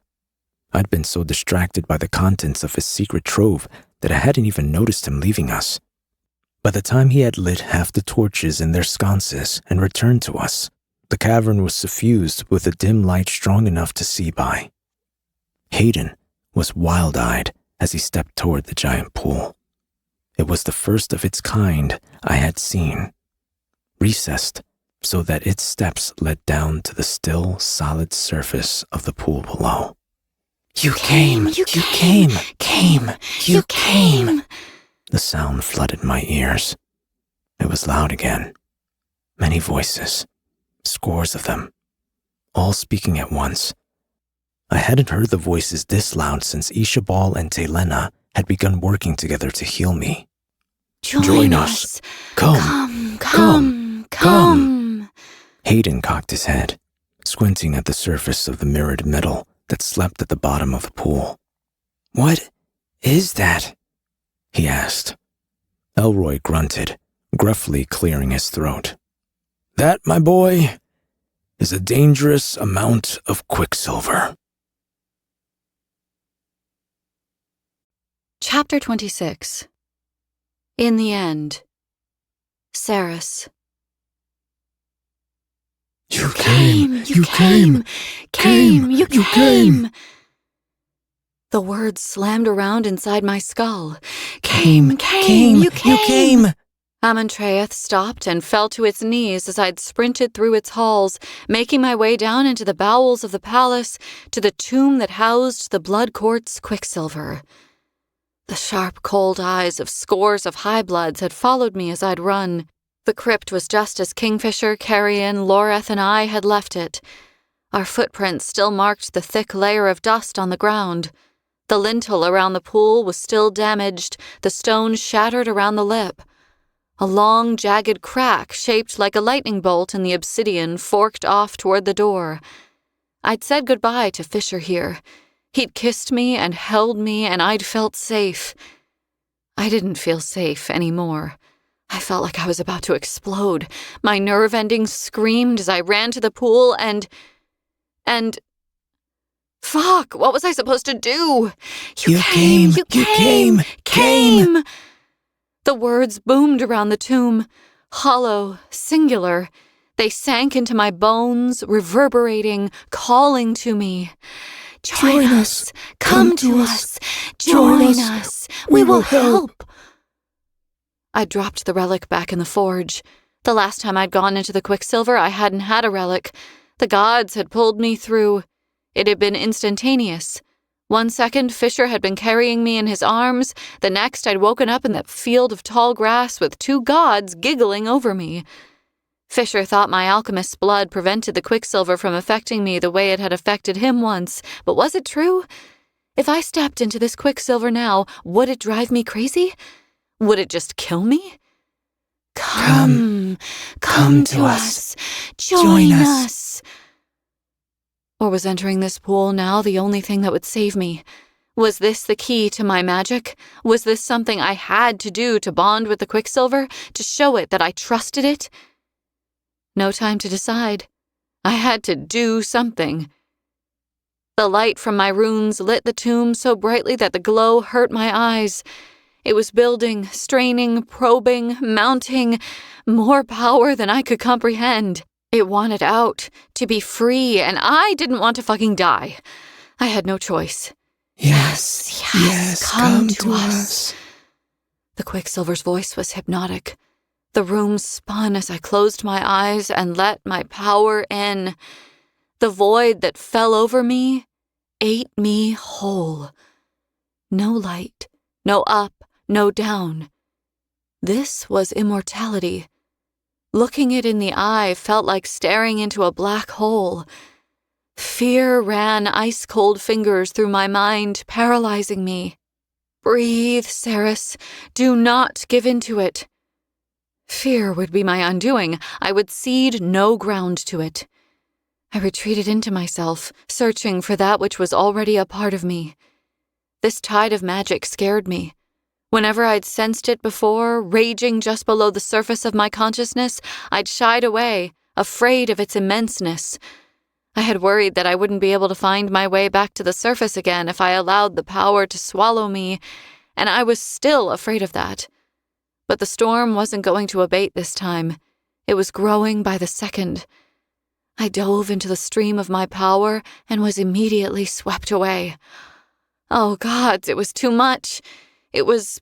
I'd been so distracted by the contents of his secret trove that I hadn't even noticed him leaving us. By the time he had lit half the torches in their sconces and returned to us, the cavern was suffused with a dim light strong enough to see by. Hayden was wild-eyed as he stepped toward the giant pool. It was the first of its kind I had seen, recessed so that its steps led down to the still, solid surface of the pool below. You came. The sound flooded my ears. It was loud again. Many voices. Scores of them, all speaking at once. I hadn't heard the voices this loud since Ishabal and Telena had begun working together to heal me. Join us. Come. Hayden cocked his head, squinting at the surface of the mirrored metal that slept at the bottom of the pool. What is that?" he asked. Elroy grunted, gruffly clearing his throat. "That, my boy, is a dangerous amount of quicksilver." Chapter 26. In the end. Saris. You came! You came! You came! The words slammed around inside my skull. You came! Amontreath stopped and fell to its knees as I'd sprinted through its halls, making my way down into the bowels of the palace to the tomb that housed the Blood Court's quicksilver. The sharp, cold eyes of scores of high-bloods had followed me as I'd run. The crypt was just as Kingfisher, Carrion, Loreth, and I had left it. Our footprints still marked the thick layer of dust on the ground. The lintel around the pool was still damaged, the stone shattered around the lip. A long, jagged crack shaped like a lightning bolt in the obsidian forked off toward the door. I'd said goodbye to Fisher here. He'd kissed me and held me, and I'd felt safe. I didn't feel safe anymore. I felt like I was about to explode. My nerve endings screamed as I ran to the pool and... Fuck, what was I supposed to do? You came! The words boomed around the tomb, hollow, singular. They sank into my bones, reverberating, calling to me. Join us! Come to us! Join us! We will help! I dropped the relic back in the forge. The last time I'd gone into the quicksilver, I hadn't had a relic. The gods had pulled me through. It had been instantaneous. 1 second, Fisher had been carrying me in his arms. The next, I'd woken up in that field of tall grass with 2 gods giggling over me. Fisher thought my alchemist's blood prevented the quicksilver from affecting me the way it had affected him once, but was it true? If I stepped into this quicksilver now, would it drive me crazy? Would it just kill me? Come to us. Join us. Or was entering this pool now the only thing that would save me? Was this the key to my magic? Was this something I had to do to bond with the quicksilver, to show it that I trusted it? No time to decide. I had to do something. The light from my runes lit the tomb so brightly that the glow hurt my eyes. It was building, straining, probing, mounting, more power than I could comprehend. It wanted out, to be free, and I didn't want to fucking die. I had no choice. Yes, come to us. The quicksilver's voice was hypnotic. The room spun as I closed my eyes and let my power in. The void that fell over me ate me whole. No light, no up, no down. This was immortality. Looking it in the eye felt like staring into a black hole. Fear ran ice-cold fingers through my mind, paralyzing me. Breathe, Saris. Do not give in to it. Fear would be my undoing. I would cede no ground to it. I retreated into myself, searching for that which was already a part of me. This tide of magic scared me. Whenever I'd sensed it before, raging just below the surface of my consciousness, I'd shied away, afraid of its immenseness. I had worried that I wouldn't be able to find my way back to the surface again if I allowed the power to swallow me, and I was still afraid of that. But the storm wasn't going to abate this time. It was growing by the second. I dove into the stream of my power and was immediately swept away. Oh, gods, it was too much. It was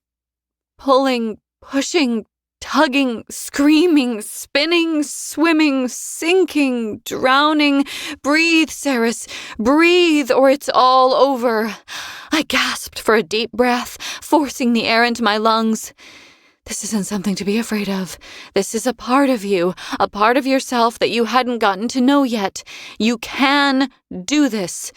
pulling, pushing, tugging, screaming, spinning, swimming, sinking, drowning. Breathe, Saris, breathe, or it's all over. I gasped for a deep breath, forcing the air into my lungs. This isn't something to be afraid of. This is a part of you, a part of yourself that you hadn't gotten to know yet. You can do this.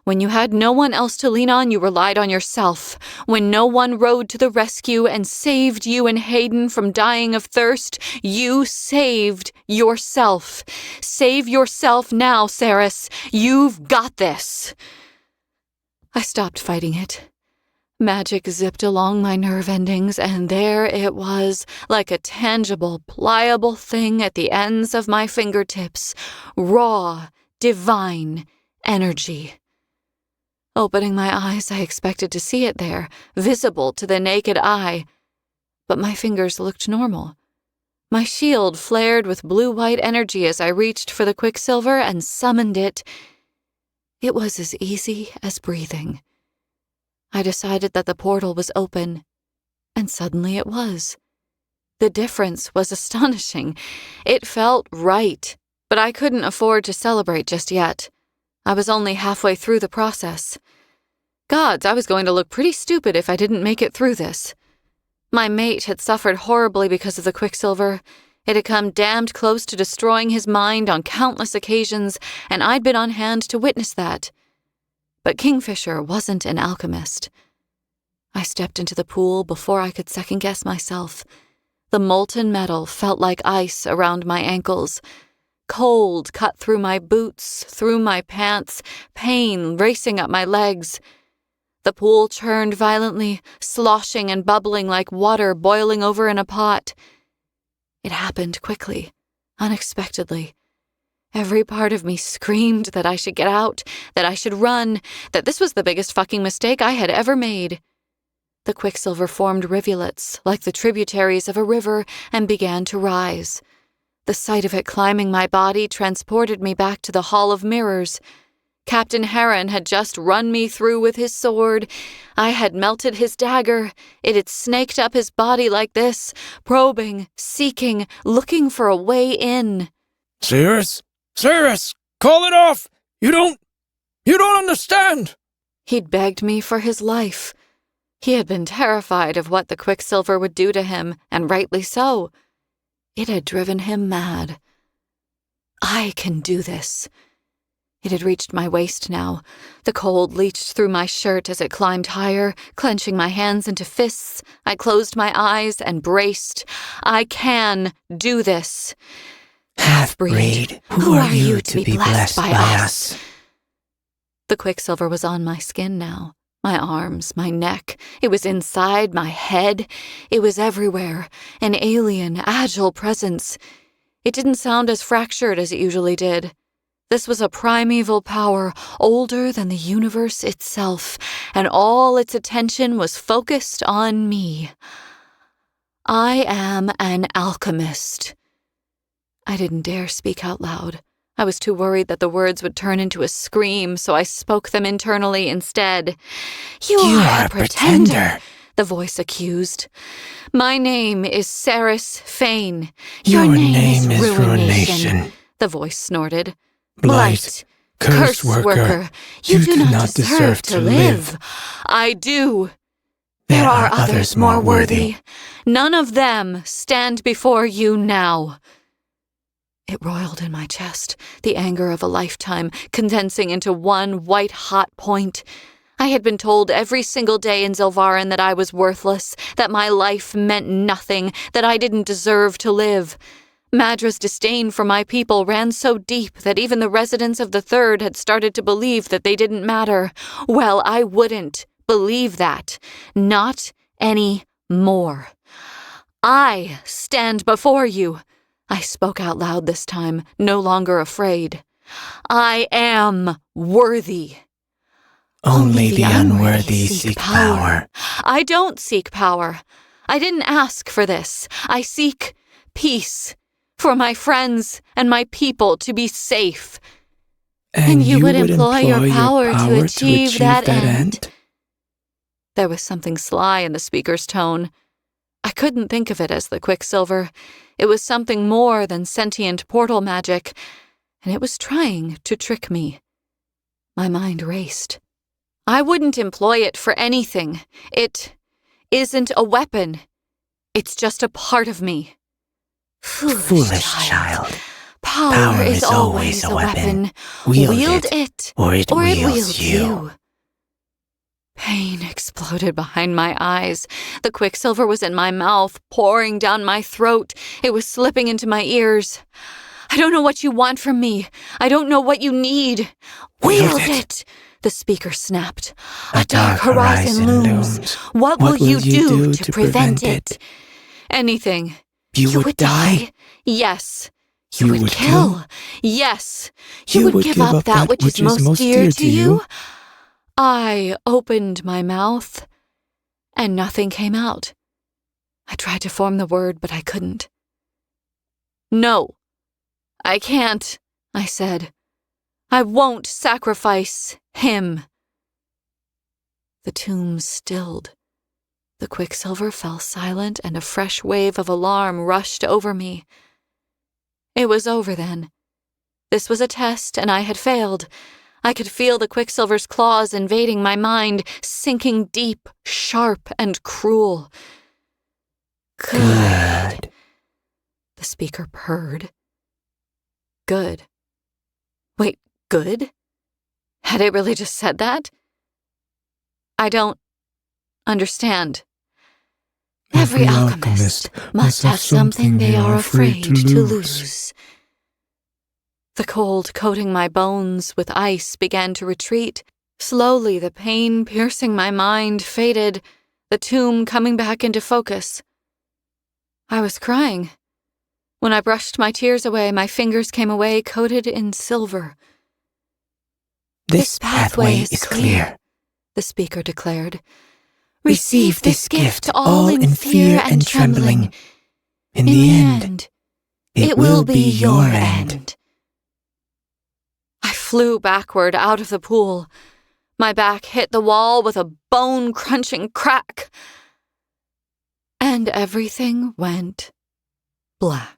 When you had no one else to lean on, you relied on yourself. When no one rode to the rescue and saved you and Hayden from dying of thirst, you saved yourself. Save yourself now, Saris. You've got this. I stopped fighting it. Magic zipped along my nerve endings, and there it was, like a tangible, pliable thing at the ends of my fingertips. Raw, divine energy. Opening my eyes, I expected to see it there, visible to the naked eye. But my fingers looked normal. My shield flared with blue-white energy as I reached for the quicksilver and summoned it. It was as easy as breathing. I decided that the portal was open, and suddenly it was. The difference was astonishing. It felt right, but I couldn't afford to celebrate just yet. I was only halfway through the process. Gods, I was going to look pretty stupid if I didn't make it through this. My mate had suffered horribly because of the quicksilver. It had come damned close to destroying his mind on countless occasions, and I'd been on hand to witness that. But Kingfisher wasn't an alchemist. I stepped into the pool before I could second-guess myself. The molten metal felt like ice around my ankles. Cold cut through my boots, through my pants, pain racing up my legs. The pool churned violently, sloshing and bubbling like water boiling over in a pot. It happened quickly, unexpectedly. Every part of me screamed that I should get out, that I should run, that this was the biggest fucking mistake I had ever made. The quicksilver formed rivulets, like the tributaries of a river, and began to rise. The sight of it climbing my body transported me back to the Hall of Mirrors. Captain Heron had just run me through with his sword. I had melted his dagger. It had snaked up his body like this, probing, seeking, looking for a way in. Cyrus! Cyrus! Call it off! You don't understand! He'd begged me for his life. He had been terrified of what the quicksilver would do to him, and rightly so. It had driven him mad. I can do this. It had reached my waist now. The cold leached through my shirt as it climbed higher, clenching my hands into fists. I closed my eyes and braced. I can do this. Half-breed, who are you to be blessed by us? The quicksilver was on my skin now. My arms, my neck. It was inside my head. It was everywhere. An alien, agile presence. It didn't sound as fractured as it usually did. This was a primeval power, older than the universe itself, and all its attention was focused on me. I am an alchemist. I didn't dare speak out loud. I was too worried that the words would turn into a scream, so I spoke them internally instead. You are a pretender, the voice accused. My name is Ceres Fane. Your name is Ruination, the voice snorted. Blight, curse worker, you do not deserve to live. I do. There are others more worthy. None of them stand before you now. It roiled in my chest, the anger of a lifetime, condensing into one white-hot point. I had been told every single day in Zilvarin that I was worthless, that my life meant nothing, that I didn't deserve to live. Madra's disdain for my people ran so deep that even the residents of the Third had started to believe that they didn't matter. Well, I wouldn't believe that. Not any more. I stand before you. I spoke out loud this time, no longer afraid. I am worthy. Only the unworthy seek power. I don't seek power. I didn't ask for this. I seek peace. For my friends and my people to be safe. And you would employ your power to achieve that end? There was something sly in the speaker's tone. I couldn't think of it as the quicksilver. It was something more than sentient portal magic, and it was trying to trick me. My mind raced. I wouldn't employ it for anything. It isn't a weapon. It's just a part of me. Foolish child. Power is always a weapon. Wield it, or it wields you. Pain exploded behind my eyes. The quicksilver was in my mouth, pouring down my throat. It was slipping into my ears. I don't know what you want from me. I don't know what you need. Wield it, The speaker snapped. A dark horizon looms. What will you do to prevent it? Anything. You would die? Yes. You would kill? Yes. You would give up that which is most dear to you? I opened my mouth, and nothing came out. I tried to form the word, but I couldn't. No, I can't, I said. I won't sacrifice him. The tomb stilled. The quicksilver fell silent, and a fresh wave of alarm rushed over me. It was over then. This was a test, and I had failed. I could feel the quicksilver's claws invading my mind, sinking deep, sharp, and cruel. Good. The speaker purred. Good. Wait, good? Had it really just said that? I don't understand. Every alchemist must have something they are afraid to lose. The cold coating my bones with ice began to retreat. Slowly, the pain piercing my mind faded, the tomb coming back into focus. I was crying. When I brushed my tears away, my fingers came away coated in silver. This pathway is clear, the speaker declared. Receive this gift all in fear and trembling. In the end, it will be your end. I flew backward out of the pool. My back hit the wall with a bone-crunching crack. And everything went black.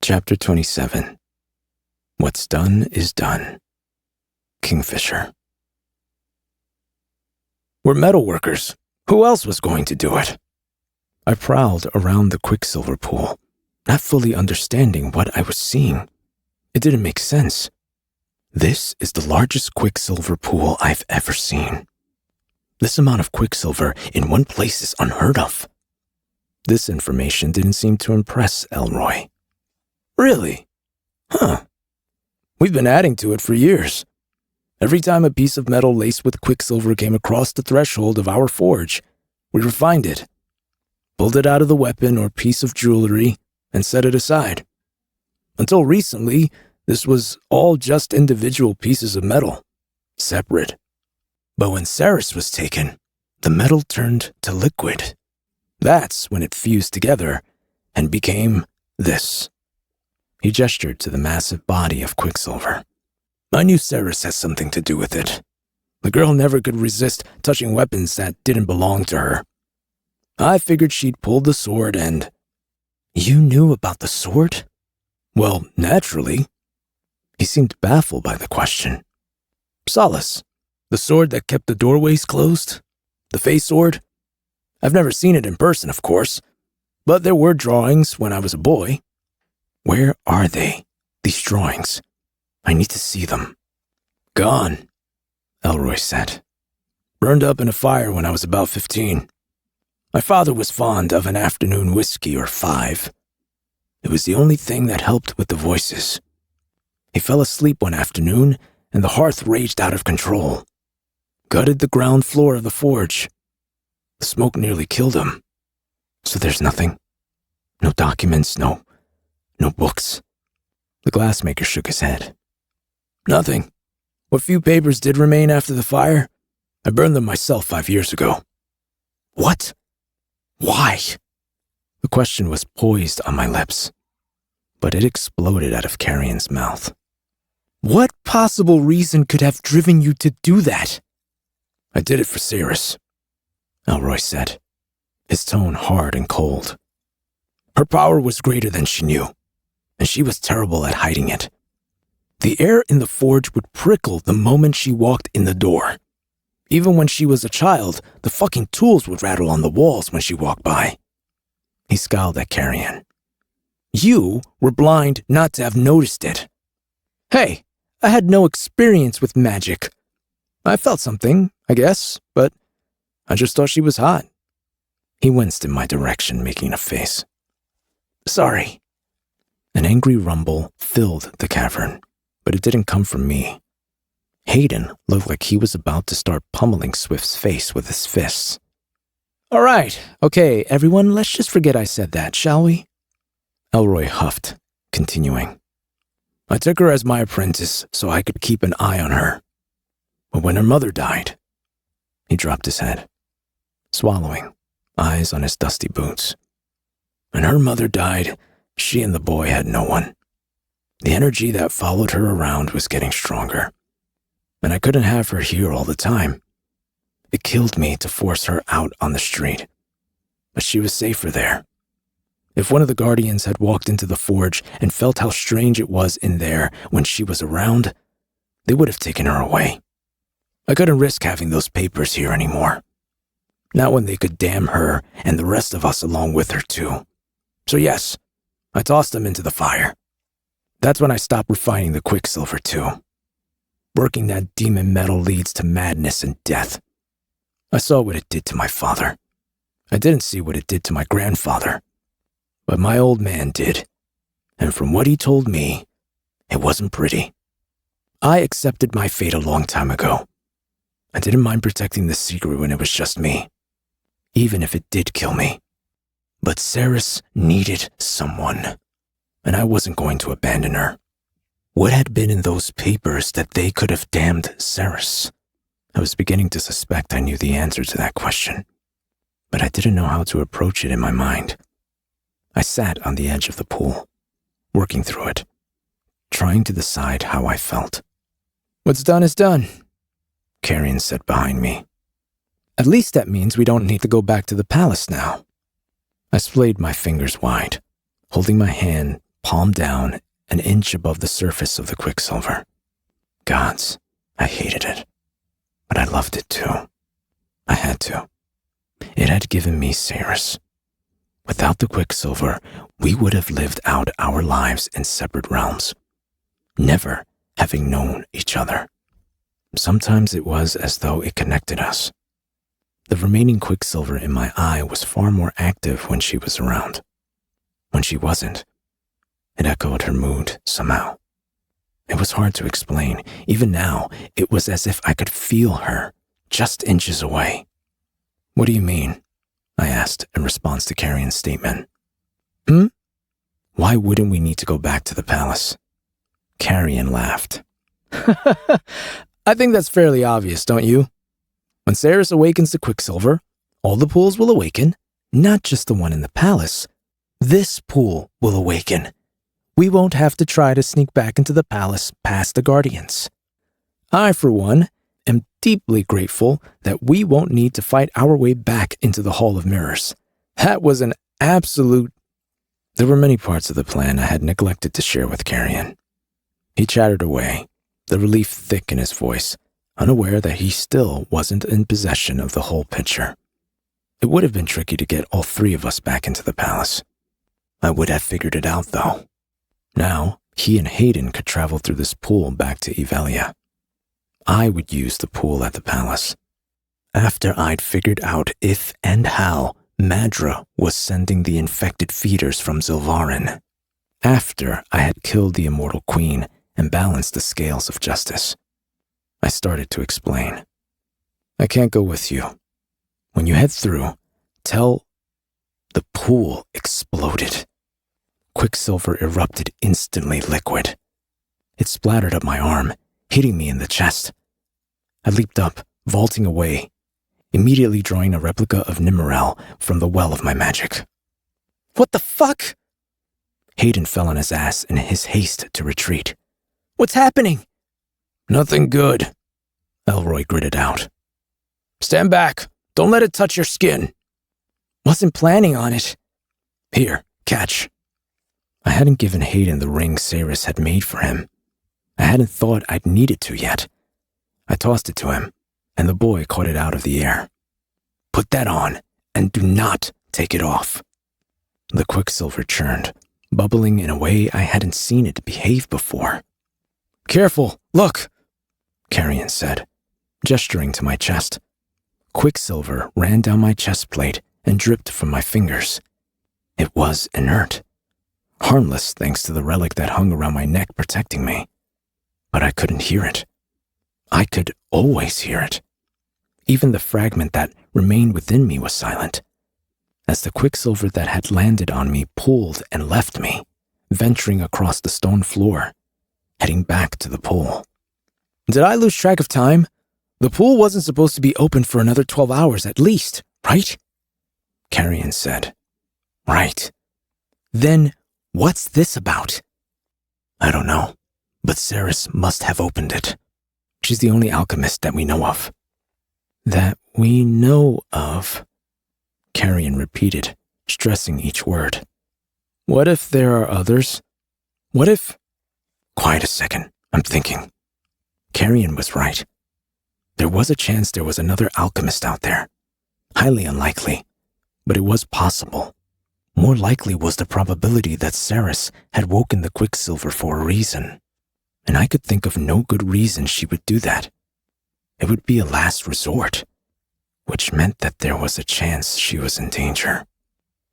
Chapter 27. What's done is done. Kingfisher. We're metalworkers. Who else was going to do it? I prowled around the quicksilver pool, not fully understanding what I was seeing. It didn't make sense. This is the largest quicksilver pool I've ever seen. This amount of quicksilver in one place is unheard of. This information didn't seem to impress Elroy. Really? Huh. We've been adding to it for years. Every time a piece of metal laced with quicksilver came across the threshold of our forge, we refined it, pulled it out of the weapon or piece of jewelry, and set it aside. Until recently, this was all just individual pieces of metal, separate. But when Ceres was taken, the metal turned to liquid. That's when it fused together and became this. He gestured to the massive body of quicksilver. I knew Ceres has something to do with it. The girl never could resist touching weapons that didn't belong to her. I figured she'd pulled the sword and... You knew about the sword? Well, naturally. He seemed baffled by the question. Solace, the sword that kept the doorways closed? The Fey sword? I've never seen it in person, of course, but there were drawings when I was a boy. Where are they, these drawings? I need to see them. Gone, Elroy said. Burned up in a fire when I was about 15. My father was fond of an afternoon whiskey or 5. It was the only thing that helped with the voices. He fell asleep one afternoon, and the hearth raged out of control. Gutted the ground floor of the forge. The smoke nearly killed him. So there's nothing. No documents, no books. The glassmaker shook his head. Nothing. What few papers did remain after the fire, I burned them myself 5 years ago. What? Why? The question was poised on my lips, but it exploded out of Carrion's mouth. What possible reason could have driven you to do that? I did it for Ceres, Elroy said, his tone hard and cold. Her power was greater than she knew, and she was terrible at hiding it. The air in the forge would prickle the moment she walked in the door. Even when she was a child, the fucking tools would rattle on the walls when she walked by. He scowled at Carrion. You were blind not to have noticed it. Hey, I had no experience with magic. I felt something, I guess, but I just thought she was hot. He winced in my direction, making a face. Sorry. An angry rumble filled the cavern. but it didn't come from me. Hayden looked like he was about to start pummeling Swift's face with his fists. All right, okay, everyone, let's just forget I said that, shall we? Elroy huffed, continuing. I took her as my apprentice so I could keep an eye on her. But when her mother died, he dropped his head, swallowing, eyes on his dusty boots. When her mother died, she and the boy had no one. The energy that followed her around was getting stronger, and I couldn't have her here all the time. It killed me to force her out on the street, but she was safer there. If one of the Guardians had walked into the forge and felt how strange it was in there when she was around, they would have taken her away. I couldn't risk having those papers here anymore. Not when they could damn her and the rest of us along with her too. So yes, I tossed them into the fire. That's when I stopped refining the quicksilver too. Working that demon metal leads to madness and death. I saw what it did to my father. I didn't see what it did to my grandfather. But my old man did. And from what he told me, it wasn't pretty. I accepted my fate a long time ago. I didn't mind protecting the secret when it was just me, even if it did kill me. But Ceres needed someone, and I wasn't going to abandon her. What had been in those papers that they could have damned Ceres? I was beginning to suspect I knew the answer to that question, but I didn't know how to approach it in my mind. I sat on the edge of the pool, working through it, trying to decide how I felt. What's done is done, Carrion said behind me. At least that means we don't need to go back to the palace now. I splayed my fingers wide, holding my hand palm down an inch above the surface of the quicksilver. Gods, I hated it, but I loved it too. I had to. It had given me Ceres. Without the quicksilver, we would have lived out our lives in separate realms, never having known each other. Sometimes it was as though it connected us. The remaining quicksilver in my eye was far more active when she was around. When she wasn't, it echoed her mood somehow. It was hard to explain. Even now, it was as if I could feel her just inches away. What do you mean? I asked in response to Carrion's statement. Why wouldn't we need to go back to the palace? Carrion laughed. I think that's fairly obvious, don't you? When Ceres awakens the quicksilver, all the pools will awaken, not just the one in the palace. This pool will awaken. We won't have to try to sneak back into the palace past the Guardians. I, for one, am deeply grateful that we won't need to fight our way back into the Hall of Mirrors. That was an absolute... There were many parts of the plan I had neglected to share with Carrion. He chattered away, the relief thick in his voice, unaware that he still wasn't in possession of the whole picture. It would have been tricky to get all three of us back into the palace. I would have figured it out, though. Now, he and Hayden could travel through this pool back to Evelia. I would use the pool at the palace. After I'd figured out if and how Madra was sending the infected feeders from Zilvarin. After I had killed the immortal queen and balanced the scales of justice. I started to explain. I can't go with you. When you head through, tell... The pool exploded. Quicksilver erupted instantly liquid. It splattered up my arm, hitting me in the chest. I leaped up, vaulting away, immediately drawing a replica of Nimmerel from the well of my magic. What the fuck? Hayden fell on his ass in his haste to retreat. What's happening? Nothing good, Elroy gritted out. Stand back. Don't let it touch your skin. Wasn't planning on it. Here, catch. I hadn't given Hayden the ring Ceres had made for him. I hadn't thought I'd need it to yet. I tossed it to him, and the boy caught it out of the air. Put that on, and do not take it off. The quicksilver churned, bubbling in a way I hadn't seen it behave before. Careful, look, Carrion said, gesturing to my chest. Quicksilver ran down my chest plate and dripped from my fingers. It was inert. Harmless thanks to the relic that hung around my neck protecting me. But I couldn't hear it. I could always hear it. Even the fragment that remained within me was silent, as the quicksilver that had landed on me pulled and left me, venturing across the stone floor, heading back to the pool. Did I lose track of time? The pool wasn't supposed to be open for another 12 hours at least, right? Carrion said. Right. Then what's this about? I don't know, but Ceres must have opened it. She's the only alchemist that we know of. That we know of, Carrion repeated, stressing each word. What if there are others? What if... Quiet a second, I'm thinking. Carrion was right. There was a chance there was another alchemist out there. Highly unlikely, but it was possible. More likely was the probability that Ceres had woken the quicksilver for a reason. And I could think of no good reason she would do that. It would be a last resort, which meant that there was a chance she was in danger.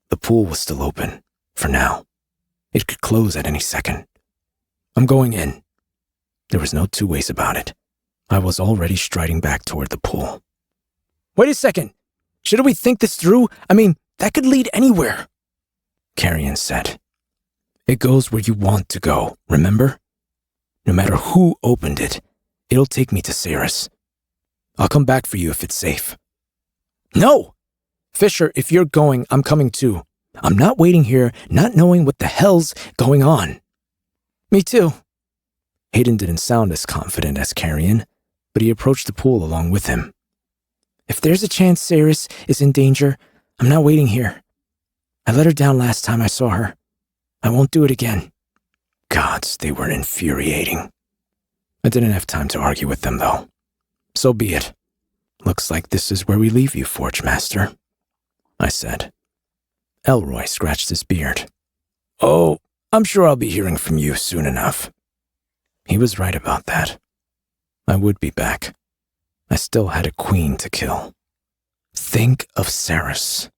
The pool was still open, for now. It could close at any second. I'm going in. There was no two ways about it. I was already striding back toward the pool. Wait a second. Shouldn't we think this through? I mean, that could lead anywhere. Carrion said. It goes where you want to go, remember? No matter who opened it, it'll take me to Ceres. I'll come back for you if it's safe. No! Fisher, if you're going, I'm coming too. I'm not waiting here, not knowing what the hell's going on. Me too. Hayden didn't sound as confident as Carrion, but he approached the pool along with him. If there's a chance Ceres is in danger, I'm not waiting here. I let her down last time I saw her. I won't do it again. Gods, they were infuriating. I didn't have time to argue with them, though. So be it. Looks like this is where we leave you, Forge Master, I said. Elroy scratched his beard. Oh, I'm sure I'll be hearing from you soon enough. He was right about that. I would be back. I still had a queen to kill. Think of Ceres,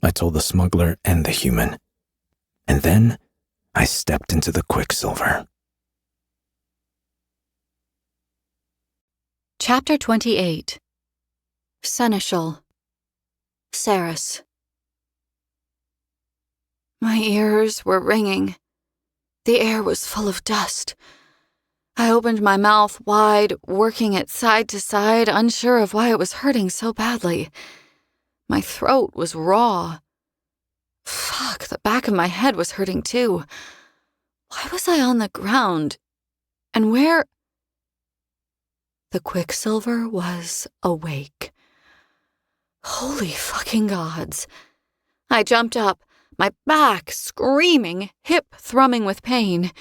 I told the smuggler and the human. And then I stepped into the quicksilver. Chapter 28. Seneschal. Ceres. My ears were ringing. The air was full of dust. I opened my mouth wide, working it side to side, unsure of why it was hurting so badly. My throat was raw. Fuck, the back of my head was hurting too. Why was I on the ground? And where... The quicksilver was awake. Holy fucking gods. I jumped up, my back screaming, hip thrumming with pain.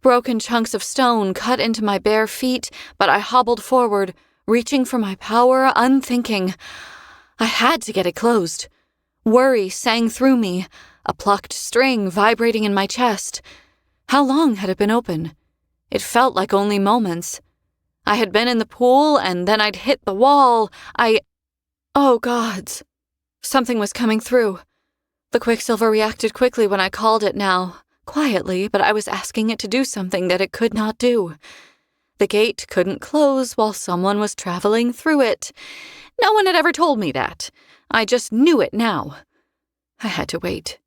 Broken chunks of stone cut into my bare feet, but I hobbled forward, reaching for my power, unthinking. I had to get it closed. Worry sang through me, a plucked string vibrating in my chest. How long had it been open? It felt like only moments. I had been in the pool, and then I'd hit the wall. Oh, gods. Something was coming through. The quicksilver reacted quickly when I called it now. Quietly, but I was asking it to do something that it could not do. The gate couldn't close while someone was traveling through it. No one had ever told me that. I just knew it now. I had to wait.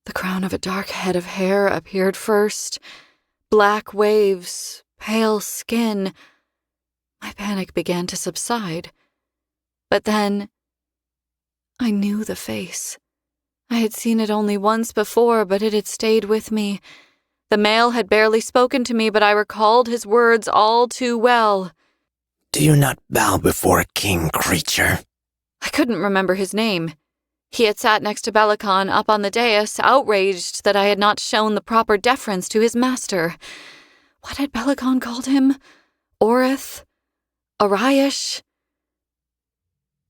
The crown of a dark head of hair appeared first. Black waves, pale skin. My panic began to subside. But then, I knew the face. I had seen it only once before, but it had stayed with me. The male had barely spoken to me, but I recalled his words all too well. Do you not bow before a king, creature? I couldn't remember his name. He had sat next to Belicon up on the dais, outraged that I had not shown the proper deference to his master. What had Belicon called him? Orith? Ariash?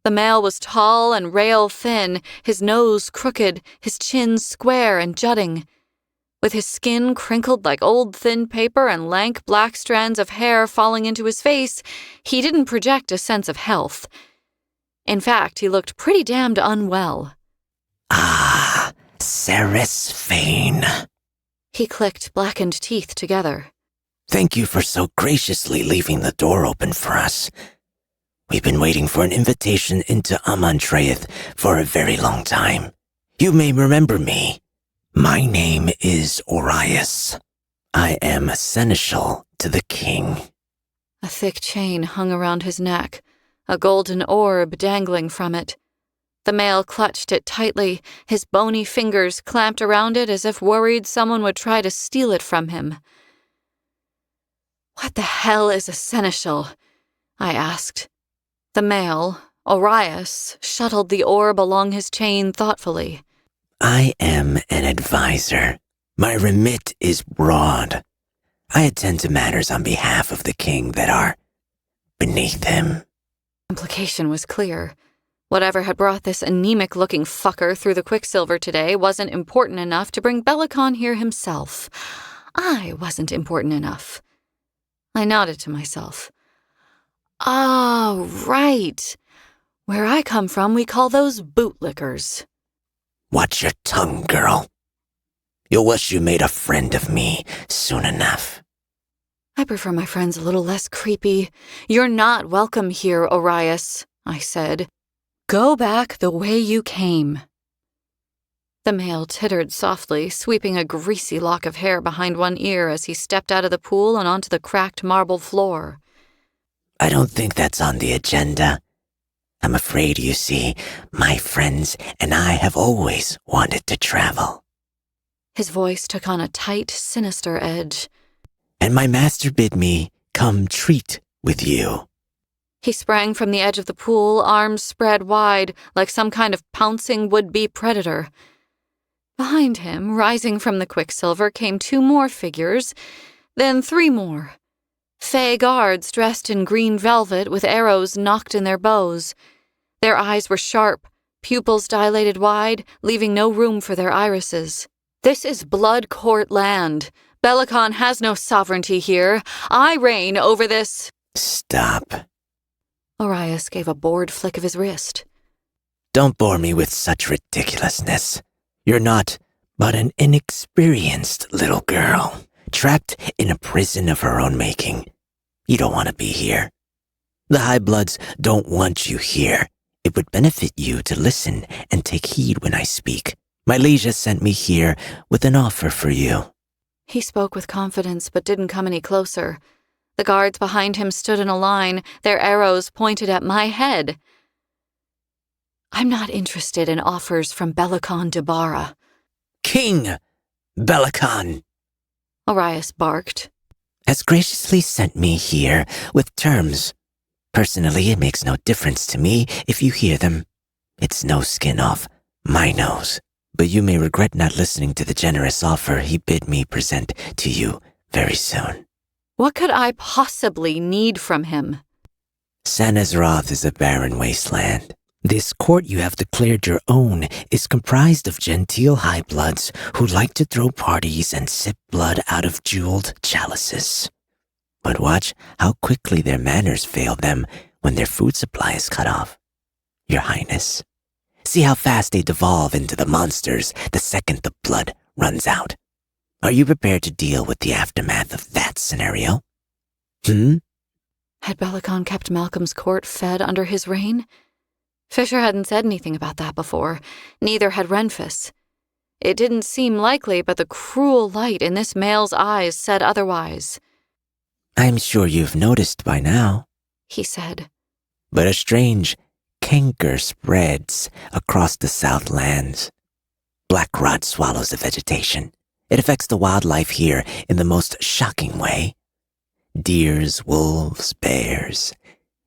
The male was tall and rail-thin, his nose crooked, his chin square and jutting. With his skin crinkled like old thin paper and lank black strands of hair falling into his face, he didn't project a sense of health. In fact, he looked pretty damned unwell. Ceres Fane. He clicked blackened teeth together. Thank you for so graciously leaving the door open for us. We've been waiting for an invitation into Amontreath for a very long time. You may remember me. My name is Orias. I am a seneschal to the king. A thick chain hung around his neck, a golden orb dangling from it. The male clutched it tightly, his bony fingers clamped around it as if worried someone would try to steal it from him. "What the hell is a seneschal?" I asked. The male, Orias, shuttled the orb along his chain thoughtfully. I am an advisor. My remit is broad. I attend to matters on behalf of the king that are beneath him. Implication was clear. Whatever had brought this anemic-looking fucker through the Quicksilver today wasn't important enough to bring Bellicon here himself. I wasn't important enough. I nodded to myself. Oh, right. Where I come from, we call those bootlickers. Watch your tongue, girl. You'll wish you made a friend of me soon enough. I prefer my friends a little less creepy. You're not welcome here, Orias, I said. Go back the way you came. The male tittered softly, sweeping a greasy lock of hair behind one ear as he stepped out of the pool and onto the cracked marble floor. I don't think that's on the agenda. I'm afraid, you see, my friends and I have always wanted to travel. His voice took on a tight, sinister edge. And my master bid me come treat with you. He sprang from the edge of the pool, arms spread wide, like some kind of pouncing would-be predator. Behind him, rising from the Quicksilver, came 2 more figures, then 3 more. Fey guards dressed in green velvet with arrows nocked in their bows. Their eyes were sharp, pupils dilated wide, leaving no room for their irises. This is Blood Court land. Bellicon has no sovereignty here. I reign over this. Stop. Orias gave a bored flick of his wrist. Don't bore me with such ridiculousness. You're not but an inexperienced little girl, trapped in a prison of her own making. You don't want to be here. The High Bloods don't want you here. It would benefit you to listen and take heed when I speak. My liege has sent me here with an offer for you. He spoke with confidence but didn't come any closer. The guards behind him stood in a line, their arrows pointed at my head. I'm not interested in offers from Bellicon Debara. King Bellicon, Orias barked. has graciously sent me here with terms. Personally, it makes no difference to me if you hear them. It's no skin off my nose. But you may regret not listening to the generous offer he bid me present to you very soon. What could I possibly need from him? San Ezroth is a barren wasteland. This court you have declared your own is comprised of genteel high bloods who like to throw parties and sip blood out of jeweled chalices. But watch how quickly their manners fail them when their food supply is cut off. Your Highness, see how fast they devolve into the monsters the second the blood runs out. Are you prepared to deal with the aftermath of that scenario? Had Bellicon kept Malcolm's court fed under his reign? Fisher hadn't said anything about that before. Neither had Renfus. It didn't seem likely, but the cruel light in this male's eyes said otherwise. I'm sure you've noticed by now, He said. but a strange canker spreads across the Southlands. Black rot swallows the vegetation. It affects the wildlife here in the most shocking way. Deers, wolves, bears.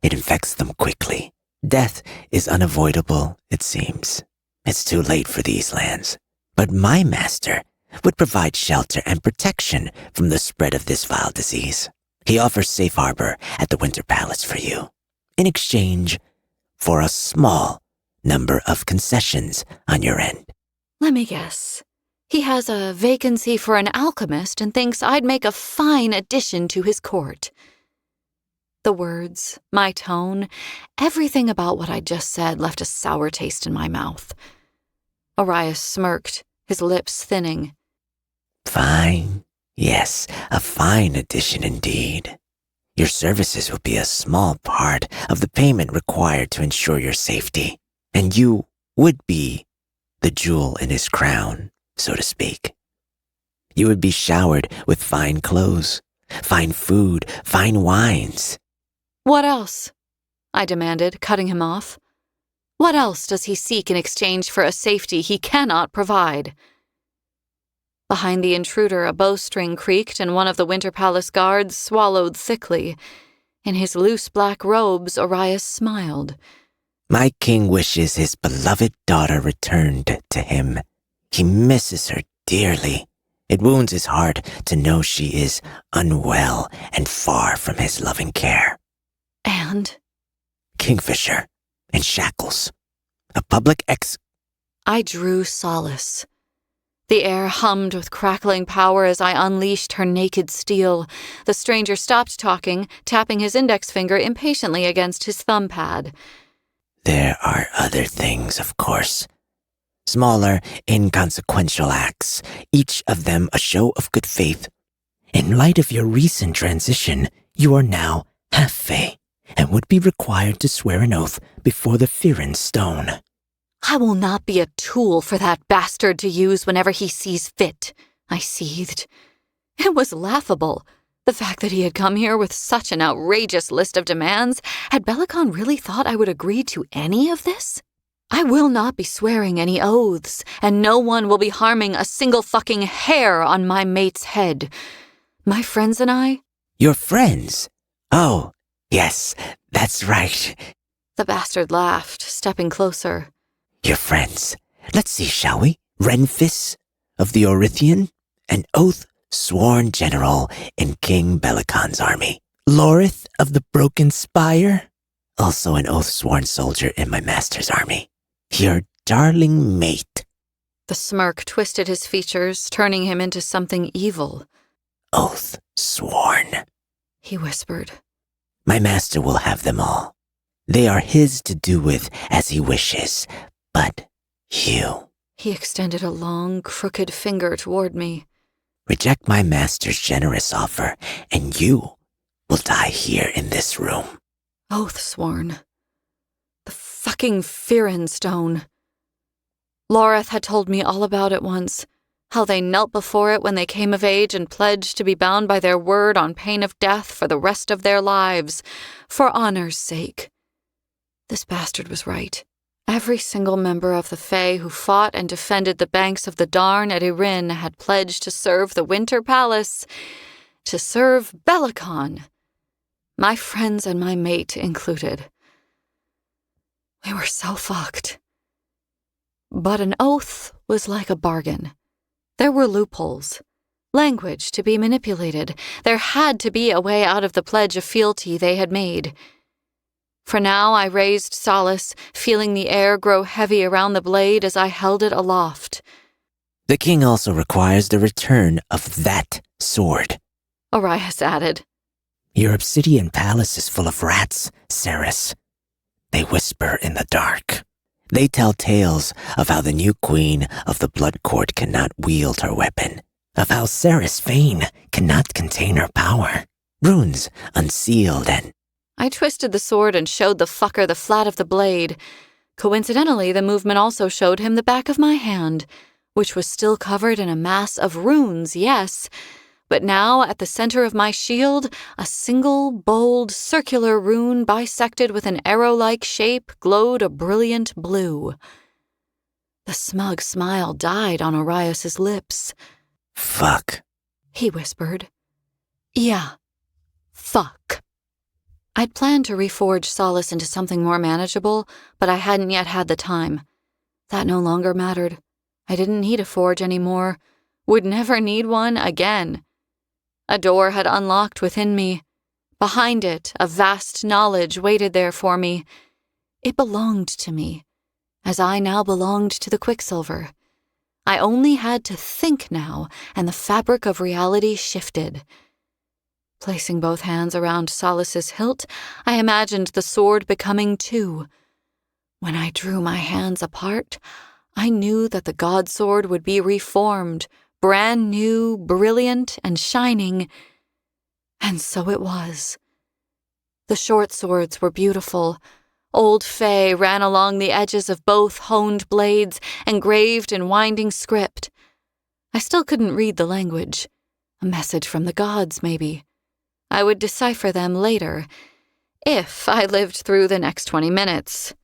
It infects them quickly. Death is unavoidable, it seems. It's too late for these lands. But my master would provide shelter and protection from the spread of this vile disease. He offers safe harbor at the Winter Palace for you, in exchange for a small number of concessions on your end. Let me guess. He has a vacancy for an alchemist and thinks I'd make a fine addition to his court. The words, my tone, everything about what I'd just said left a sour taste in my mouth. Orias smirked, his lips thinning. Fine. Yes, a fine addition indeed. Your services will be a small part of the payment required to ensure your safety, and you would be the jewel in his crown, so to speak. You would be showered with fine clothes, fine food, fine wines. What else? I demanded, cutting him off. What else does he seek in exchange for a safety he cannot provide? Behind the intruder, a bowstring creaked, and one of the Winter Palace guards swallowed thickly. In his loose black robes, Arias smiled. My king wishes his beloved daughter returned to him. He misses her dearly. It wounds his heart to know she is unwell and far from his loving care. And? Kingfisher, in shackles. A public I drew solace. The air hummed with crackling power as I unleashed her naked steel. The stranger stopped talking, tapping his index finger impatiently against his thumb pad. There are other things, of course. Smaller, inconsequential acts, each of them a show of good faith. In light of your recent transition, you are now half-fae, and would be required to swear an oath before the Firin Stone. I will not be a tool for that bastard to use whenever he sees fit, I seethed. It was laughable. The fact that he had come here with such an outrageous list of demands. Had Belicon really thought I would agree to any of this? I will not be swearing any oaths, and no one will be harming a single fucking hair on my mate's head. My friends and I... Your friends? Oh, yes, that's right. The bastard laughed, stepping closer. Your friends. Let's see, shall we? Renfis of the Orithian, an oath-sworn general in King Belicon's army. Lorith of the Broken Spire, also an oath-sworn soldier in my master's army. Your darling mate. The smirk twisted his features, turning him into something evil. Oath-sworn, he whispered. My master will have them all. They are his to do with as he wishes, but you... He extended a long, crooked finger toward me. Reject my master's generous offer, and you will die here in this room. Oath sworn. The fucking Firin Stone. Loreth had told me all about it once, how they knelt before it when they came of age and pledged to be bound by their word on pain of death for the rest of their lives, for honor's sake. This bastard was right. Every single member of the Fae who fought and defended the banks of the Darn at Irin had pledged to serve the Winter Palace, to serve Belicon. My friends and my mate included. We were so fucked. But an oath was like a bargain. There were loopholes. Language to be manipulated. There had to be a way out of the pledge of fealty they had made. For now I raised Solace, feeling the air grow heavy around the blade as I held it aloft. The king also requires the return of that sword, Arias added. Your obsidian palace is full of rats, Ceres. They whisper in the dark. They tell tales of how the new queen of the Blood Court cannot wield her weapon, of how Ceres Fane cannot contain her power. Runes unsealed and... I twisted the sword and showed the fucker the flat of the blade. Coincidentally, the movement also showed him the back of my hand, which was still covered in a mass of runes, yes, but now at the center of my shield, a single, bold, circular rune bisected with an arrow-like shape glowed a brilliant blue. The smug smile died on Arias's lips. Fuck, he whispered. Yeah, fuck. I'd planned to reforge Solace into something more manageable, but I hadn't yet had the time. That no longer mattered. I didn't need a forge anymore. Would never need one again. A door had unlocked within me. Behind it, a vast knowledge waited there for me. It belonged to me, as I now belonged to the Quicksilver. I only had to think now, and the fabric of reality shifted. Placing both hands around Solace's hilt, I imagined the sword becoming two. When I drew my hands apart, I knew that the God Sword would be reformed, brand new, brilliant, and shining. And so it was. The short swords were beautiful. Old Fae ran along the edges of both honed blades, engraved in winding script. I still couldn't read the language. A message from the gods, maybe. I would decipher them later, if I lived through the next 20 minutes.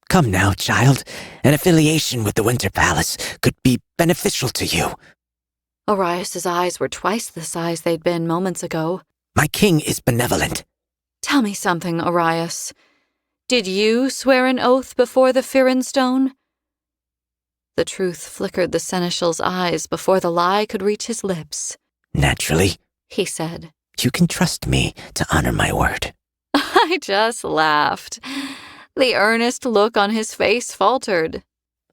Come now, child. An affiliation with the Winter Palace could be beneficial to you. Arias's eyes were twice the size they'd been moments ago. My king is benevolent. Tell me something, Arias. Did you swear an oath before the Firin Stone? The truth flickered the seneschal's eyes before the lie could reach his lips. Naturally, he said. You can trust me to honor my word. I just laughed. The earnest look on his face faltered.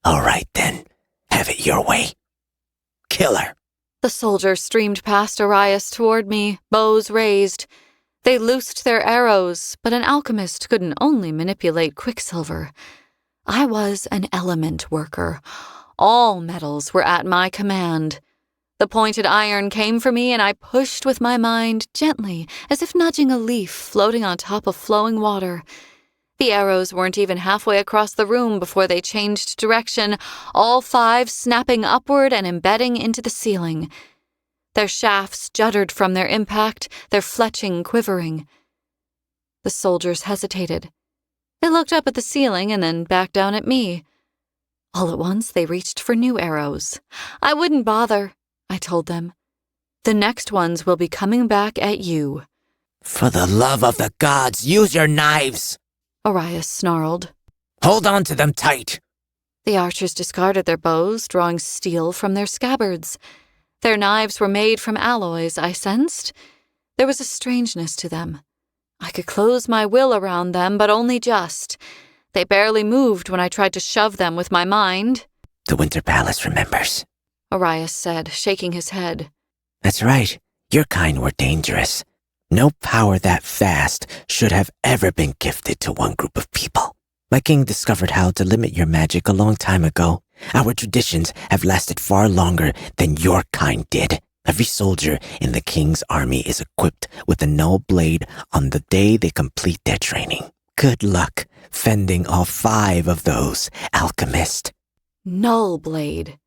All right, then. Have it your way. Kill her. The soldiers streamed past Arias toward me, bows raised. They loosed their arrows, but an alchemist couldn't only manipulate quicksilver. I was an element worker. All metals were at my command. The pointed iron came for me, and I pushed with my mind gently, as if nudging a leaf floating on top of flowing water. The arrows weren't even halfway across the room before they changed direction, all 5 snapping upward and embedding into the ceiling. Their shafts juddered from their impact, their fletching quivering. The soldiers hesitated. They looked up at the ceiling and then back down at me. All at once, they reached for new arrows. I wouldn't bother, I told them. The next ones will be coming back at you. For the love of the gods, use your knives! Arias snarled. Hold on to them tight. The archers discarded their bows, drawing steel from their scabbards. Their knives were made from alloys, I sensed. There was a strangeness to them. I could close my will around them, but only just. They barely moved when I tried to shove them with my mind. The Winter Palace remembers, Arias said, shaking his head. That's right. Your kind were dangerous. No power that vast should have ever been gifted to one group of people. My king discovered how to limit your magic a long time ago. Our traditions have lasted far longer than your kind did. Every soldier in the king's army is equipped with a null blade on the day they complete their training. Good luck fending all 5 of those, alchemist. Null blade.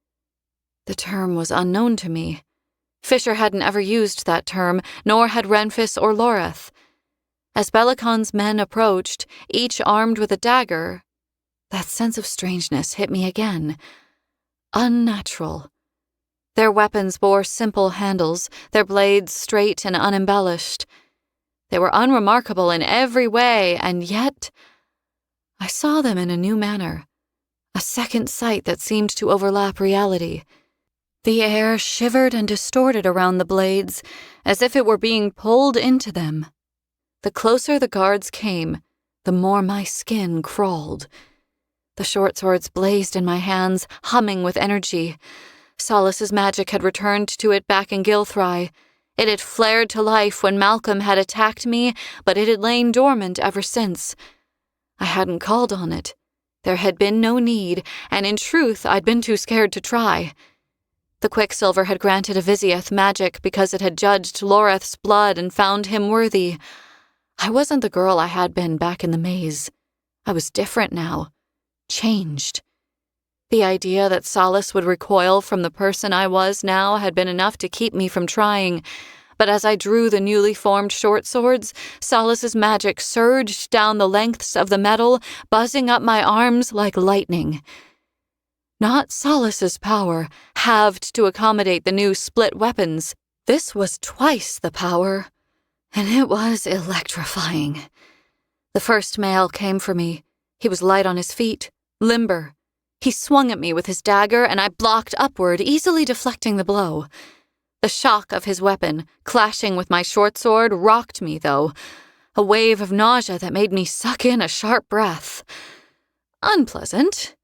The term was unknown to me. Fisher hadn't ever used that term, nor had Renfis or Loreth. As Belicon's men approached, each armed with a dagger, that sense of strangeness hit me again. Unnatural. Their weapons bore simple handles, their blades straight and unembellished. They were unremarkable in every way, and yet I saw them in a new manner, a second sight that seemed to overlap reality. The air shivered and distorted around the blades, as if it were being pulled into them. The closer the guards came, the more my skin crawled. The short swords blazed in my hands, humming with energy. Solas's magic had returned to it back in Gilthry. It had flared to life when Malcolm had attacked me, but it had lain dormant ever since. I hadn't called on it. There had been no need, and in truth I'd been too scared to try. The Quicksilver had granted a Vizioth magic because it had judged Loreth's blood and found him worthy. I wasn't the girl I had been back in the maze. I was different now. Changed. The idea that Solas would recoil from the person I was now had been enough to keep me from trying, but as I drew the newly formed short swords, Solas's magic surged down the lengths of the metal, buzzing up my arms like lightning. Not Solas's power, halved to accommodate the new split weapons. This was twice the power, and it was electrifying. The first male came for me. He was light on his feet, limber. He swung at me with his dagger, and I blocked upward, easily deflecting the blow. The shock of his weapon, clashing with my short sword, rocked me, though. A wave of nausea that made me suck in a sharp breath. Unpleasant.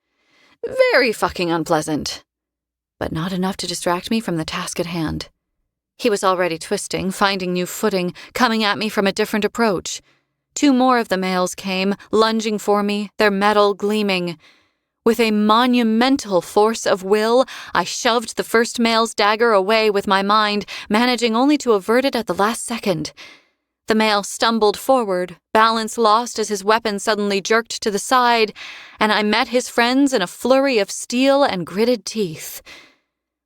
Very fucking unpleasant. But not enough to distract me from the task at hand. He was already twisting, finding new footing, coming at me from a different approach. 2 more of the males came, lunging for me, their metal gleaming. With a monumental force of will, I shoved the first male's dagger away with my mind, managing only to avert it at the last second. The male stumbled forward, balance lost as his weapon suddenly jerked to the side, and I met his friends in a flurry of steel and gritted teeth.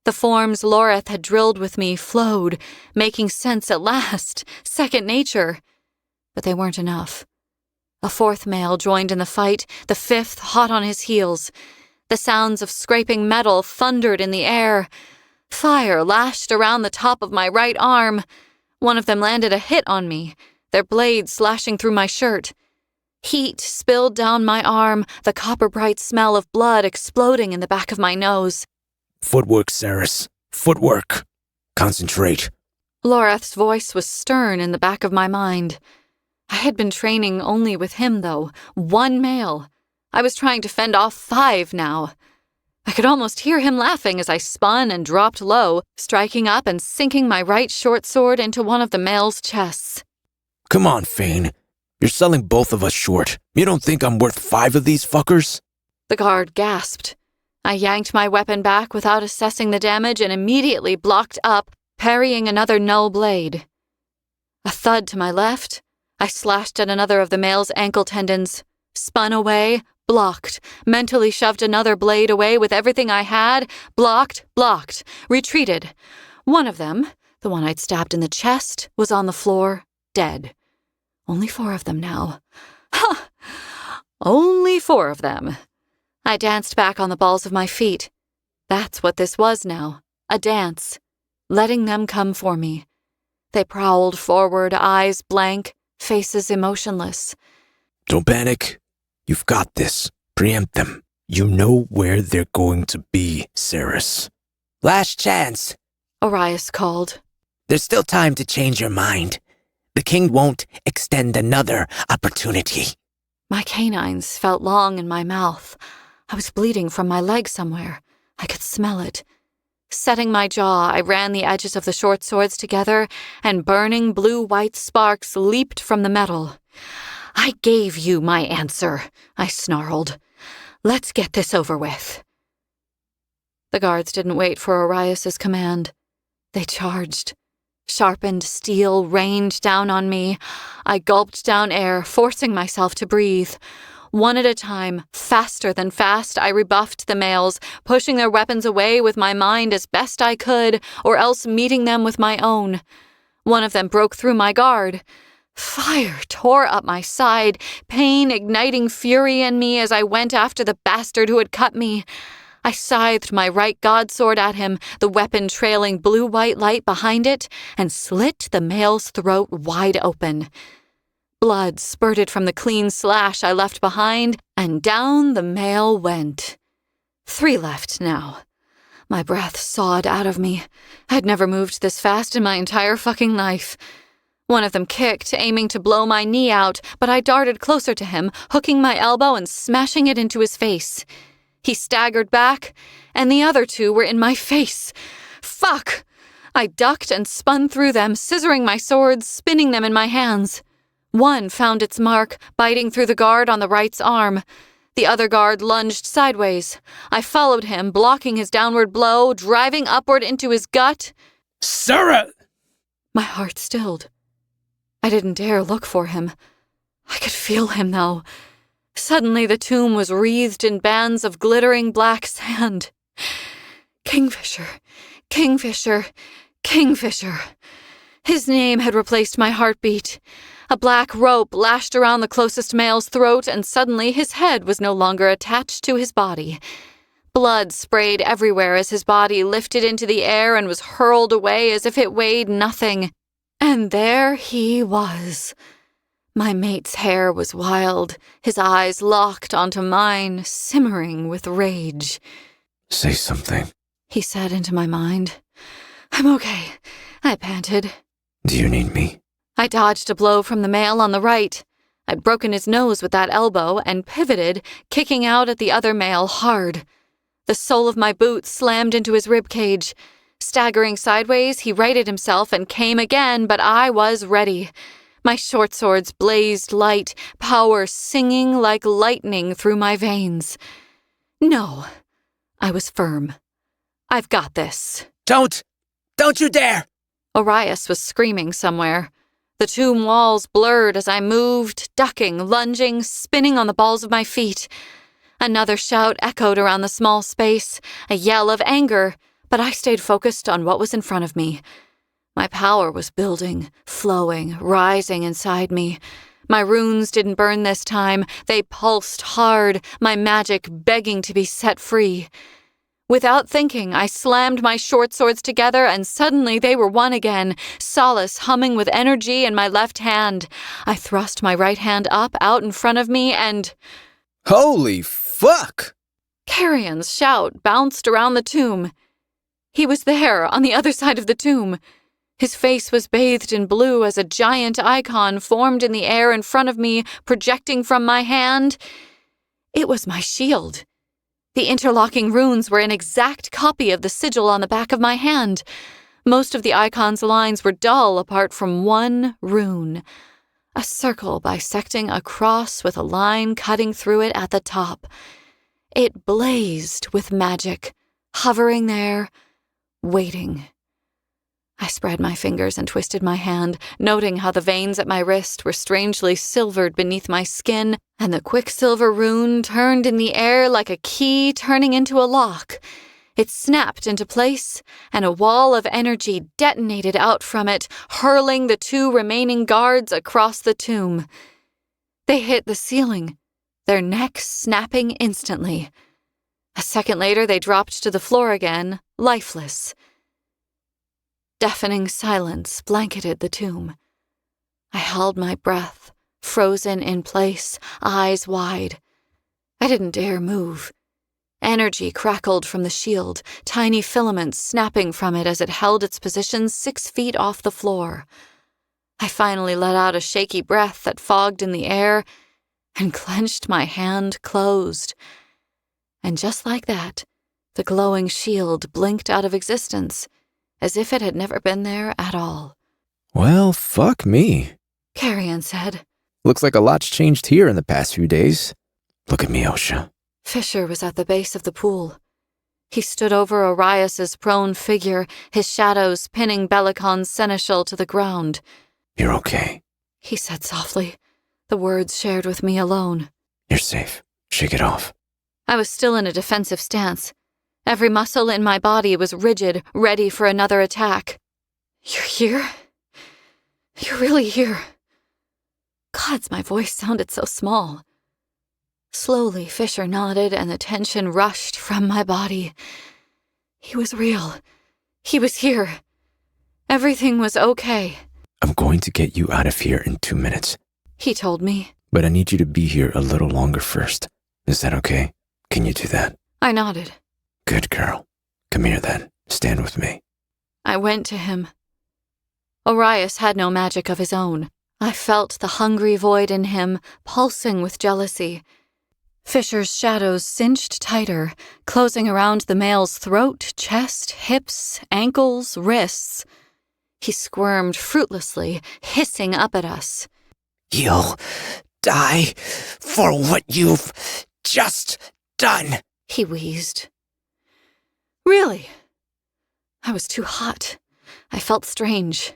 The forms Loreth had drilled with me flowed, making sense at last, second nature. But they weren't enough. A fourth male joined in the fight, the fifth hot on his heels. The sounds of scraping metal thundered in the air. Fire lashed around the top of my right arm. One of them landed a hit on me, their blades slashing through my shirt. Heat spilled down my arm, the copper-bright smell of blood exploding in the back of my nose. Footwork, Ceres. Footwork. Concentrate. Loreth's voice was stern in the back of my mind. I had been training only with him, though. One male. I was trying to fend off 5 now. I could almost hear him laughing as I spun and dropped low, striking up and sinking my right short sword into one of the male's chests. Come on, Fane. You're selling both of us short. You don't think I'm worth 5 of these fuckers? The guard gasped. I yanked my weapon back without assessing the damage and immediately blocked up, parrying another null blade. A thud to my left. I slashed at another of the male's ankle tendons, spun away, blocked, mentally shoved another blade away with everything I had, blocked, retreated. One of them, the one I'd stabbed in the chest, was on the floor, dead. Only 4 of them now. Ha! Only 4 of them. I danced back on the balls of my feet. That's what this was now, a dance, letting them come for me. They prowled forward, eyes blank, faces emotionless. Don't panic. You've got this. Preempt them. You know where they're going to be, Ceres. Last chance. Arias called. There's still time to change your mind. The king won't extend another opportunity. My canines felt long in my mouth. I was bleeding from my leg somewhere. I could smell it. Setting my jaw, I ran the edges of the short swords together, and burning blue-white sparks leaped from the metal. I gave you my answer, I snarled. Let's get this over with. The guards didn't wait for Arias's command. They charged. Sharpened steel rained down on me. I gulped down air, forcing myself to breathe. One at a time, faster than fast, I rebuffed the males, pushing their weapons away with my mind as best I could, or else meeting them with my own. One of them broke through my guard. Fire tore up my side, pain igniting fury in me as I went after the bastard who had cut me. I scythed my right godsword at him, the weapon trailing blue-white light behind it, and slit the male's throat wide open. Blood spurted from the clean slash I left behind, and down the male went. 3 left now. My breath sawed out of me. I'd never moved this fast in my entire fucking life. One of them kicked, aiming to blow my knee out, but I darted closer to him, hooking my elbow and smashing it into his face. He staggered back, and the other 2 were in my face. Fuck! I ducked and spun through them, scissoring my swords, spinning them in my hands. One found its mark, biting through the guard on the right's arm. The other guard lunged sideways. I followed him, blocking his downward blow, driving upward into his gut. Sarah! My heart stilled. I didn't dare look for him. I could feel him, though. Suddenly the tomb was wreathed in bands of glittering black sand. Kingfisher, Kingfisher, Kingfisher. His name had replaced my heartbeat. A black rope lashed around the closest male's throat, and suddenly his head was no longer attached to his body. Blood sprayed everywhere as his body lifted into the air and was hurled away as if it weighed nothing. And there he was. My mate's hair was wild, his eyes locked onto mine, simmering with rage. Say something, he said into my mind. I'm okay, I panted. Do you need me? I dodged a blow from the male on the right. I'd broken his nose with that elbow and pivoted, kicking out at the other male hard. The sole of my boot slammed into his ribcage. Staggering sideways, he righted himself and came again, but I was ready. My short swords blazed light, power singing like lightning through my veins. No. I was firm. I've got this. Don't you dare! Arias was screaming somewhere. The tomb walls blurred as I moved, ducking, lunging, spinning on the balls of my feet. Another shout echoed around the small space, a yell of anger, but I stayed focused on what was in front of me. My power was building, flowing, rising inside me. My runes didn't burn this time. They pulsed hard, my magic begging to be set free. Without thinking, I slammed my short swords together and suddenly they were one again, solace humming with energy in my left hand. I thrust my right hand up out in front of me and... Holy fuck! Carrion's shout bounced around the tomb. He was there, on the other side of the tomb. His face was bathed in blue as a giant icon formed in the air in front of me, projecting from my hand. It was my shield. The interlocking runes were an exact copy of the sigil on the back of my hand. Most of the icon's lines were dull apart from one rune. A circle bisecting a cross with a line cutting through it at the top. It blazed with magic, hovering there, waiting. I spread my fingers and twisted my hand, noting how the veins at my wrist were strangely silvered beneath my skin, and the quicksilver rune turned in the air like a key turning into a lock. It snapped into place, and a wall of energy detonated out from it, hurling the two remaining guards across the tomb. They hit the ceiling, their necks snapping instantly. A second later, they dropped to the floor again, lifeless. Deafening silence blanketed the tomb. I held my breath, frozen in place, eyes wide. I didn't dare move. Energy crackled from the shield, tiny filaments snapping from it as it held its position 6 feet off the floor. I finally let out a shaky breath that fogged in the air and clenched my hand closed. And just like that, the glowing shield blinked out of existence, as if it had never been there at all. Well, fuck me. Carrion said. Looks like a lot's changed here in the past few days. Look at me, Osha. Fisher was at the base of the pool. He stood over Arias's prone figure, his shadows pinning Belicon's seneschal to the ground. You're okay. He said softly, the words shared with me alone. You're safe. Shake it off. I was still in a defensive stance. Every muscle in my body was rigid, ready for another attack. You're here? You're really here? Gods, my voice sounded so small. Slowly, Fisher nodded and the tension rushed from my body. He was real. He was here. Everything was okay. I'm going to get you out of here in 2 minutes. He told me. But I need you to be here a little longer first. Is that okay? Can you do that? I nodded. Good girl. Come here then. Stand with me. I went to him. Arias had no magic of his own. I felt the hungry void in him, pulsing with jealousy. Fisher's shadows cinched tighter, closing around the male's throat, chest, hips, ankles, wrists. He squirmed fruitlessly, hissing up at us. You'll die for what you've just done, he wheezed. Really? I was too hot. I felt strange.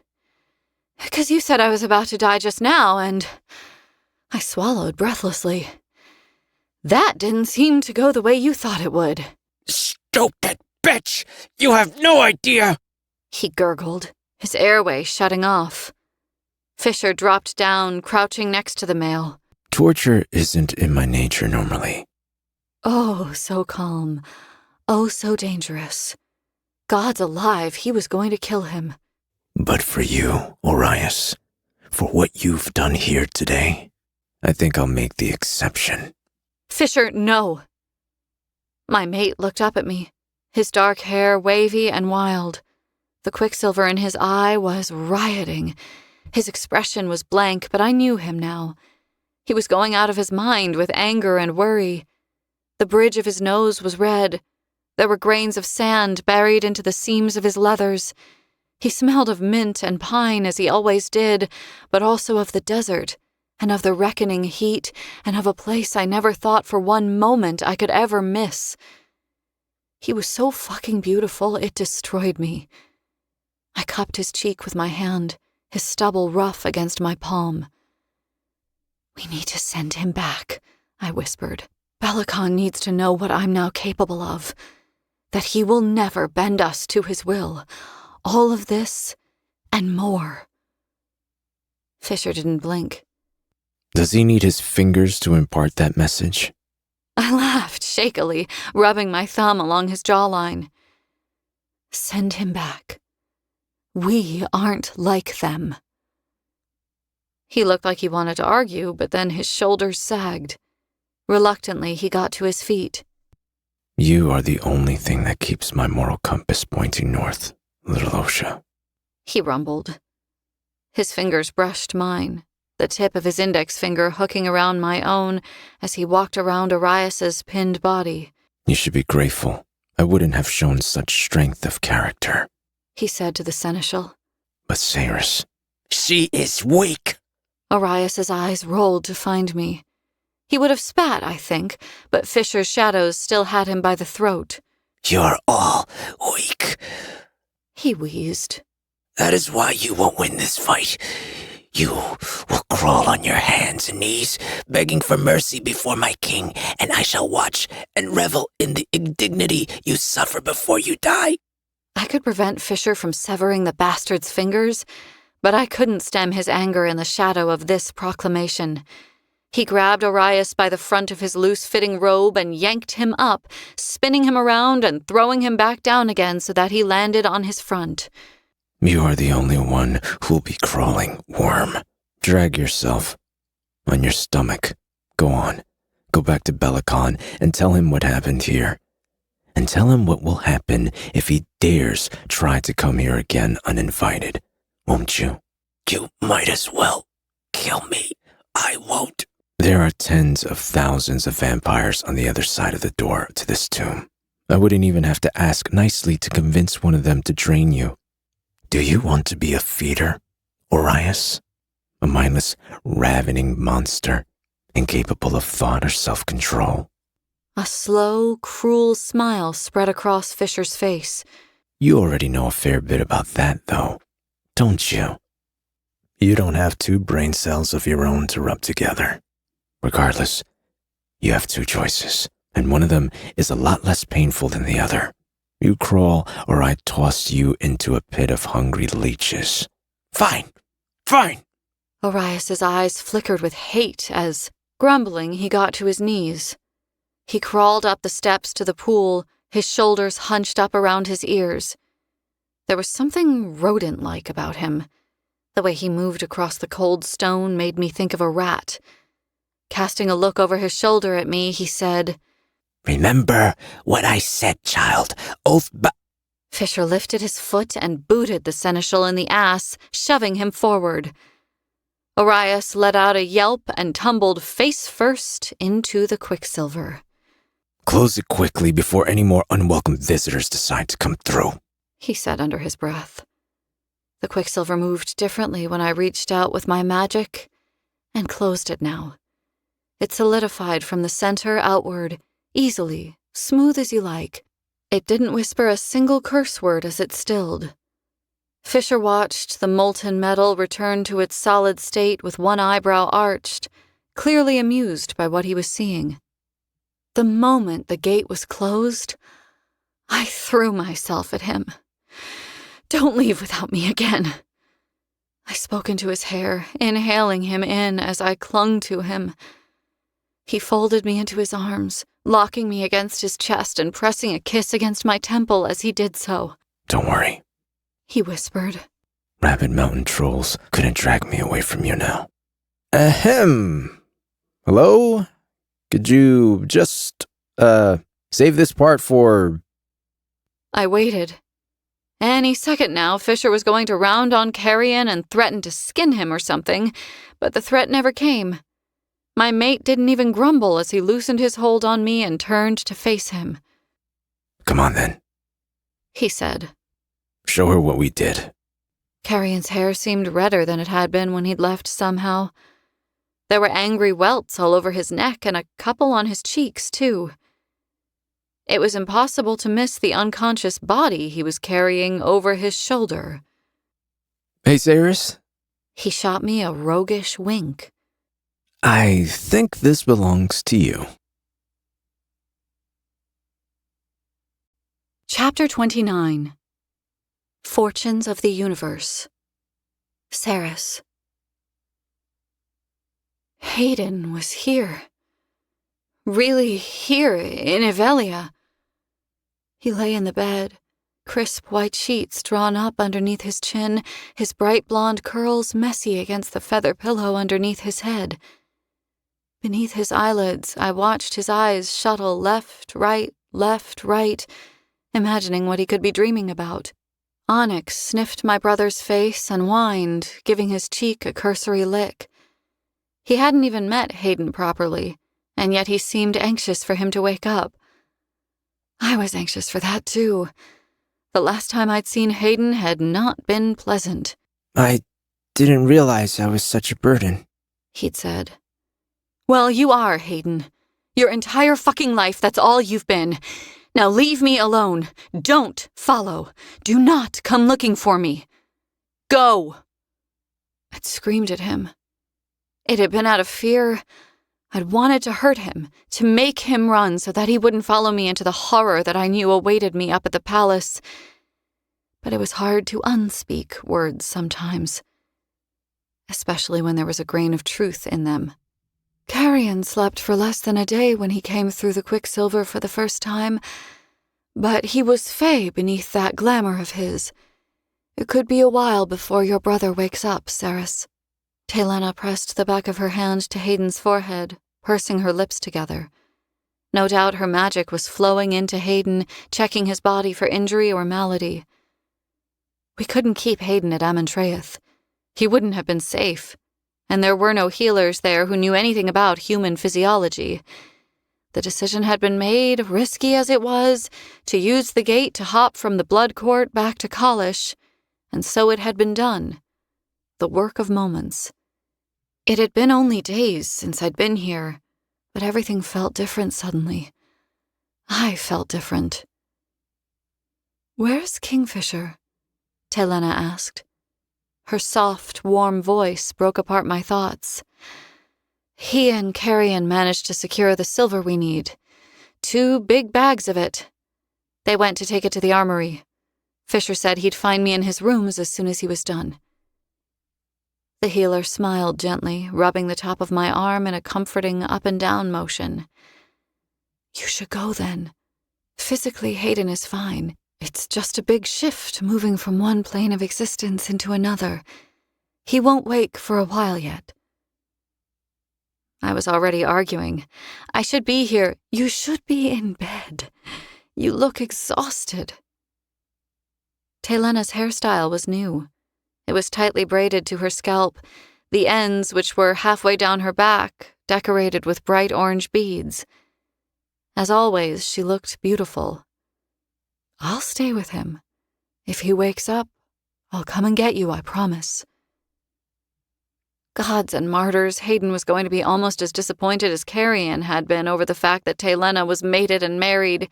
'Cause you said I was about to die just now, and I swallowed breathlessly. That didn't seem to go the way you thought it would. Stupid bitch! You have no idea! He gurgled, his airway shutting off. Fisher dropped down, crouching next to the male. Torture isn't in my nature normally. Oh, so calm. Oh, so dangerous. God's alive, he was going to kill him. But for you, Orias, for what you've done here today, I think I'll make the exception. Fisher, no. My mate looked up at me, his dark hair wavy and wild. The quicksilver in his eye was rioting. His expression was blank, but I knew him now. He was going out of his mind with anger and worry. The bridge of his nose was red. There were grains of sand buried into the seams of his leathers. He smelled of mint and pine as he always did, but also of the desert, and of the reckoning heat, and of a place I never thought for one moment I could ever miss. He was so fucking beautiful, it destroyed me. I cupped his cheek with my hand, his stubble rough against my palm. "We need to send him back," I whispered. "Belicon needs to know what I'm now capable of, that he will never bend us to his will. All of this, and more." Fisher didn't blink. Does he need his fingers to impart that message? I laughed shakily, rubbing my thumb along his jawline. "Send him back. We aren't like them." He looked like he wanted to argue, but then his shoulders sagged. Reluctantly, he got to his feet. You are the only thing that keeps my moral compass pointing north, little Osha. He rumbled. His fingers brushed mine, the tip of his index finger hooking around my own as he walked around Arias's pinned body. You should be grateful. I wouldn't have shown such strength of character, he said to the seneschal. But Cyrus... She is weak. Arias's eyes rolled to find me. He would have spat, I think, but Fisher's shadows still had him by the throat. You're all weak. He wheezed. That is why you won't win this fight. You will crawl on your hands and knees, begging for mercy before my king, and I shall watch and revel in the indignity you suffer before you die. I could prevent Fisher from severing the bastard's fingers, but I couldn't stem his anger in the shadow of this proclamation. He grabbed Arias by the front of his loose-fitting robe and yanked him up, spinning him around and throwing him back down again so that he landed on his front. You are the only one who'll be crawling, worm. Drag yourself. On your stomach. Go on. Go back to Belicon and tell him what happened here. And tell him what will happen if he dares try to come here again uninvited. Won't you? You might as well kill me. I won't. There are tens of thousands of vampires on the other side of the door to this tomb. I wouldn't even have to ask nicely to convince one of them to drain you. Do you want to be a feeder, Orias? A mindless, ravening monster, incapable of thought or self-control? A slow, cruel smile spread across Fisher's face. You already know a fair bit about that, though, don't you? You don't have two brain cells of your own to rub together. Regardless, you have two choices, and one of them is a lot less painful than the other. You crawl, or I toss you into a pit of hungry leeches. Fine. Fine. Arias's eyes flickered with hate as, grumbling, he got to his knees. He crawled up the steps to the pool, his shoulders hunched up around his ears. There was something rodent-like about him. The way he moved across the cold stone made me think of a rat. Casting a look over his shoulder at me, he said, Remember what I said, child. Oath Fisher lifted his foot and booted the seneschal in the ass, shoving him forward. Arias let out a yelp and tumbled face first into the quicksilver. Close it quickly before any more unwelcome visitors decide to come through, he said under his breath. The quicksilver moved differently when I reached out with my magic and closed it now. It solidified from the center outward, easily, smooth as you like. It didn't whisper a single curse word as it stilled. Fisher watched the molten metal return to its solid state with one eyebrow arched, clearly amused by what he was seeing. The moment the gate was closed, I threw myself at him. Don't leave without me again. I spoke into his hair, inhaling him in as I clung to him. He folded me into his arms, locking me against his chest and pressing a kiss against my temple as he did so. Don't worry, he whispered. Rabid mountain trolls couldn't drag me away from you now. Ahem. Hello? Could you just, save this part for... I waited. Any second now, Fisher was going to round on Carrion and threaten to skin him or something, but the threat never came. My mate didn't even grumble as he loosened his hold on me and turned to face him. Come on then, he said. Show her what we did. Carrion's hair seemed redder than it had been when he'd left somehow. There were angry welts all over his neck and a couple on his cheeks, too. It was impossible to miss the unconscious body he was carrying over his shoulder. Hey, Saris? He shot me a roguish wink. I think this belongs to you. Chapter 29. Fortunes of the Universe. Saris. Hayden was here. Really here, in Evelia. He lay in the bed, crisp white sheets drawn up underneath his chin, his bright blonde curls messy against the feather pillow underneath his head. Beneath his eyelids, I watched his eyes shuttle left, right, imagining what he could be dreaming about. Onyx sniffed my brother's face and whined, giving his cheek a cursory lick. He hadn't even met Hayden properly, and yet he seemed anxious for him to wake up. I was anxious for that, too. The last time I'd seen Hayden had not been pleasant. I didn't realize I was such a burden, he'd said. Well, you are, Hayden. Your entire fucking life, that's all you've been. Now leave me alone. Don't follow. Do not come looking for me. Go! I'd screamed at him. It had been out of fear. I'd wanted to hurt him, to make him run so that he wouldn't follow me into the horror that I knew awaited me up at the palace. But it was hard to unspeak words sometimes, especially when there was a grain of truth in them. Carrion slept for less than a day when he came through the Quicksilver for the first time, but he was fey beneath that glamour of his. It could be a while before your brother wakes up, Saris. Taylena pressed the back of her hand to Hayden's forehead, pursing her lips together. No doubt her magic was flowing into Hayden, checking his body for injury or malady. We couldn't keep Hayden at Amentraeth. He wouldn't have been safe, and there were no healers there who knew anything about human physiology. The decision had been made, risky as it was, to use the gate to hop from the blood court back to Kalish, and so it had been done. The work of moments. It had been only days since I'd been here, but everything felt different suddenly. I felt different. Where's Kingfisher? Taylena asked. Her soft, warm voice broke apart my thoughts. He and Carrion managed to secure the silver we need. 2 big bags of it. They went to take it to the armory. Fisher said he'd find me in his rooms as soon as he was done. The healer smiled gently, rubbing the top of my arm in a comforting up and down motion. You should go then. Physically, Hayden is fine. It's just a big shift moving from one plane of existence into another. He won't wake for a while yet. I was already arguing. I should be here. You should be in bed. You look exhausted. Taylena's hairstyle was new. It was tightly braided to her scalp, the ends, which were halfway down her back, decorated with bright orange beads. As always, she looked beautiful. I'll stay with him. If he wakes up, I'll come and get you, I promise. Gods and martyrs, Hayden was going to be almost as disappointed as Carrion had been over the fact that Taylena was mated and married.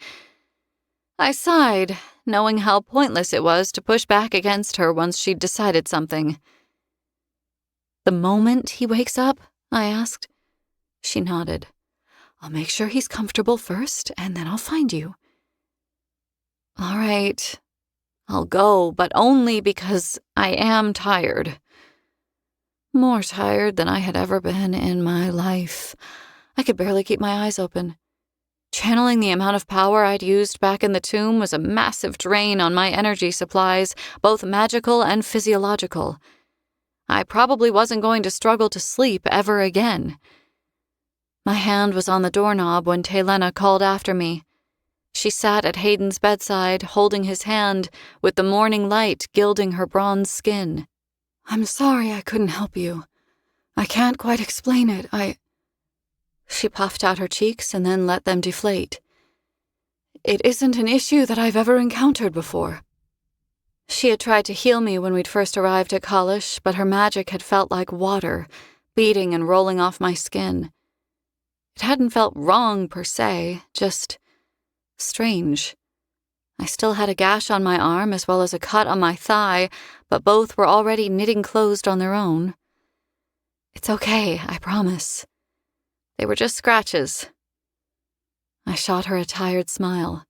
I sighed, knowing how pointless it was to push back against her once she'd decided something. The moment he wakes up? I asked. She nodded. I'll make sure he's comfortable first, and then I'll find you. All right. I'll go, but only because I am tired. More tired than I had ever been in my life. I could barely keep my eyes open. Channeling the amount of power I'd used back in the tomb was a massive drain on my energy supplies, both magical and physiological. I probably wasn't going to struggle to sleep ever again. My hand was on the doorknob when Taylena called after me. She sat at Hayden's bedside, holding his hand, with the morning light gilding her bronze skin. I'm sorry I couldn't help you. I can't quite explain it. She puffed out her cheeks and then let them deflate. It isn't an issue that I've ever encountered before. She had tried to heal me when we'd first arrived at Kalish, but her magic had felt like water, beating and rolling off my skin. It hadn't felt wrong per se, just strange. I still had a gash on my arm as well as a cut on my thigh, but both were already knitting closed on their own. It's okay, I promise. They were just scratches. I shot her a tired smile.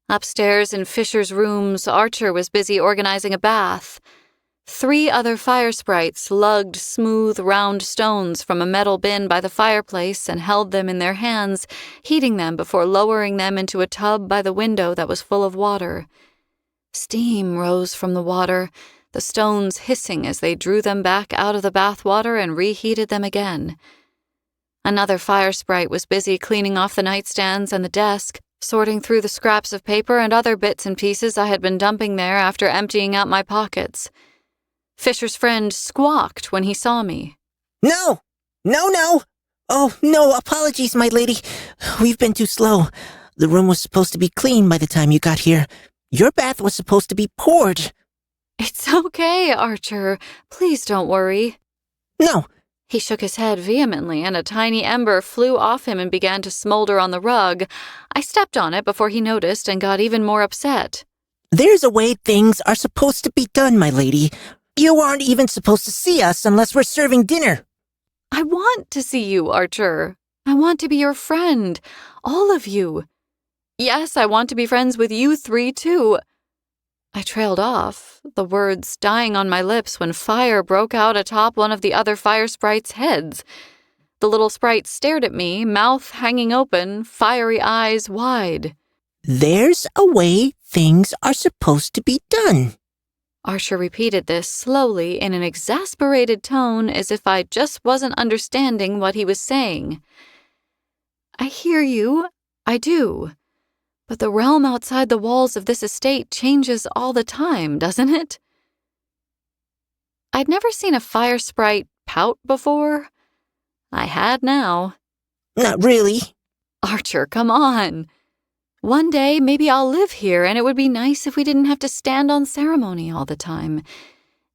Upstairs in Fisher's rooms, Archer was busy organizing a bath. 3 other fire sprites lugged smooth, round stones from a metal bin by the fireplace and held them in their hands, heating them before lowering them into a tub by the window that was full of water. Steam rose from the water, the stones hissing as they drew them back out of the bath water and reheated them again. Another fire sprite was busy cleaning off the nightstands and the desk, sorting through the scraps of paper and other bits and pieces I had been dumping there after emptying out my pockets. Fisher's friend squawked when he saw me. No! No, no! Oh, no, apologies, my lady. We've been too slow. The room was supposed to be clean by the time you got here. Your bath was supposed to be poured. It's okay, Archer. Please don't worry. No. He shook his head vehemently, and a tiny ember flew off him and began to smolder on the rug. I stepped on it before he noticed and got even more upset. There's a way things are supposed to be done, my lady. You aren't even supposed to see us unless we're serving dinner. I want to see you, Archer. I want to be your friend. All of you. Yes, I want to be friends with you 3, too. I trailed off, the words dying on my lips when fire broke out atop one of the other fire sprites' heads. The little sprite stared at me, mouth hanging open, fiery eyes wide. There's a way things are supposed to be done. Archer repeated this slowly in an exasperated tone as if I just wasn't understanding what he was saying. I hear you. I do. But the realm outside the walls of this estate changes all the time, doesn't it? I'd never seen a fire sprite pout before. I had now. Not really. Archer, come on. One day, maybe I'll live here, and it would be nice if we didn't have to stand on ceremony all the time.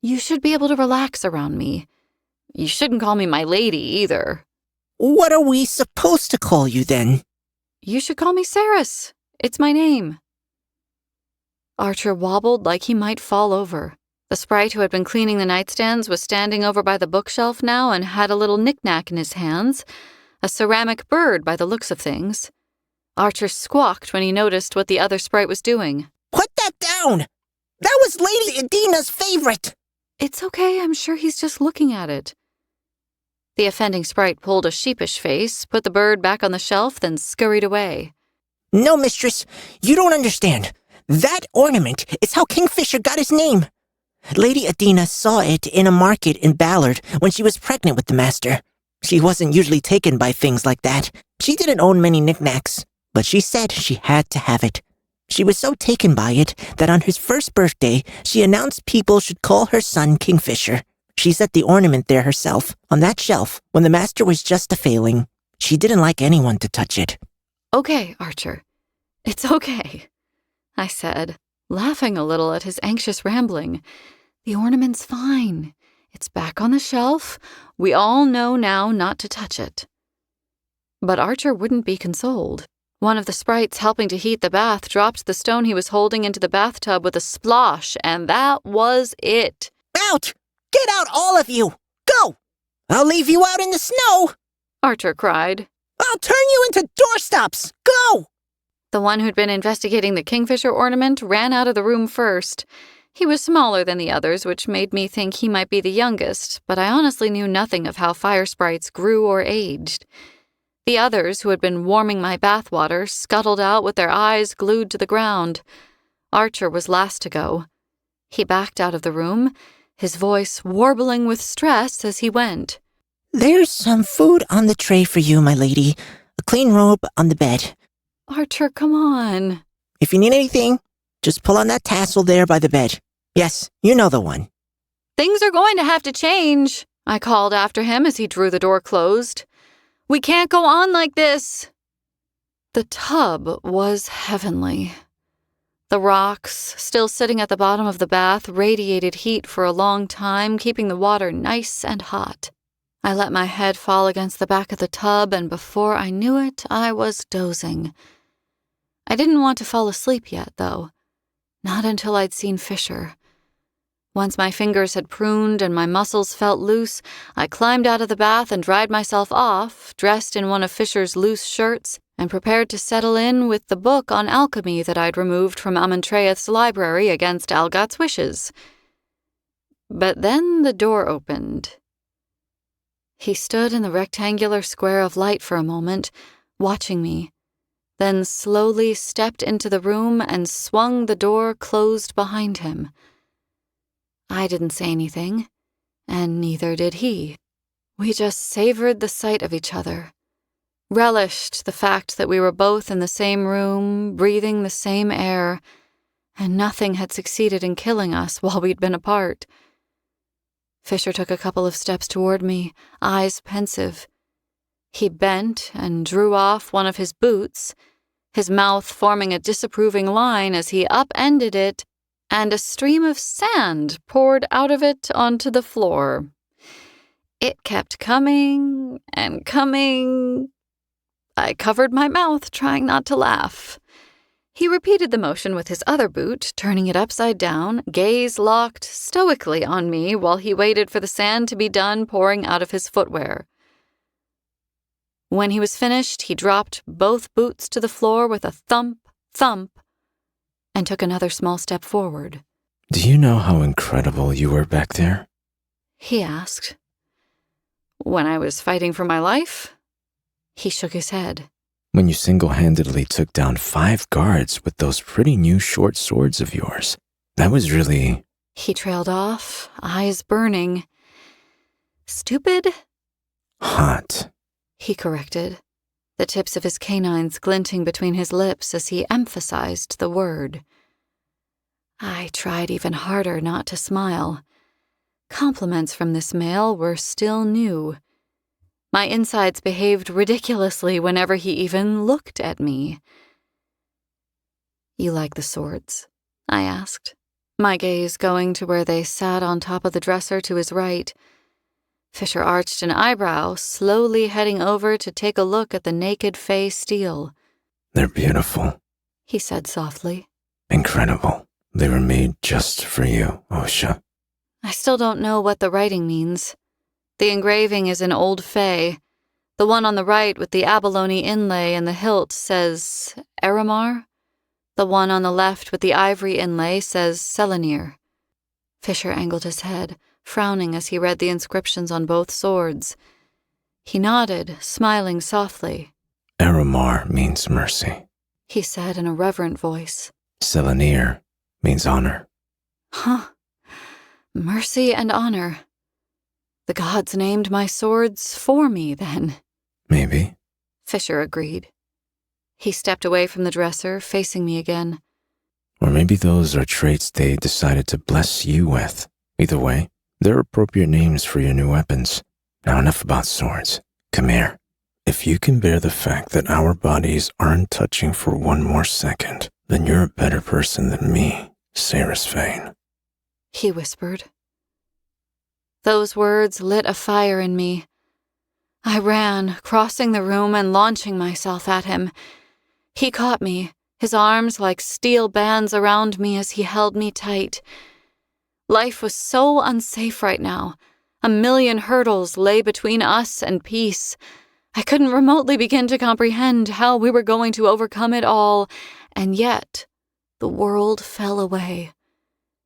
You should be able to relax around me. You shouldn't call me my lady, either. What are we supposed to call you, then? You should call me Saris. It's my name. Archer wobbled like he might fall over. The sprite who had been cleaning the nightstands was standing over by the bookshelf now and had a little knick-knack in his hands, a ceramic bird by the looks of things. Archer squawked when he noticed what the other sprite was doing. Put that down! That was Lady Adina's favorite! It's okay, I'm sure he's just looking at it. The offending sprite pulled a sheepish face, put the bird back on the shelf, then scurried away. No, mistress, you don't understand. That ornament is how Kingfisher got his name. Lady Adina saw it in a market in Ballard when she was pregnant with the master. She wasn't usually taken by things like that. She didn't own many knickknacks, but she said she had to have it. She was so taken by it that on his first birthday, she announced people should call her son Kingfisher. She set the ornament there herself, on that shelf, when the master was just a-failing. She didn't like anyone to touch it. Okay, Archer. It's okay, I said, laughing a little at his anxious rambling. The ornament's fine. It's back on the shelf. We all know now not to touch it. But Archer wouldn't be consoled. One of the sprites helping to heat the bath dropped the stone he was holding into the bathtub with a splosh, and that was it. Out! Get out, all of you! Go! I'll leave you out in the snow! Archer cried. I'll turn you into doorstops! Go! The one who'd been investigating the Kingfisher ornament ran out of the room first. He was smaller than the others, which made me think he might be the youngest, but I honestly knew nothing of how fire sprites grew or aged. The others, who had been warming my bathwater, scuttled out with their eyes glued to the ground. Archer was last to go. He backed out of the room, his voice warbling with stress as he went. There's some food on the tray for you, my lady. A clean robe on the bed. Archer, come on. If you need anything, just pull on that tassel there by the bed. Yes, you know the one. Things are going to have to change, I called after him as he drew the door closed. We can't go on like this. The tub was heavenly. The rocks, still sitting at the bottom of the bath, radiated heat for a long time, keeping the water nice and hot. I let my head fall against the back of the tub, and before I knew it, I was dozing. I didn't want to fall asleep yet, though. Not until I'd seen Fisher. Once my fingers had pruned and my muscles felt loose, I climbed out of the bath and dried myself off, dressed in one of Fisher's loose shirts, and prepared to settle in with the book on alchemy that I'd removed from Amentreth's library against Algat's wishes. But then the door opened. He stood in the rectangular square of light for a moment, watching me, then slowly stepped into the room and swung the door closed behind him. I didn't say anything, and neither did he. We just savored the sight of each other, relished the fact that we were both in the same room, breathing the same air, and nothing had succeeded in killing us while we'd been apart. Fisher took a couple of steps toward me, eyes pensive. He bent and drew off one of his boots, his mouth forming a disapproving line as he upended it, and a stream of sand poured out of it onto the floor. It kept coming and coming. I covered my mouth, trying not to laugh. He repeated the motion with his other boot, turning it upside down, gaze locked stoically on me while he waited for the sand to be done pouring out of his footwear. When he was finished, he dropped both boots to the floor with a thump, thump, and took another small step forward. Do you know how incredible you were back there? He asked. When I was fighting for my life? He shook his head. When you single-handedly took down 5 guards with those pretty new short swords of yours. That was really... He trailed off, eyes burning. Stupid? Hot. He corrected, the tips of his canines glinting between his lips as he emphasized the word. I tried even harder not to smile. Compliments from this male were still new. My insides behaved ridiculously whenever he even looked at me. You like the swords? I asked, my gaze going to where they sat on top of the dresser to his right. Fisher arched an eyebrow, slowly heading over to take a look at the naked fey steel. They're beautiful, he said softly. Incredible. They were made just for you, Osha. I still don't know what the writing means. The engraving is in Old Fey. The one on the right with the abalone inlay and the hilt says Aramar. The one on the left with the ivory inlay says Selenir. Fisher angled his head, frowning as he read the inscriptions on both swords. He nodded, smiling softly. Aramar means mercy, he said in a reverent voice. Selenir means honor. Huh. Mercy and honor. The gods named my swords for me, then. Maybe. Fisher agreed. He stepped away from the dresser, facing me again. Or maybe those are traits they decided to bless you with. Either way, they're appropriate names for your new weapons. Now enough about swords. Come here. If you can bear the fact that our bodies aren't touching for one more second, then you're a better person than me, Saris Vane. He whispered. Those words lit a fire in me. I ran, crossing the room and launching myself at him. He caught me, his arms like steel bands around me as he held me tight. Life was so unsafe right now. A million hurdles lay between us and peace. I couldn't remotely begin to comprehend how we were going to overcome it all, and yet the world fell away.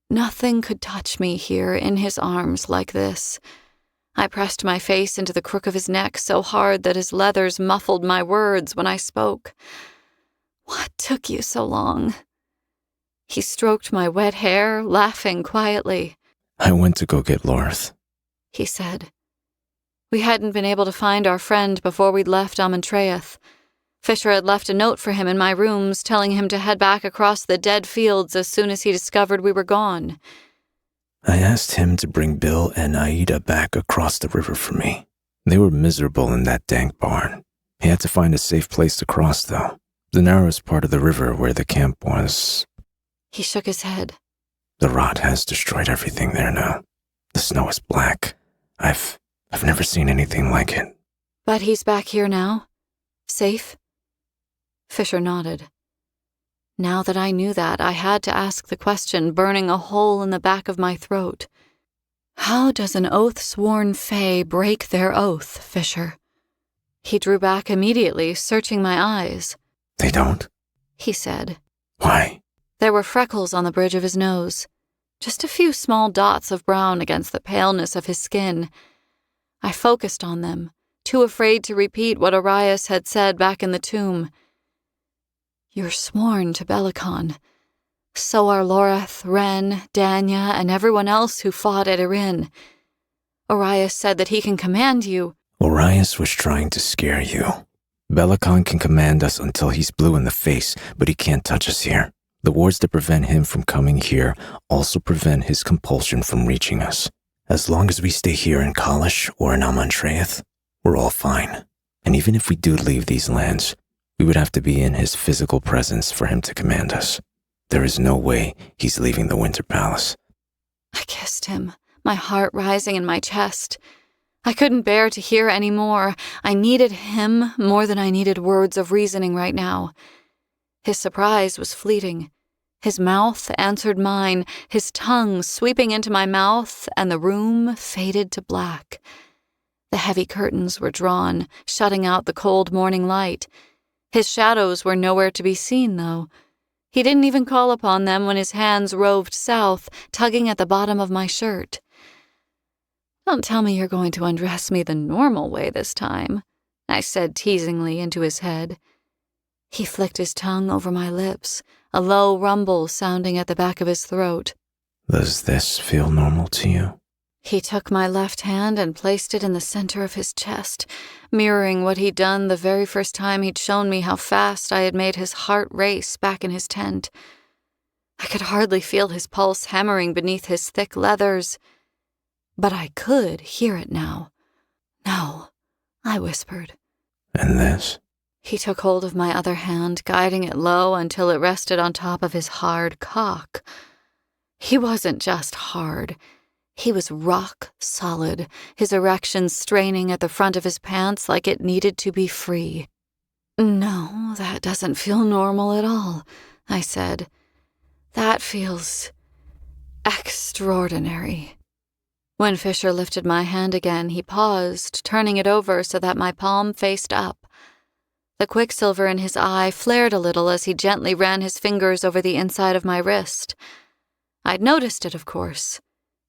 Nothing could touch me here in his arms like this. I pressed my face into the crook of his neck so hard that his leathers muffled my words when I spoke. What took you so long? He stroked my wet hair, laughing quietly. I went to go get Lorth, he said. We hadn't been able to find our friend before we'd left Amentreth. Fisher had left a note for him in my rooms, telling him to head back across the dead fields as soon as he discovered we were gone. I asked him to bring Bill and Aida back across the river for me. They were miserable in that dank barn. He had to find a safe place to cross, though. The narrowest part of the river where the camp was. He shook his head. The rot has destroyed everything there now. The snow is black. I've I've never seen anything like it. But he's back here now? Safe? Fisher nodded. Now that I knew that, I had to ask the question, burning a hole in the back of my throat. How does an oath-sworn fae break their oath, Fisher? He drew back immediately, searching my eyes. They don't? He said. Why? There were freckles on the bridge of his nose, just a few small dots of brown against the paleness of his skin. I focused on them, too afraid to repeat what Arias had said back in the tomb. You're sworn to Belicon. So are Loreth, Ren, Danya, and everyone else who fought at Erin. Arias said that he can command you. Orias was trying to scare you. Belicon can command us until he's blue in the face, but he can't touch us here. The wards that prevent him from coming here also prevent his compulsion from reaching us. As long as we stay here in Kalish or in Amantreath, we're all fine. And even if we do leave these lands, we would have to be in his physical presence for him to command us. There is no way he's leaving the Winter Palace. I kissed him, my heart rising in my chest. I couldn't bear to hear any more. I needed him more than I needed words of reasoning right now. His surprise was fleeting. His mouth answered mine, his tongue sweeping into my mouth, and the room faded to black. The heavy curtains were drawn, shutting out the cold morning light. His shadows were nowhere to be seen, though. He didn't even call upon them when his hands roved south, tugging at the bottom of my shirt. Don't tell me you're going to undress me the normal way this time, I said teasingly into his head. He flicked his tongue over my lips, a low rumble sounding at the back of his throat. Does this feel normal to you? He took my left hand and placed it in the center of his chest, mirroring what he'd done the very first time he'd shown me how fast I had made his heart race back in his tent. I could hardly feel his pulse hammering beneath his thick leathers, but I could hear it now. No, I whispered. And this? He took hold of my other hand, guiding it low until it rested on top of his hard cock. He wasn't just hard. He was rock solid, his erection straining at the front of his pants like it needed to be free. No, that doesn't feel normal at all, I said. That feels extraordinary. When Fisher lifted my hand again, he paused, turning it over so that my palm faced up. The quicksilver in his eye flared a little as he gently ran his fingers over the inside of my wrist. I'd noticed it, of course.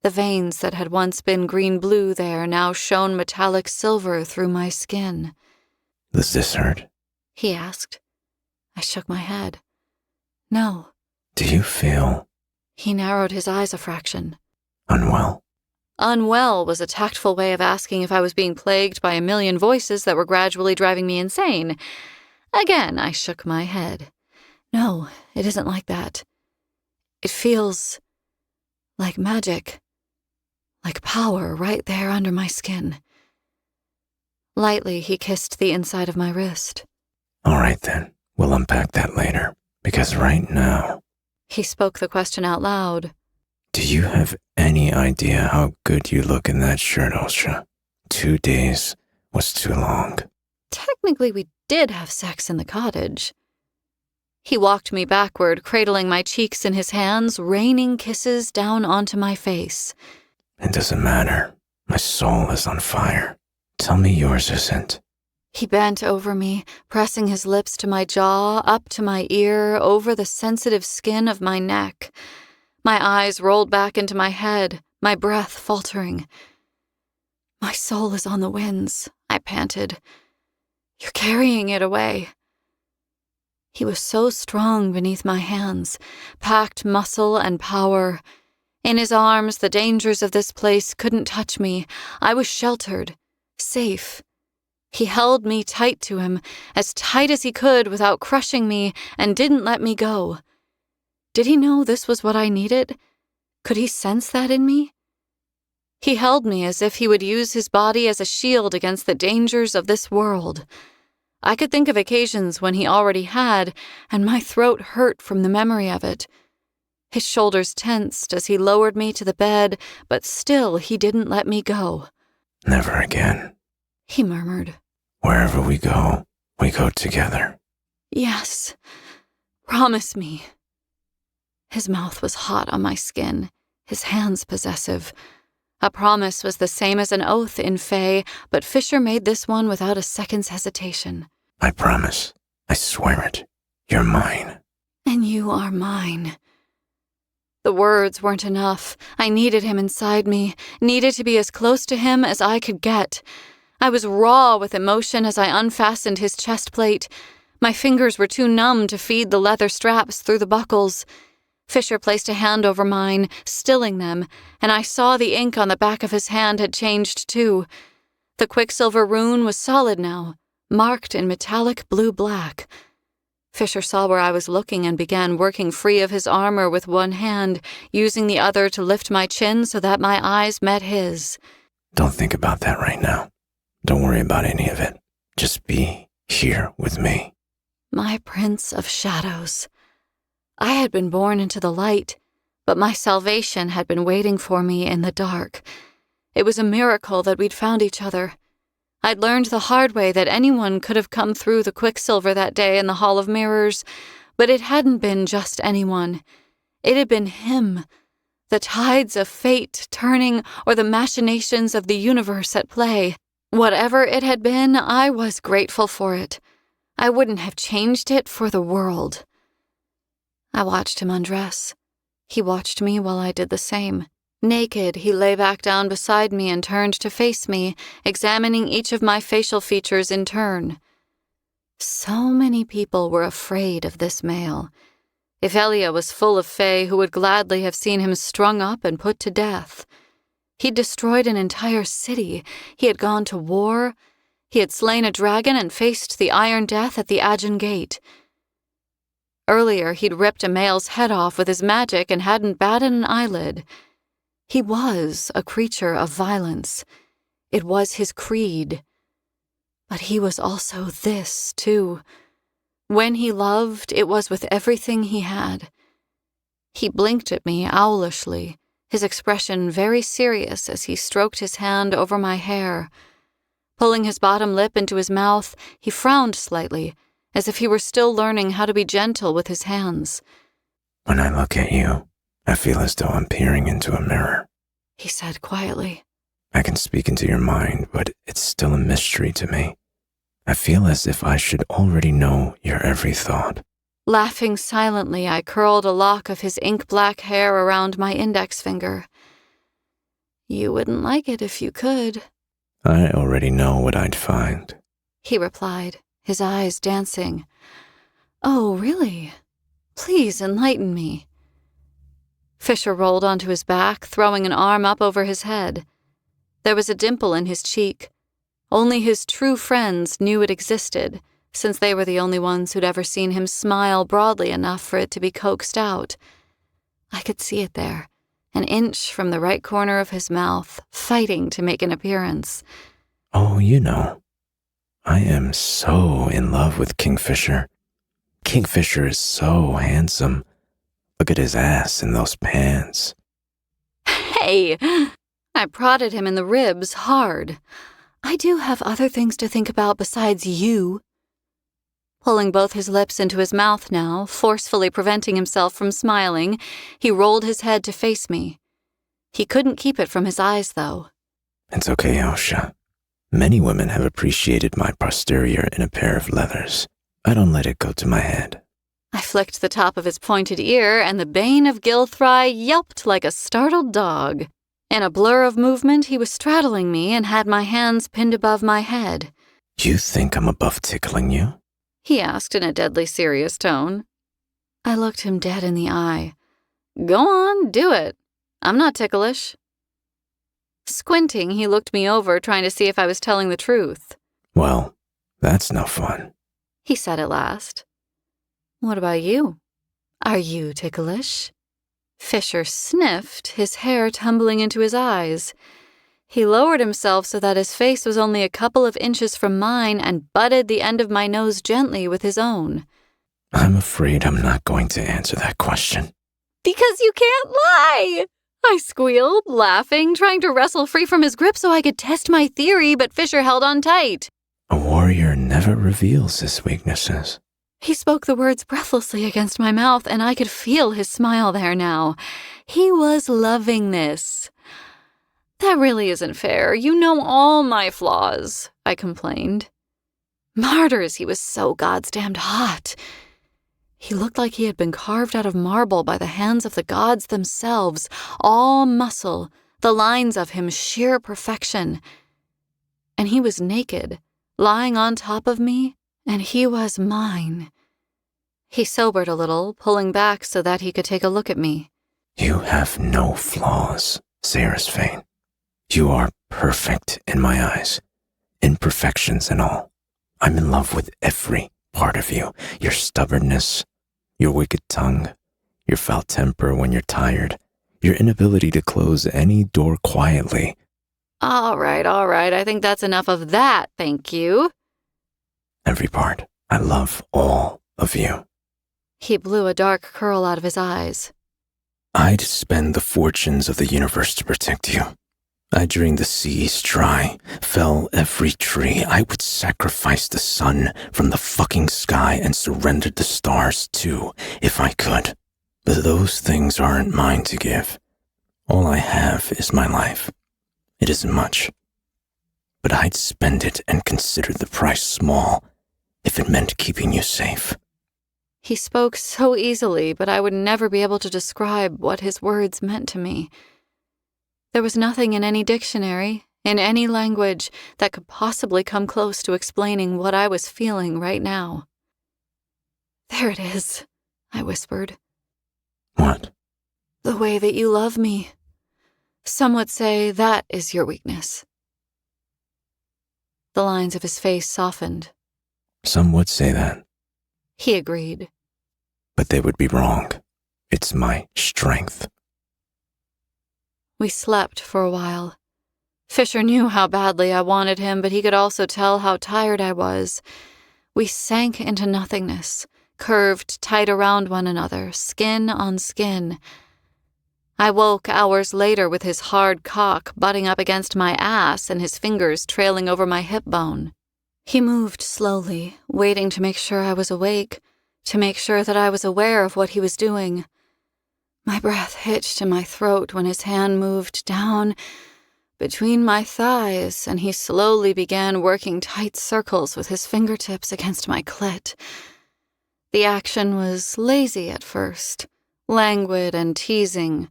The veins that had once been green-blue there now shone metallic silver through my skin. Does this hurt? He asked. I shook my head. No. Do you feel... He narrowed his eyes a fraction. Unwell? Unwell was a tactful way of asking if I was being plagued by a million voices that were gradually driving me insane. Again, I shook my head. No, it isn't like that. It feels like magic. Like power right there under my skin. Lightly, he kissed the inside of my wrist. All right, then. We'll unpack that later. Because right now... He spoke the question out loud. Do you have any idea how good you look in that shirt, Osha? 2 days was too long. Technically, we did have sex in the cottage. He walked me backward, cradling my cheeks in his hands, raining kisses down onto my face. It doesn't matter. My soul is on fire. Tell me yours isn't. He bent over me, pressing his lips to my jaw, up to my ear, over the sensitive skin of my neck. My eyes rolled back into my head, my breath faltering. My soul is on the winds, I panted. You're carrying it away. He was so strong beneath my hands, packed muscle and power. In his arms, the dangers of this place couldn't touch me. I was sheltered, safe. He held me tight to him, as tight as he could without crushing me, and didn't let me go. Did he know this was what I needed? Could he sense that in me? He held me as if he would use his body as a shield against the dangers of this world. I could think of occasions when he already had, and my throat hurt from the memory of it. His shoulders tensed as he lowered me to the bed, but still he didn't let me go. Never again. he murmured. Wherever we go together. Yes, promise me. His mouth was hot on my skin, his hands possessive. A promise was the same as an oath in Fae, but Fisher made this one without a second's hesitation. I promise. I swear it. You're mine. And you are mine. The words weren't enough. I needed him inside me, needed to be as close to him as I could get. I was raw with emotion as I unfastened his chest plate. My fingers were too numb to feed the leather straps through the buckles. Fisher placed a hand over mine, stilling them, and I saw the ink on the back of his hand had changed too. The quicksilver rune was solid now, marked in metallic blue-black. Fisher saw where I was looking and began working free of his armor with one hand, using the other to lift my chin so that my eyes met his. Don't think about that right now. Don't worry about any of it. Just be here with me. My prince of shadows. I had been born into the light, but my salvation had been waiting for me in the dark. It was a miracle that we'd found each other. I'd learned the hard way that anyone could have come through the quicksilver that day in the Hall of Mirrors, but it hadn't been just anyone. It had been him. The tides of fate turning, or the machinations of the universe at play. Whatever it had been, I was grateful for it. I wouldn't have changed it for the world. I watched him undress. He watched me while I did the same. Naked, he lay back down beside me and turned to face me, examining each of my facial features in turn. So many people were afraid of this male. If Elia was full of fae who would gladly have seen him strung up and put to death. He'd destroyed an entire city. He had gone to war. He had slain a dragon and faced the Iron Death at the Aegean Gate. Earlier, he'd ripped a male's head off with his magic and hadn't batted an eyelid. He was a creature of violence. It was his creed. But he was also this, too. When he loved, it was with everything he had. He blinked at me owlishly, his expression very serious as he stroked his hand over my hair. Pulling his bottom lip into his mouth, he frowned slightly, as if he were still learning how to be gentle with his hands. When I look at you, I feel as though I'm peering into a mirror, he said quietly. I can speak into your mind, but it's still a mystery to me. I feel as if I should already know your every thought. Laughing silently, I curled a lock of his ink-black hair around my index finger. You wouldn't like it if you could. I already know what I'd find, he replied, his eyes dancing. Oh, really? Please enlighten me. Fisher rolled onto his back, throwing an arm up over his head. There was a dimple in his cheek. Only his true friends knew it existed, since they were the only ones who'd ever seen him smile broadly enough for it to be coaxed out. I could see it there, an inch from the right corner of his mouth, fighting to make an appearance. Oh, you know, I am so in love with Kingfisher. Kingfisher is so handsome. Look at his ass and those pants. Hey! I prodded him in the ribs hard. I do have other things to think about besides you. Pulling both his lips into his mouth now, forcefully preventing himself from smiling, he rolled his head to face me. He couldn't keep it from his eyes, though. It's okay, Osha. Many women have appreciated my posterior in a pair of leathers. I don't let it go to my head. I flicked the top of his pointed ear, and the bane of Gilthry yelped like a startled dog. In a blur of movement, he was straddling me and had my hands pinned above my head. You think I'm above tickling you? He asked in a deadly serious tone. I looked him dead in the eye. Go on, do it. I'm not ticklish. Squinting, he looked me over, trying to see if I was telling the truth. Well, that's no fun, he said at last. What about you? Are you ticklish? Fisher sniffed, his hair tumbling into his eyes. He lowered himself so that his face was only a couple of inches from mine and butted the end of my nose gently with his own. I'm afraid I'm not going to answer that question. Because you can't lie! I squealed, laughing, trying to wrestle free from his grip so I could test my theory, but Fisher held on tight. A warrior never reveals his weaknesses. He spoke the words breathlessly against my mouth, and I could feel his smile there now. He was loving this. That really isn't fair. You know all my flaws, I complained. Martyrs, he was so goddamned hot. He looked like he had been carved out of marble by the hands of the gods themselves, all muscle, the lines of him sheer perfection. And he was naked, lying on top of me, and he was mine. He sobered a little, pulling back so that he could take a look at me. You have no flaws, Sarah's Fane. You are perfect in my eyes, imperfections and all. I'm in love with every part of you, your stubbornness, your wicked tongue, your foul temper when you're tired, your inability to close any door quietly. All right, I think that's enough of that, thank you. Every part. I love all of you. He blew a dark curl out of his eyes. I'd spend the fortunes of the universe to protect you. I'd drain the seas dry, fell every tree. I would sacrifice the sun from the fucking sky and surrender the stars too, if I could. But those things aren't mine to give. All I have is my life. It isn't much. But I'd spend it and consider the price small if it meant keeping you safe. He spoke so easily, but I would never be able to describe what his words meant to me. There was nothing in any dictionary, in any language, that could possibly come close to explaining what I was feeling right now. There it is, I whispered. What? The way that you love me. Some would say that is your weakness. The lines of his face softened. Some would say that. He agreed. But they would be wrong. It's my strength. We slept for a while. Fisher knew how badly I wanted him, but he could also tell how tired I was. We sank into nothingness, curved tight around one another, skin on skin. I woke hours later with his hard cock butting up against my ass and his fingers trailing over my hip bone. He moved slowly, waiting to make sure I was awake, to make sure that I was aware of what he was doing. My breath hitched in my throat when his hand moved down between my thighs, and he slowly began working tight circles with his fingertips against my clit. The action was lazy at first, languid and teasing.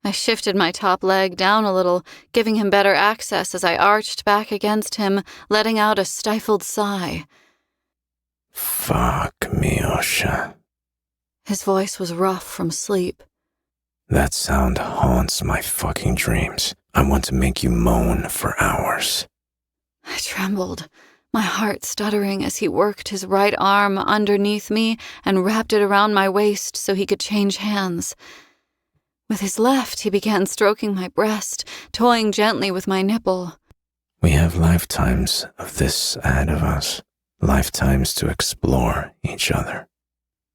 I shifted my top leg down a little, giving him better access as I arched back against him, letting out a stifled sigh. Fuck me, Osha. His voice was rough from sleep. That sound haunts my fucking dreams. I want to make you moan for hours. I trembled, my heart stuttering as he worked his right arm underneath me and wrapped it around my waist so he could change hands. With his left, he began stroking my breast, toying gently with my nipple. We have lifetimes of this ahead of us. Lifetimes to explore each other.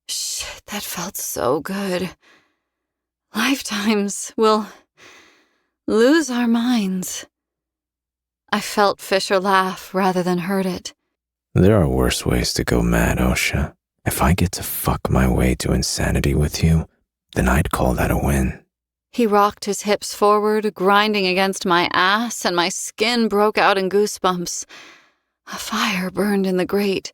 Shit, that felt so good. Lifetimes will lose our minds. I felt Fisher laugh rather than heard it. There are worse ways to go mad, Osha. If I get to fuck my way to insanity with you, then I'd call that a win. He rocked his hips forward, grinding against my ass, and my skin broke out in goosebumps. A fire burned in the grate.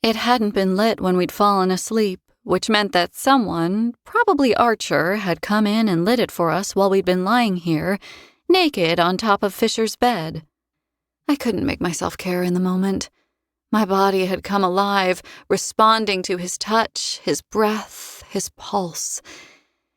It hadn't been lit when we'd fallen asleep, which meant that someone, probably Archer, had come in and lit it for us while we'd been lying here, naked on top of Fisher's bed. I couldn't make myself care in the moment. My body had come alive, responding to his touch, his breath, his pulse.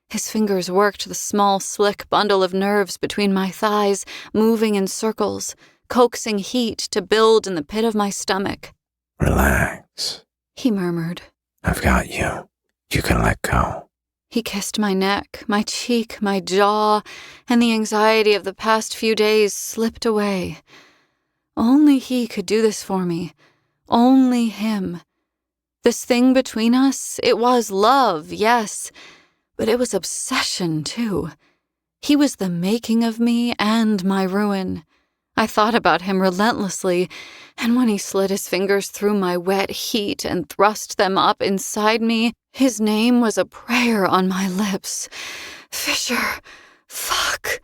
His fingers worked the small, slick bundle of nerves between my thighs, moving in circles, coaxing heat to build in the pit of my stomach. Relax, he murmured. I've got you. You can let go. He kissed my neck, my cheek, my jaw, and the anxiety of the past few days slipped away. Only he could do this for me. Only him. This thing between us, it was love, yes, but it was obsession, too. He was the making of me and my ruin. I thought about him relentlessly, and when he slid his fingers through my wet heat and thrust them up inside me, his name was a prayer on my lips. Fisher, fuck.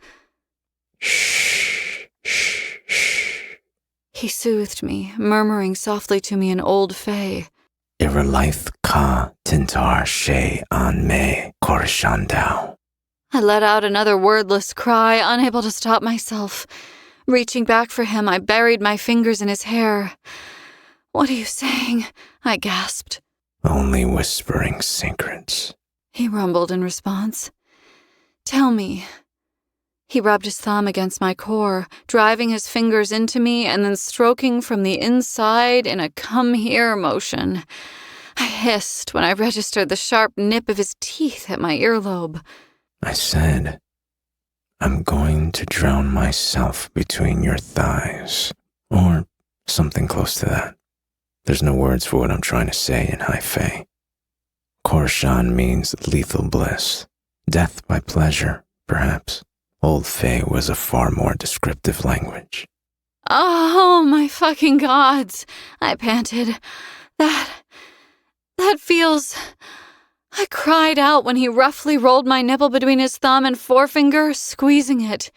Shh, shh, shh. He soothed me, murmuring softly to me in Old Fae. Iralaith ka tintar she an me korishandao. I let out another wordless cry, unable to stop myself. Reaching back for him, I buried my fingers in his hair. "What are you saying?" I gasped. Only whispering secrets. He rumbled in response. "Tell me." He rubbed his thumb against my core, driving his fingers into me and then stroking from the inside in a come-here motion. I hissed when I registered the sharp nip of his teeth at my earlobe. I said, I'm going to drown myself between your thighs, or something close to that. There's no words for what I'm trying to say in High Fae. Korshan means lethal bliss, death by pleasure, perhaps. Old Fae was a far more descriptive language. "Oh, my fucking gods," I panted. That feels... I cried out when he roughly rolled my nipple between his thumb and forefinger, squeezing it.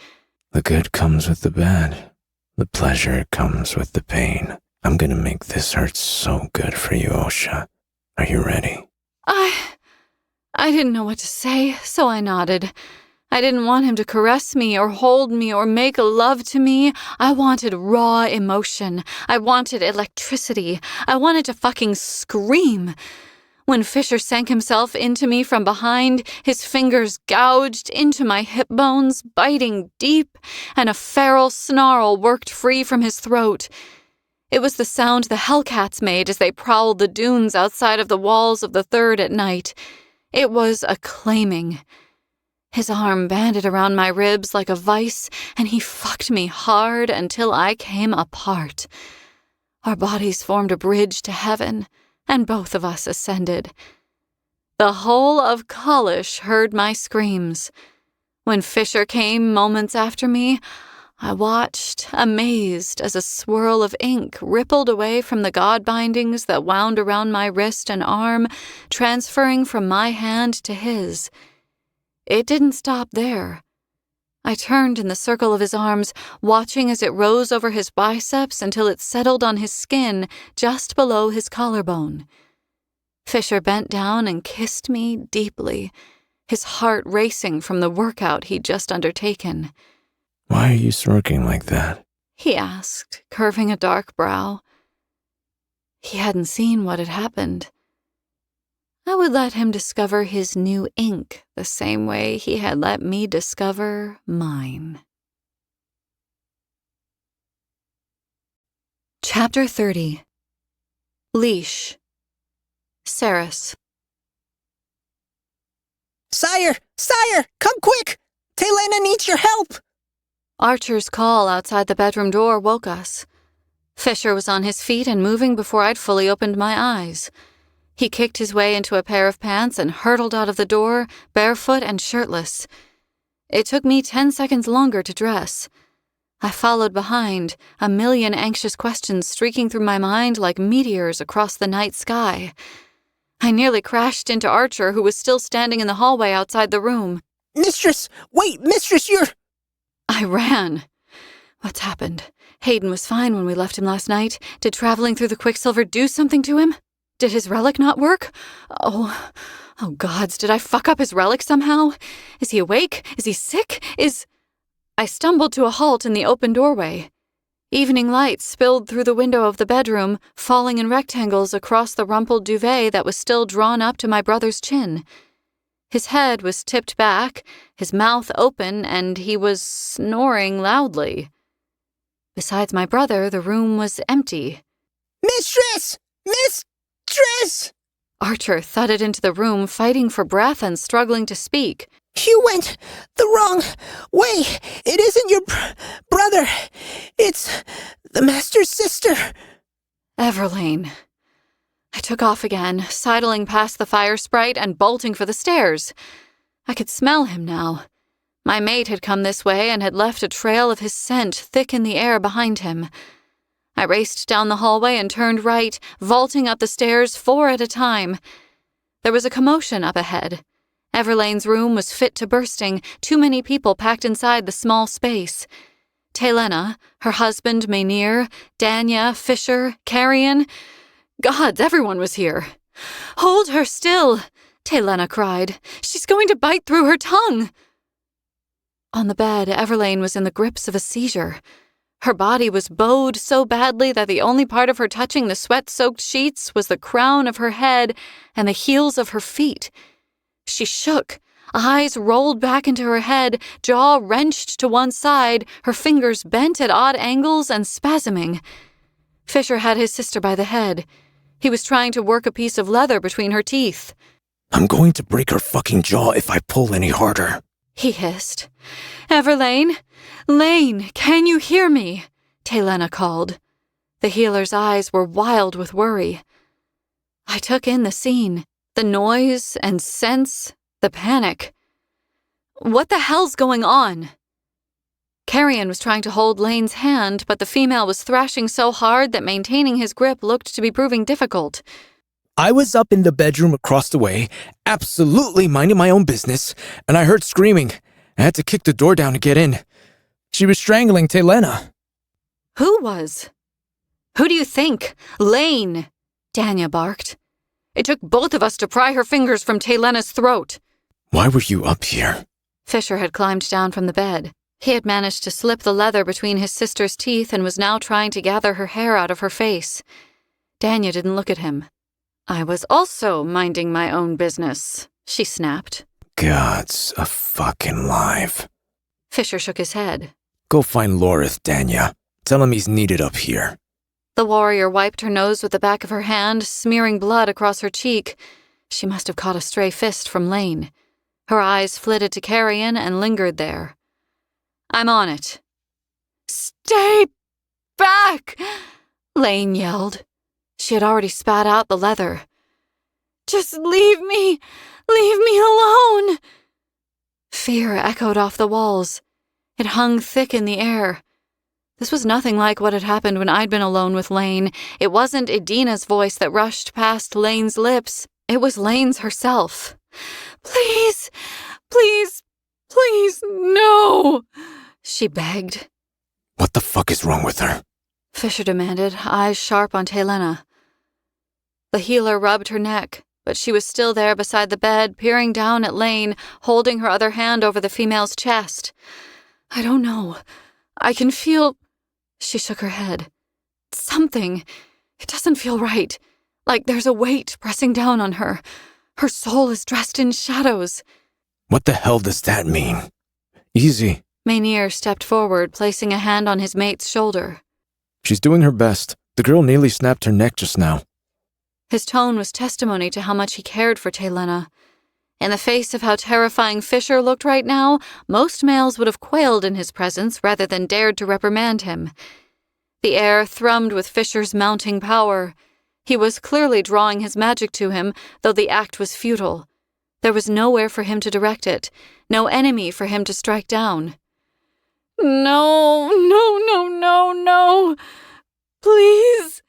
The good comes with the bad. The pleasure comes with the pain. I'm gonna make this hurt so good for you, Osha. Are you ready? I didn't know what to say, so I nodded. I didn't want him to caress me or hold me or make love to me. I wanted raw emotion. I wanted electricity. I wanted to fucking scream. When Fisher sank himself into me from behind, his fingers gouged into my hip bones, biting deep, and a feral snarl worked free from his throat. It was the sound the Hellcats made as they prowled the dunes outside of the walls of the Third at night. It was acclaiming. His arm banded around my ribs like a vice, and he fucked me hard until I came apart. Our bodies formed a bridge to heaven, and both of us ascended. The whole of Kalish heard my screams. When Fisher came moments after me, I watched, amazed, as a swirl of ink rippled away from the god bindings that wound around my wrist and arm, transferring from my hand to his. It didn't stop there. I turned in the circle of his arms, watching as it rose over his biceps until it settled on his skin just below his collarbone. Fisher bent down and kissed me deeply, his heart racing from the workout he'd just undertaken. Why are you smirking like that? He asked, curving a dark brow. He hadn't seen what had happened. I would let him discover his new ink the same way he had let me discover mine. Chapter 30. Leash. Saris. Sire! Sire! Come quick! Taylena needs your help! Archer's call outside the bedroom door woke us. Fisher was on his feet and moving before I'd fully opened my eyes. He kicked his way into a pair of pants and hurtled out of the door, barefoot and shirtless. It took me 10 seconds longer to dress. I followed behind, a million anxious questions streaking through my mind like meteors across the night sky. I nearly crashed into Archer, who was still standing in the hallway outside the room. Mistress! Wait, Mistress, you're... I ran. What's happened? Hayden was fine when we left him last night. Did traveling through the Quicksilver do something to him? Did his relic not work? Oh gods, did I fuck up his relic somehow? Is he awake? Is he sick? I stumbled to a halt in the open doorway. Evening light spilled through the window of the bedroom, falling in rectangles across the rumpled duvet that was still drawn up to my brother's chin. His head was tipped back, his mouth open, and he was snoring loudly. Besides my brother, the room was empty. Mistress! Mistress! Archer thudded into the room, fighting for breath and struggling to speak. You went the wrong way. It isn't your brother. It's the Master's sister. Everlane. I took off again, sidling past the fire sprite and bolting for the stairs. I could smell him now. My mate had come this way and had left a trail of his scent thick in the air behind him. I raced down the hallway and turned right, vaulting up the stairs 4 at a time. There was a commotion up ahead. Everlane's room was fit to bursting, too many people packed inside the small space. Taylena, her husband Maynir, Danya, Fisher, Carrion. Gods, everyone was here. "Hold her still," Taylena cried. "She's going to bite through her tongue." On the bed, Everlane was in the grips of a seizure. Her body was bowed so badly that the only part of her touching the sweat-soaked sheets was the crown of her head and the heels of her feet. She shook, eyes rolled back into her head, jaw wrenched to one side, her fingers bent at odd angles and spasming. Fisher had his sister by the head. He was trying to work a piece of leather between her teeth. I'm going to break her fucking jaw if I pull any harder, he hissed. "Everlane? Lane, can you hear me?" Taylena called. The healer's eyes were wild with worry. I took in the scene, the noise and sense, the panic. What the hell's going on? Carrion was trying to hold Lane's hand, but the female was thrashing so hard that maintaining his grip looked to be proving difficult. I was up in the bedroom across the way, absolutely minding my own business, and I heard screaming. I had to kick the door down to get in. She was strangling Taylena. Who was? Who do you think? Lane, Danya barked. It took both of us to pry her fingers from Taylena's throat. Why were you up here? Fisher had climbed down from the bed. He had managed to slip the leather between his sister's teeth and was now trying to gather her hair out of her face. Danya didn't look at him. I was also minding my own business, she snapped. God's a fucking live. Fisher shook his head. Go find Lorith, Danya. Tell him he's needed up here. The warrior wiped her nose with the back of her hand, smearing blood across her cheek. She must have caught a stray fist from Lane. Her eyes flitted to Carrion and lingered there. I'm on it. Stay back, Lane yelled. She had already spat out the leather. Just leave me alone. Fear echoed off the walls. It hung thick in the air. This was nothing like what had happened when I'd been alone with Lane. It wasn't Idina's voice that rushed past Lane's lips. It was Lane's herself. Please, please, please, no, she begged. What the fuck is wrong with her? Fisher demanded, eyes sharp on Taylena. The healer rubbed her neck, but she was still there beside the bed, peering down at Lane, holding her other hand over the female's chest. I don't know. I can feel... She shook her head. Something. It doesn't feel right. Like there's a weight pressing down on her. Her soul is dressed in shadows. What the hell does that mean? Easy. Maynir stepped forward, placing a hand on his mate's shoulder. She's doing her best. The girl nearly snapped her neck just now. His tone was testimony to how much he cared for Taylena. In the face of how terrifying Fisher looked right now, most males would have quailed in his presence rather than dared to reprimand him. The air thrummed with Fisher's mounting power. He was clearly drawing his magic to him, though the act was futile. There was nowhere for him to direct it, no enemy for him to strike down. No, please.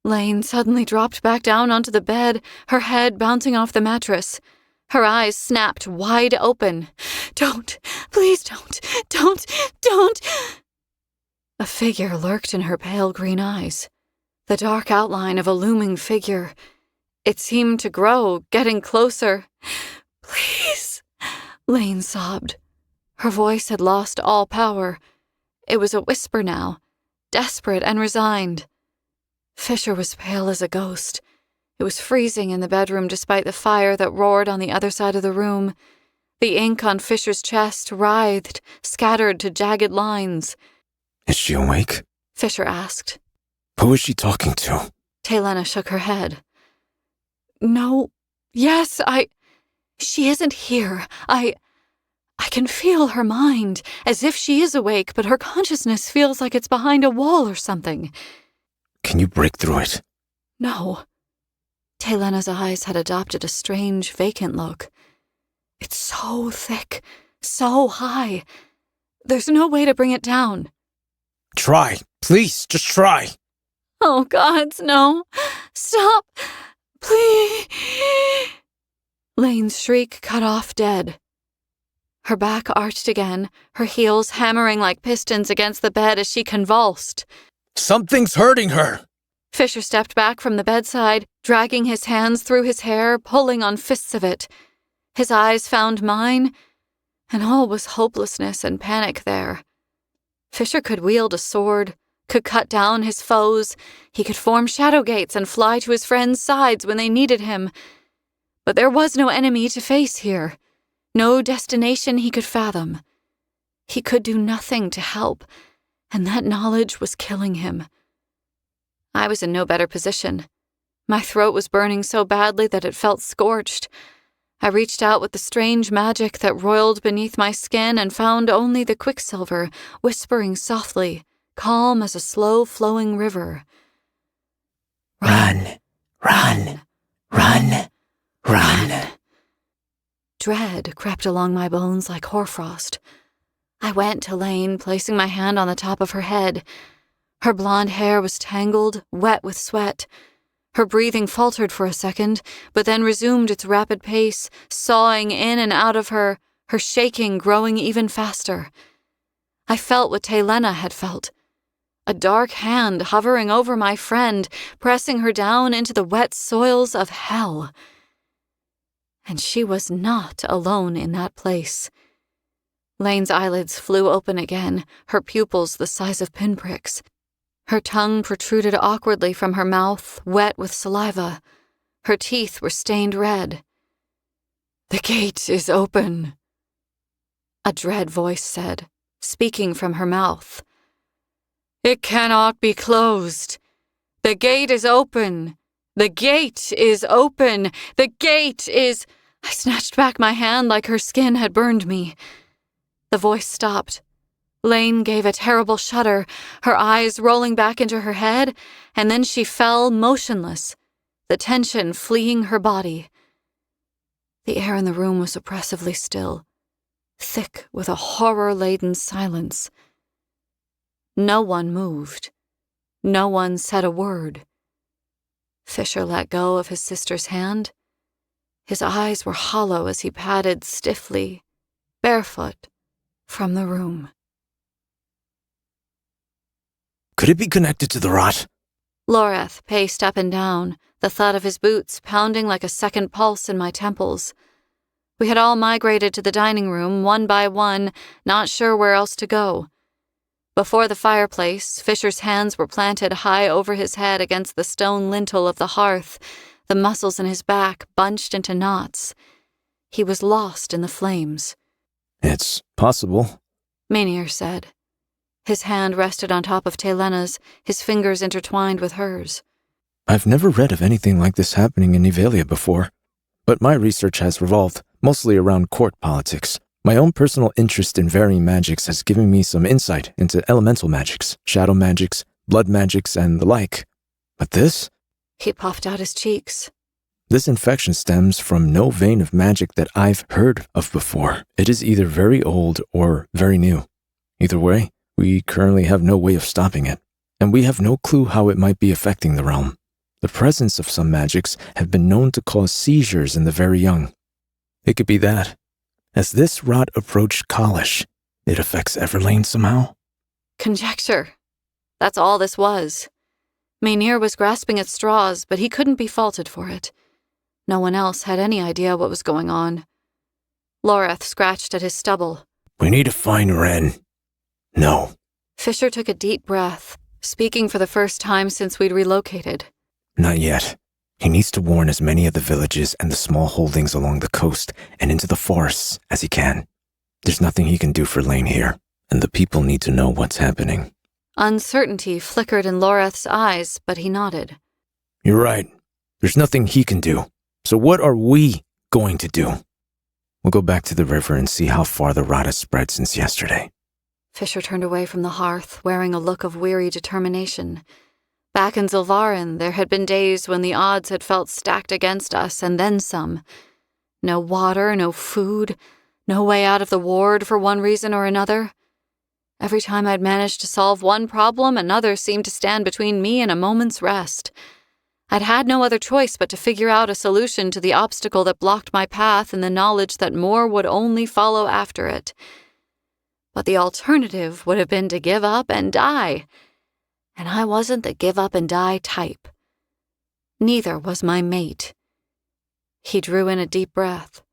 Lane suddenly dropped back down onto the bed, her head bouncing off the mattress. Her eyes snapped wide open. Don't, please don't. A figure lurked in her pale green eyes. The dark outline of a looming figure. It seemed to grow, getting closer. Please, Lane sobbed. Her voice had lost all power. It was a whisper now, desperate and resigned. Fisher was pale as a ghost. It was freezing in the bedroom despite the fire that roared on the other side of the room. The ink on Fisher's chest writhed, scattered to jagged lines. Is she awake? Fisher asked. Who is she talking to? Taylena shook her head. No. Yes, She isn't here. I can feel her mind, as if she is awake, but her consciousness feels like it's behind a wall or something. Can you break through it? No. Taylena's eyes had adopted a strange, vacant look. It's so thick, So high. There's no way to bring it down. Try. Please, just try. Oh, gods, no. Stop. Please. Lane's shriek cut off dead. Her back arched again, her heels hammering like pistons against the bed as she convulsed. Something's hurting her. Fisher stepped back from the bedside, dragging his hands through his hair, pulling on fists of it. His eyes found mine, and all was hopelessness and panic there. Fisher could wield a sword, could cut down his foes, he could form shadow gates and fly to his friends' sides when they needed him. But there was no enemy to face here, no destination he could fathom. He could do nothing to help, and that knowledge was killing him. I was in no better position. My throat was burning so badly that it felt scorched. I reached out with the strange magic that roiled beneath my skin and found only the quicksilver, whispering softly, calm as a slow-flowing river. Run, run, run, run. Dread crept along my bones like hoarfrost. I went to Lane, placing my hand on the top of her head. Her blonde hair was tangled, wet with sweat. Her breathing faltered for a second, but then resumed its rapid pace, sawing in and out of her, her shaking growing even faster. I felt what Taylena had felt. A dark hand hovering over my friend, pressing her down into the wet soils of hell. And she was not alone in that place. Lane's eyelids flew open again, her pupils the size of pinpricks. Her tongue protruded awkwardly from her mouth, wet with saliva. Her teeth were stained red. "The gate is open," a dread voice said, speaking from her mouth. "It cannot be closed. The gate is open. The gate is open. The gate is—" I snatched back my hand like her skin had burned me. The voice stopped. Lane gave a terrible shudder, her eyes rolling back into her head, and then she fell motionless, the tension fleeing her body. The air in the room was oppressively still, thick with a horror-laden silence. No one moved. No one said a word. Fisher let go of his sister's hand. His eyes were hollow as he padded stiffly, barefoot, from the room. Could it be connected to the rot? Loreth paced up and down, the thud of his boots pounding like a second pulse in my temples. We had all migrated to the dining room, one by one, not sure where else to go. Before the fireplace, Fisher's hands were planted high over his head against the stone lintel of the hearth, the muscles in his back bunched into knots. He was lost in the flames. It's possible, Maynir said. His hand rested on top of Taylena's, his fingers intertwined with hers. I've never read of anything like this happening in Nivelia before, but my research has revolved mostly around court politics. My own personal interest in varying magics has given me some insight into elemental magics, shadow magics, blood magics, and the like. But this? He puffed out his cheeks. This infection stems from no vein of magic that I've heard of before. It is either very old or very new. Either way, we currently have no way of stopping it, and we have no clue how it might be affecting the realm. The presence of some magics have been known to cause seizures in the very young. It could be that. As this rot approached Kalish, it affects Everlane somehow? Conjecture. That's all this was. Maynir was grasping at straws, but he couldn't be faulted for it. No one else had any idea what was going on. Loreth scratched at his stubble. We need to find Ren. No. Fisher took a deep breath, speaking for the first time since we'd relocated. Not yet. He needs to warn as many of the villages and the small holdings along the coast and into the forests as he can. There's nothing he can do for Lane here, and the people need to know what's happening. Uncertainty flickered in Loreth's eyes, but he nodded. You're right. There's nothing he can do. So what are we going to do? We'll go back to the river and see how far the rot has spread since yesterday. Fisher turned away from the hearth, wearing a look of weary determination. Back in Zilvarin, there had been days when the odds had felt stacked against us, and then some. No water, no food, No way out of the ward for one reason or another. Every time I'd managed to solve one problem, another seemed to stand between me and a moment's rest. I'd had no other choice but to figure out a solution to the obstacle that blocked my path in the knowledge that more would only follow after it. But the alternative would have been to give up and die. And I wasn't the give up and die type. Neither was my mate. He drew in a deep breath.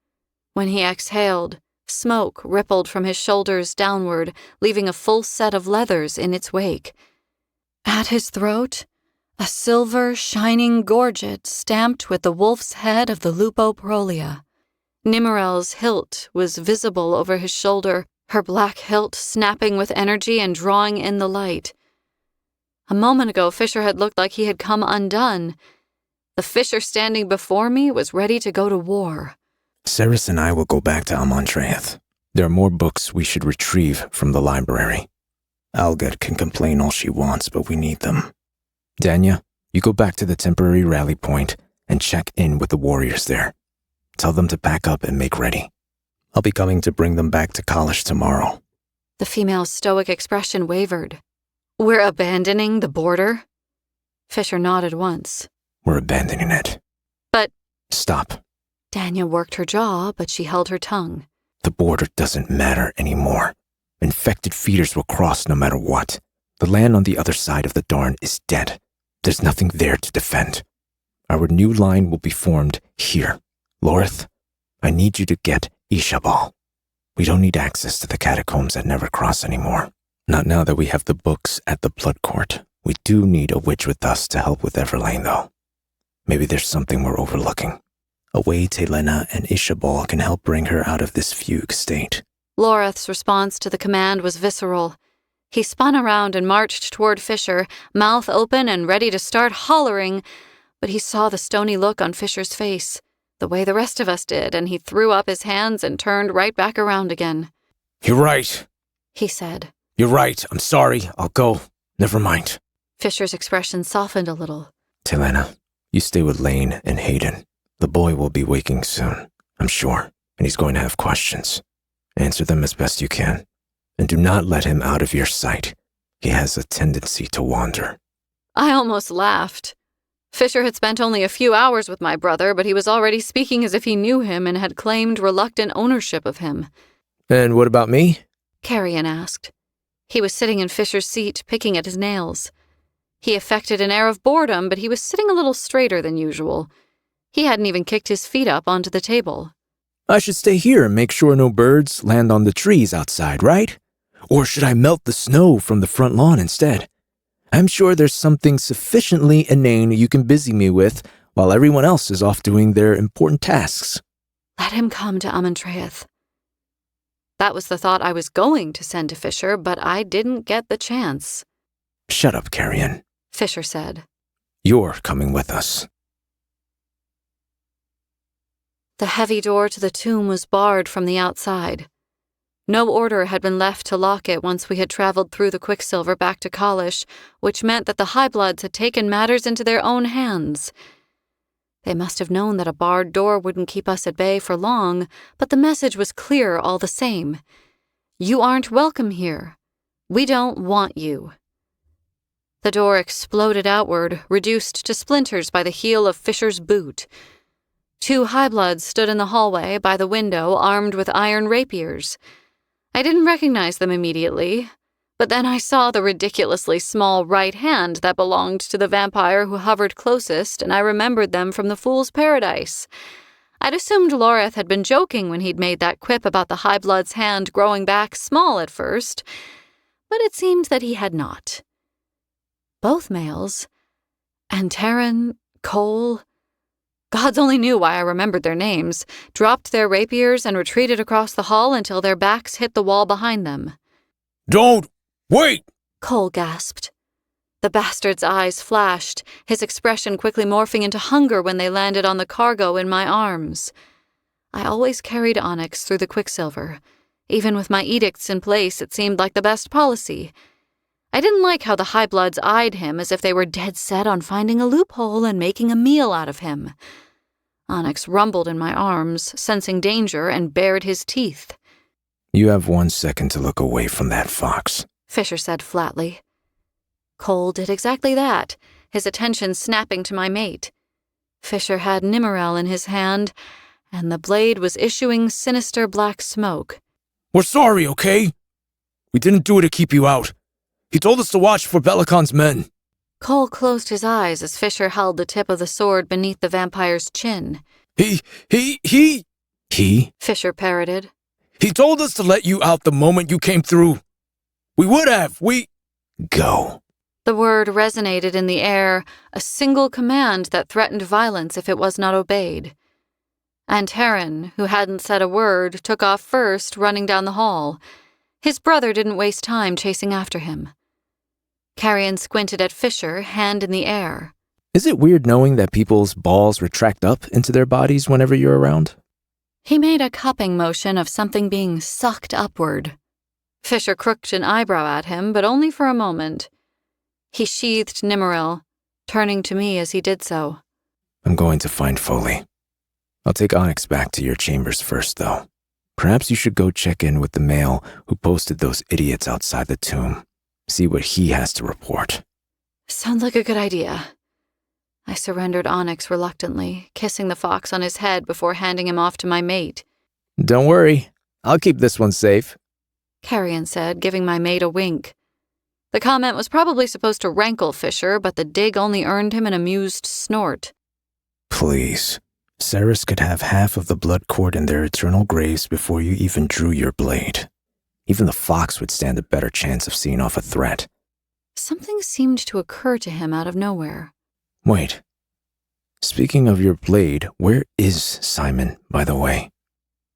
When he exhaled, smoke rippled from his shoulders downward, leaving a full set of leathers in its wake. At his throat, a silver, shining gorget stamped with the wolf's head of the Lupoprolia. Nimmerel's hilt was visible over his shoulder, her black hilt snapping with energy and drawing in the light. A moment ago, Fisher had looked like he had come undone. The Fisher standing before me was ready to go to war. Ceres and I will go back to Amontreath. There are more books we should retrieve from the library. Alged can complain all she wants, but we need them. Danya, you go back to the temporary rally point and check in with the warriors there. Tell them to pack up and make ready. I'll be coming to bring them back to college tomorrow. The female's stoic expression wavered. We're abandoning the border? Fisher nodded once. We're abandoning it. But... Stop. Danya worked her jaw, but she held her tongue. The border doesn't matter anymore. Infected feeders will cross no matter what. The land on the other side of the Darn is dead. There's nothing there to defend. Our new line will be formed here. Lorith, I need you to get Ishabal. We don't need access to the catacombs at Nevercross anymore. Not now that we have the books at the Blood Court. We do need a witch with us to help with Everlane, though. Maybe there's something we're overlooking. A way Telena and Ishabal can help bring her out of this fugue state. Lorith's response to the command was visceral. He spun around and marched toward Fisher, mouth open and ready to start hollering, but he saw the stony look on Fisher's face, the way the rest of us did, and he threw up his hands and turned right back around again. You're right, he said. You're right. I'm sorry. I'll go. Never mind. Fisher's expression softened a little. Telena, you stay with Lane and Hayden. The boy will be waking soon, I'm sure, and he's going to have questions. Answer them as best you can, and do not let him out of your sight. He has a tendency to wander. I almost laughed. Fisher had spent only a few hours with my brother, but he was already speaking as if he knew him and had claimed reluctant ownership of him. And what about me? Carrion asked. He was sitting in Fisher's seat, picking at his nails. He affected an air of boredom, but he was sitting a little straighter than usual. He hadn't even kicked his feet up onto the table. I should stay here and make sure no birds land on the trees outside, right? Or should I melt the snow from the front lawn instead? I'm sure there's something sufficiently inane you can busy me with while everyone else is off doing their important tasks. Let him come to Amontreath. That was the thought I was going to send to Fisher, but I didn't get the chance. Shut up, Carrion, Fisher said. You're coming with us. The heavy door to the tomb was barred from the outside. No order had been left to lock it once we had traveled through the Quicksilver back to Kalish, which meant that the Highbloods had taken matters into their own hands. They must have known that a barred door wouldn't keep us at bay for long, but the message was clear all the same. You aren't welcome here. We don't want you. The door exploded outward, reduced to splinters by the heel of Fisher's boot. 2 Highbloods stood in the hallway by the window, armed with iron rapiers. I didn't recognize them immediately, but then I saw the ridiculously small right hand that belonged to the vampire who hovered closest, and I remembered them from the Fool's Paradise. I'd assumed Lorith had been joking when he'd made that quip about the Highblood's hand growing back small at first, but it seemed that he had not. Both males, and Terran, Cole, gods only knew why I remembered their names, dropped their rapiers and retreated across the hall until their backs hit the wall behind them. Don't! Wait! Cole gasped. The bastard's eyes flashed, his expression quickly morphing into hunger when they landed on the cargo in my arms. I always carried Onyx through the Quicksilver. Even with my edicts in place, it seemed like the best policy. I didn't like how the Highbloods eyed him as if they were dead set on finding a loophole and making a meal out of him. Onyx rumbled in my arms, sensing danger, and bared his teeth. You have 1 second to look away from that fox. Fisher said flatly. Cole did exactly that, his attention snapping to my mate. Fisher had Nimmerel in his hand, and the blade was issuing sinister black smoke. We're sorry, okay? We didn't do it to keep you out. He told us to watch for Belicon's men. Cole closed his eyes as Fisher held the tip of the sword beneath the vampire's chin. He, Fisher parroted. He told us to let you out the moment you came through. We would have, Go. The word resonated in the air, a single command that threatened violence if it was not obeyed. And Terran, who hadn't said a word, took off first, running down the hall. His brother didn't waste time chasing after him. Carrion squinted at Fisher, hand in the air. Is it weird knowing that people's balls retract up into their bodies whenever you're around? He made a cupping motion of something being sucked upward. Fisher crooked an eyebrow at him, but only for a moment. He sheathed Nimmerel, turning to me as he did so. I'm going to find Foley. I'll take Onyx back to your chambers first, though. Perhaps you should go check in with the male who posted those idiots outside the tomb. See what he has to report. Sounds like a good idea. I surrendered Onyx reluctantly, kissing the fox on his head before handing him off to my mate. Don't worry, I'll keep this one safe, Carrion said, giving my mate a wink. The comment was probably supposed to rankle Fisher, but the dig only earned him an amused snort. Please. Ceres could have half of the blood court in their eternal graves before you even drew your blade. Even the fox would stand a better chance of seeing off a threat. Something seemed to occur to him out of nowhere. Wait. Speaking of your blade, where is Simon, by the way?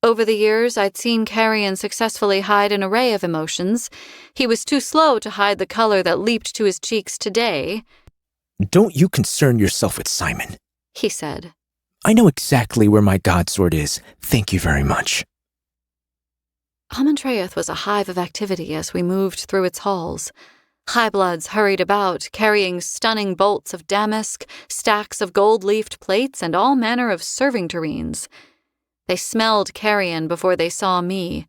Over the years, I'd seen Carrion successfully hide an array of emotions. He was too slow to hide the color that leaped to his cheeks today. Don't you concern yourself with Simon, he said. I know exactly where my godsword is. Thank you very much. Amentreath was a hive of activity as we moved through its halls. Highbloods hurried about, carrying stunning bolts of damask, stacks of gold-leafed plates, and all manner of serving tureens. They smelled carrion before they saw me.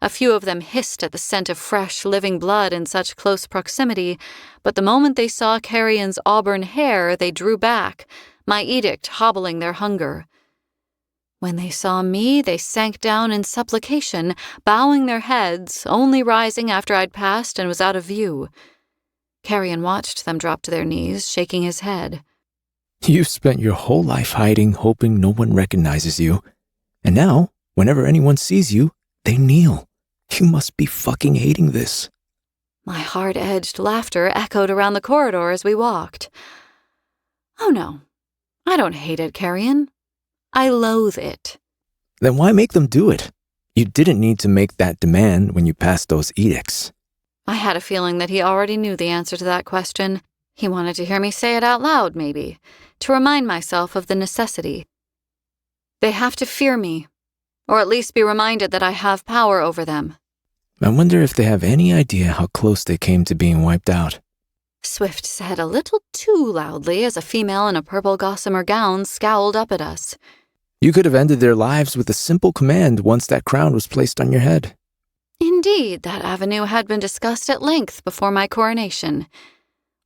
A few of them hissed at the scent of fresh, living blood in such close proximity, but the moment they saw carrion's auburn hair, they drew back, my edict hobbling their hunger. When they saw me, they sank down in supplication, bowing their heads, only rising after I'd passed and was out of view. Carrion watched them drop to their knees, shaking his head. You've spent your whole life hiding, hoping no one recognizes you. And now, whenever anyone sees you, they kneel. You must be fucking hating this. My hard-edged laughter echoed around the corridor as we walked. Oh no, I don't hate it, Carrion. I loathe it. Then why make them do it? You didn't need to make that demand when you passed those edicts. I had a feeling that he already knew the answer to that question. He wanted to hear me say it out loud, maybe, to remind myself of the necessity. They have to fear me, or at least be reminded that I have power over them. I wonder if they have any idea how close they came to being wiped out. Swift said a little too loudly as a female in a purple gossamer gown scowled up at us. You could have ended their lives with a simple command once that crown was placed on your head. Indeed, that avenue had been discussed at length before my coronation.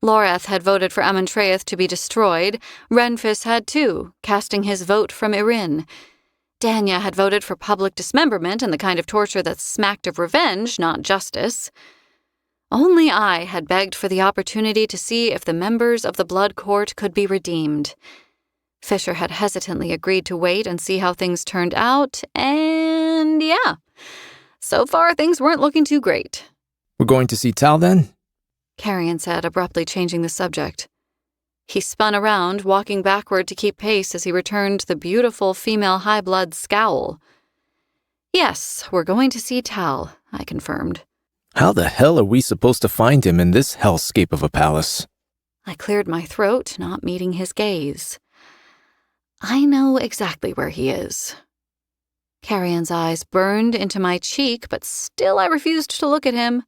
Loreth had voted for Amentreath to be destroyed. Renfis had too, casting his vote from Irin. Danya had voted for public dismemberment and the kind of torture that smacked of revenge, not justice. Only I had begged for the opportunity to see if the members of the Blood Court could be redeemed. Fisher had hesitantly agreed to wait and see how things turned out, and yeah, so far things weren't looking too great. We're going to see Tal then? Carrion said, abruptly changing the subject. He spun around, walking backward to keep pace as he returned the beautiful female high-blood scowl. Yes, we're going to see Tal, I confirmed. How the hell are we supposed to find him in this hellscape of a palace? I cleared my throat, not meeting his gaze. I know exactly where he is. Carrion's eyes burned into my cheek, but still I refused to look at him.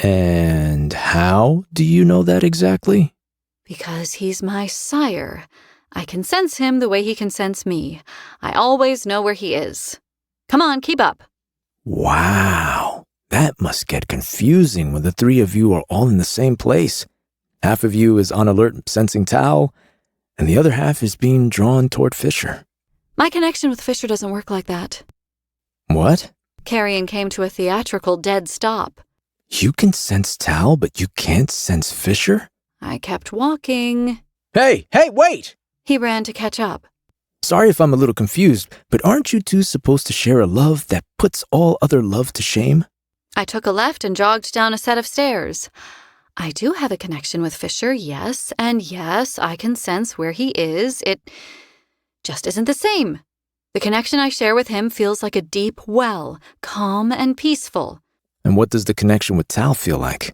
And how do you know that exactly? Because he's my sire. I can sense him the way he can sense me. I always know where he is. Come on, keep up. Wow, that must get confusing when the three of you are all in the same place. Half of you is on alert sensing Tao, and the other half is being drawn toward Fisher. My connection with Fisher doesn't work like that. What? Carrion came to a theatrical dead stop. You can sense Tao, but you can't sense Fisher? I kept walking. Hey, wait! He ran to catch up. Sorry if I'm a little confused, but aren't you two supposed to share a love that puts all other love to shame? I took a left and jogged down a set of stairs. I do have a connection with Fisher, yes, and yes, I can sense where he is. It just isn't the same. The connection I share with him feels like a deep well, calm and peaceful. And what does the connection with Tao feel like?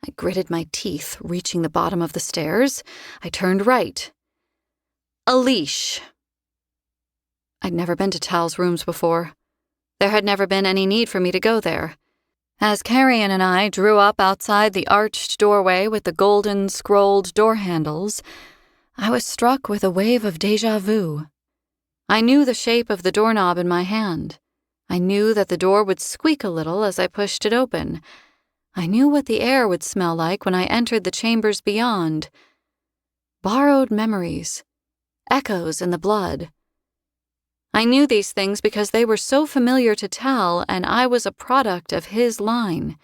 I gritted my teeth, reaching the bottom of the stairs. I turned right. A leash. I'd never been to Tal's rooms before. There had never been any need for me to go there. As Carrion and I drew up outside the arched doorway with the golden scrolled door handles, I was struck with a wave of déjà vu. I knew the shape of the doorknob in my hand. I knew that the door would squeak a little as I pushed it open. I knew what the air would smell like when I entered the chambers beyond. Borrowed memories. Echoes in the blood. I knew these things because they were so familiar to Tal, and I was a product of his line.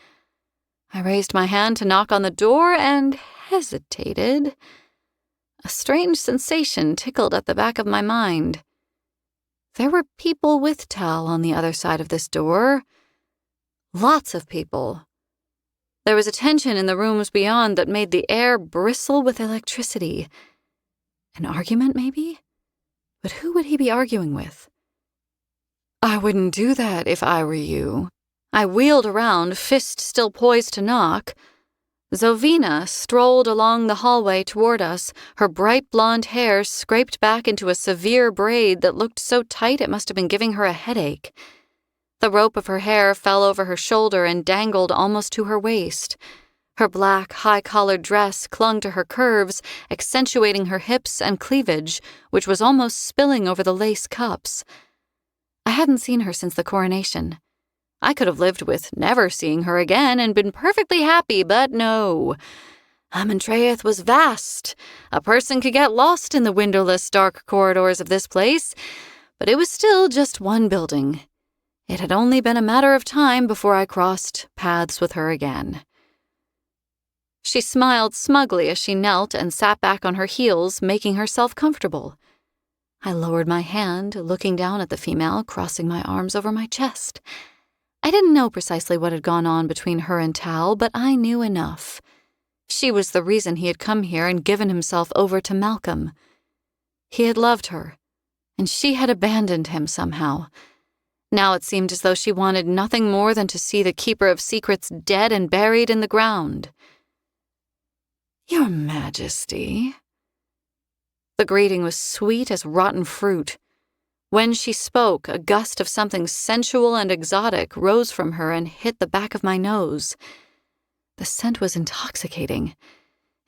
I raised my hand to knock on the door and hesitated. A strange sensation tickled at the back of my mind. There were people with Tal on the other side of this door. Lots of people. There was a tension in the rooms beyond that made the air bristle with electricity. An argument, maybe? But who would he be arguing with? I wouldn't do that if I were you. I wheeled around, fist still poised to knock. Zovina strolled along the hallway toward us, her bright blonde hair scraped back into a severe braid that looked so tight it must have been giving her a headache. The rope of her hair fell over her shoulder and dangled almost to her waist. Her black, high-collared dress clung to her curves, accentuating her hips and cleavage, which was almost spilling over the lace cups. I hadn't seen her since the coronation. I could have lived with never seeing her again and been perfectly happy, but no. Amentraeth was vast. A person could get lost in the windowless, dark corridors of this place, but it was still just one building. It had only been a matter of time before I crossed paths with her again. She smiled smugly as she knelt and sat back on her heels, making herself comfortable. I lowered my hand, looking down at the female, crossing my arms over my chest. I didn't know precisely what had gone on between her and Tal, but I knew enough. She was the reason he had come here and given himself over to Malcolm. He had loved her, and she had abandoned him somehow. Now it seemed as though she wanted nothing more than to see the Keeper of Secrets dead and buried in the ground. Your Majesty. The greeting was sweet as rotten fruit. When she spoke, a gust of something sensual and exotic rose from her and hit the back of my nose. The scent was intoxicating.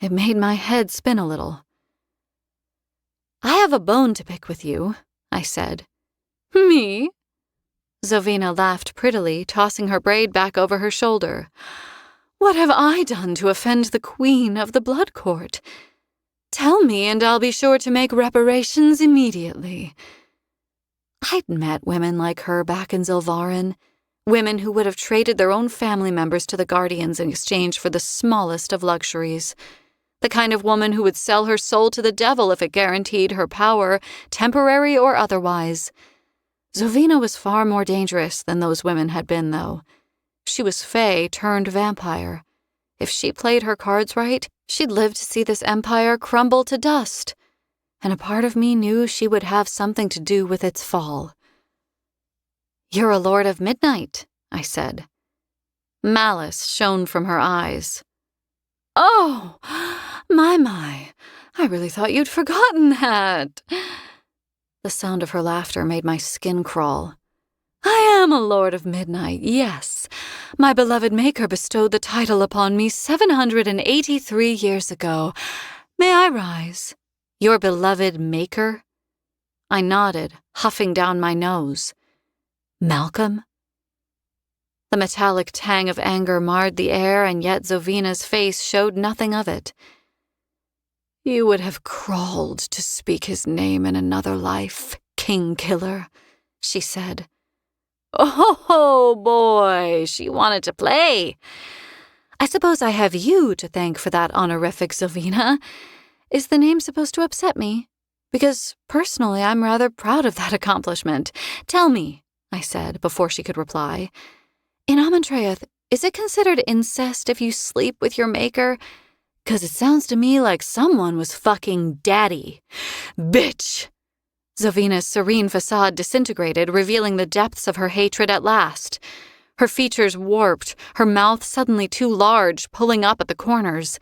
It made my head spin a little. I have a bone to pick with you, I said. Me? Zovina laughed prettily, tossing her braid back over her shoulder. What have I done to offend the Queen of the Blood Court? Tell me, and I'll be sure to make reparations immediately. I'd met women like her back in Zilvarin, women who would have traded their own family members to the Guardians in exchange for the smallest of luxuries. The kind of woman who would sell her soul to the devil if it guaranteed her power, temporary or otherwise. Zovina was far more dangerous than those women had been, though. She was fae turned vampire. If she played her cards right, she'd live to see this empire crumble to dust. And a part of me knew she would have something to do with its fall. You're a Lord of Midnight, I said. Malice shone from her eyes. Oh, my, I really thought you'd forgotten that. The sound of her laughter made my skin crawl. I am a Lord of Midnight, yes. My beloved Maker bestowed the title upon me 783 years ago. May I rise? Your beloved Maker? I nodded, huffing down my nose. Malcolm? The metallic tang of anger marred the air, and yet Zovina's face showed nothing of it. You would have crawled to speak his name in another life, King Killer, she said. Oh, boy, she wanted to play. I suppose I have you to thank for that honorific, Zovina. Is the name supposed to upset me? Because, personally, I'm rather proud of that accomplishment. Tell me, I said, before she could reply. In Amentreth, is it considered incest if you sleep with your maker? 'Cause it sounds to me like someone was fucking Daddy. Bitch! Zovina's serene facade disintegrated, revealing the depths of her hatred at last. Her features warped, her mouth suddenly too large, pulling up at the corners.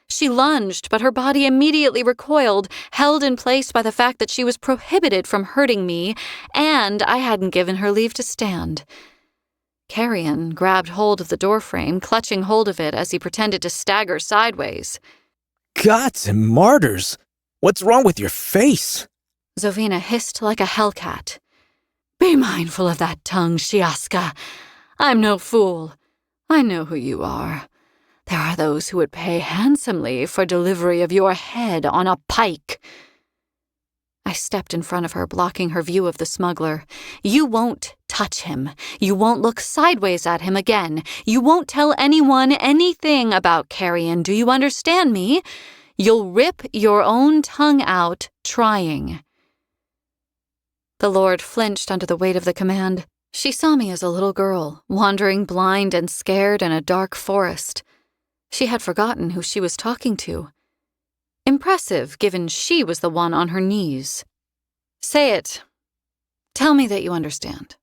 She lunged, but her body immediately recoiled, held in place by the fact that she was prohibited from hurting me, and I hadn't given her leave to stand. Carrion grabbed hold of the doorframe, clutching hold of it as he pretended to stagger sideways. Gods and martyrs! What's wrong with your face? Zovina hissed like a hellcat. Be mindful of that tongue, Shiaska. I'm no fool. I know who you are. There are those who would pay handsomely for delivery of your head on a pike. I stepped in front of her, blocking her view of the smuggler. You won't touch him. You won't look sideways at him again. You won't tell anyone anything about Carrion. Do you understand me? You'll rip your own tongue out trying. The Lord flinched under the weight of the command. She saw me as a little girl, wandering blind and scared in a dark forest. She had forgotten who she was talking to. Impressive, given she was the one on her knees. Say it. Tell me that you understand.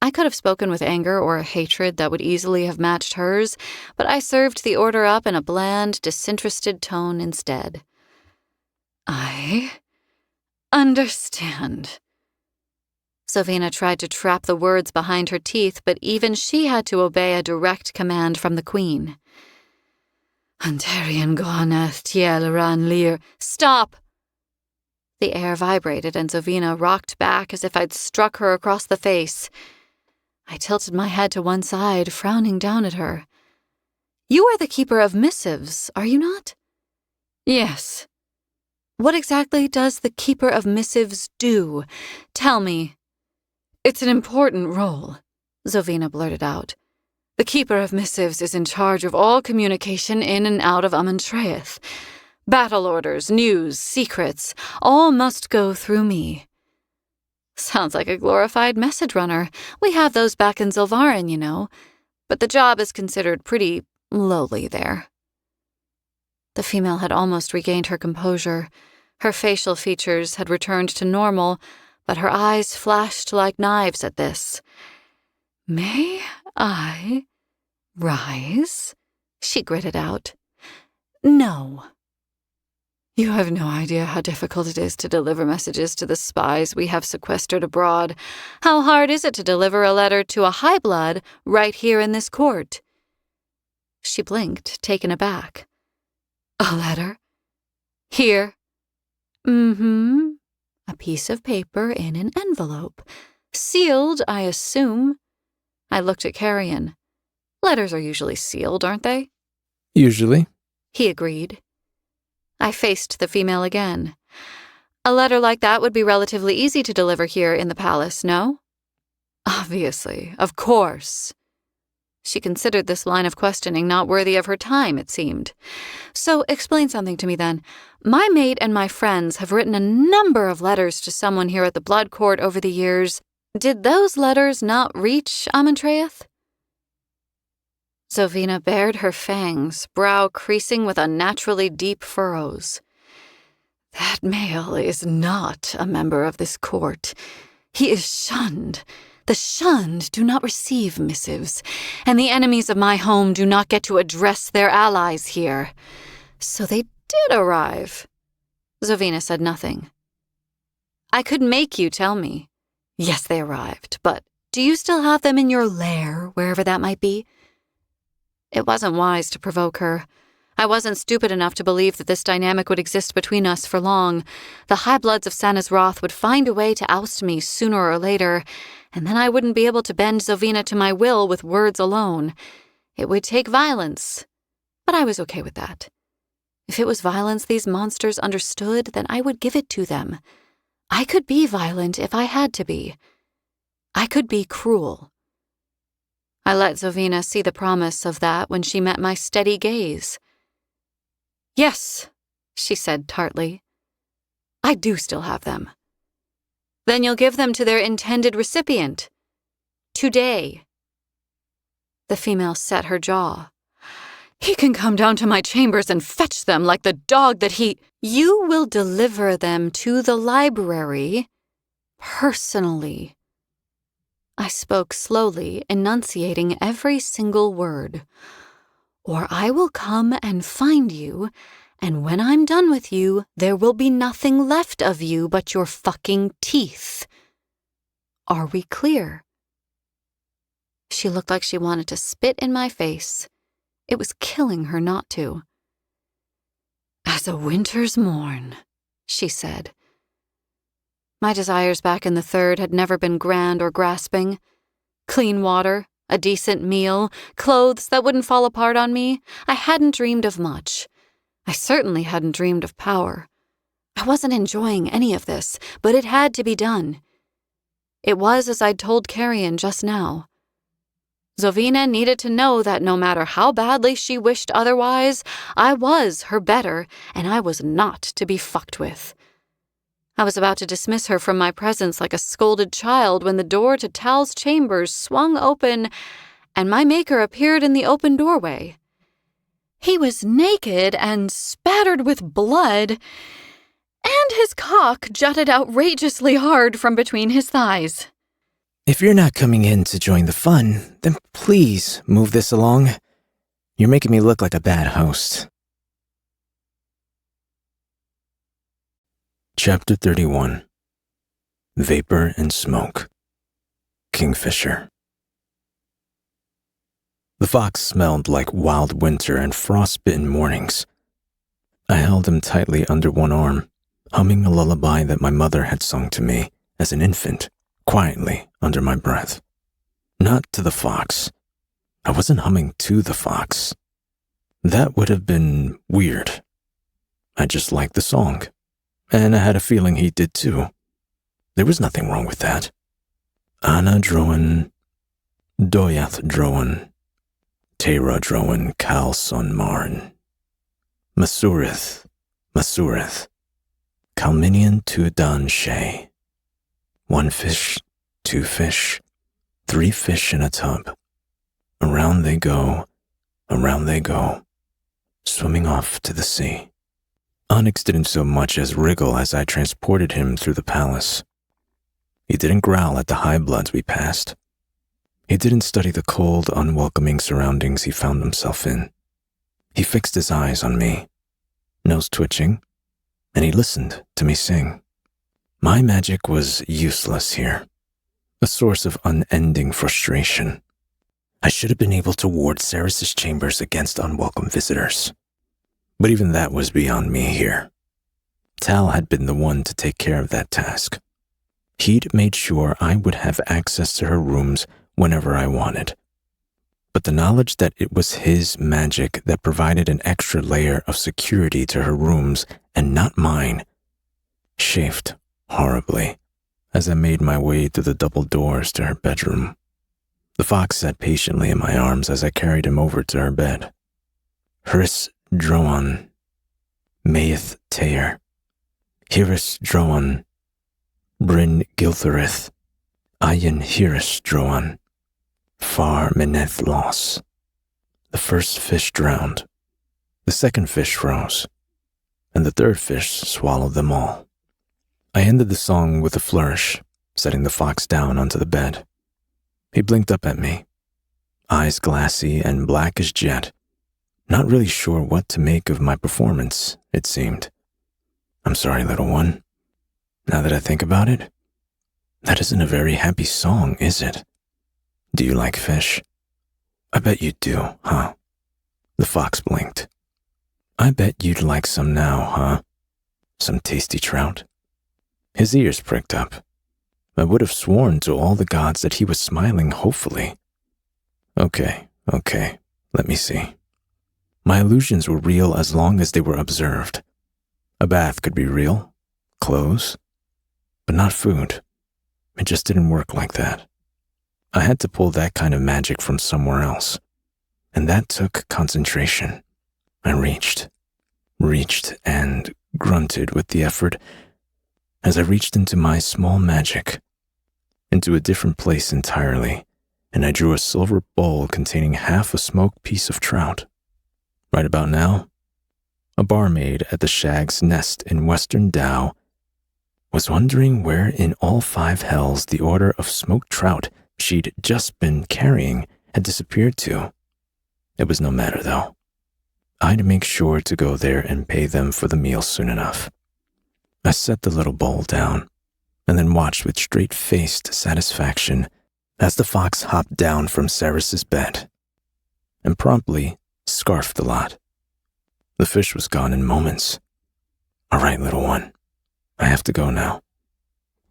I could have spoken with anger or a hatred that would easily have matched hers, but I served the order up in a bland, disinterested tone instead. I understand. Zovina tried to trap the words behind her teeth, but even she had to obey a direct command from the Queen. Antarian Goanath Tiel Ran Lir. Stop! The air vibrated, and Zovina rocked back as if I'd struck her across the face. I tilted my head to one side, frowning down at her. You are the keeper of missives, are you not? Yes. What exactly does the keeper of missives do? Tell me. It's an important role, Zovina blurted out. The keeper of missives is in charge of all communication in and out of Amentreth. Battle orders, news, secrets, all must go through me. Sounds like a glorified message runner. We have those back in Zilvarin, you know. But the job is considered pretty lowly there. The female had almost regained her composure. Her facial features had returned to normal, but her eyes flashed like knives at this. May I rise? She gritted out. No. You have no idea how difficult it is to deliver messages to the spies we have sequestered abroad. How hard is it to deliver a letter to a high blood right here in this court? She blinked, taken aback. A letter? Here. Mm-hmm. A piece of paper in an envelope. Sealed, I assume. I looked at Carrion. Letters are usually sealed, aren't they? Usually. He agreed. I faced the female again. A letter like that would be relatively easy to deliver here in the palace, no? Obviously, of course. She considered this line of questioning not worthy of her time, it seemed. So explain something to me then. My mate and my friends have written a number of letters to someone here at the Blood Court over the years. Did those letters not reach Amentreth? Zovina bared her fangs, brow creasing with unnaturally deep furrows. That male is not a member of this court. He is shunned. The shunned do not receive missives, and the enemies of my home do not get to address their allies here. So they did arrive. Zovina said nothing. I could make you tell me. Yes, they arrived, but do you still have them in your lair, wherever that might be? It wasn't wise to provoke her. I wasn't stupid enough to believe that this dynamic would exist between us for long. The high bloods of Sanazroth would find a way to oust me sooner or later, and then I wouldn't be able to bend Zovina to my will with words alone. It would take violence, but I was okay with that. If it was violence these monsters understood, then I would give it to them. I could be violent if I had to be. I could be cruel. I let Zovina see the promise of that when she met my steady gaze. "Yes," she said tartly. "I do still have them." "Then you'll give them to their intended recipient. Today." The female set her jaw. "He can come down to my chambers and fetch them like the dog that he—" "You will deliver them to the library, personally." I spoke slowly, enunciating every single word. "Or I will come and find you, and when I'm done with you, there will be nothing left of you but your fucking teeth. Are we clear?" She looked like she wanted to spit in my face. It was killing her not to. "As a winter's morn," she said. My desires back in the third had never been grand or grasping. Clean water, a decent meal, clothes that wouldn't fall apart on me. I hadn't dreamed of much. I certainly hadn't dreamed of power. I wasn't enjoying any of this, but it had to be done. It was as I'd told Carrion just now. Zovina needed to know that no matter how badly she wished otherwise, I was her better, and I was not to be fucked with. I was about to dismiss her from my presence like a scolded child when the door to Tal's chambers swung open and my maker appeared in the open doorway. He was naked and spattered with blood, and his cock jutted outrageously hard from between his thighs. If you're not coming in to join the fun, then please move this along. You're making me look like a bad host. Chapter 31. Vapor and Smoke. Kingfisher. The fox smelled like wild winter and frostbitten mornings. I held him tightly under one arm, humming a lullaby that my mother had sung to me as an infant, quietly under my breath. Not to the fox. I wasn't humming to the fox. That would have been weird. I just liked the song, and I had a feeling he did too. There was nothing wrong with that. Anna droen, doyath droen, Tera droen kal son marn. Masurith, Masurith, Kalminian tu dan shay. 1 fish, 2 fish, 3 fish in a tub. Around they go, swimming off to the sea. Onyx didn't so much as wriggle as I transported him through the palace. He didn't growl at the high bloods we passed. He didn't study the cold, unwelcoming surroundings he found himself in. He fixed his eyes on me, nose twitching, and he listened to me sing. My magic was useless here, a source of unending frustration. I should have been able to ward Ceres's chambers against unwelcome visitors. But even that was beyond me here. Tal had been the one to take care of that task. He'd made sure I would have access to her rooms whenever I wanted. But the knowledge that it was his magic that provided an extra layer of security to her rooms and not mine chafed horribly as I made my way through the double doors to her bedroom. The fox sat patiently in my arms as I carried him over to her bed. Hris droan, mayeth teir, Hiris droan, Bryn giltherith, Ayen Hiris droan, far meneth loss. The first fish drowned, the second fish froze, and the third fish swallowed them all. I ended the song with a flourish, setting the fox down onto the bed. He blinked up at me, eyes glassy and black as jet, not really sure what to make of my performance, it seemed. I'm sorry, little one. Now that I think about it, that isn't a very happy song, is it? Do you like fish? I bet you do, huh? The fox blinked. I bet you'd like some now, huh? Some tasty trout? His ears pricked up. I would have sworn to all the gods that he was smiling hopefully. Okay, let me see. My illusions were real as long as they were observed. A bath could be real, clothes, but not food. It just didn't work like that. I had to pull that kind of magic from somewhere else, and that took concentration. I reached, and grunted with the effort as I reached into my small magic, into a different place entirely, and I drew a silver bowl containing half a smoked piece of trout. Right about now, a barmaid at the Shag's Nest in Western Dow was wondering where in all 5 hells the order of smoked trout she'd just been carrying had disappeared to. It was no matter, though. I'd make sure to go there and pay them for the meal soon enough. I set the little bowl down and then watched with straight-faced satisfaction as the fox hopped down from Saris's bed and promptly scarfed the lot. The fish was gone in moments. All right, little one, I have to go now.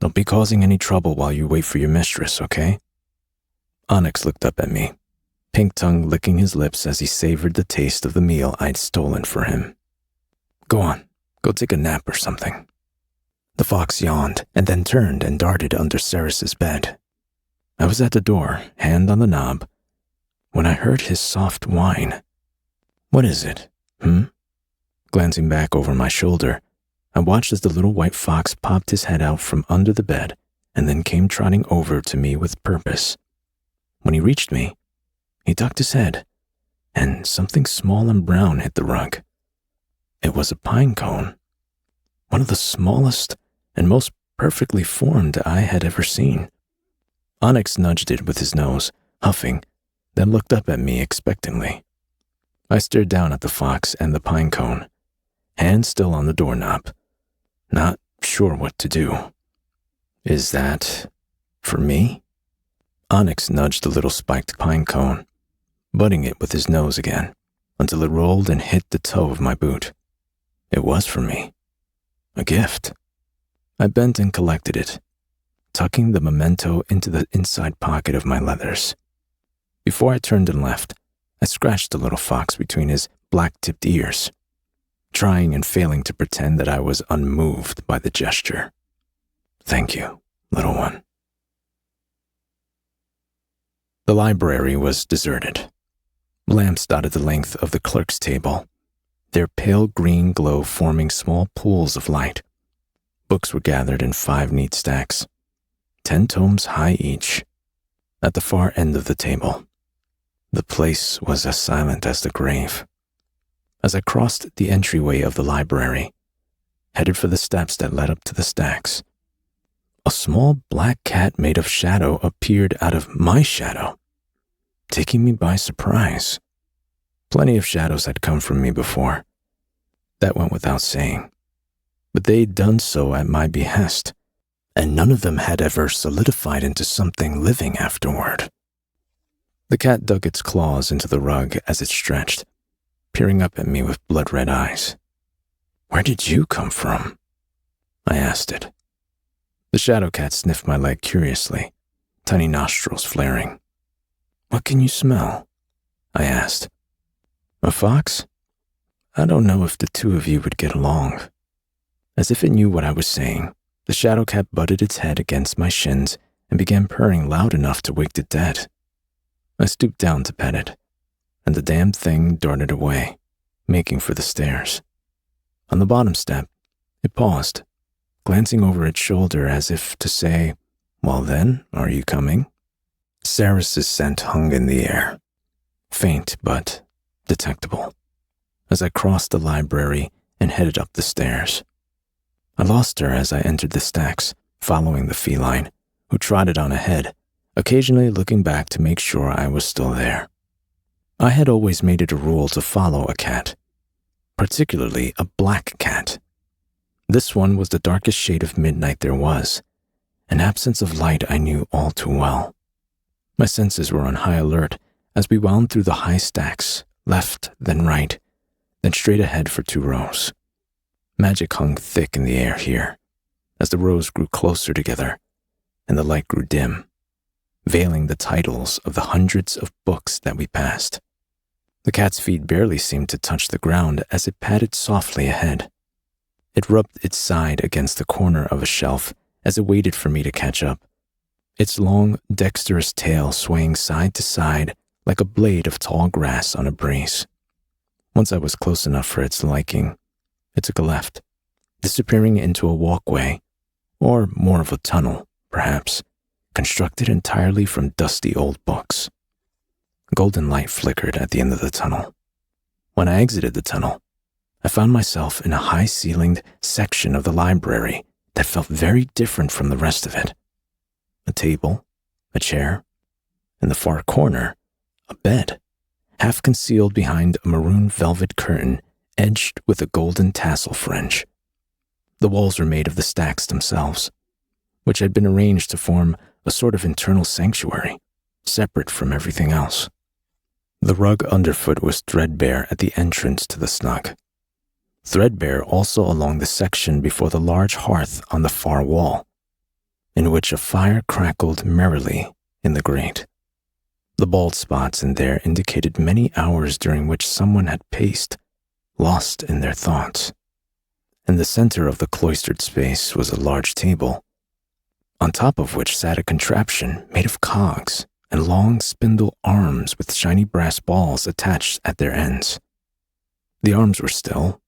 Don't be causing any trouble while you wait for your mistress, okay? Onyx looked up at me, pink tongue licking his lips as he savored the taste of the meal I'd stolen for him. Go on, go take a nap or something. The fox yawned and then turned and darted under Saris's bed. I was at the door, hand on the knob, when I heard his soft whine. What is it, Glancing back over my shoulder, I watched as the little white fox popped his head out from under the bed and then came trotting over to me with purpose. When he reached me, he ducked his head, and something small and brown hit the rug. It was a pine cone, one of the smallest and most perfectly formed I had ever seen. Onyx nudged it with his nose, huffing, then looked up at me expectantly. I stared down at the fox and the pine cone, hand still on the doorknob, not sure what to do. Is that for me? Onyx nudged the little spiked pine cone, butting it with his nose again, until it rolled and hit the toe of my boot. It was for me. A gift. I bent and collected it, tucking the memento into the inside pocket of my leathers. Before I turned and left, I scratched the little fox between his black-tipped ears, trying and failing to pretend that I was unmoved by the gesture. Thank you, little one. The library was deserted. Lamps dotted the length of the clerk's table, their pale green glow forming small pools of light. Books were gathered in 5 neat stacks, 10 tomes high each. At the far end of the table, the place was as silent as the grave. As I crossed the entryway of the library, headed for the steps that led up to the stacks, a small black cat made of shadow appeared out of my shadow, taking me by surprise. Plenty of shadows had come from me before. That went without saying. But they'd done so at my behest, and none of them had ever solidified into something living afterward. The cat dug its claws into the rug as it stretched, peering up at me with blood-red eyes. Where did you come from? I asked it. The shadow cat sniffed my leg curiously, tiny nostrils flaring. What can you smell? I asked. A fox? I don't know if the two of you would get along. As if it knew what I was saying, the shadow cat butted its head against my shins and began purring loud enough to wake the dead. I stooped down to pet it, and the damned thing darted away, making for the stairs. On the bottom step, it paused, glancing over its shoulder as if to say, Well then, are you coming? Saris's scent hung in the air, faint but detectable, as I crossed the library and headed up the stairs. I lost her as I entered the stacks, following the feline, who trotted on ahead, occasionally looking back to make sure I was still there. I had always made it a rule to follow a cat, particularly a black cat. This one was the darkest shade of midnight there was, an absence of light I knew all too well. My senses were on high alert as we wound through the high stacks, left, then right, then straight ahead for 2 rows. Magic hung thick in the air here, as the rows grew closer together, and the light grew dim, veiling the titles of the hundreds of books that we passed. The cat's feet barely seemed to touch the ground as it padded softly ahead. It rubbed its side against the corner of a shelf as it waited for me to catch up, its long, dexterous tail swaying side to side like a blade of tall grass on a breeze. Once I was close enough for its liking, it took a left, disappearing into a walkway, or more of a tunnel, perhaps, constructed entirely from dusty old books. Golden light flickered at the end of the tunnel. When I exited the tunnel, I found myself in a high-ceilinged section of the library that felt very different from the rest of it. A table, a chair, in the far corner, a bed, half concealed behind a maroon velvet curtain edged with a golden tassel fringe. The walls were made of the stacks themselves, which had been arranged to form a sort of internal sanctuary, separate from everything else. The rug underfoot was threadbare at the entrance to the snug. Threadbare also along the section before the large hearth on the far wall, in which a fire crackled merrily in the grate. The bald spots in there indicated many hours during which someone had paced, lost in their thoughts. In the center of the cloistered space was a large table, on top of which sat a contraption made of cogs and long spindle arms with shiny brass balls attached at their ends. The arms were still,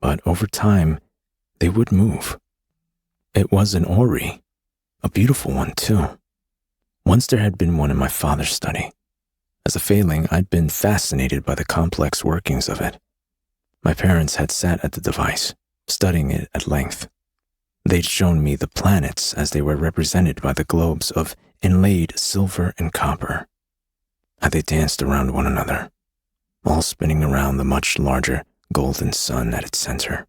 but over time, they would move. It was an orrery, a beautiful one too. Once there had been one in my father's study. As a failing, I'd been fascinated by the complex workings of it. My parents had sat at the device, studying it at length. They'd shown me the planets as they were represented by the globes of inlaid silver and copper. How they danced around one another, all spinning around the much larger golden sun at its center.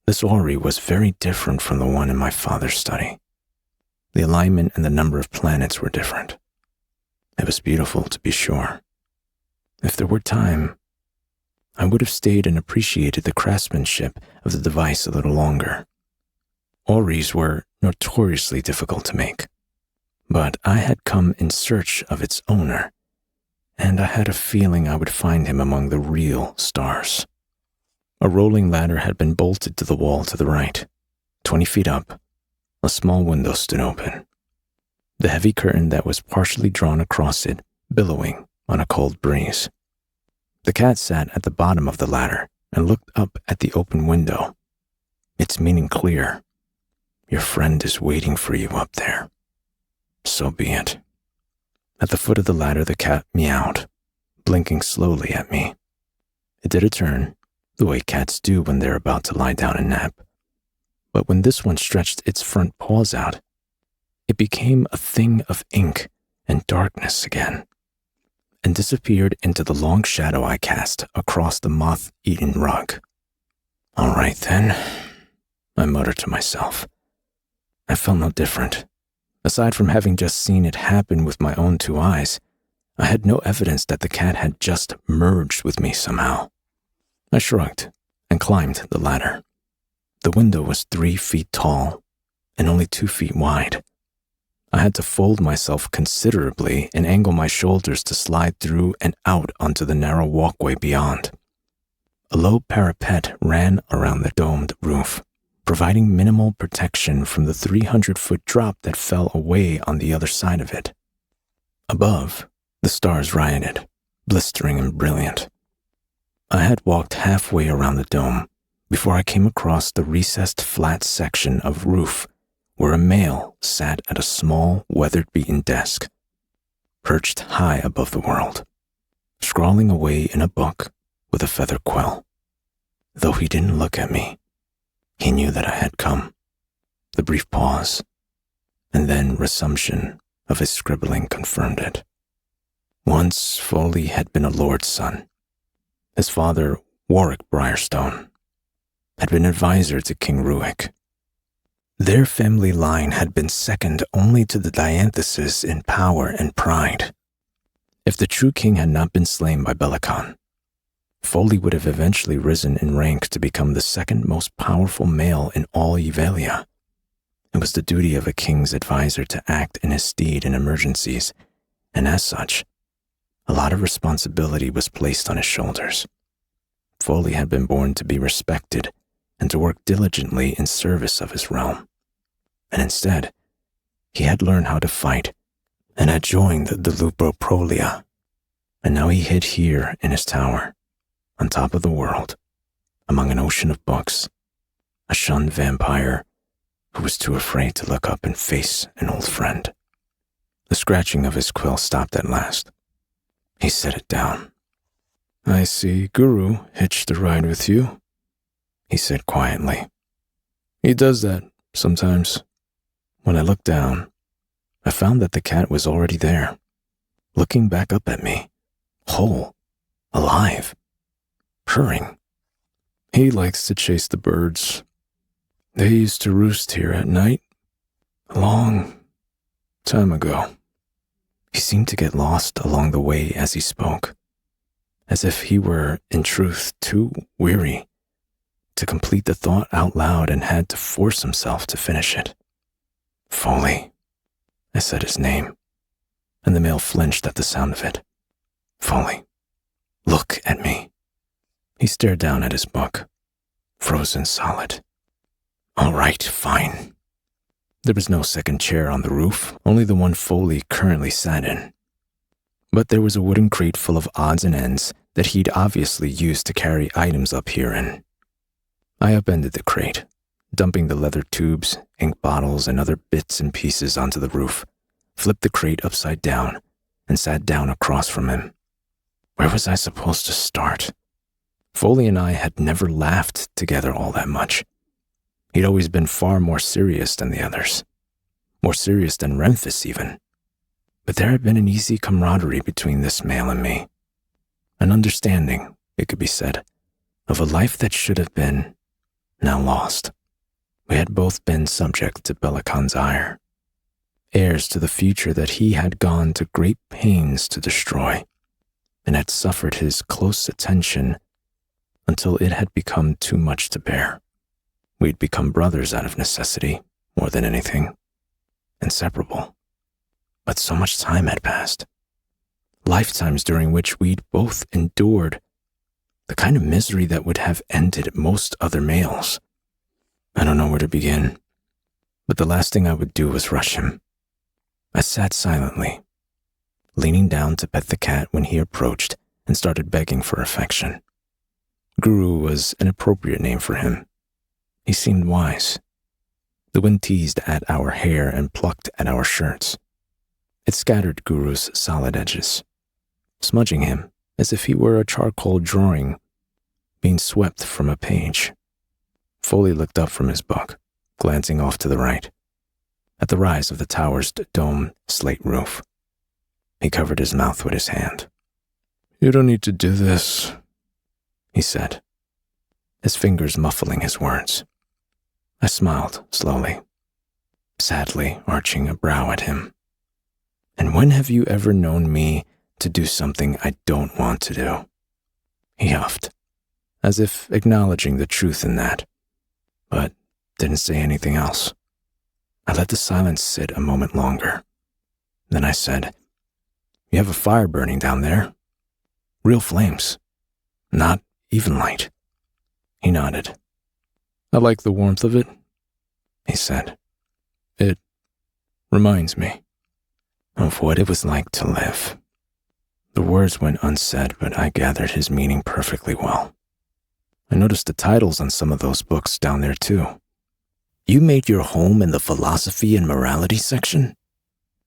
This orrery was very different from the one in my father's study. The alignment and the number of planets were different. It was beautiful, to be sure. If there were time, I would have stayed and appreciated the craftsmanship of the device a little longer. Orreries were notoriously difficult to make, but I had come in search of its owner, and I had a feeling I would find him among the real stars. A rolling ladder had been bolted to the wall to the right. 20 feet up, a small window stood open, the heavy curtain that was partially drawn across it billowing on a cold breeze. The cat sat at the bottom of the ladder and looked up at the open window, its meaning clear. Your friend is waiting for you up there. So be it. At the foot of the ladder, the cat meowed, blinking slowly at me. It did a turn, the way cats do when they're about to lie down and nap. But when this one stretched its front paws out, it became a thing of ink and darkness again, and disappeared into the long shadow I cast across the moth-eaten rug. All right then, I muttered to myself. I felt no different. Aside from having just seen it happen with my own 2 eyes, I had no evidence that the cat had just merged with me somehow. I shrugged and climbed the ladder. The window was 3 feet tall and only 2 feet wide. I had to fold myself considerably and angle my shoulders to slide through and out onto the narrow walkway beyond. A low parapet ran around the domed roof, providing minimal protection from the 300-foot drop that fell away on the other side of it. Above, the stars rioted, blistering and brilliant. I had walked halfway around the dome before I came across the recessed flat section of roof where a male sat at a small, weather-beaten desk, perched high above the world, scrawling away in a book with a feather quill. Though he didn't look at me, he knew that I had come. The brief pause, and then resumption of his scribbling confirmed it. Once Foley had been a lord's son. His father, Warwick Briarstone, had been advisor to King Ruick. Their family line had been second only to the Diantheses in power and pride. If the true king had not been slain by Belicon, Foley would have eventually risen in rank to become the second most powerful male in all Evalia. It was the duty of a king's advisor to act in his stead in emergencies, and as such, a lot of responsibility was placed on his shoulders. Foley had been born to be respected and to work diligently in service of his realm. And instead, he had learned how to fight and had joined the Luproprolia. And now he hid here in his tower, on top of the world, among an ocean of books, a shunned vampire who was too afraid to look up and face an old friend. The scratching of his quill stopped at last. He set it down. I see Guru hitched a ride with you, he said quietly. He does that sometimes. When I looked down, I found that the cat was already there, looking back up at me, whole, alive, purring. He likes to chase the birds. They used to roost here at night, a long time ago. He seemed to get lost along the way as he spoke, as if he were, in truth, too weary to complete the thought out loud and had to force himself to finish it. Foley. I said his name, and the male flinched at the sound of it. Foley, look at me. He stared down at his book, frozen solid. All right, fine. There was no second chair on the roof, only the one Foley currently sat in. But there was a wooden crate full of odds and ends that he'd obviously used to carry items up here in. I upended the crate, dumping the leather tubes, ink bottles, and other bits and pieces onto the roof, flipped the crate upside down, and sat down across from him. Where was I supposed to start? Foley and I had never laughed together all that much. He'd always been far more serious than the others, more serious than Renfus even. But there had been an easy camaraderie between this male and me, an understanding, it could be said, of a life that should have been, now lost. We had both been subject to Belicon's ire, heirs to the future that he had gone to great pains to destroy, and had suffered his close attention until it had become too much to bear. We'd become brothers out of necessity, more than anything, inseparable. But so much time had passed, lifetimes during which we'd both endured the kind of misery that would have ended most other males. I don't know where to begin, but the last thing I would do was rush him. I sat silently, leaning down to pet the cat when he approached and started begging for affection. Guru was an appropriate name for him. He seemed wise. The wind teased at our hair and plucked at our shirts. It scattered Guru's solid edges, smudging him as if he were a charcoal drawing being swept from a page. Foley looked up from his book, glancing off to the right, at the rise of the tower's domed slate roof. He covered his mouth with his hand. You don't need to do this, he said, his fingers muffling his words. I smiled slowly, sadly arching a brow at him. And when have you ever known me to do something I don't want to do? He huffed, as if acknowledging the truth in that, but didn't say anything else. I let the silence sit a moment longer. Then I said, You have a fire burning down there. Real flames, not even light. He nodded. I like the warmth of it, he said. It reminds me of what it was like to live. The words went unsaid, but I gathered his meaning perfectly well. I noticed the titles on some of those books down there too. You made your home in the philosophy and morality section?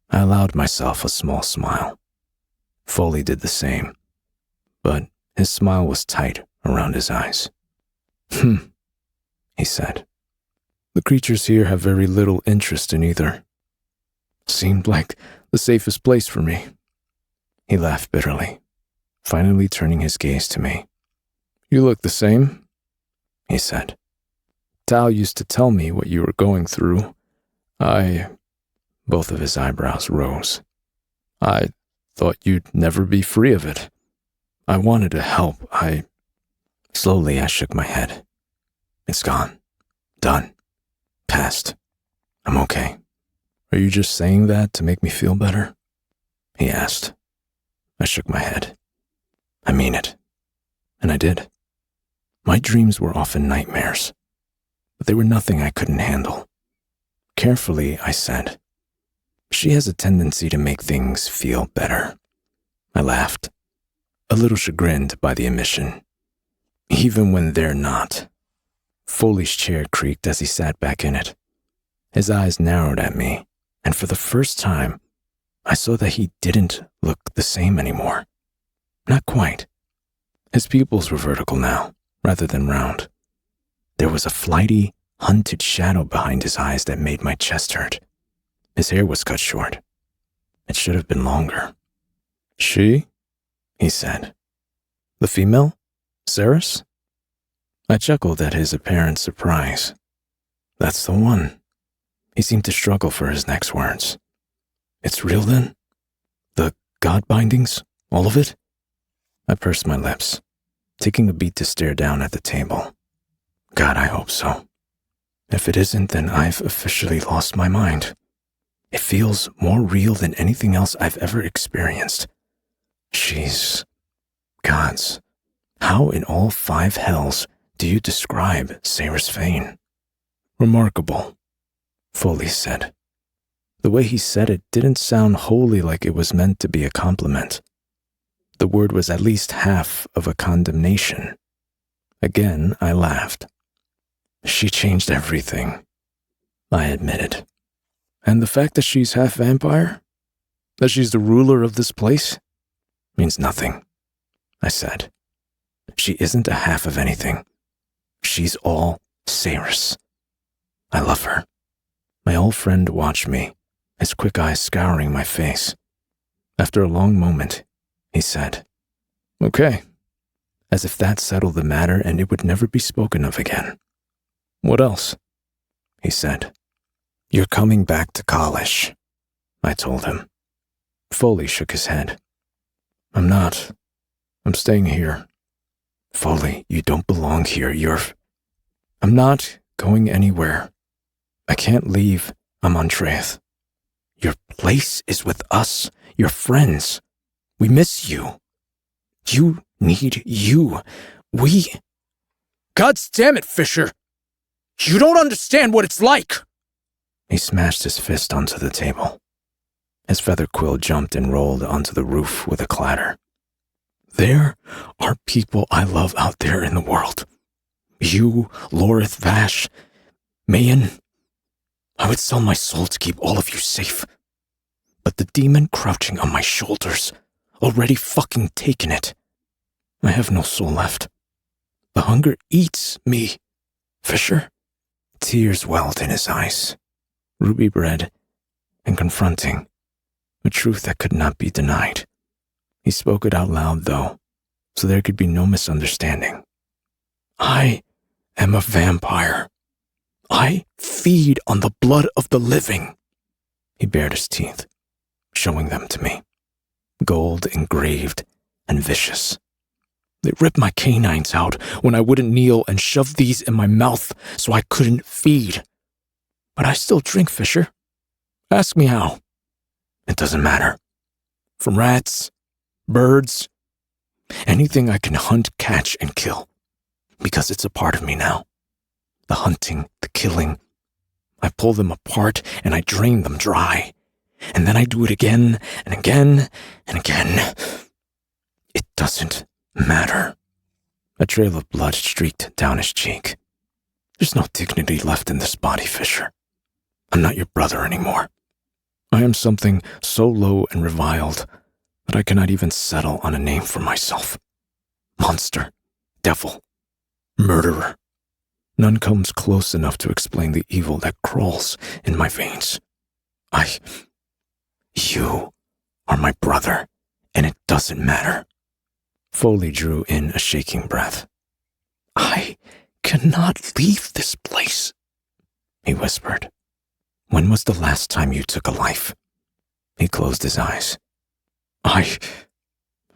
I allowed myself a small smile. Foley did the same, but his smile was tight around his eyes. He said. The creatures here have very little interest in either. Seemed like the safest place for me. He laughed bitterly, finally turning his gaze to me. You look the same, he said. Tal used to tell me what you were going through. Both of his eyebrows rose. I thought you'd never be free of it. I wanted to help. Slowly I shook my head. It's gone. Done. Past. I'm okay. Are you just saying that to make me feel better? He asked. I shook my head. I mean it. And I did. My dreams were often nightmares, but they were nothing I couldn't handle. Carefully, I said, she has a tendency to make things feel better. I laughed, a little chagrined by the admission. Even when they're not. Foley's chair creaked as he sat back in it. His eyes narrowed at me, and for the first time, I saw that he didn't look the same anymore. Not quite. His pupils were vertical now, rather than round. There was a flighty, hunted shadow behind his eyes that made my chest hurt. His hair was cut short. It should have been longer. She? He said. The female? Saris? I chuckled at his apparent surprise. That's the one. He seemed to struggle for his next words. It's real then? The god bindings? All of it? I pursed my lips, taking a beat to stare down at the table. God, I hope so. If it isn't, then I've officially lost my mind. It feels more real than anything else I've ever experienced. She's God's. How in all 5 hells do you describe Saris Fane? Remarkable, Foley said. The way he said it didn't sound wholly like it was meant to be a compliment. The word was at least half of a condemnation. Again, I laughed. She changed everything, I admitted. And the fact that she's half vampire? That she's the ruler of this place? Means nothing, I said. She isn't a half of anything. She's all Saris. I love her. My old friend watched me, his quick eyes scouring my face. After a long moment, he said, Okay, as if that settled the matter and it would never be spoken of again. What else? He said. You're coming back to college, I told him. Foley shook his head. I'm not. I'm staying here. Foley, you don't belong here. I'm not going anywhere. I can't leave. I'm on Traeth. Your place is with us, your friends. We miss you. You need you. God damn it, Fisher! You don't understand what it's like! He smashed his fist onto the table. His feather quill jumped and rolled onto the roof with a clatter. There are people I love out there in the world. You, Lorith, Vash, Mayan. I would sell my soul to keep all of you safe. But the demon crouching on my shoulders already fucking taken it. I have no soul left. The hunger eats me. Fisher? Tears welled in his eyes, ruby red and confronting, a truth that could not be denied. He spoke it out loud, though, so there could be no misunderstanding. I am a vampire. I feed on the blood of the living. He bared his teeth, showing them to me, gold engraved and vicious. They ripped my canines out when I wouldn't kneel and shoved these in my mouth so I couldn't feed. But I still drink, Fisher. Ask me how. It doesn't matter. From rats, birds, anything I can hunt, catch, and kill. Because it's a part of me now. The hunting, the killing. I pull them apart and I drain them dry. And then I do it again and again and again. It doesn't matter. A trail of blood streaked down his cheek. There's no dignity left in this body, Fisher. I'm not your brother anymore. I am something so low and reviled that I cannot even settle on a name for myself. Monster, devil, murderer. None comes close enough to explain the evil that crawls in my veins. You are my brother, and it doesn't matter. Foley drew in a shaking breath. I cannot leave this place, he whispered. When was the last time you took a life? He closed his eyes.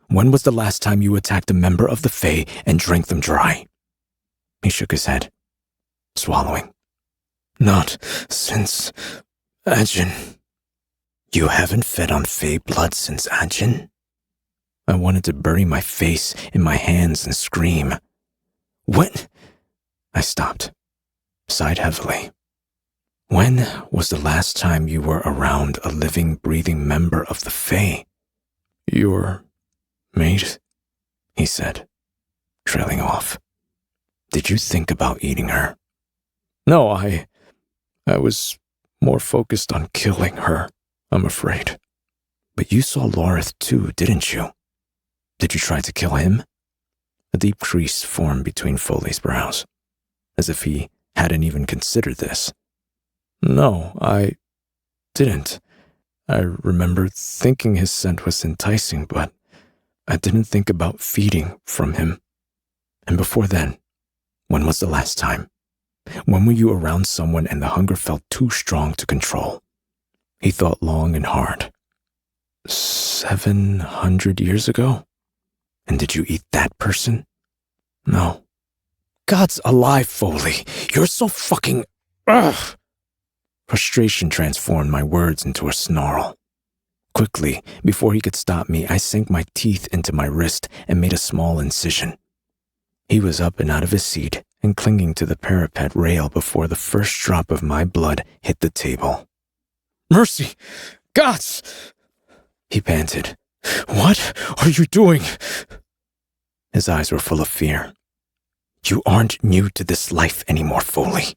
When was the last time you attacked a member of the Fae and drank them dry? He shook his head, swallowing. Not since Ajin. You haven't fed on Fey blood since Ajin? I wanted to bury my face in my hands and scream. What? I stopped, sighed heavily. When was the last time you were around a living, breathing member of the Fae? Your mate? He said, trailing off. Did you think about eating her? No, I was more focused on killing her, I'm afraid. But you saw Lorith too, didn't you? Did you try to kill him? A deep crease formed between Foley's brows, as if he hadn't even considered this. No, I didn't. I remember thinking his scent was enticing, but I didn't think about feeding from him. And before then, when was the last time? When were you around someone and the hunger felt too strong to control? He thought long and hard. 700 years ago? And did you eat that person? No. God's alive, Foley. You're so fucking... Ugh! Frustration transformed my words into a snarl. Quickly, before he could stop me, I sank my teeth into my wrist and made a small incision. He was up and out of his seat and clinging to the parapet rail before the first drop of my blood hit the table. Mercy! Gods! He panted. What are you doing? His eyes were full of fear. You aren't new to this life anymore, Foley.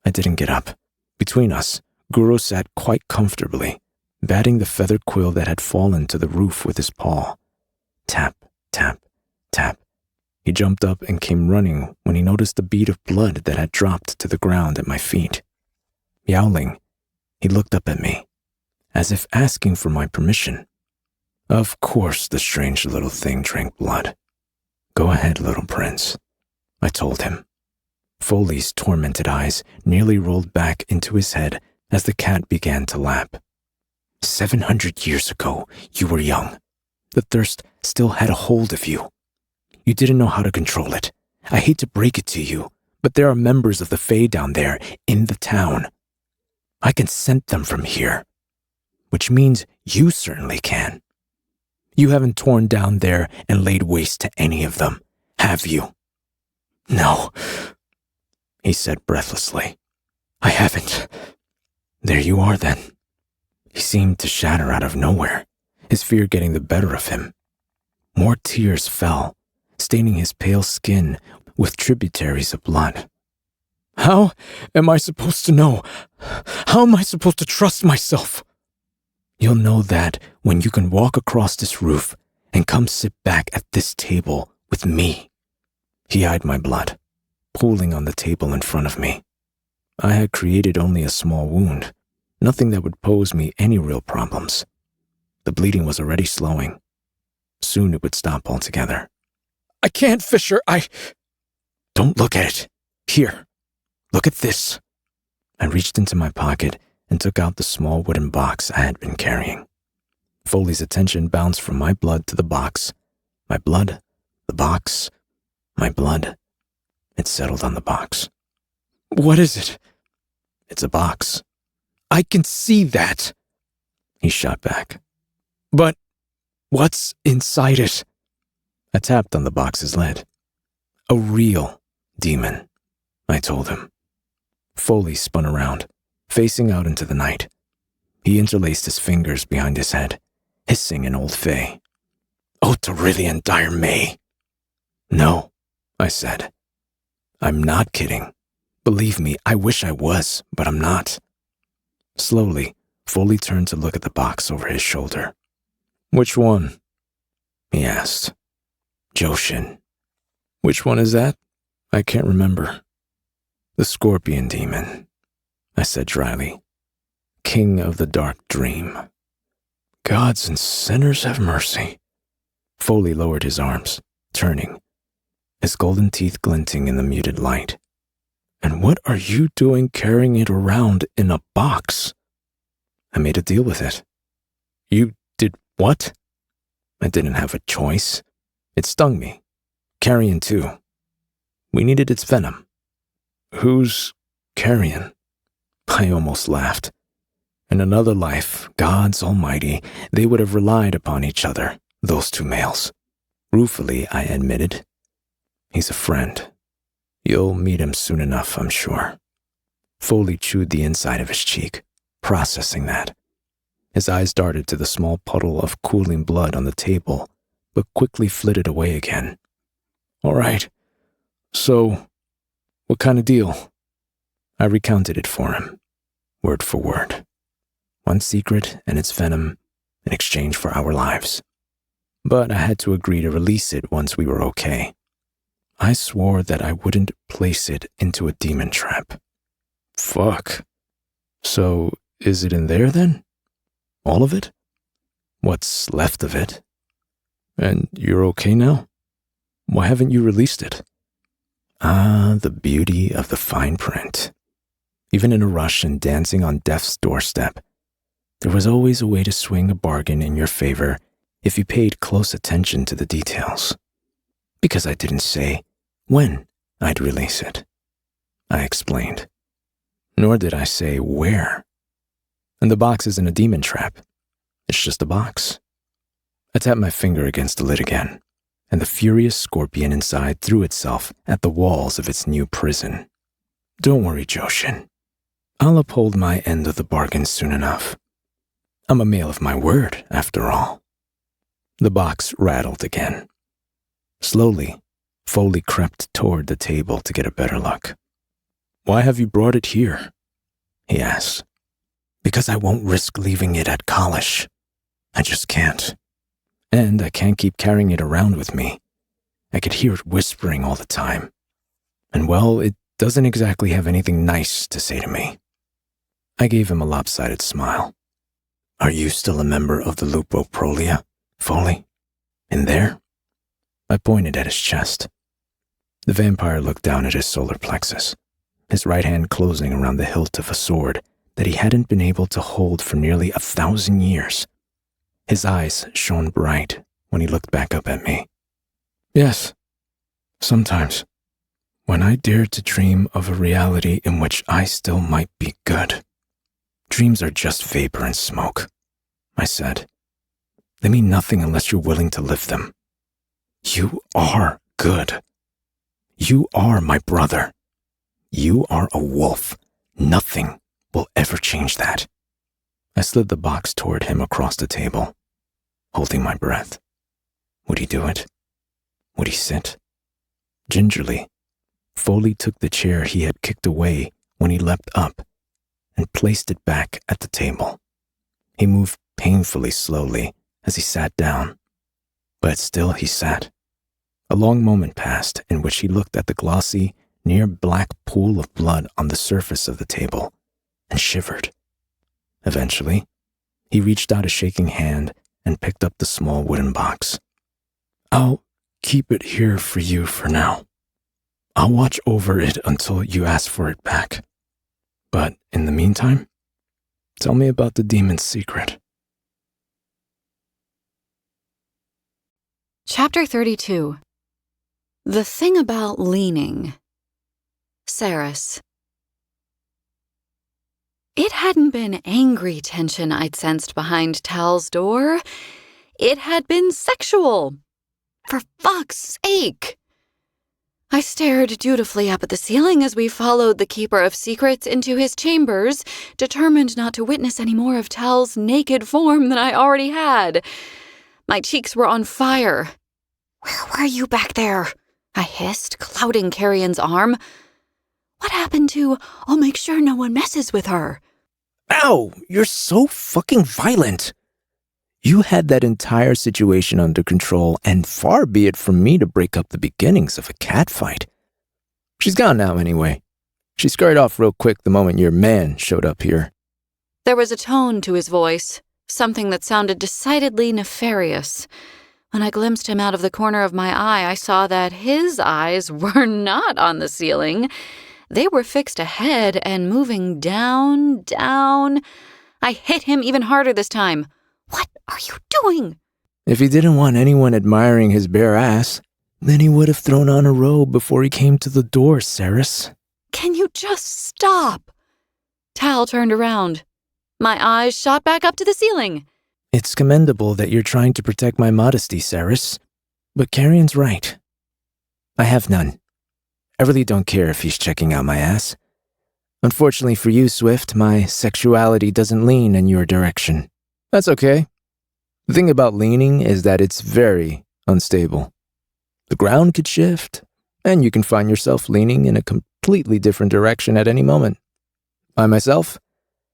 I didn't get up. Between us, Guru sat quite comfortably, batting the feathered quill that had fallen to the roof with his paw. Tap, tap, tap. He jumped up and came running when he noticed the bead of blood that had dropped to the ground at my feet. Yowling, he looked up at me, as if asking for my permission. Of course the strange little thing drank blood. Go ahead, little prince, I told him. Foley's tormented eyes nearly rolled back into his head as the cat began to lap. 700 years ago, you were young. The thirst still had a hold of you. You didn't know how to control it. I hate to break it to you, but there are members of the Fae down there in the town. I can scent them from here, which means you certainly can. You haven't torn down there and laid waste to any of them, have you? No, he said breathlessly. I haven't. There you are then. He seemed to shatter out of nowhere, his fear getting the better of him. More tears fell, staining his pale skin with tributaries of blood. How am I supposed to know? How am I supposed to trust myself? You'll know that when you can walk across this roof and come sit back at this table with me. He eyed my blood, pooling on the table in front of me. I had created only a small wound, nothing that would pose me any real problems. The bleeding was already slowing. Soon it would stop altogether. I can't, Fisher, Don't look at it. Here, look at this. I reached into my pocket and took out the small wooden box I had been carrying. Foley's attention bounced from my blood to the box. My blood, the box, my blood. It settled on the box. What is it? It's a box. I can see that. He shot back. But what's inside it? I tapped on the box's lid. A real demon, I told him. Foley spun around, facing out into the night. He interlaced his fingers behind his head, hissing in Old Fae. Oh, Terillian dire May. No, I said. I'm not kidding. Believe me, I wish I was, but I'm not. Slowly, Foley turned to look at the box over his shoulder. Which one? He asked. Joshin. Which one is that? I can't remember. The scorpion demon, I said dryly. King of the dark dream. Gods and sinners have mercy. Foley lowered his arms, turning, his golden teeth glinting in the muted light. And what are you doing carrying it around in a box? I made a deal with it. You did what? I didn't have a choice. It stung me. Carrion too. We needed its venom. Who's Carrion? I almost laughed. In another life, gods almighty, they would have relied upon each other, those two males. Ruefully, I admitted. He's a friend. You'll meet him soon enough, I'm sure. Foley chewed the inside of his cheek, processing that. His eyes darted to the small puddle of cooling blood on the table, but quickly flitted away again. All right. So, what kind of deal? I recounted it for him, word for word. One secret and its venom in exchange for our lives. But I had to agree to release it once we were okay. I swore that I wouldn't place it into a demon trap. Fuck. So, is it in there then? All of it? What's left of it? And you're okay now? Why haven't you released it? Ah, the beauty of the fine print. Even in a rush and dancing on death's doorstep, there was always a way to swing a bargain in your favor if you paid close attention to the details. Because I didn't say when I'd release it. I explained. Nor did I say where. And the box isn't a demon trap. It's just a box. I tapped my finger against the lid again, and the furious scorpion inside threw itself at the walls of its new prison. Don't worry, Joshin. I'll uphold my end of the bargain soon enough. I'm a male of my word, after all. The box rattled again. Slowly, Foley crept toward the table to get a better look. Why have you brought it here? He asked. Because I won't risk leaving it at Kalish. I just can't. And I can't keep carrying it around with me. I could hear it whispering all the time. And well, it doesn't exactly have anything nice to say to me. I gave him a lopsided smile. Are you still a member of the Lupoprolia, Foley? In there? I pointed at his chest. The vampire looked down at his solar plexus, his right hand closing around the hilt of a sword that he hadn't been able to hold for nearly 1,000 years. His eyes shone bright when he looked back up at me. Yes, sometimes, when I dare to dream of a reality in which I still might be good. Dreams are just vapor and smoke, I said. They mean nothing unless you're willing to live them. You are good. You are my brother. You are a wolf. Nothing will ever change that. I slid the box toward him across the table, holding my breath. Would he do it? Would he sit? Gingerly, Foley took the chair he had kicked away when he leapt up and placed it back at the table. He moved painfully slowly as he sat down, but still he sat. A long moment passed in which he looked at the glossy, near-black pool of blood on the surface of the table and shivered. Eventually, he reached out a shaking hand and picked up the small wooden box. I'll keep it here for you for now. I'll watch over it until you ask for it back. But in the meantime, tell me about the demon's secret. Chapter 32. The Thing About Leaning. Saris. It hadn't been angry tension I'd sensed behind Tal's door. It had been sexual. For fuck's sake! I stared dutifully up at the ceiling as we followed the Keeper of Secrets into his chambers, determined not to witness any more of Tal's naked form than I already had. My cheeks were on fire. "Where were you back there?" I hissed, clouting Carrion's arm. "What happened to, 'I'll make sure no one messes with her'?" Ow! You're so fucking violent! You had that entire situation under control, and far be it from me to break up the beginnings of a catfight. She's gone now anyway. She scurried off real quick the moment your man showed up here. There was a tone to his voice, something that sounded decidedly nefarious. When I glimpsed him out of the corner of my eye, I saw that his eyes were not on the ceiling. They were fixed ahead and moving down, down. I hit him even harder this time. "What are you doing?" If he didn't want anyone admiring his bare ass, then he would have thrown on a robe before he came to the door, Saris. "Can you just stop?" Tal turned around. My eyes shot back up to the ceiling. It's commendable that you're trying to protect my modesty, Ceres. But Carrion's right. I have none. I really don't care if he's checking out my ass. Unfortunately for you, Swift, my sexuality doesn't lean in your direction. That's okay. The thing about leaning is that it's very unstable. The ground could shift, and you can find yourself leaning in a completely different direction at any moment. I myself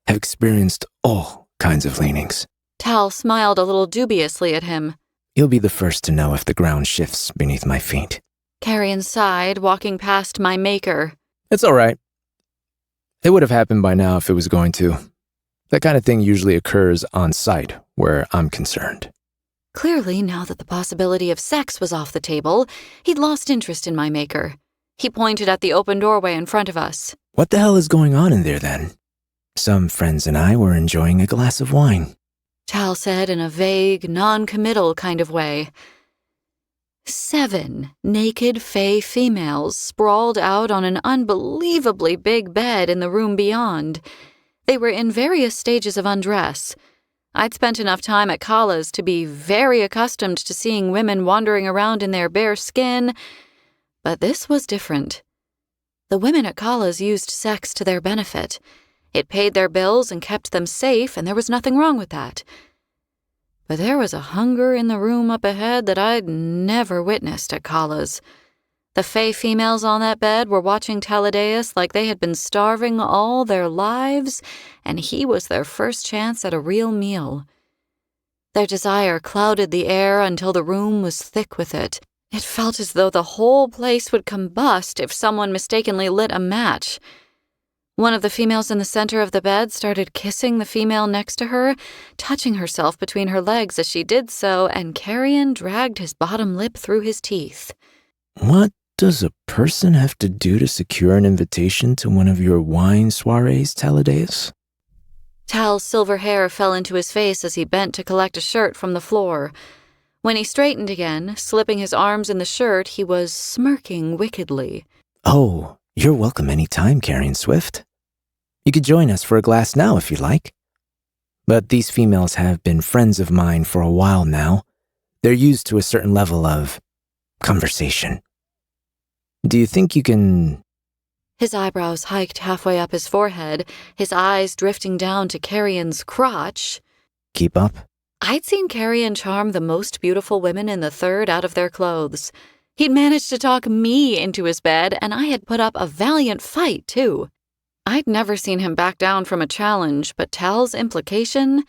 have experienced all kinds of leanings. Tal smiled a little dubiously at him. You'll be the first to know if the ground shifts beneath my feet. Carrion sighed, walking past my maker. It's all right. It would have happened by now if it was going to. That kind of thing usually occurs on site, where I'm concerned. Clearly, now that the possibility of sex was off the table, he'd lost interest in my maker. He pointed at the open doorway in front of us. What the hell is going on in there then? Some friends and I were enjoying a glass of wine. Tal said in a vague, non-committal kind of way. 7 naked fey females sprawled out on an unbelievably big bed in the room beyond. They were in various stages of undress. I'd spent enough time at Kala's to be very accustomed to seeing women wandering around in their bare skin, but this was different. The women at Kala's used sex to their benefit. It paid their bills and kept them safe, and there was nothing wrong with that. But there was a hunger in the room up ahead that I'd never witnessed at Kala's. The fey females on that bed were watching Taladeus like they had been starving all their lives, and he was their first chance at a real meal. Their desire clouded the air until the room was thick with it. It felt as though the whole place would combust if someone mistakenly lit a match. One of the females in the center of the bed started kissing the female next to her, touching herself between her legs as she did so, and Carrion dragged his bottom lip through his teeth. What does a person have to do to secure an invitation to one of your wine soirees, Taladeus? Tal's silver hair fell into his face as he bent to collect a shirt from the floor. When he straightened again, slipping his arms in the shirt, he was smirking wickedly. Oh, you're welcome any time, Carrion Swift. You could join us for a glass now if you like. But these females have been friends of mine for a while now. They're used to a certain level of conversation. Do you think you can... His eyebrows hiked halfway up his forehead, his eyes drifting down to Carrion's crotch. Keep up? I'd seen Carrion charm the most beautiful women in the third out of their clothes. He'd managed to talk me into his bed, and I had put up a valiant fight, too. I'd never seen him back down from a challenge, but Tal's implication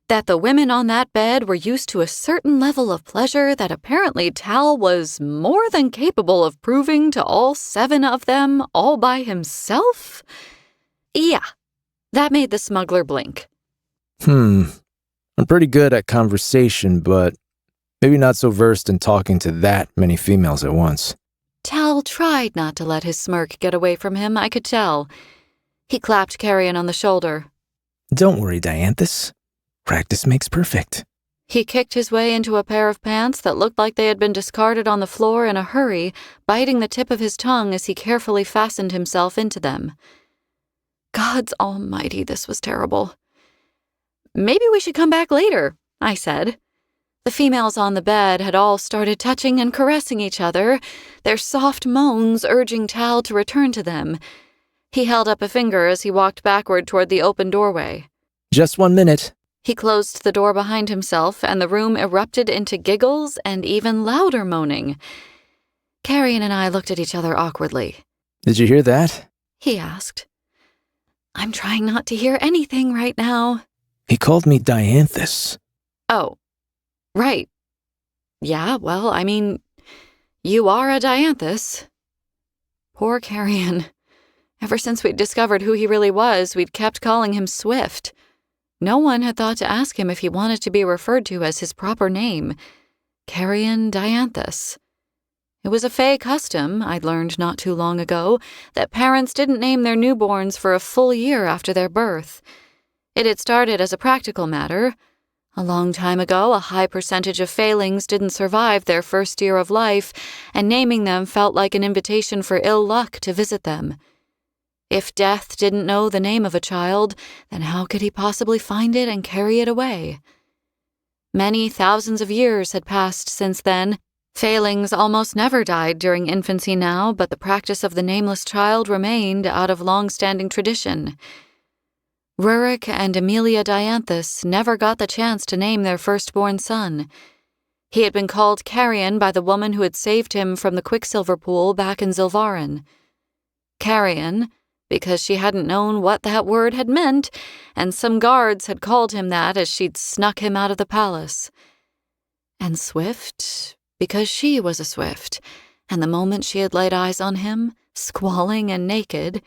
that the women on that bed were used to a certain level of pleasure that apparently Tal was more than capable of proving to all 7 of them all by himself? Yeah, that made the smuggler blink. I'm pretty good at conversation, but maybe not so versed in talking to that many females at once. Tal tried not to let his smirk get away from him, I could tell. He clapped Carrion on the shoulder. Don't worry, Dianthus. Practice makes perfect. He kicked his way into a pair of pants that looked like they had been discarded on the floor in a hurry, biting the tip of his tongue as he carefully fastened himself into them. Gods almighty, this was terrible. Maybe we should come back later, I said. The females on the bed had all started touching and caressing each other, their soft moans urging Tal to return to them. He held up a finger as he walked backward toward the open doorway. Just 1 minute. He closed the door behind himself, and the room erupted into giggles and even louder moaning. Carrion and I looked at each other awkwardly. Did you hear that? He asked. I'm trying not to hear anything right now. He called me Dianthus. Oh, right. Yeah, well, I mean, you are a Dianthus. Poor Carrion. Ever since we'd discovered who he really was, we'd kept calling him Swift. No one had thought to ask him if he wanted to be referred to as his proper name, Carrion Dianthus. It was a fey custom, I'd learned not too long ago, that parents didn't name their newborns for a full year after their birth. It had started as a practical matter. A long time ago, a high percentage of failings didn't survive their first year of life, and naming them felt like an invitation for ill luck to visit them. If death didn't know the name of a child, then how could he possibly find it and carry it away? Many thousands of years had passed since then. Failings almost never died during infancy now, but the practice of the nameless child remained out of long-standing tradition. Rurik and Amelia Dianthus never got the chance to name their firstborn son. He had been called Carrion by the woman who had saved him from the Quicksilver pool back in Zilvarin. Carrion, because she hadn't known what that word had meant, and some guards had called him that as she'd snuck him out of the palace. And Swift, because she was a Swift, and the moment she had laid eyes on him, squalling and naked,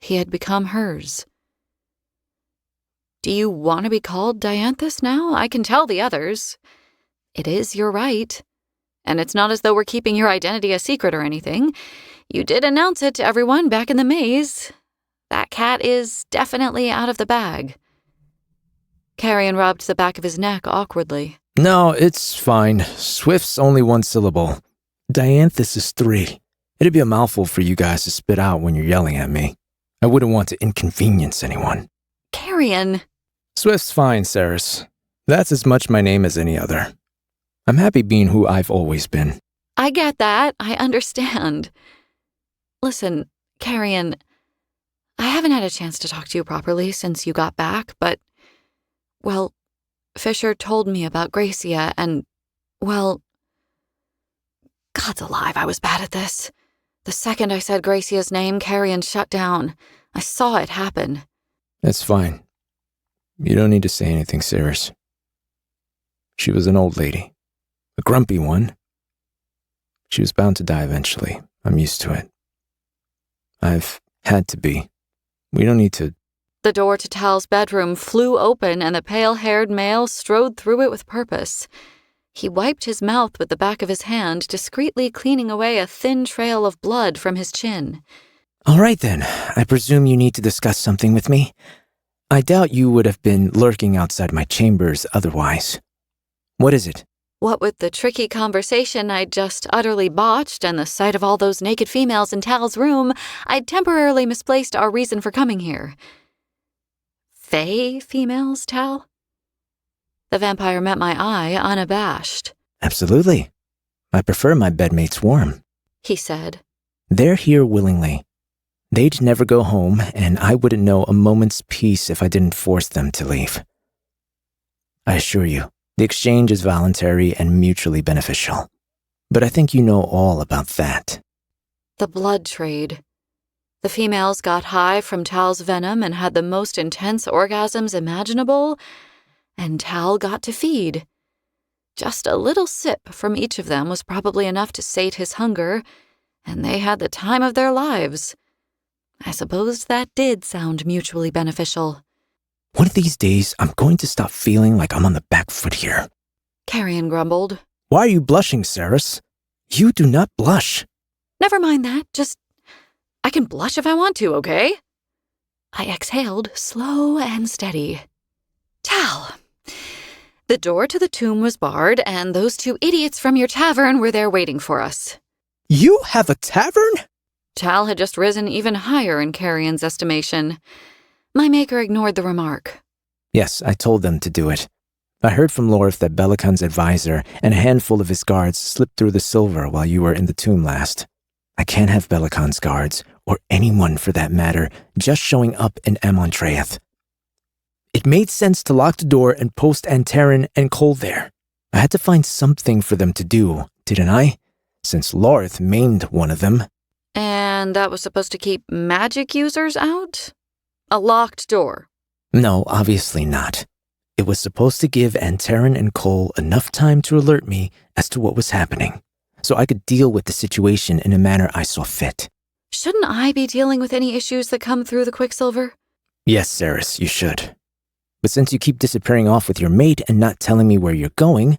he had become hers. Do you want to be called Dianthus now? I can tell the others. It is your right. And it's not as though we're keeping your identity a secret or anything. You did announce it to everyone back in the maze. That cat is definitely out of the bag. Carrion rubbed the back of his neck awkwardly. No, it's fine. Swift's only one syllable. Dianthus is 3. It'd be a mouthful for you guys to spit out when you're yelling at me. I wouldn't want to inconvenience anyone. Carrion. Swift's fine, Ceres. That's as much my name as any other. I'm happy being who I've always been. I get that. I understand. Listen, Carrion, I haven't had a chance to talk to you properly since you got back, but, well, Fisher told me about Gracia and, well, God's alive, I was bad at this. The second I said Gracia's name, Carrion shut down. I saw it happen. That's fine. You don't need to say anything, Ceres. She was an old lady. A grumpy one. She was bound to die eventually. I'm used to it. I've had to be. We don't need to... The door to Tal's bedroom flew open and the pale-haired male strode through it with purpose. He wiped his mouth with the back of his hand, discreetly cleaning away a thin trail of blood from his chin. All right then, I presume you need to discuss something with me. I doubt you would have been lurking outside my chambers otherwise. What is it? What with the tricky conversation I'd just utterly botched and the sight of all those naked females in Tal's room, I'd temporarily misplaced our reason for coming here. Fae females, Tal? The vampire met my eye, unabashed. Absolutely. I prefer my bedmates warm, he said. They're here willingly. They'd never go home, and I wouldn't know a moment's peace if I didn't force them to leave. I assure you, the exchange is voluntary and mutually beneficial. But I think you know all about that. The blood trade. The females got high from Tal's venom and had the most intense orgasms imaginable, and Tal got to feed. Just a little sip from each of them was probably enough to sate his hunger, and they had the time of their lives. I suppose that did sound mutually beneficial. One of these days, I'm going to stop feeling like I'm on the back foot here. Carrion grumbled. Why are you blushing, Ceres? You do not blush. Never mind that, just... I can blush if I want to, okay? I exhaled, slow and steady. Tal, the door to the tomb was barred, and those 2 idiots from your tavern were there waiting for us. You have a tavern? Tal had just risen even higher in Carrion's estimation. My maker ignored the remark. Yes, I told them to do it. I heard from Lorth that Belican's advisor and a handful of his guards slipped through the silver while you were in the tomb last. I can't have Belican's guards, or anyone for that matter, just showing up in Amontreath. It made sense to lock the door and post Antarin and Cole there. I had to find something for them to do, didn't I? Since Lorth maimed one of them. And that was supposed to keep magic users out? A locked door? No, obviously not. It was supposed to give Antarin and Cole enough time to alert me as to what was happening, so I could deal with the situation in a manner I saw fit. Shouldn't I be dealing with any issues that come through the Quicksilver? Yes, Ceres, you should. But since you keep disappearing off with your mate and not telling me where you're going,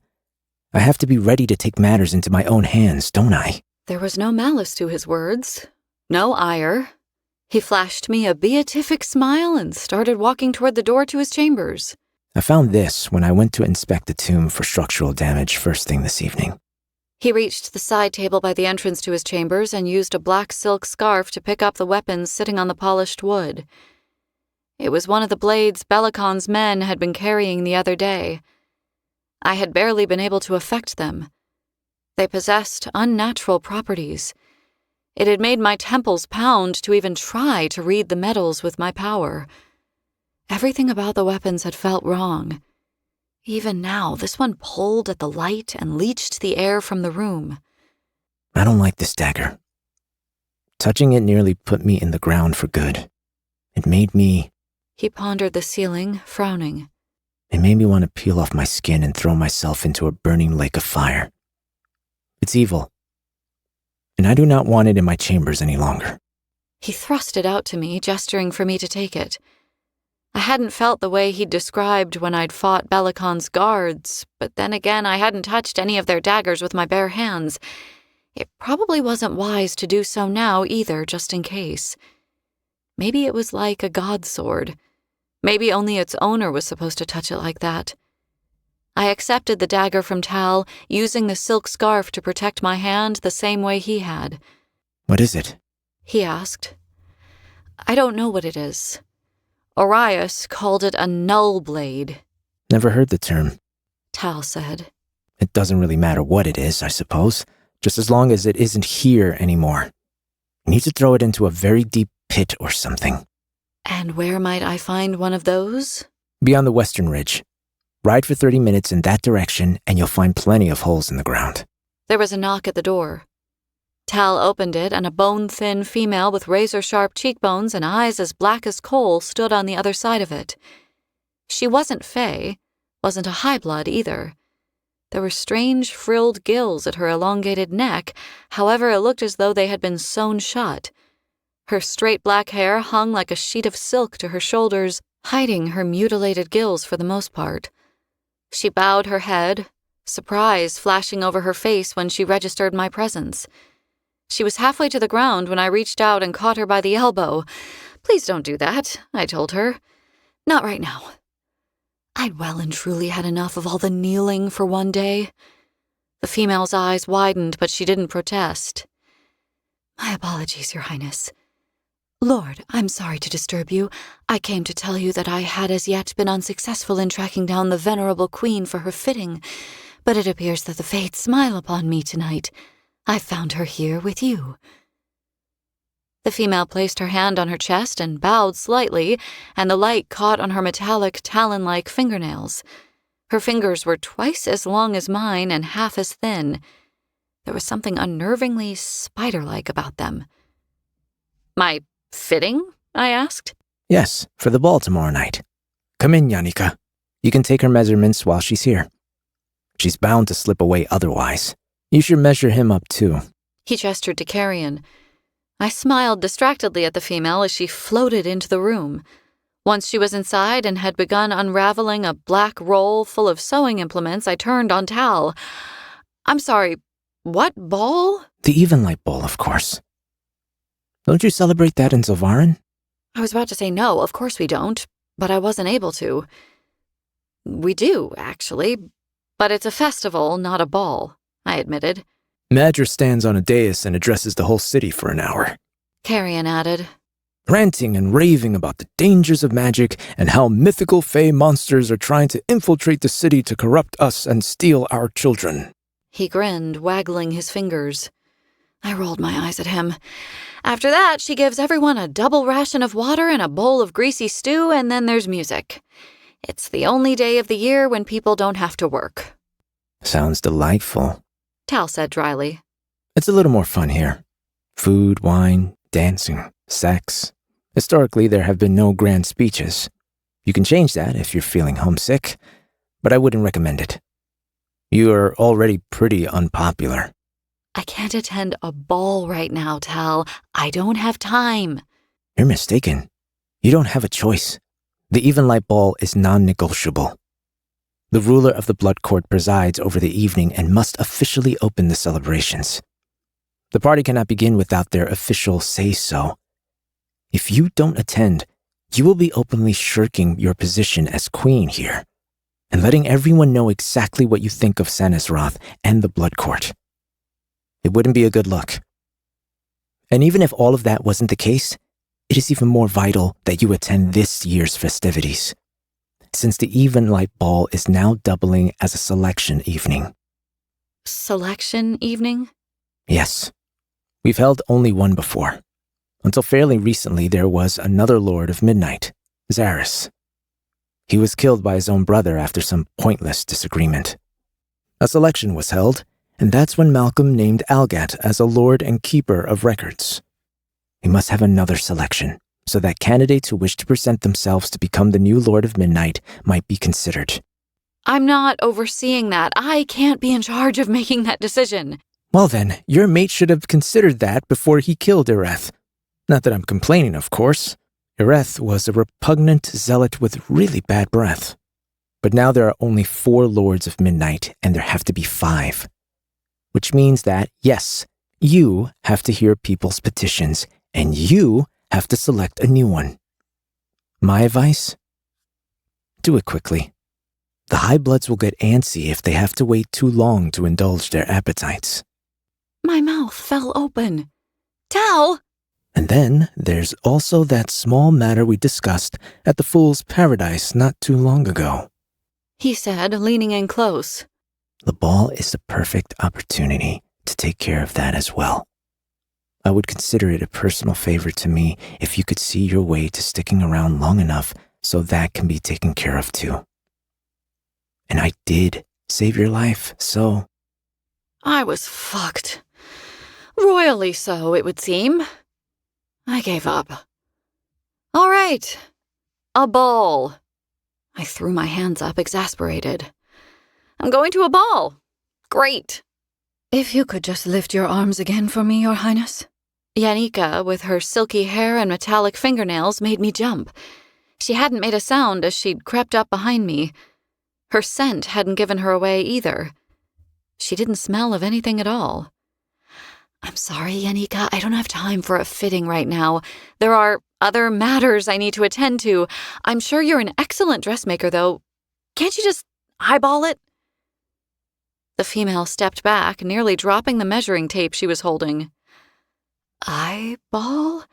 I have to be ready to take matters into my own hands, don't I? There was no malice to his words, no ire. He flashed me a beatific smile and started walking toward the door to his chambers. I found this when I went to inspect the tomb for structural damage first thing this evening. He reached the side table by the entrance to his chambers and used a black silk scarf to pick up the weapons sitting on the polished wood. It was one of the blades Belacon's men had been carrying the other day. I had barely been able to affect them. They possessed unnatural properties. It had made my temples pound to even try to read the metals with my power. Everything about the weapons had felt wrong. Even now, this one pulled at the light and leached the air from the room. I don't like this dagger. Touching it nearly put me in the ground for good. It made me pondered the ceiling, frowning. It made me want to peel off my skin and throw myself into a burning lake of fire. It's evil, and I do not want it in my chambers any longer. He thrust it out to me, gesturing for me to take it. I hadn't felt the way he'd described when I'd fought Belacon's guards, but then again I hadn't touched any of their daggers with my bare hands. It probably wasn't wise to do so now either, just in case. Maybe it was like a god sword. Maybe only its owner was supposed to touch it like that. I accepted the dagger from Tal, using the silk scarf to protect my hand the same way he had. What is it? He asked. I don't know what it is. Orias called it a null blade. Never heard the term. Tal said. It doesn't really matter what it is, I suppose, just as long as it isn't here anymore. You need to throw it into a very deep pit or something. And where might I find one of those? Beyond the western ridge. Ride for 30 minutes in that direction and you'll find plenty of holes in the ground. There was a knock at the door. Tal opened it, and a bone-thin female with razor-sharp cheekbones and eyes as black as coal stood on the other side of it. She wasn't Fae, wasn't a high-blood either. There were strange frilled gills at her elongated neck, however it looked as though they had been sewn shut. Her straight black hair hung like a sheet of silk to her shoulders, hiding her mutilated gills for the most part. She bowed her head, surprise flashing over her face when she registered my presence. She was halfway to the ground when I reached out and caught her by the elbow. Please don't do that, I told her. Not right now. I'd well and truly had enough of all the kneeling for one day. The female's eyes widened, but she didn't protest. My apologies, Your Highness. Lord, I'm sorry to disturb you. I came to tell you that I had as yet been unsuccessful in tracking down the venerable queen for her fitting, but it appears that the fates smile upon me tonight. I found her here with you. The female placed her hand on her chest and bowed slightly, and the light caught on her metallic, talon-like fingernails. Her fingers were twice as long as mine and half as thin. There was something unnervingly spider-like about them. My fitting? I asked. Yes, for the ball tomorrow night. Come in, Yannicka. You can take her measurements while she's here. She's bound to slip away otherwise. You should measure him up too. He gestured to Carrion. I smiled distractedly at the female as she floated into the room. Once she was inside and had begun unraveling a black roll full of sewing implements, I turned on Tal. I'm sorry, what ball? The Evenlight Ball, of course. Don't you celebrate that in Zilvarin? I was about to say no, of course we don't, but I wasn't able to. We do, actually, but it's a festival, not a ball, I admitted. Madra stands on a dais and addresses the whole city for an hour. Carrion added. Ranting and raving about the dangers of magic and how mythical fae monsters are trying to infiltrate the city to corrupt us and steal our children. He grinned, waggling his fingers. I rolled my eyes at him. After that, she gives everyone a double ration of water and a bowl of greasy stew, and then there's music. It's the only day of the year when people don't have to work. Sounds delightful. Tal said dryly. It's a little more fun here. Food, wine, dancing, sex. Historically, there have been no grand speeches. You can change that if you're feeling homesick, but I wouldn't recommend it. You are already pretty unpopular. I can't attend a ball right now, Tal. I don't have time. You're mistaken. You don't have a choice. The Evenlight Ball is non-negotiable. The ruler of the Blood Court presides over the evening and must officially open the celebrations. The party cannot begin without their official say-so. If you don't attend, you will be openly shirking your position as queen here, and letting everyone know exactly what you think of Sanisroth and the Blood Court. It wouldn't be a good look. And even if all of that wasn't the case, it is even more vital that you attend this year's festivities, since the Even Light Ball is now doubling as a selection evening. Selection evening? Yes. We've held only one before. Until fairly recently, there was another Lord of Midnight, Zaris. He was killed by his own brother after some pointless disagreement. A selection was held, and that's when Malcolm named Algat as a Lord and Keeper of Records. We must have another selection, so that candidates who wish to present themselves to become the new Lord of Midnight might be considered. I'm not overseeing that. I can't be in charge of making that decision. Well then, your mate should have considered that before he killed Ireth. Not that I'm complaining, of course. Ireth was a repugnant zealot with really bad breath. But now there are only 4 Lords of Midnight, and there have to be 5. Which means that, yes, you have to hear people's petitions, and you have to select a new one. My advice? Do it quickly. The High Bloods will get antsy if they have to wait too long to indulge their appetites. My mouth fell open. Tal! And then there's also that small matter we discussed at the Fool's Paradise not too long ago. He said, leaning in close. The ball is the perfect opportunity to take care of that as well. I would consider it a personal favor to me if you could see your way to sticking around long enough so that can be taken care of too. And I did save your life, so... I was fucked. Royally so, it would seem. I gave up. All right. A ball. I threw my hands up, exasperated. I'm going to a ball. Great. If you could just lift your arms again for me, Your Highness. Yannicka, with her silky hair and metallic fingernails, made me jump. She hadn't made a sound as she'd crept up behind me. Her scent hadn't given her away either. She didn't smell of anything at all. I'm sorry, Yannicka, I don't have time for a fitting right now. There are other matters I need to attend to. I'm sure you're an excellent dressmaker, though. Can't you just eyeball it? The female stepped back, nearly dropping the measuring tape she was holding. Eyeball?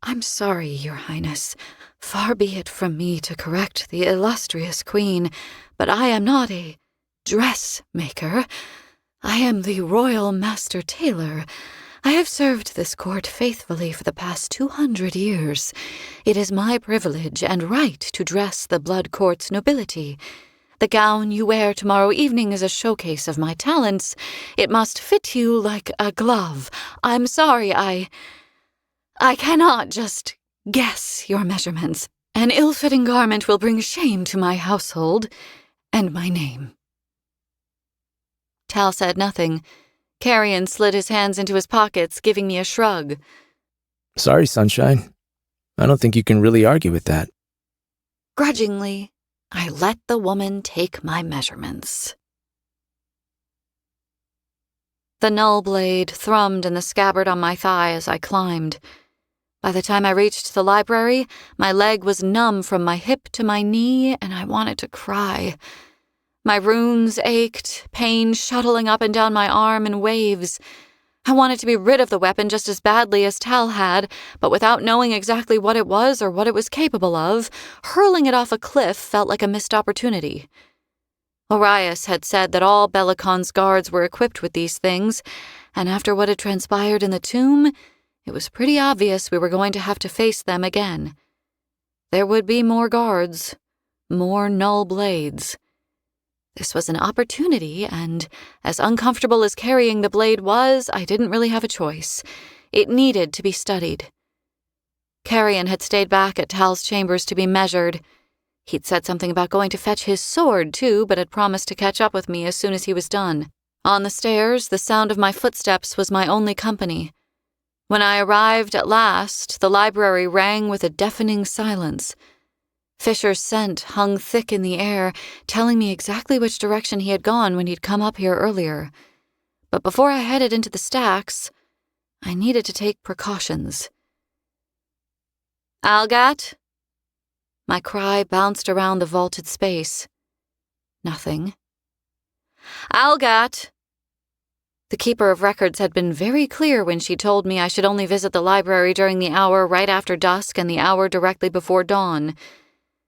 I'm sorry, Your Highness. Far be it from me to correct the illustrious queen, but I am not a dressmaker. I am the royal master tailor. I have served this court faithfully for the past 200 years. It is my privilege and right to dress the Blood Court's nobility. The gown you wear tomorrow evening is a showcase of my talents. It must fit you like a glove. I'm sorry, I cannot just guess your measurements. An ill-fitting garment will bring shame to my household and my name. Tal said nothing. Carrion slid his hands into his pockets, giving me a shrug. Sorry, Sunshine. I don't think you can really argue with that. Grudgingly, I let the woman take my measurements. The null blade thrummed in the scabbard on my thigh as I climbed. By the time I reached the library, my leg was numb from my hip to my knee, and I wanted to cry. My runes ached, pain shuttling up and down my arm in waves. I wanted to be rid of the weapon just as badly as Tal had, but without knowing exactly what it was or what it was capable of, hurling it off a cliff felt like a missed opportunity. Orias had said that all Belicon's guards were equipped with these things, and after what had transpired in the tomb, it was pretty obvious we were going to have to face them again. There would be more guards, more null blades. This was an opportunity, and as uncomfortable as carrying the blade was, I didn't really have a choice. It needed to be studied. Carrion had stayed back at Tal's chambers to be measured. He'd said something about going to fetch his sword, too, but had promised to catch up with me as soon as he was done. On the stairs, the sound of my footsteps was my only company. When I arrived at last, the library rang with a deafening silence. Fisher's scent hung thick in the air, telling me exactly which direction he had gone when he'd come up here earlier. But before I headed into the stacks, I needed to take precautions. Algat? My cry bounced around the vaulted space. Nothing. Algat! The keeper of records had been very clear when she told me I should only visit the library during the hour right after dusk and the hour directly before dawn.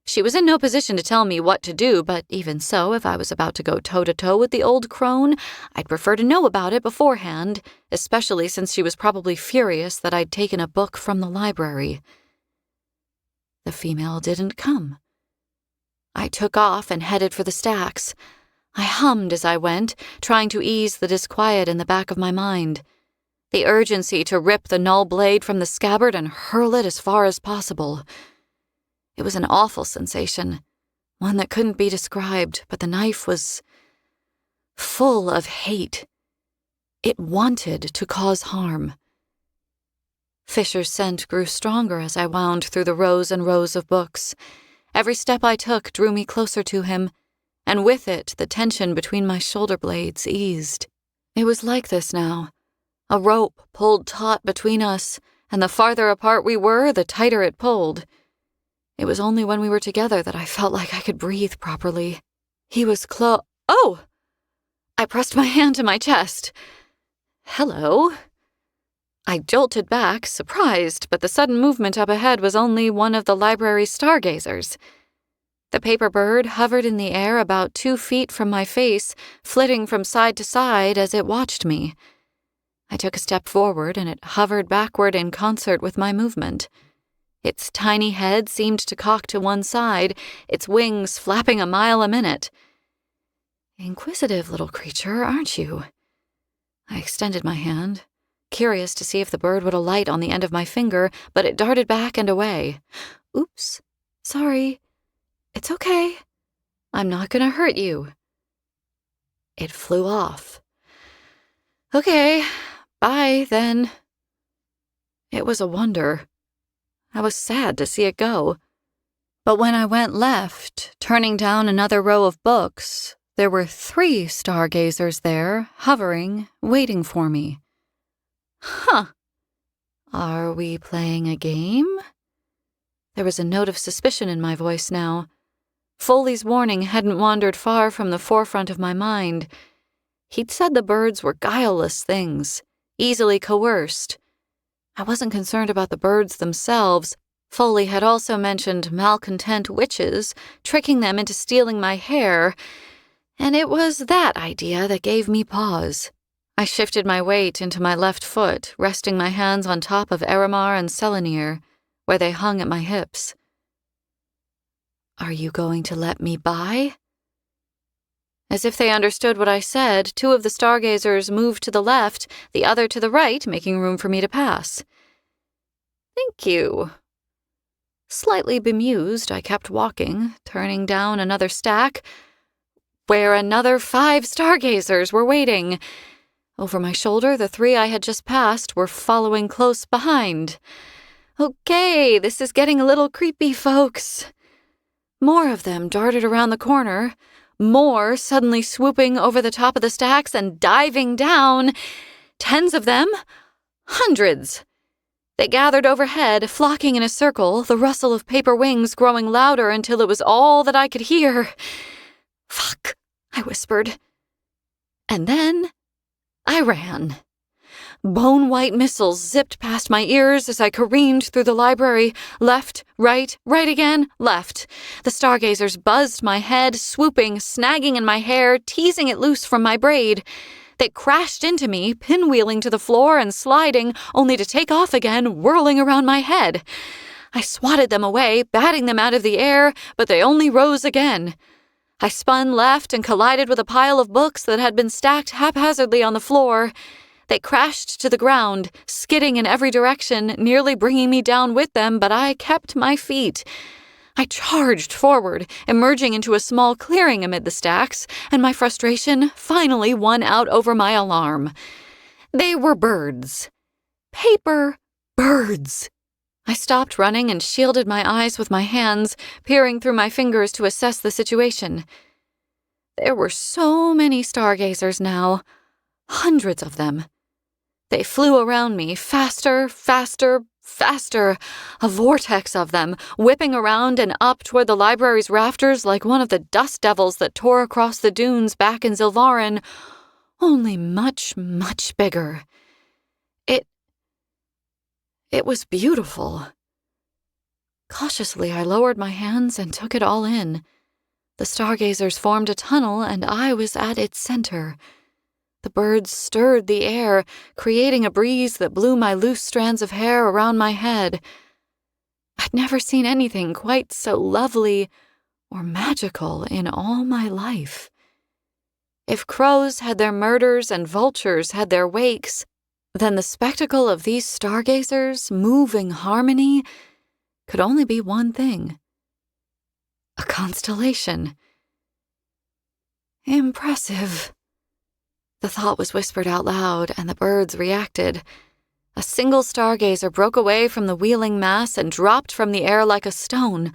She was in no position to tell me what to do, but even so, if I was about to go toe-to-toe with the old crone, I'd prefer to know about it beforehand, especially since she was probably furious that I'd taken a book from the library. The female didn't come. I took off and headed for the stacks. I hummed as I went, trying to ease the disquiet in the back of my mind. The urgency to rip the null blade from the scabbard and hurl it as far as possible. It was an awful sensation, one that couldn't be described, but the knife was full of hate. It wanted to cause harm. Fisher's scent grew stronger as I wound through the rows and rows of books. Every step I took drew me closer to him, and with it the tension between my shoulder blades eased. It was like this now. A rope pulled taut between us, and the farther apart we were, the tighter it pulled. It was only when we were together that I felt like I could breathe properly. He was Oh! I pressed my hand to my chest. Hello? I jolted back, surprised, but the sudden movement up ahead was only one of the library's stargazers. The paper bird hovered in the air about 2 feet from my face, flitting from side to side as it watched me. I took a step forward, and it hovered backward in concert with my movement. Its tiny head seemed to cock to one side, its wings flapping a mile a minute. Inquisitive little creature, aren't you? I extended my hand, curious to see if the bird would alight on the end of my finger, but it darted back and away. Oops, sorry. It's okay. I'm not going to hurt you. It flew off. Okay, bye then. It was a wonder. I was sad to see it go. But when I went left, turning down another row of books, there were 3 stargazers there, hovering, waiting for me. Huh. Are we playing a game? There was a note of suspicion in my voice now. Foley's warning hadn't wandered far from the forefront of my mind. He'd said the birds were guileless things, easily coerced. I wasn't concerned about the birds themselves. Foley had also mentioned malcontent witches, tricking them into stealing my hair, and it was that idea that gave me pause. I shifted my weight into my left foot, resting my hands on top of Eramar and Selenir, where they hung at my hips. Are you going to let me by? As if they understood what I said, 2 of the stargazers moved to the left, the other to the right, making room for me to pass. Thank you. Slightly bemused, I kept walking, turning down another stack, where another 5 stargazers were waiting. Over my shoulder, the 3 I had just passed were following close behind. Okay, this is getting a little creepy, folks. More of them darted around the corner, more suddenly swooping over the top of the stacks and diving down. 10s of them, hundreds. They gathered overhead, flocking in a circle, the rustle of paper wings growing louder until it was all that I could hear. Fuck, I whispered. And then I ran. Bone-white missiles zipped past my ears as I careened through the library, left, right again, left. The stargazers buzzed my head, swooping, snagging in my hair, teasing it loose from my braid. They crashed into me, pinwheeling to the floor and sliding, only to take off again, whirling around my head. I swatted them away, batting them out of the air, but they only rose again. I spun left and collided with a pile of books that had been stacked haphazardly on the floor. They crashed to the ground, skidding in every direction, nearly bringing me down with them, but I kept my feet. I charged forward, emerging into a small clearing amid the stacks, and my frustration finally won out over my alarm. They were birds. Paper birds. I stopped running and shielded my eyes with my hands, peering through my fingers to assess the situation. There were so many stargazers now, hundreds of them. They flew around me, faster, faster, faster, a vortex of them, whipping around and up toward the library's rafters like one of the dust devils that tore across the dunes back in Zilvarin, only much, much bigger. It was beautiful. Cautiously, I lowered my hands and took it all in. The stargazers formed a tunnel, and I was at its center. The birds stirred the air, creating a breeze that blew my loose strands of hair around my head. I'd never seen anything quite so lovely or magical in all my life. If crows had their murders and vultures had their wakes, then the spectacle of these stargazers' moving harmony could only be one thing: a constellation. Impressive. The thought was whispered out loud, and the birds reacted. A single stargazer broke away from the wheeling mass and dropped from the air like a stone.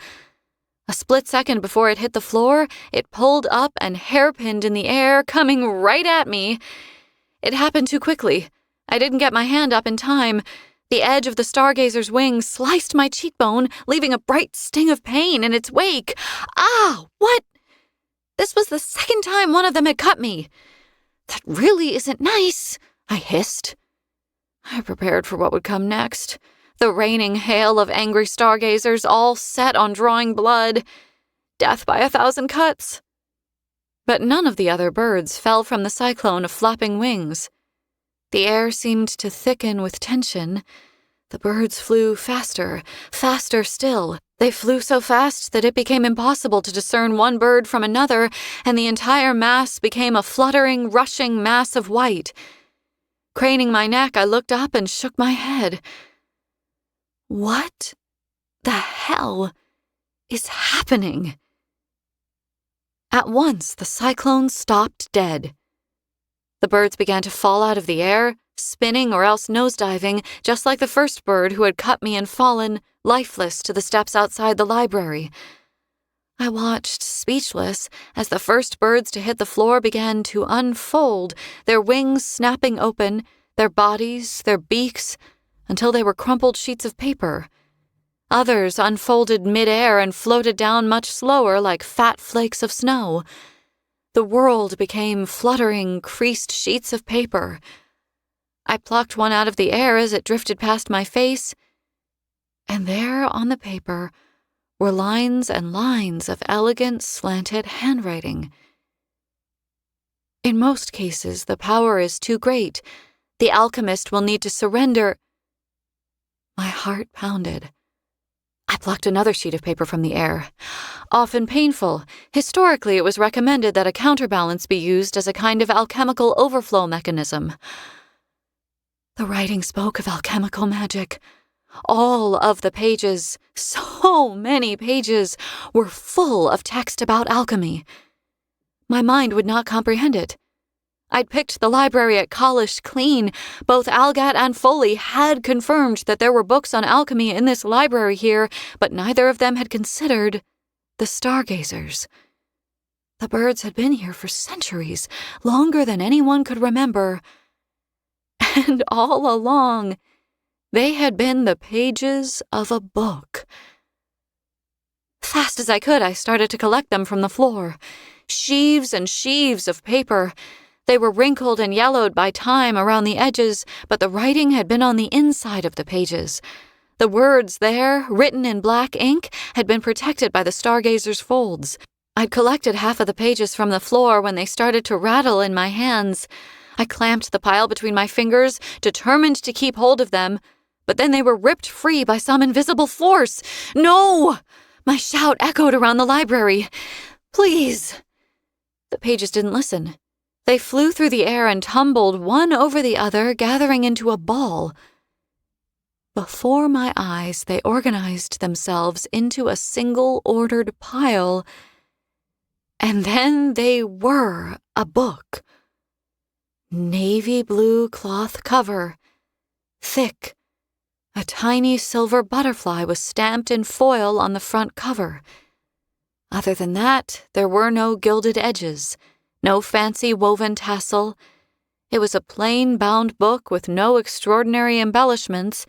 A split second before it hit the floor, it pulled up and hairpinned in the air, coming right at me. It happened too quickly. I didn't get my hand up in time. The edge of the stargazer's wing sliced my cheekbone, leaving a bright sting of pain in its wake. Ah, what? This was the second time one of them had cut me. That really isn't nice, I hissed. I prepared for what would come next. The raining hail of angry stargazers, all set on drawing blood. Death by 1,000 cuts. But none of the other birds fell from the cyclone of flapping wings. The air seemed to thicken with tension. The birds flew faster, faster still. They flew so fast that it became impossible to discern one bird from another, and the entire mass became a fluttering, rushing mass of white. Craning my neck, I looked up and shook my head. What the hell is happening? At once, the cyclone stopped dead. The birds began to fall out of the air, spinning or else nosediving, just like the first bird who had cut me and fallen, lifeless, to the steps outside the library. I watched, speechless, as the first birds to hit the floor began to unfold, their wings snapping open, their bodies, their beaks, until they were crumpled sheets of paper. Others unfolded mid-air and floated down much slower like fat flakes of snow. The world became fluttering, creased sheets of paper. I plucked one out of the air as it drifted past my face, and there on the paper were lines and lines of elegant, slanted handwriting. In most cases, the power is too great. The alchemist will need to surrender. My heart pounded. I plucked another sheet of paper from the air. Often painful, historically it was recommended that a counterbalance be used as a kind of alchemical overflow mechanism. The writing spoke of alchemical magic. All of the pages, so many pages, were full of text about alchemy. My mind would not comprehend it. I'd picked the library at college clean. Both Algat and Foley had confirmed that there were books on alchemy in this library here, but neither of them had considered the stargazers. The birds had been here for centuries, longer than anyone could remember. And all along, they had been the pages of a book. Fast as I could, I started to collect them from the floor. Sheaves and sheaves of paper. They were wrinkled and yellowed by time around the edges, but the writing had been on the inside of the pages. The words there, written in black ink, had been protected by the stargazer's folds. I'd collected half of the pages from the floor when they started to rattle in my hands. I clamped the pile between my fingers, determined to keep hold of them, but then they were ripped free by some invisible force. No! My shout echoed around the library. Please! The pages didn't listen. They flew through the air and tumbled one over the other, gathering into a ball. Before my eyes, they organized themselves into a single ordered pile. And then they were a book. Navy blue cloth cover. Thick. A tiny silver butterfly was stamped in foil on the front cover. Other than that, there were no gilded edges. No fancy woven tassel. It was a plain bound book with no extraordinary embellishments,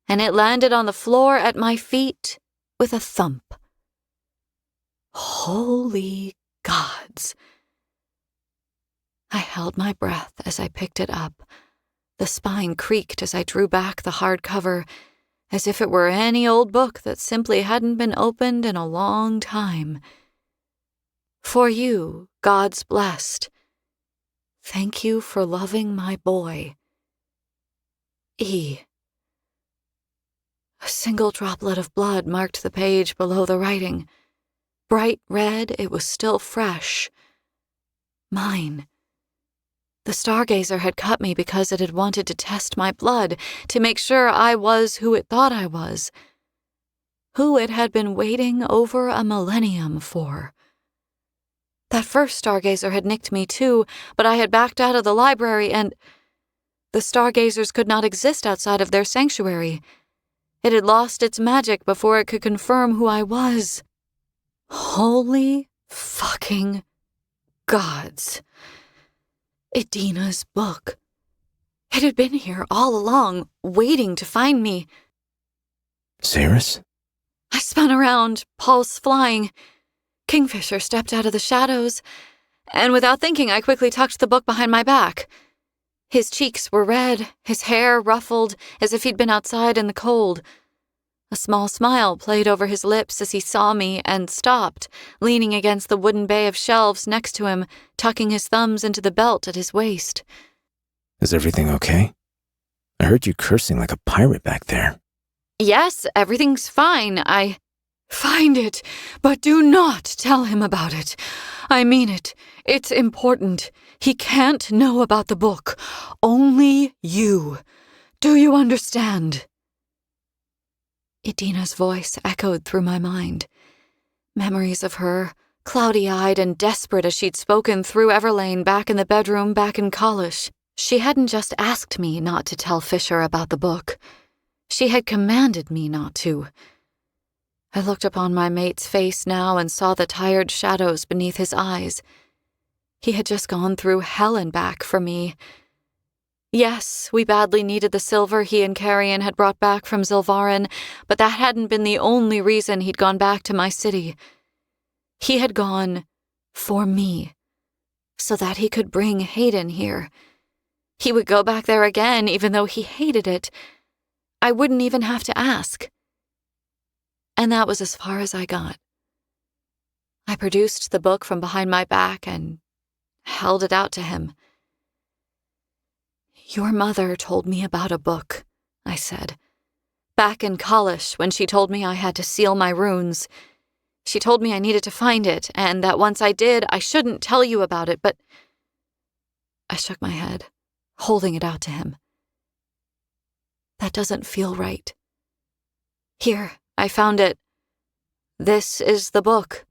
and it landed on the floor at my feet with a thump. Holy gods! I held my breath as I picked it up. The spine creaked as I drew back the hard cover, as if it were any old book that simply hadn't been opened in a long time. For you, God's blessed. Thank you for loving my boy. E. A single droplet of blood marked the page below the writing. Bright red, it was still fresh. Mine. The stargazer had cut me because it had wanted to test my blood, to make sure I was who it thought I was. Who it had been waiting over a millennium for. That first stargazer had nicked me too, but I had backed out of the library and... The stargazers could not exist outside of their sanctuary. It had lost its magic before it could confirm who I was. Holy fucking gods. Idina's book. It had been here all along, waiting to find me. Saris? I spun around, pulse flying. Kingfisher stepped out of the shadows, and without thinking, I quickly tucked the book behind my back. His cheeks were red, his hair ruffled, as if he'd been outside in the cold. A small smile played over his lips as he saw me and stopped, leaning against the wooden bay of shelves next to him, tucking his thumbs into the belt at his waist. Is everything okay? I heard you cursing like a pirate back there. Yes, everything's fine. Find it, but do not tell him about it. I mean it. It's important. He can't know about the book. Only you. Do you understand? Idina's voice echoed through my mind. Memories of her, cloudy-eyed and desperate as she'd spoken through Everlane back in the bedroom back in college. She hadn't just asked me not to tell Fisher about the book. She had commanded me not to. I looked upon my mate's face now and saw the tired shadows beneath his eyes. He had just gone through hell and back for me. Yes, we badly needed the silver he and Carrion had brought back from Zilvarin, but that hadn't been the only reason he'd gone back to my city. He had gone for me, so that he could bring Hayden here. He would go back there again, even though he hated it. I wouldn't even have to ask. And that was as far as I got. I produced the book from behind my back and held it out to him. Your mother told me about a book, I said. Back in college, when she told me I had to seal my runes. She told me I needed to find it, and that once I did, I shouldn't tell you about it, but... I shook my head, holding it out to him. That doesn't feel right. Here, I found it. This is the book.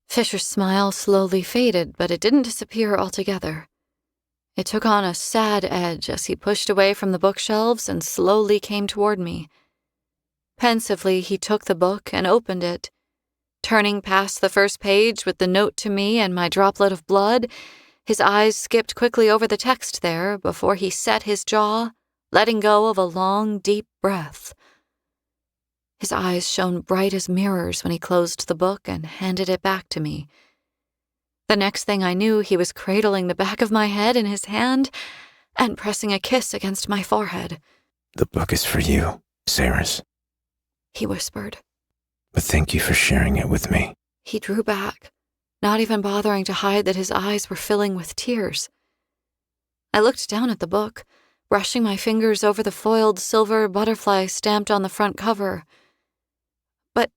Fisher's smile slowly faded, but it didn't disappear altogether. It took on a sad edge as he pushed away from the bookshelves and slowly came toward me. Pensively, he took the book and opened it. Turning past the first page with the note to me and my droplet of blood, his eyes skipped quickly over the text there before he set his jaw, letting go of a long, deep breath. His eyes shone bright as mirrors when he closed the book and handed it back to me. The next thing I knew, he was cradling the back of my head in his hand and pressing a kiss against my forehead. The book is for you, Saris, he whispered. But thank you for sharing it with me. He drew back, not even bothering to hide that his eyes were filling with tears. I looked down at the book, brushing my fingers over the foiled silver butterfly stamped on the front cover. But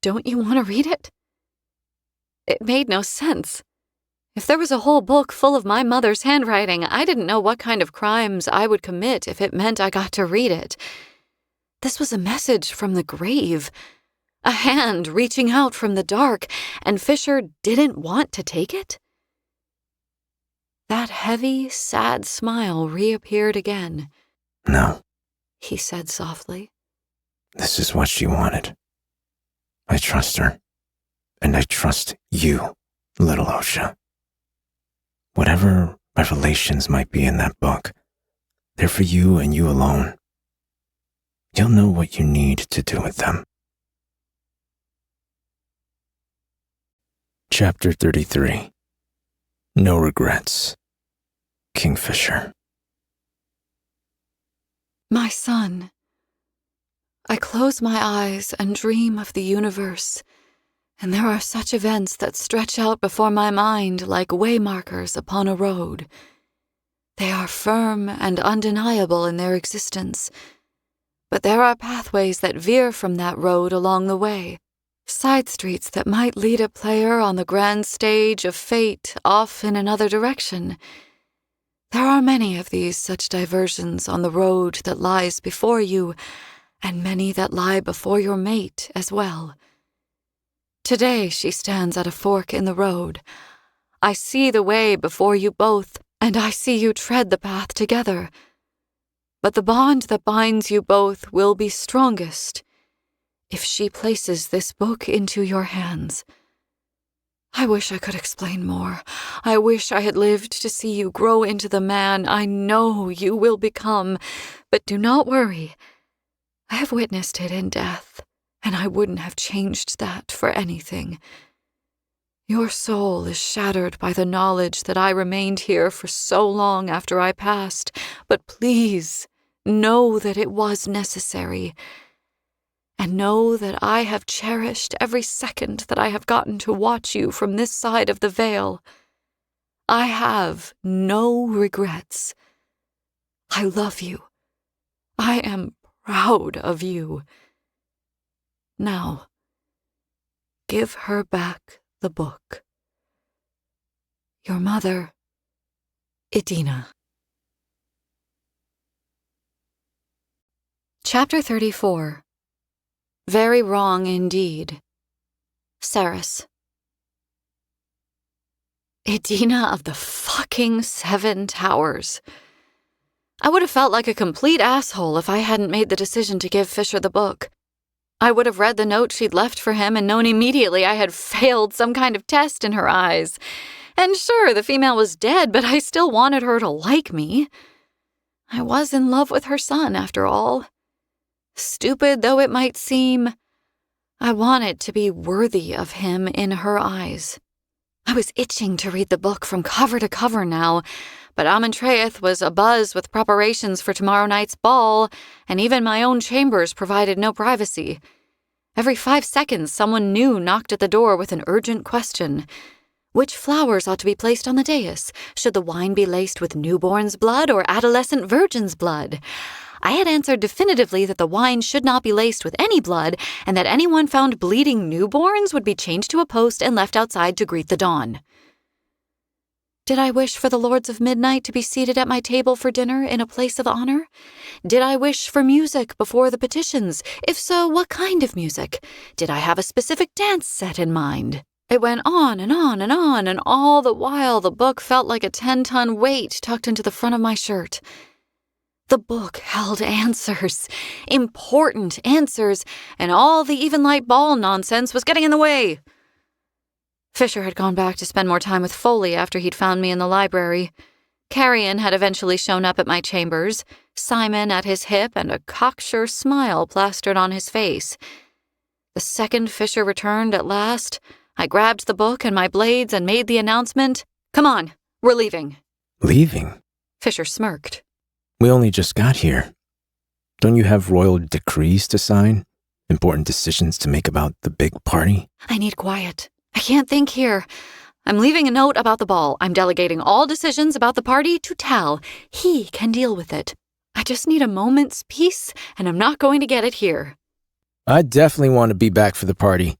don't you want to read it? It made no sense. If there was a whole book full of my mother's handwriting, I didn't know what kind of crimes I would commit if it meant I got to read it. This was a message from the grave, a hand reaching out from the dark, and Fisher didn't want to take it? That heavy, sad smile reappeared again. No, he said softly. This is what she wanted. I trust her. And I trust you, little Osha. Whatever revelations might be in that book, they're for you and you alone. You'll know what you need to do with them. Chapter 33. No regrets. Kingfisher. My son, I close my eyes and dream of the universe, and there are such events that stretch out before my mind like waymarkers upon a road. They are firm and undeniable in their existence, but there are pathways that veer from that road along the way, side streets that might lead a player on the grand stage of fate off in another direction. There are many of these such diversions on the road that lies before you, and many that lie before your mate as well. Today she stands at a fork in the road. I see the way before you both, and I see you tread the path together. But the bond that binds you both will be strongest if she places this book into your hands. I wish I could explain more. I wish I had lived to see you grow into the man I know you will become. But do not worry. I have witnessed it in death, and I wouldn't have changed that for anything. Your soul is shattered by the knowledge that I remained here for so long after I passed, but please know that it was necessary. And know that I have cherished every second that I have gotten to watch you from this side of the veil. I have no regrets. I love you. I am proud of you. Now, give her back the book. Your mother, Idina. Chapter 34. Very wrong indeed. Saris. Idina of the fucking 7 Towers. I would have felt like a complete asshole if I hadn't made the decision to give Fisher the book. I would have read the note she'd left for him and known immediately I had failed some kind of test in her eyes. And sure, the female was dead, but I still wanted her to like me. I was in love with her son, after all. Stupid though it might seem, I wanted to be worthy of him in her eyes. I was itching to read the book from cover to cover now, but Amentraeth was abuzz with preparations for tomorrow night's ball, and even my own chambers provided no privacy. Every 5 seconds, someone new knocked at the door with an urgent question. Which flowers ought to be placed on the dais? Should the wine be laced with newborn's blood or adolescent virgin's blood? I had answered definitively that the wine should not be laced with any blood, and that anyone found bleeding newborns would be chained to a post and left outside to greet the dawn. Did I wish for the Lords of Midnight to be seated at my table for dinner in a place of honor? Did I wish for music before the petitions? If so, what kind of music? Did I have a specific dance set in mind? It went on and on and on, and all the while the book felt like a 10-ton weight tucked into the front of my shirt. The book held answers, important answers, and all the even light ball nonsense was getting in the way. Fisher had gone back to spend more time with Foley after he'd found me in the library. Carrion had eventually shown up at my chambers, Simon at his hip, and a cocksure smile plastered on his face. The second Fisher returned at last, I grabbed the book and my blades and made the announcement, "Come on, we're leaving." Leaving? Fisher smirked. We only just got here. Don't you have royal decrees to sign? Important decisions to make about the big party? I need quiet. I can't think here. I'm leaving a note about the ball. I'm delegating all decisions about the party to Tal. He can deal with it. I just need a moment's peace, and I'm not going to get it here. I definitely want to be back for the party.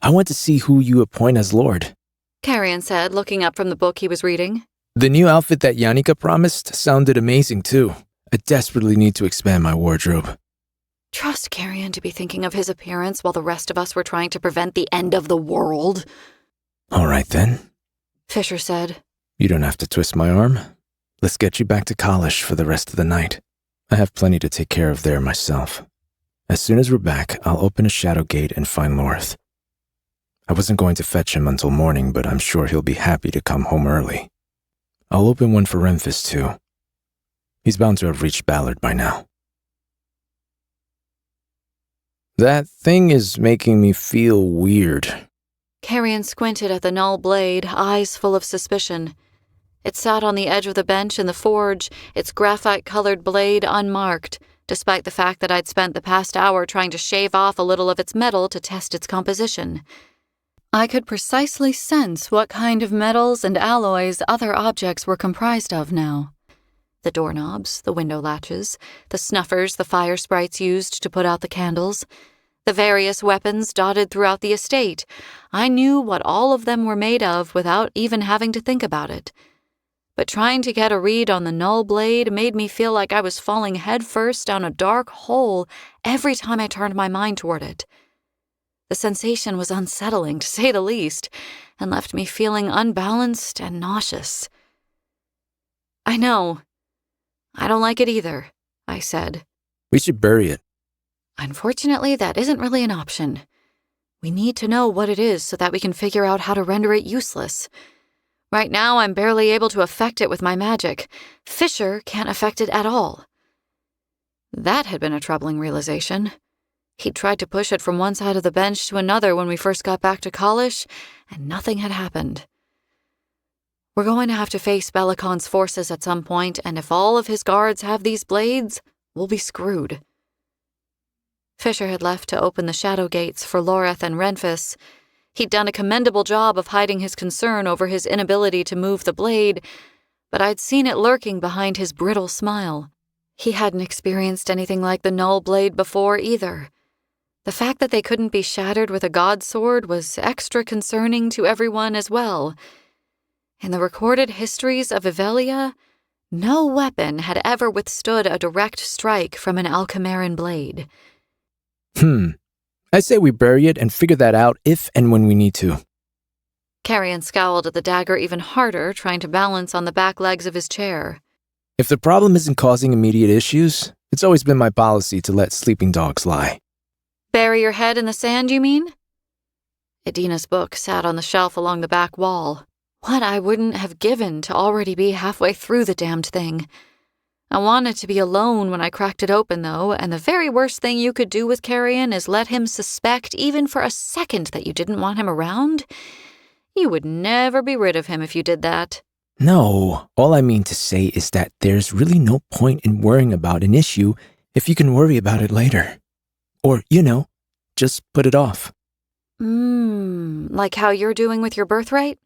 I want to see who you appoint as Lord. Carrion said, looking up from the book he was reading. The new outfit that Yannicka promised sounded amazing, too. I desperately need to expand my wardrobe. Trust Carrion to be thinking of his appearance while the rest of us were trying to prevent the end of the world. All right, then. Fisher said. You don't have to twist my arm. Let's get you back to college for the rest of the night. I have plenty to take care of there myself. As soon as we're back, I'll open a shadow gate and find Lorth. I wasn't going to fetch him until morning, but I'm sure he'll be happy to come home early. I'll open one for Remphis, too. He's bound to have reached Ballard by now. That thing is making me feel weird. Carrion squinted at the null blade, eyes full of suspicion. It sat on the edge of the bench in the forge, its graphite-colored blade unmarked, despite the fact that I'd spent the past hour trying to shave off a little of its metal to test its composition. I could precisely sense what kind of metals and alloys other objects were comprised of now. The doorknobs, the window latches, the snuffers the fire sprites used to put out the candles, the various weapons dotted throughout the estate. I knew what all of them were made of without even having to think about it. But trying to get a read on the null blade made me feel like I was falling headfirst down a dark hole every time I turned my mind toward it. The sensation was unsettling, to say the least, and left me feeling unbalanced and nauseous. I know. I don't like it either, I said. We should bury it. Unfortunately, that isn't really an option. We need to know what it is so that we can figure out how to render it useless. Right now, I'm barely able to affect it with my magic. Fisher can't affect it at all. That had been a troubling realization. He'd tried to push it from one side of the bench to another when we first got back to college, and nothing had happened. We're going to have to face Belicon's forces at some point, and if all of his guards have these blades, we'll be screwed. Fisher had left to open the shadow gates for Loreth and Renfus. He'd done a commendable job of hiding his concern over his inability to move the blade, but I'd seen it lurking behind his brittle smile. He hadn't experienced anything like the null blade before either. The fact that they couldn't be shattered with a god sword was extra concerning to everyone as well. In the recorded histories of Ivelia, no weapon had ever withstood a direct strike from an Alchemaran blade. I say we bury it and figure that out if and when we need to. Carrion scowled at the dagger even harder, trying to balance on the back legs of his chair. If the problem isn't causing immediate issues, it's always been my policy to let sleeping dogs lie. Bury your head in the sand, you mean? Edina's book sat on the shelf along the back wall. What I wouldn't have given to already be halfway through the damned thing. I wanted to be alone when I cracked it open, though, and the very worst thing you could do with Carrion is let him suspect even for a second that you didn't want him around. You would never be rid of him if you did that. No, all I mean to say is that there's really no point in worrying about an issue if you can worry about it later. Or, just put it off. Like how you're doing with your birthright?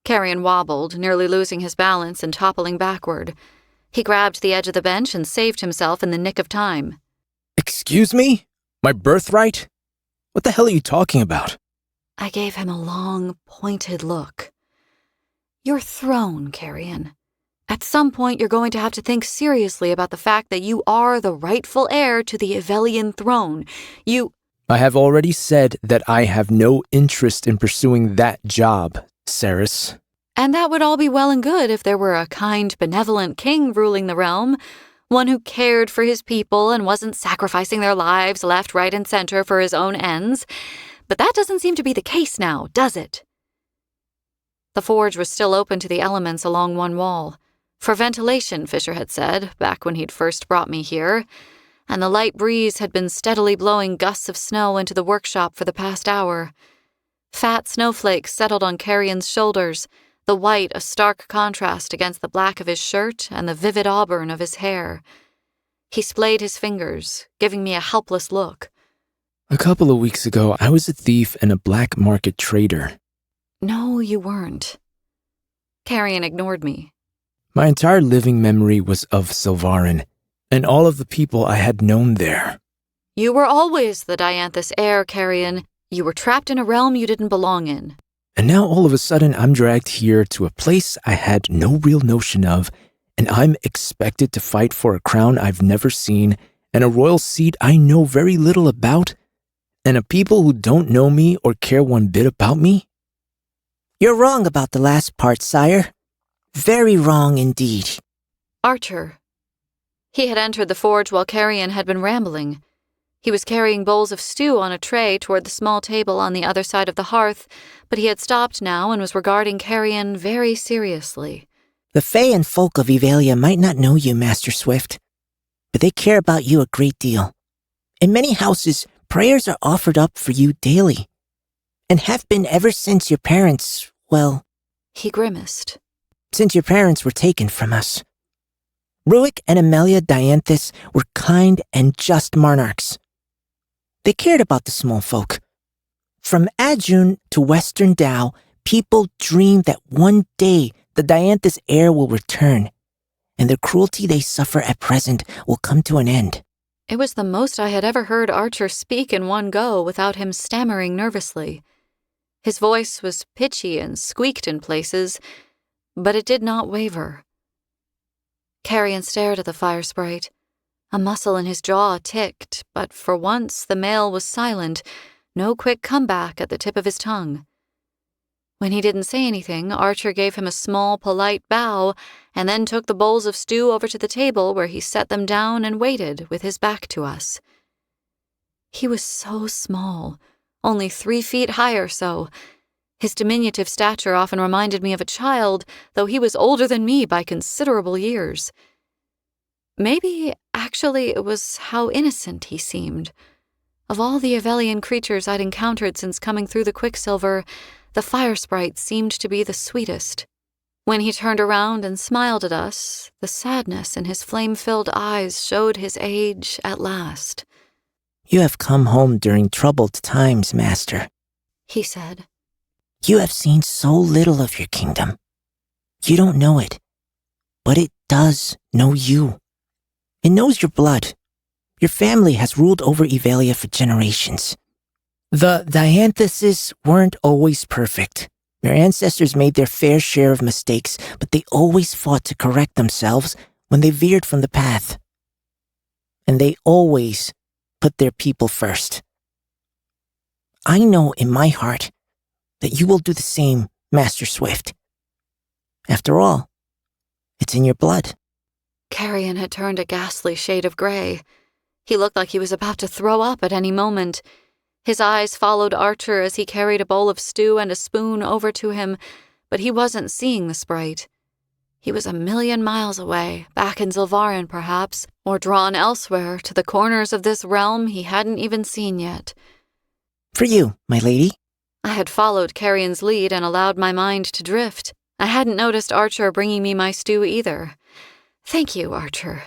Carrion wobbled, nearly losing his balance and toppling backward. He grabbed the edge of the bench and saved himself in the nick of time. Excuse me? My birthright? What the hell are you talking about? I gave him a long, pointed look. Your throne, Carrion. At some point, you're going to have to think seriously about the fact that you are the rightful heir to the Ivelian throne. I have already said that I have no interest in pursuing that job, Ceres. And that would all be well and good if there were a kind, benevolent king ruling the realm, one who cared for his people and wasn't sacrificing their lives left, right, and center for his own ends. But that doesn't seem to be the case now, does it? The forge was still open to the elements along one wall. For ventilation, Fisher had said, back when he'd first brought me here, and the light breeze had been steadily blowing gusts of snow into the workshop for the past hour. Fat snowflakes settled on Carrion's shoulders, the white a stark contrast against the black of his shirt and the vivid auburn of his hair. He splayed his fingers, giving me a helpless look. A couple of weeks ago, I was a thief and a black market trader. No, you weren't. Carrion ignored me. My entire living memory was of Silvarin, and all of the people I had known there. You were always the Dianthus heir, Carrion. You were trapped in a realm you didn't belong in. And now all of a sudden I'm dragged here to a place I had no real notion of, and I'm expected to fight for a crown I've never seen, and a royal seat I know very little about, and a people who don't know me or care one bit about me? You're wrong about the last part, sire. Very wrong indeed. Archer. He had entered the forge while Carrion had been rambling. He was carrying bowls of stew on a tray toward the small table on the other side of the hearth, but he had stopped now and was regarding Carrion very seriously. The Fae and folk of Ivelia might not know you, Master Swift, but they care about you a great deal. In many houses, prayers are offered up for you daily, and have been ever since your parents, well... He grimaced. since your parents were taken from us. Ruick and Amelia Dianthus were kind and just monarchs. They cared about the small folk. From Adjun to Western Dow, people dream that one day the Dianthus heir will return, and the cruelty they suffer at present will come to an end. It was the most I had ever heard Archer speak in one go without him stammering nervously. His voice was pitchy and squeaked in places, but it did not waver. Carrion stared at the fire sprite. A muscle in his jaw ticked, but for once the male was silent, no quick comeback at the tip of his tongue. When he didn't say anything, Archer gave him a small, polite bow and then took the bowls of stew over to the table where he set them down and waited with his back to us. He was so small, only 3 feet high or so. His diminutive stature often reminded me of a child, though he was older than me by considerable years. Maybe, actually, it was how innocent he seemed. Of all the Avelian creatures I'd encountered since coming through the Quicksilver, the fire sprite seemed to be the sweetest. When he turned around and smiled at us, the sadness in his flame-filled eyes showed his age at last. You have come home during troubled times, Master, he said. You have seen so little of your kingdom. You don't know it, but it does know you. It knows your blood. Your family has ruled over Evalia for generations. The Dianthuses weren't always perfect. Their ancestors made their fair share of mistakes, but they always fought to correct themselves when they veered from the path. And they always put their people first. I know in my heart that you will do the same, Master Swift. After all, it's in your blood. Carrion had turned a ghastly shade of gray. He looked like he was about to throw up at any moment. His eyes followed Archer as he carried a bowl of stew and a spoon over to him, but he wasn't seeing the sprite. He was 1,000,000 miles away, back in Zilvarin perhaps, or drawn elsewhere to the corners of this realm he hadn't even seen yet. For you, my lady. I had followed Carrion's lead and allowed my mind to drift. I hadn't noticed Archer bringing me my stew either. Thank you, Archer.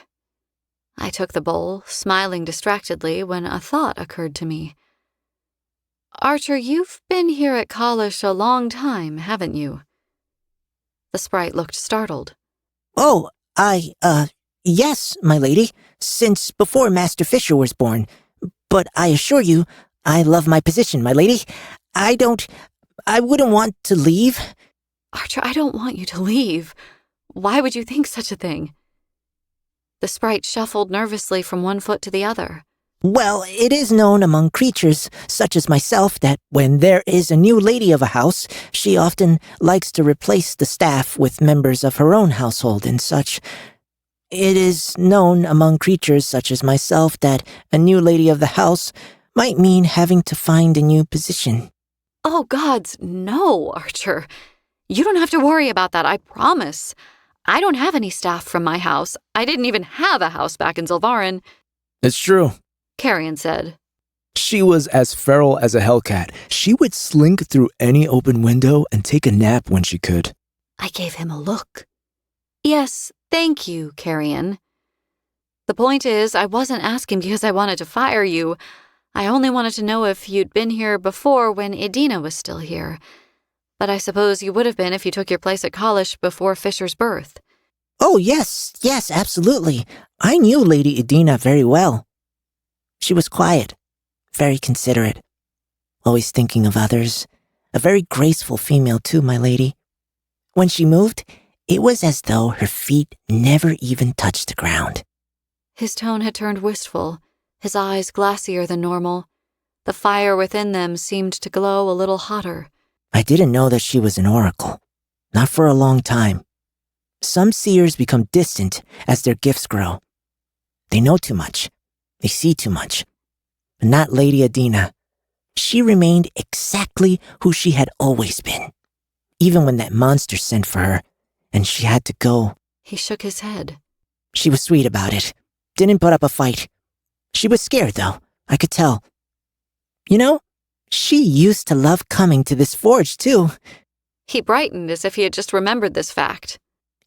I took the bowl, smiling distractedly, when a thought occurred to me. Archer, you've been here at Kalish a long time, haven't you? The sprite looked startled. Oh, yes, my lady, since before Master Fisher was born. But I assure you, I love my position, my lady. I wouldn't want to leave. Archer, I don't want you to leave. Why would you think such a thing? The sprite shuffled nervously from one foot to the other. Well, it is known among creatures such as myself that when there is a new lady of a house, she often likes to replace the staff with members of her own household and such. It is known among creatures such as myself that a new lady of the house might mean having to find a new position. Oh, gods, no, Archer. You don't have to worry about that, I promise. I don't have any staff from my house. I didn't even have a house back in Zilvarin. It's true, Carrion said. She was as feral as a hellcat. She would slink through any open window and take a nap when she could. I gave him a look. Yes, thank you, Carrion. The point is, I wasn't asking because I wanted to fire you. I only wanted to know if you'd been here before when Edina was still here. But I suppose you would have been if you took your place at Kalish before Fisher's birth. Oh, yes, absolutely. I knew Lady Edina very well. She was quiet, very considerate, always thinking of others. A very graceful female too, my lady. When she moved, it was as though her feet never even touched the ground. His tone had turned wistful, his eyes glassier than normal. The fire within them seemed to glow a little hotter. I didn't know that she was an oracle. Not for a long time. Some seers become distant as their gifts grow. They know too much. They see too much. But not Lady Edina. She remained exactly who she had always been. Even when that monster sent for her, and she had to go. He shook his head. She was sweet about it. Didn't put up a fight. She was scared, though. I could tell. You know, she used to love coming to this forge, too. He brightened as if he had just remembered this fact.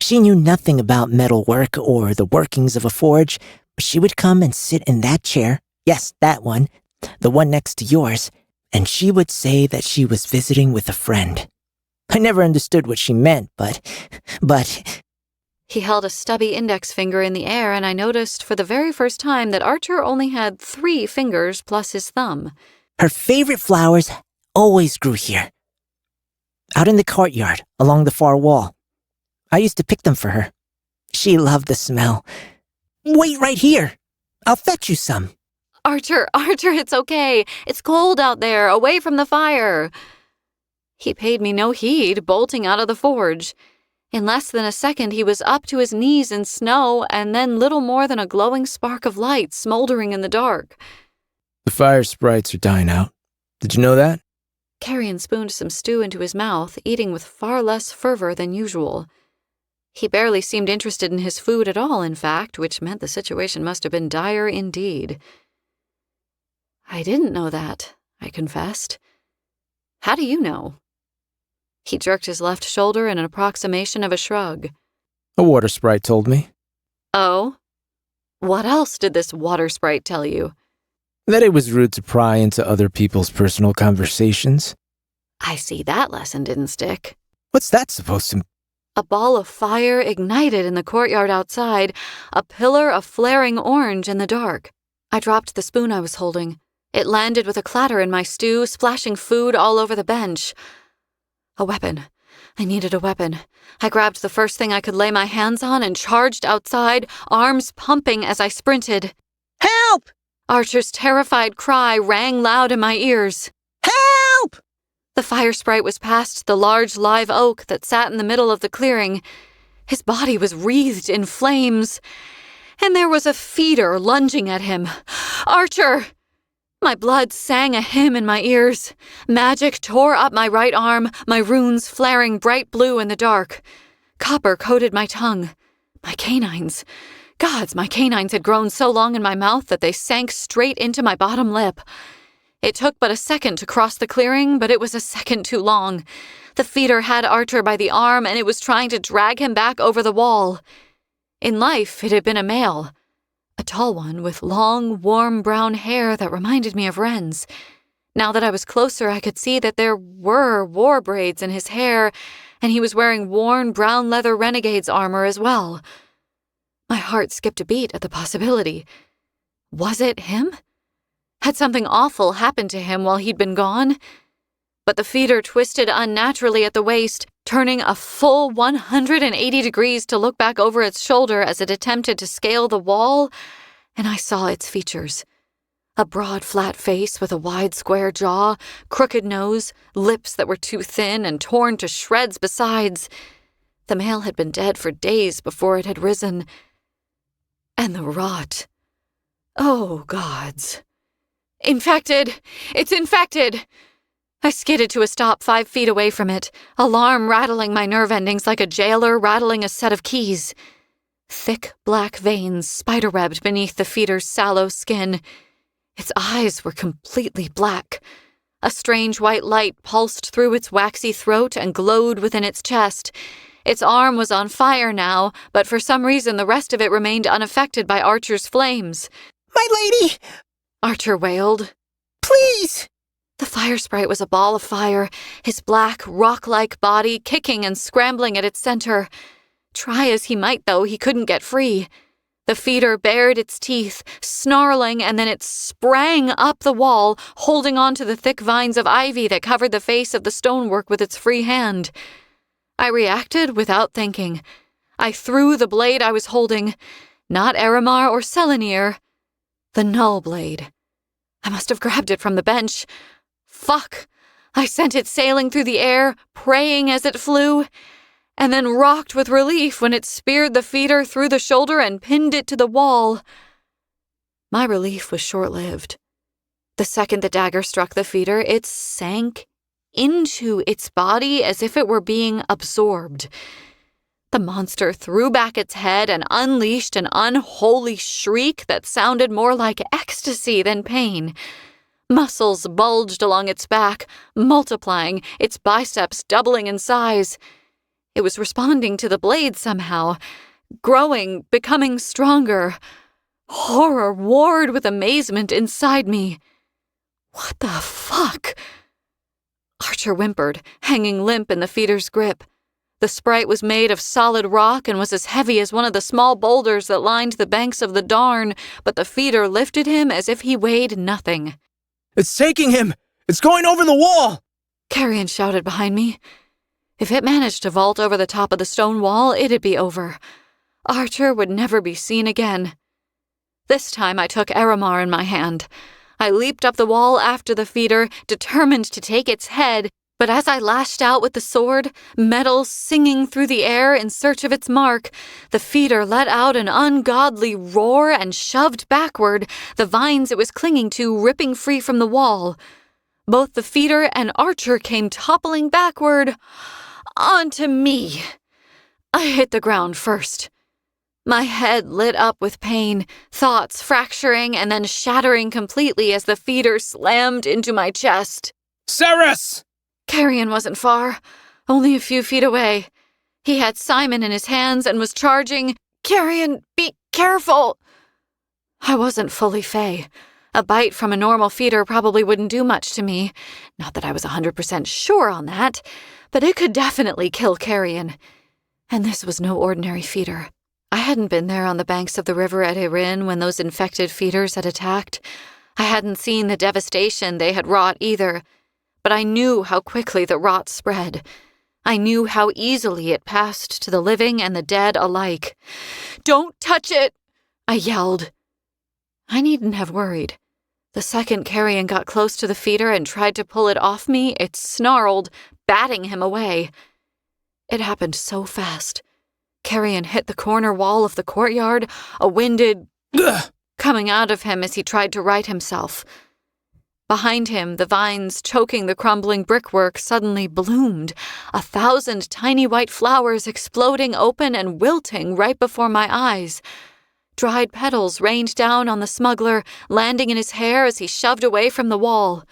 She knew nothing about metalwork or the workings of a forge, but she would come and sit in that chair, yes, that one, the one next to yours, and she would say that she was visiting with a friend. I never understood what she meant, but... He held a stubby index finger in the air, and I noticed for the very first time that Archer only had 3 fingers plus his thumb. Her favorite flowers always grew here. Out in the courtyard, along the far wall. I used to pick them for her. She loved the smell. Wait right here. I'll fetch you some. Archer, it's okay. It's cold out there, away from the fire. He paid me no heed, bolting out of the forge. In less than a second, he was up to his knees in snow, and then little more than a glowing spark of light smoldering in the dark. The fire sprites are dying out. Did you know that? Carrion spooned some stew into his mouth, eating with far less fervor than usual. He barely seemed interested in his food at all, in fact, which meant the situation must have been dire indeed. I didn't know that, I confessed. How do you know? He jerked his left shoulder in an approximation of a shrug. A water sprite told me. Oh? What else did this water sprite tell you? That it was rude to pry into other people's personal conversations. I see that lesson didn't stick. What's that supposed to... A ball of fire ignited in the courtyard outside, a pillar of flaring orange in the dark. I dropped the spoon I was holding. It landed with a clatter in my stew, splashing food all over the bench. A weapon. I needed a weapon. I grabbed the first thing I could lay my hands on and charged outside, arms pumping as I sprinted. Help! Archer's terrified cry rang loud in my ears. Help! The fire sprite was past the large live oak that sat in the middle of the clearing. His body was wreathed in flames, and there was a feeder lunging at him. Archer! My blood sang a hymn in my ears. Magic tore up my right arm, my runes flaring bright blue in the dark. Copper coated my tongue. My canines. Gods, my canines had grown so long in my mouth that they sank straight into my bottom lip. It took but a second to cross the clearing, but it was a second too long. The feeder had Archer by the arm, and it was trying to drag him back over the wall. In life, it had been a male. A tall one with long, warm brown hair that reminded me of Wren's. Now that I was closer, I could see that there were war braids in his hair, and he was wearing worn brown leather renegade's armor as well. My heart skipped a beat at the possibility. Was it him? Had something awful happened to him while he'd been gone? But the feeder twisted unnaturally at the waist, turning a full 180 degrees to look back over its shoulder as it attempted to scale the wall, and I saw its features. A broad, flat face with a wide, square jaw, crooked nose, lips that were too thin and torn to shreds besides. The male had been dead for days before it had risen. And the rot. Oh, gods. Infected! It's infected! I skidded to a stop 5 feet away from it, alarm rattling my nerve endings like a jailer rattling a set of keys. Thick black veins spiderwebbed beneath the feeder's sallow skin. Its eyes were completely black. A strange white light pulsed through its waxy throat and glowed within its chest. Its arm was on fire now, but for some reason the rest of it remained unaffected by Archer's flames. My lady! Archer wailed. Please! The fire sprite was a ball of fire, his black, rock-like body kicking and scrambling at its center. Try as he might, though, he couldn't get free. The feeder bared its teeth, snarling, and then it sprang up the wall, holding on to the thick vines of ivy that covered the face of the stonework with its free hand. I reacted without thinking. I threw the blade I was holding. Not Erimar or Selenir. The null blade. I must have grabbed it from the bench. Fuck! I sent it sailing through the air, praying as it flew, and then rocked with relief when it speared the feeder through the shoulder and pinned it to the wall. My relief was short-lived. The second the dagger struck the feeder, it sank into its body as if it were being absorbed. The monster threw back its head and unleashed an unholy shriek that sounded more like ecstasy than pain. Muscles bulged along its back, multiplying, its biceps doubling in size. It was responding to the blade somehow, growing, becoming stronger. Horror warred with amazement inside me. What the fuck? Archer whimpered, hanging limp in the feeder's grip. The sprite was made of solid rock and was as heavy as one of the small boulders that lined the banks of the Darn, but the feeder lifted him as if he weighed nothing. It's taking him! It's going over the wall! Carrion shouted behind me. If it managed to vault over the top of the stone wall, it'd be over. Archer would never be seen again. This time I took Aramar in my hand. I leaped up the wall after the feeder, determined to take its head, but as I lashed out with the sword, metal singing through the air in search of its mark, the feeder let out an ungodly roar and shoved backward, the vines it was clinging to ripping free from the wall. Both the feeder and Archer came toppling backward onto me. I hit the ground first. My head lit up with pain, thoughts fracturing and then shattering completely as the feeder slammed into my chest. Ceres! Carrion wasn't far, only a few feet away. He had Simon in his hands and was charging. Carrion, be careful! I wasn't fully fey. A bite from a normal feeder probably wouldn't do much to me. Not that I was 100% sure on that, but it could definitely kill Carrion. And this was no ordinary feeder. I hadn't been there on the banks of the river at Erin when those infected feeders had attacked. I hadn't seen the devastation they had wrought either, but I knew how quickly the rot spread. I knew how easily it passed to the living and the dead alike. "Don't touch it!" I yelled. I needn't have worried. The second Carrion got close to the feeder and tried to pull it off me, it snarled, batting him away. It happened so fast. Carrion hit the corner wall of the courtyard, a winded coming out of him as he tried to right himself. Behind him, the vines choking the crumbling brickwork suddenly bloomed, 1,000 tiny white flowers exploding open and wilting right before my eyes. Dried petals rained down on the smuggler, landing in his hair as he shoved away from the wall.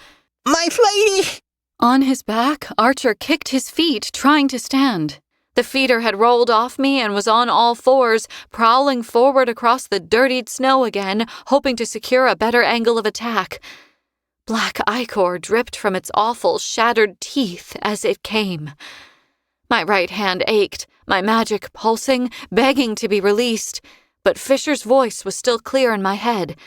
My flighty! On his back, Archer kicked his feet, trying to stand. The feeder had rolled off me and was on all fours, prowling forward across the dirtied snow again, hoping to secure a better angle of attack. Black ichor dripped from its awful, shattered teeth as it came. My right hand ached, my magic pulsing, begging to be released, but Fisher's voice was still clear in my head.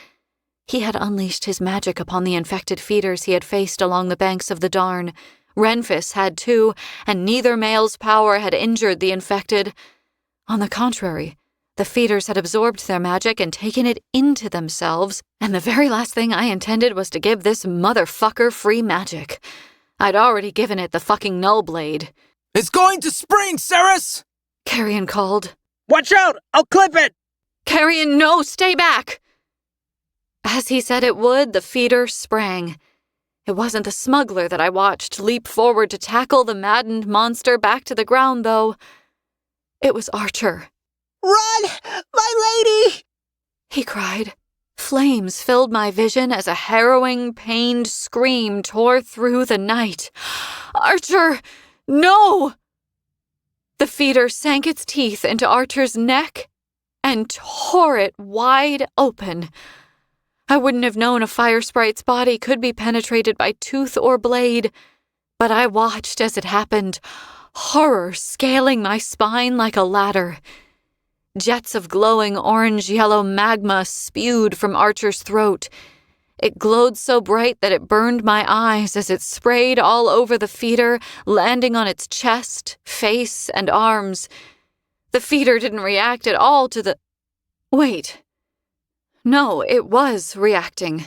He had unleashed his magic upon the infected feeders he had faced along the banks of the Darn. Renfis had too, and neither male's power had injured the infected. On the contrary, the feeders had absorbed their magic and taken it into themselves, and the very last thing I intended was to give this motherfucker free magic. I'd already given it the fucking null blade. It's going to spring, Ceres! Carrion called. Watch out! I'll clip it! Carrion, no, stay back! As he said it would, the feeder sprang. It wasn't the smuggler that I watched leap forward to tackle the maddened monster back to the ground, though. It was Archer. Run! My lady! He cried. Flames filled my vision as a harrowing, pained scream tore through the night. Archer! No! The feeder sank its teeth into Archer's neck and tore it wide open. I wouldn't have known a fire sprite's body could be penetrated by tooth or blade, but I watched as it happened, horror scaling my spine like a ladder. Jets of glowing orange-yellow magma spewed from Archer's throat. It glowed so bright that it burned my eyes as it sprayed all over the feeder, landing on its chest, face, and arms. The feeder didn't react at all to the... Wait. No, it was reacting.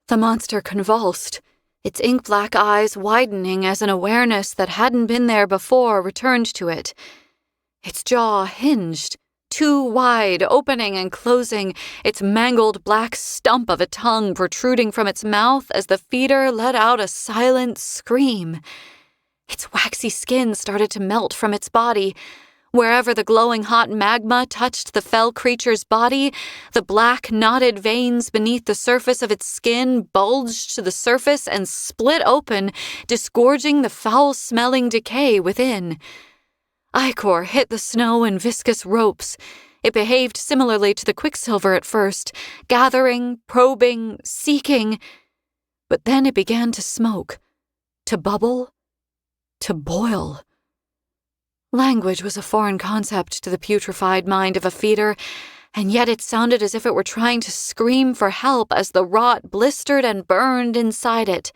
The monster convulsed, its ink-black eyes widening as an awareness that hadn't been there before returned to it. Its jaw hinged, too wide, opening and closing, its mangled black stump of a tongue protruding from its mouth as the feeder let out a silent scream. Its waxy skin started to melt from its body. Wherever the glowing hot magma touched the fell creature's body, the black knotted veins beneath the surface of its skin bulged to the surface and split open, disgorging the foul-smelling decay within. ichor hit the snow and viscous ropes. It behaved similarly to the quicksilver at first, gathering, probing, seeking. But then it began to smoke, to bubble, to boil. Language was a foreign concept to the putrefied mind of a feeder, and yet it sounded as if it were trying to scream for help as the rot blistered and burned inside it.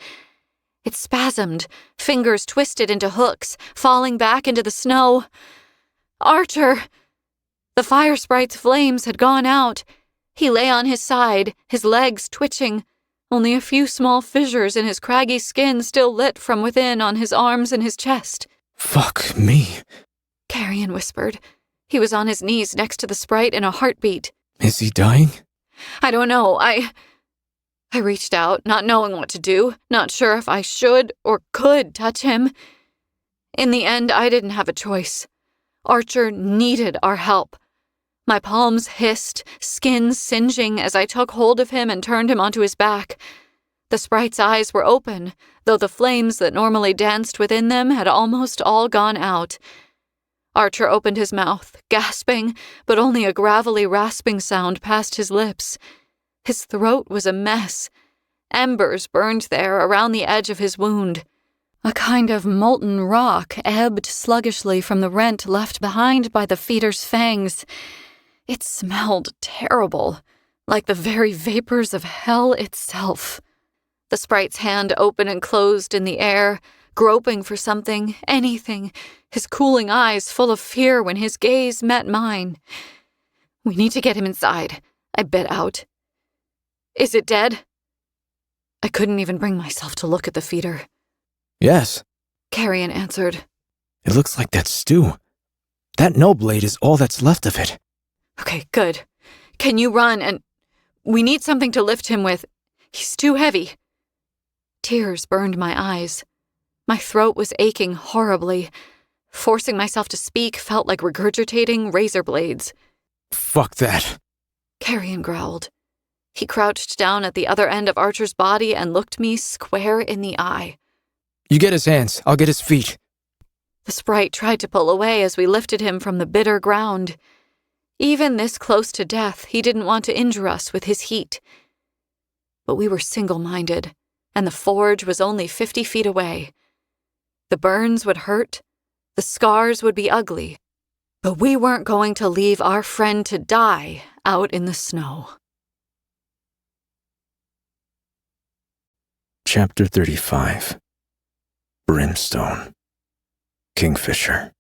It spasmed, fingers twisted into hooks, falling back into the snow. Archer! The fire sprite's flames had gone out. He lay on his side, his legs twitching, only a few small fissures in his craggy skin still lit from within on his arms and his chest. Fuck me. Carrion whispered. He was on his knees next to the sprite in a heartbeat. Is he dying? I don't know. I reached out, not knowing what to do, not sure if I should or could touch him. In the end, I didn't have a choice. Archer needed our help. My palms hissed, skin singeing as I took hold of him and turned him onto his back. The sprite's eyes were open, though the flames that normally danced within them had almost all gone out. Archer opened his mouth, gasping, but only a gravelly rasping sound passed his lips. His throat was a mess. Embers burned there around the edge of his wound. A kind of molten rock ebbed sluggishly from the rent left behind by the feeder's fangs. It smelled terrible, like the very vapors of hell itself. The sprite's hand opened and closed in the air, groping for something, anything, his cooling eyes full of fear when his gaze met mine. "We need to get him inside," I bit out. "Is it dead?" I couldn't even bring myself to look at the feeder. Yes. Carrion answered. It looks like that stew. That no blade is all that's left of it. Okay, good. Can you run and... We need something to lift him with. He's too heavy. Tears burned my eyes. My throat was aching horribly. Forcing myself to speak felt like regurgitating razor blades. Fuck that. Carrion growled. He crouched down at the other end of Archer's body and looked me square in the eye. You get his hands, I'll get his feet. The sprite tried to pull away as we lifted him from the bitter ground. Even this close to death, he didn't want to injure us with his heat. But we were single-minded, and the forge was only 50 feet away. The burns would hurt, the scars would be ugly, but we weren't going to leave our friend to die out in the snow. Chapter 35. Brimstone. Kingfisher.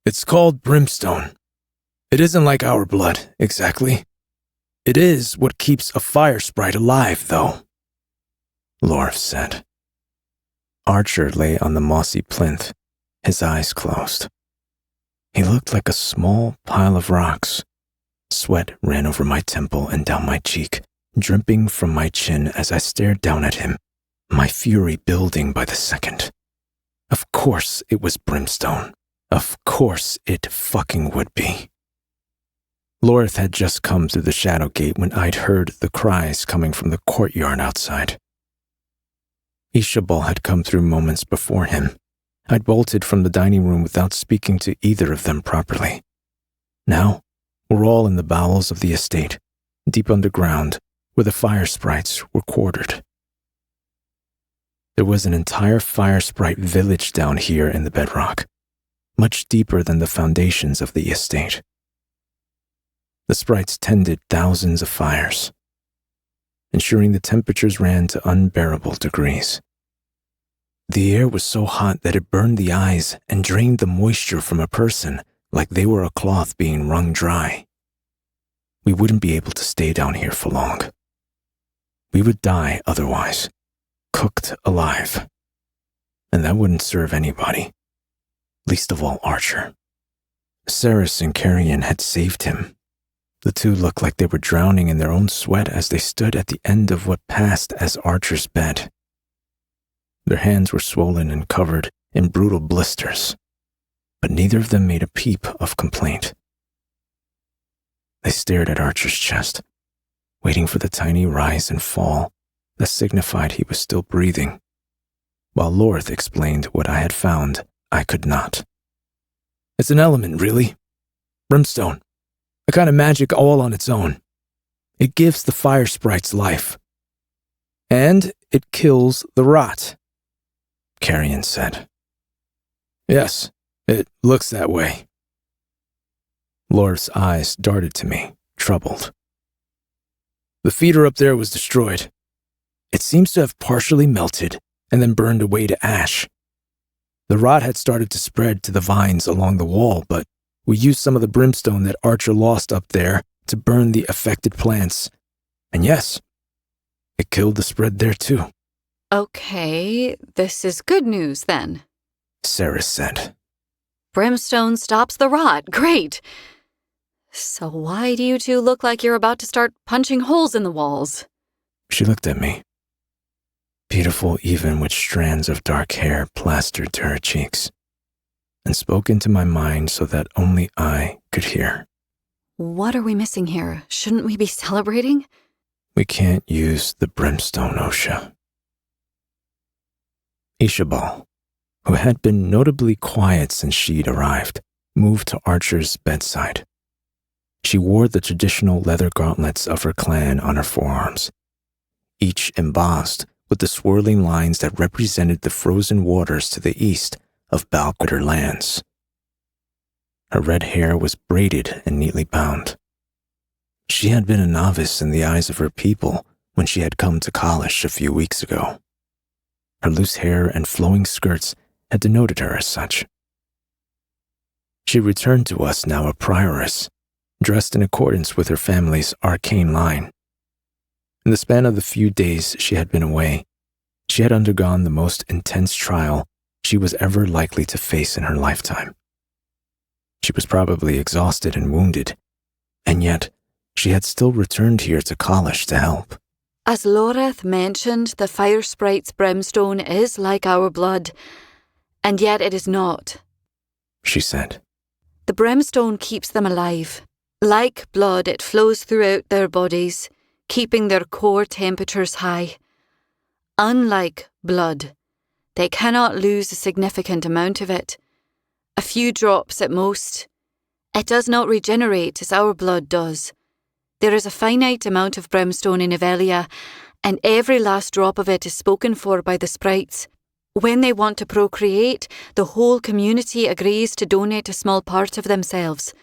It's called brimstone. It isn't like our blood, exactly. It is what keeps a fire sprite alive, though, Lorf said. Archer lay on the mossy plinth, his eyes closed. He looked like a small pile of rocks. Sweat ran over my temple and down my cheek, dripping from my chin as I stared down at him, my fury building by the second. Of course it was brimstone. Of course it fucking would be. Lorth had just come through the shadow gate when I'd heard the cries coming from the courtyard outside. Ishabal had come through moments before him. I'd bolted from the dining room without speaking to either of them properly. Now, we're all in the bowels of the estate, deep underground, where the fire sprites were quartered. There was an entire fire sprite village down here in the bedrock, much deeper than the foundations of the estate. The sprites tended thousands of fires, ensuring the temperatures ran to unbearable degrees. The air was so hot that it burned the eyes and drained the moisture from a person like they were a cloth being wrung dry. We wouldn't be able to stay down here for long. We would die otherwise, cooked alive. And that wouldn't serve anybody, least of all Archer. Saris and Carrion had saved him. The two looked like they were drowning in their own sweat as they stood at the end of what passed as Archer's bed. Their hands were swollen and covered in brutal blisters, but neither of them made a peep of complaint. They stared at Archer's chest, waiting for the tiny rise and fall that signified he was still breathing, while Lorth explained what I had found I could not. It's an element, really. Brimstone. A kind of magic all on its own. It gives the fire sprites life. And it kills the rot, Carrion said. Yes, it looks that way. Lorth's eyes darted to me, troubled. The feeder up there was destroyed. It seems to have partially melted and then burned away to ash. The rot had started to spread to the vines along the wall, but we used some of the brimstone that Archer lost up there to burn the affected plants. And yes, it killed the spread there too. Okay, this is good news then, Ceres said. Brimstone stops the rot. Great. So why do you two look like you're about to start punching holes in the walls? She looked at me, beautiful even with strands of dark hair plastered to her cheeks, and spoke into my mind so that only I could hear. What are we missing here? Shouldn't we be celebrating? We can't use the brimstone, Osha. Ishabal, who had been notably quiet since she'd arrived, moved to Archer's bedside. She wore the traditional leather gauntlets of her clan on her forearms, each embossed with the swirling lines that represented the frozen waters to the east of Balquitter lands. Her red hair was braided and neatly bound. She had been a novice in the eyes of her people when she had come to Kalish a few weeks ago. Her loose hair and flowing skirts had denoted her as such. She returned to us now a prioress, dressed in accordance with her family's arcane line. In the span of the few days she had been away, she had undergone the most intense trial she was ever likely to face in her lifetime. She was probably exhausted and wounded, and yet she had still returned here to Kalish to help. As Loreth mentioned, the fire sprite's brimstone is like our blood, and yet it is not, she said. The brimstone keeps them alive. Like blood, it flows throughout their bodies, keeping their core temperatures high. Unlike blood, they cannot lose a significant amount of it. A few drops at most. It does not regenerate as our blood does. There is a finite amount of brimstone in Avelia, and every last drop of it is spoken for by the sprites. When they want to procreate, the whole community agrees to donate a small part of themselves.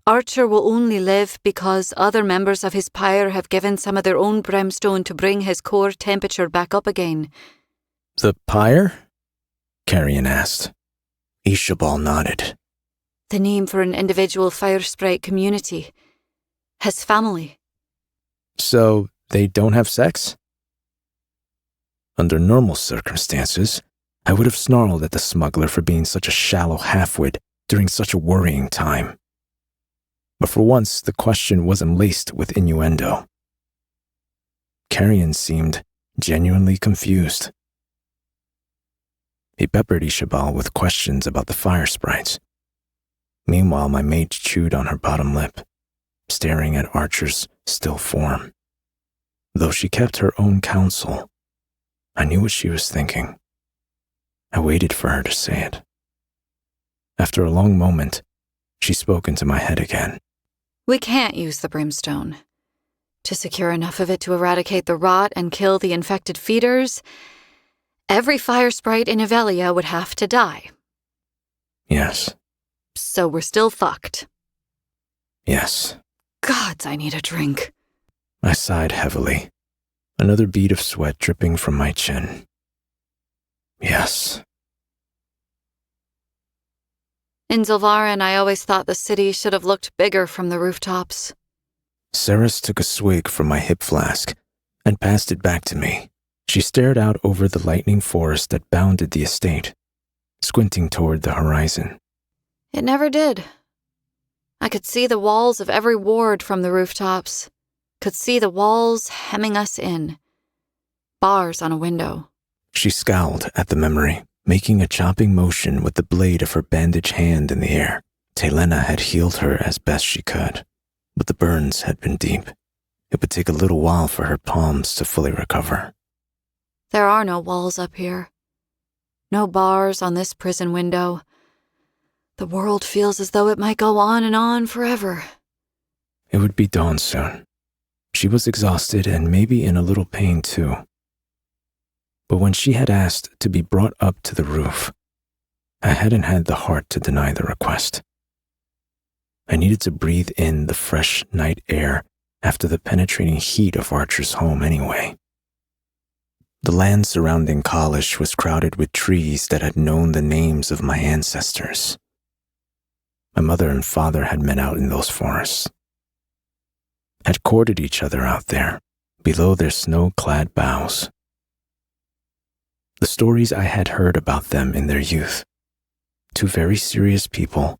Archer will only live because other members of his pyre have given some of their own brimstone to bring his core temperature back up again. The pyre? Carrion asked. Ishabal nodded. The name for an individual fire sprite community. His family. So they don't have sex? Under normal circumstances, I would have snarled at the smuggler for being such a shallow halfwit during such a worrying time. But for once, the question wasn't laced with innuendo. Carrion seemed genuinely confused. He peppered Ishabal with questions about the fire sprites. Meanwhile, my mate chewed on her bottom lip, staring at Archer's still form. Though she kept her own counsel, I knew what she was thinking. I waited for her to say it. After a long moment, she spoke into my head again. We can't use the brimstone. To secure enough of it to eradicate the rot and kill the infected feeders, every fire sprite in Avelia would have to die. Yes. So we're still fucked. Yes. Gods, I need a drink. I sighed heavily, another bead of sweat dripping from my chin. Yes. In Zilvaran, I always thought the city should have looked bigger from the rooftops. Ceres took a swig from my hip flask and passed it back to me. She stared out over the lightning forest that bounded the estate, squinting toward the horizon. It never did. I could see the walls of every ward from the rooftops. Could see the walls hemming us in. Bars on a window. She scowled at the memory, making a chopping motion with the blade of her bandaged hand in the air. Telena had healed her as best she could, but the burns had been deep. It would take a little while for her palms to fully recover. There are no walls up here. No bars on this prison window. The world feels as though it might go on and on forever. It would be dawn soon. She was exhausted and maybe in a little pain too. But when she had asked to be brought up to the roof, I hadn't had the heart to deny the request. I needed to breathe in the fresh night air after the penetrating heat of Archer's home anyway. The land surrounding Kalish was crowded with trees that had known the names of my ancestors. My mother and father had met out in those forests, had courted each other out there, below their snow-clad boughs. The stories I had heard about them in their youth, two very serious people,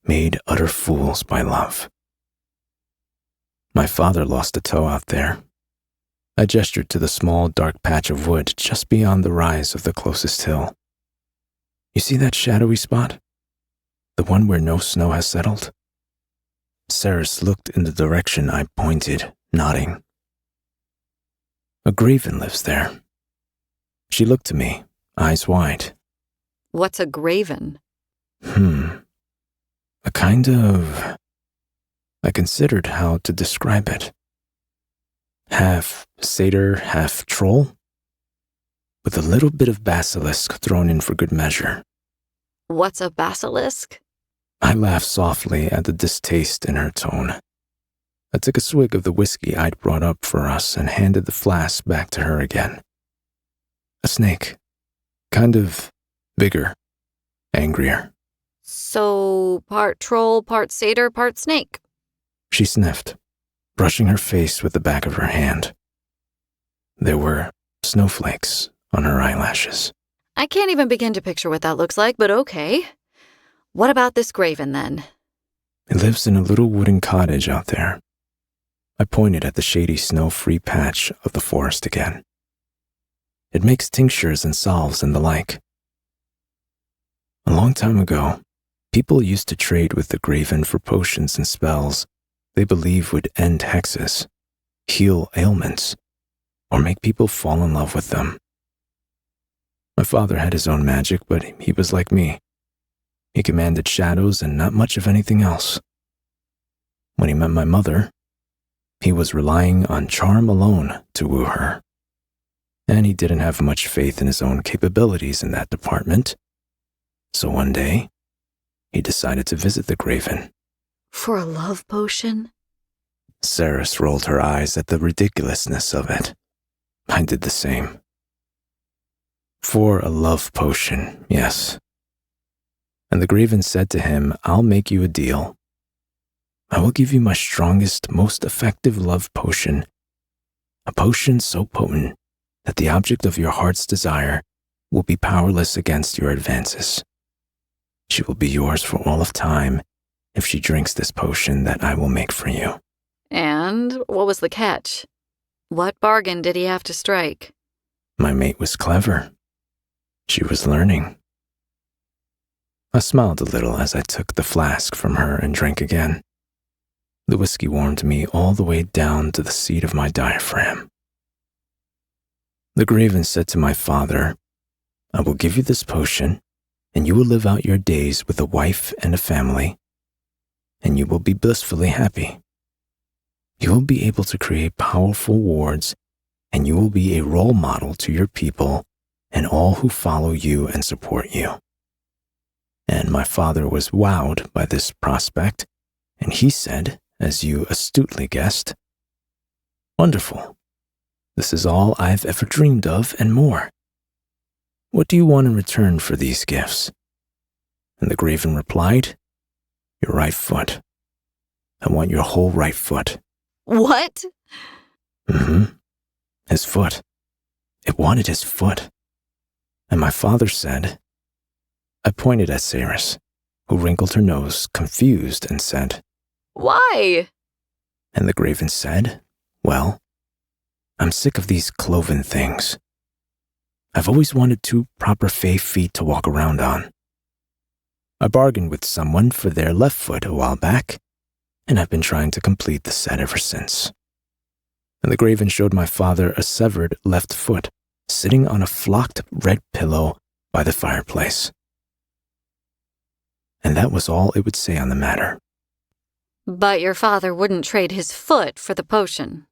made utter fools by love. My father lost a toe out there. I gestured to the small, dark patch of wood just beyond the rise of the closest hill. You see that shadowy spot? The one where no snow has settled? Saris looked in the direction I pointed, nodding. A graven lives there. She looked to me, eyes wide. What's a graven? A kind of... I considered how to describe it. Half satyr, half troll, with a little bit of basilisk thrown in for good measure. What's a basilisk? I laughed softly at the distaste in her tone. I took a swig of the whiskey I'd brought up for us and handed the flask back to her again. A snake. Kind of bigger, angrier. So, part troll, part satyr, part snake. She sniffed, brushing her face with the back of her hand. There were snowflakes on her eyelashes. I can't even begin to picture what that looks like, but okay. What about this graven, then? It lives in a little wooden cottage out there. I pointed at the shady snow-free patch of the forest again. It makes tinctures and salves and the like. A long time ago, people used to trade with the graven for potions and spells they believe would end hexes, heal ailments, or make people fall in love with them. My father had his own magic, but he was like me. He commanded shadows and not much of anything else. When he met my mother, he was relying on charm alone to woo her. And he didn't have much faith in his own capabilities in that department. So one day, he decided to visit the graven. For a love potion? Saris rolled her eyes at the ridiculousness of it. I did the same. For a love potion, yes. And the graven said to him, I'll make you a deal. I will give you my strongest, most effective love potion, a potion so potent that the object of your heart's desire will be powerless against your advances. She will be yours for all of time if she drinks this potion that I will make for you. And what was the catch? What bargain did he have to strike? My mate was clever. She was learning. I smiled a little as I took the flask from her and drank again. The whiskey warmed me all the way down to the seat of my diaphragm. The graven said to my father, I will give you this potion, and you will live out your days with a wife and a family, and you will be blissfully happy. You will be able to create powerful wards, and you will be a role model to your people and all who follow you and support you. And my father was wowed by this prospect, and he said, as you astutely guessed, wonderful. This is all I've ever dreamed of and more. What do you want in return for these gifts? And the graven replied, your right foot. I want your whole right foot. What? His foot. It wanted his foot. And my father said, I pointed at Saris, who wrinkled her nose, confused, and said, Why? And the graven said, well, I'm sick of these cloven things. I've always wanted two proper fey feet to walk around on. I bargained with someone for their left foot a while back, and I've been trying to complete the set ever since. And the graven showed my father a severed left foot, sitting on a flocked red pillow by the fireplace. And that was all it would say on the matter. But your father wouldn't trade his foot for the potion.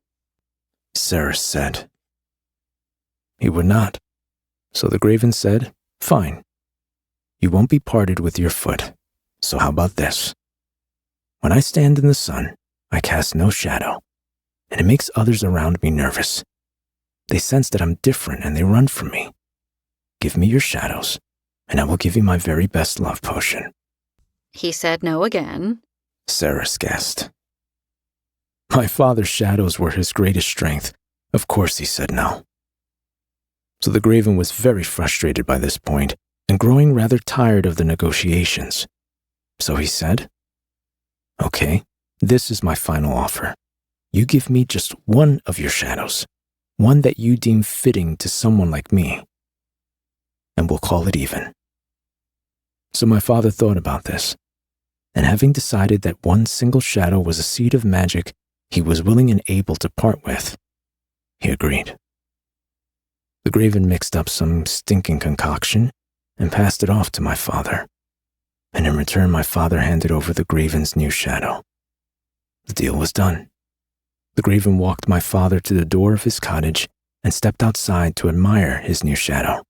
Ceres said. He would not. So the Graven said, fine. You won't be parted with your foot. So how about this? When I stand in the sun, I cast no shadow, and it makes others around me nervous. They sense that I'm different and they run from me. Give me your shadows, and I will give you my very best love potion. He said no again. Ceres guessed. My father's shadows were his greatest strength. Of course he said no. So the Graven was very frustrated by this point and growing rather tired of the negotiations. So he said, okay, this is my final offer. You give me just one of your shadows, one that you deem fitting to someone like me, and we'll call it even. So my father thought about this, and having decided that one single shadow was a seed of magic he was willing and able to part with, he agreed. The Graven mixed up some stinking concoction and passed it off to my father, and in return my father handed over the Graven's new shadow. The deal was done. The Graven walked my father to the door of his cottage and stepped outside to admire his new shadow.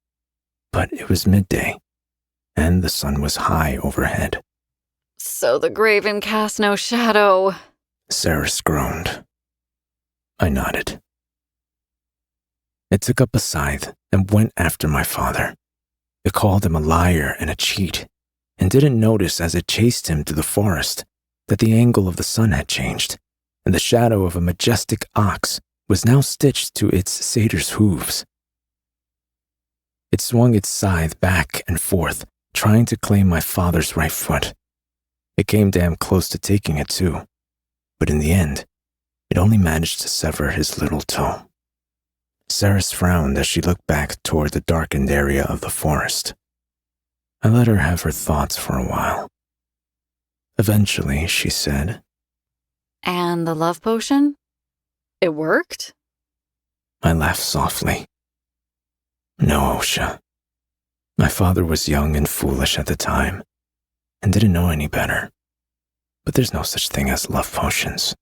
But it was midday, and the sun was high overhead. So the Graven cast no shadow. Ceres groaned. I nodded. It took up a scythe and went after my father. It called him a liar and a cheat, and didn't notice as it chased him through the forest that the angle of the sun had changed, and the shadow of a majestic ox was now stitched to its satyr's hooves. It swung its scythe back and forth, trying to claim my father's right foot. It came damn close to taking it too, but in the end, it only managed to sever his little toe. Ceres frowned as she looked back toward the darkened area of the forest. I let her have her thoughts for a while. Eventually, she said, And the love potion? It worked? I laughed softly. No, Osha. My father was young and foolish at the time, and didn't know any better. But there's no such thing as love potions.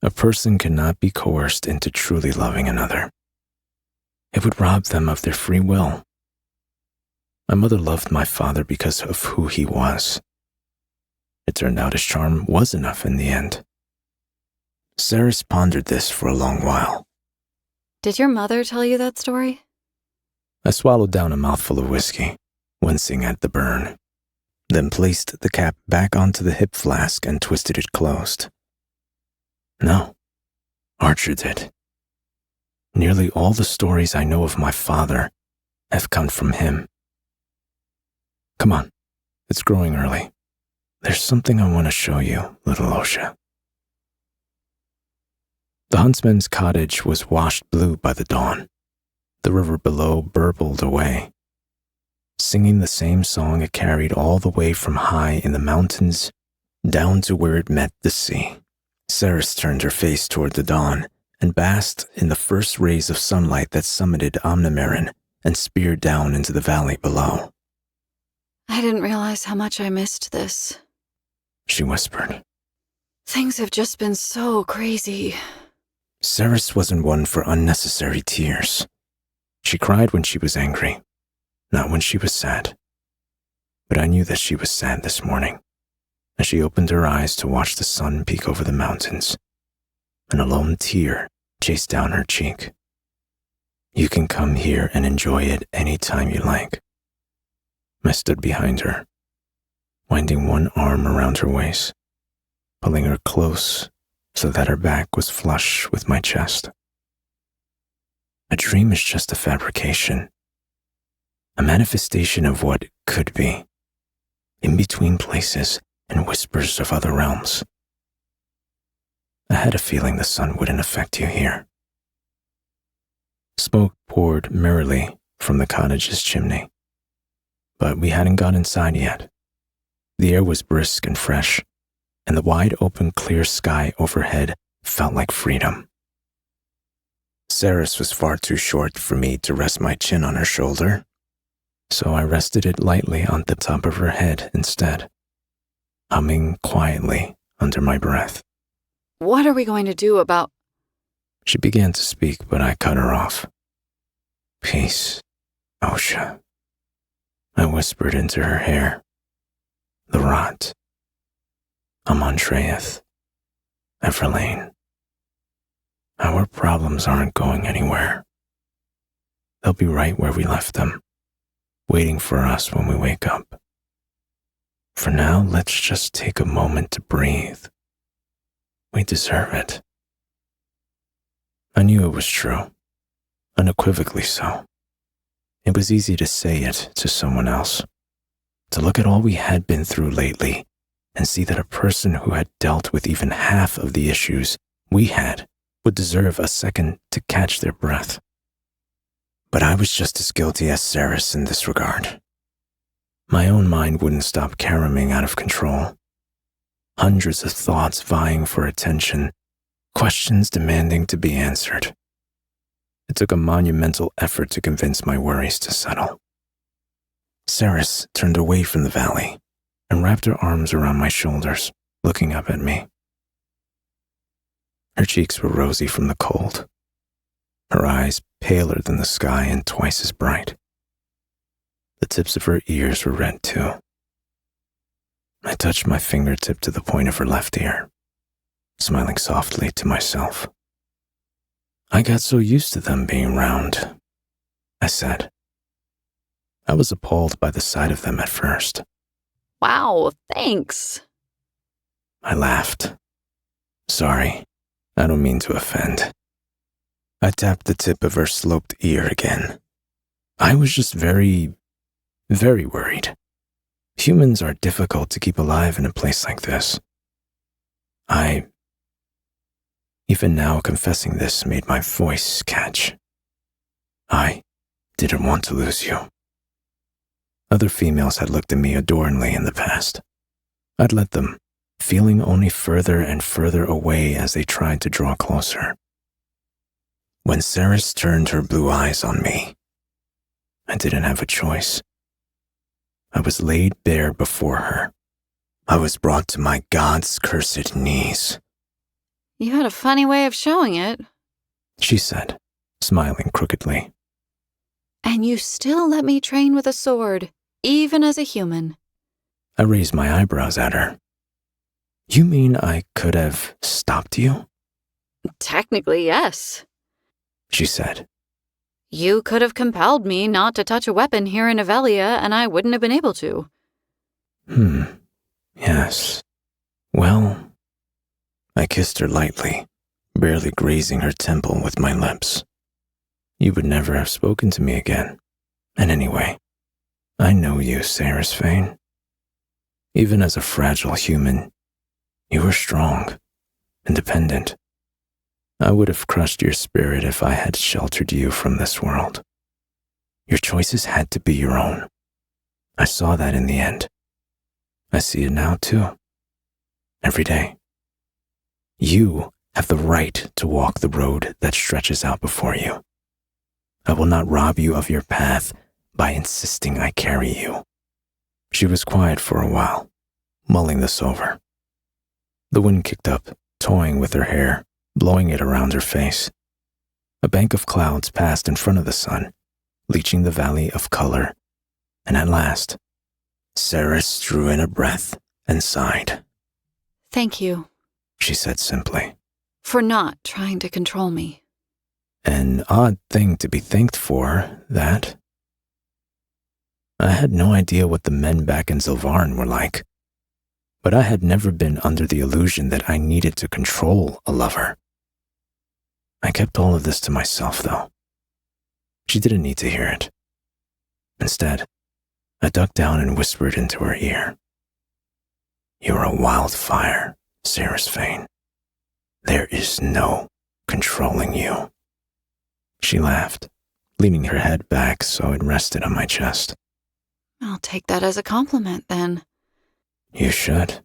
A person cannot be coerced into truly loving another. It would rob them of their free will. My mother loved my father because of who he was. It turned out his charm was enough in the end. Ceres pondered this for a long while. Did your mother tell you that story? I swallowed down a mouthful of whiskey, wincing at the burn, then placed the cap back onto the hip flask and twisted it closed. No, Archer did. Nearly all the stories I know of my father have come from him. Come on, it's growing early. There's something I want to show you, little Osha. The huntsman's cottage was washed blue by the dawn. The river below burbled away, singing the same song it carried all the way from high in the mountains down to where it met the sea. Ceres turned her face toward the dawn and basked in the first rays of sunlight that summited Omnimarin and speared down into the valley below. I didn't realize how much I missed this. She whispered. Things have just been so crazy. Ceres wasn't one for unnecessary tears. She cried when she was angry, not when she was sad. But I knew that she was sad this morning, as she opened her eyes to watch the sun peek over the mountains. An lone tear chased down her cheek. You can come here and enjoy it any time you like. I stood behind her, winding one arm around her waist, pulling her close so that her back was flush with my chest. A dream is just a fabrication, a manifestation of what could be, in between places and whispers of other realms. I had a feeling the sun wouldn't affect you here. Smoke poured merrily from the cottage's chimney, but we hadn't got inside yet. The air was brisk and fresh, and the wide open clear sky overhead felt like freedom. Ceres was far too short for me to rest my chin on her shoulder, so I rested it lightly on the top of her head instead, humming quietly under my breath. What are we going to do about... She began to speak, but I cut her off. Peace, Osha. I whispered into her hair. The rot. Amontreath. Everlane. Our problems aren't going anywhere. They'll be right where we left them, waiting for us when we wake up. For now, let's just take a moment to breathe. We deserve it. I knew it was true, unequivocally so. It was easy to say it to someone else, to look at all we had been through lately and see that a person who had dealt with even half of the issues we had would deserve a second to catch their breath. But I was just as guilty as Ceres in this regard. My own mind wouldn't stop caroming out of control. Hundreds of thoughts vying for attention, questions demanding to be answered. It took a monumental effort to convince my worries to settle. Ceres turned away from the valley and wrapped her arms around my shoulders, looking up at me. Her cheeks were rosy from the cold, her eyes paler than the sky and twice as bright. The tips of her ears were red too. I touched my fingertip to the point of her left ear, smiling softly to myself. I got so used to them being round, I said. I was appalled by the sight of them at first. Wow, thanks. I laughed. Sorry, I don't mean to offend. I tapped the tip of her sloped ear again. I was just very worried. Humans are difficult to keep alive in a place like this. Even now confessing this made my voice catch. I didn't want to lose you. Other females had looked at me adorningly in the past. I'd let them, feeling only further and further away as they tried to draw closer. When Ceres turned her blue eyes on me, I didn't have a choice. I was laid bare before her. I was brought to my God's cursed knees. You had a funny way of showing it. She said, smiling crookedly. And you still let me train with a sword, even as a human. I raised my eyebrows at her. You mean I could have stopped you? Technically, yes. She said. You could have compelled me not to touch a weapon here in Avelia, and I wouldn't have been able to. Yes. Well, I kissed her lightly, barely grazing her temple with my lips. You would never have spoken to me again. And anyway, I know you, Ceres Fane. Even as a fragile human, you were strong, independent. I would have crushed your spirit if I had sheltered you from this world. Your choices had to be your own. I saw that in the end. I see it now too. Every day. You have the right to walk the road that stretches out before you. I will not rob you of your path by insisting I carry you. She was quiet for a while, mulling this over. The wind kicked up, toying with her hair, blowing it around her face. A bank of clouds passed in front of the sun, leaching the valley of color, and at last, Ceres drew in a breath and sighed. Thank you, She said simply. for not trying to control me. An odd thing to be thanked for, that. I had no idea what the men back in Zilvarn were like, but I had never been under the illusion that I needed to control a lover. I kept all of this to myself, though. She didn't need to hear it. Instead, I ducked down and whispered into her ear. You're a wildfire, Ceres Fane. There is no controlling you. She laughed, leaning her head back so it rested on my chest. I'll take that as a compliment, then. You should.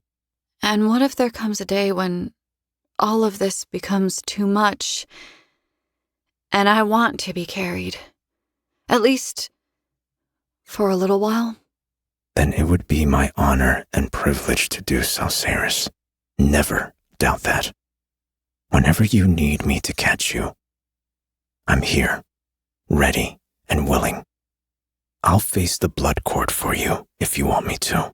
And what if there comes a day when all of this becomes too much, and I want to be carried? At least For a little while? Then it would be my honor and privilege to do so, Saris. Never doubt that. Whenever you need me to catch you, I'm here, ready and willing. I'll face the blood court for you if you want me to.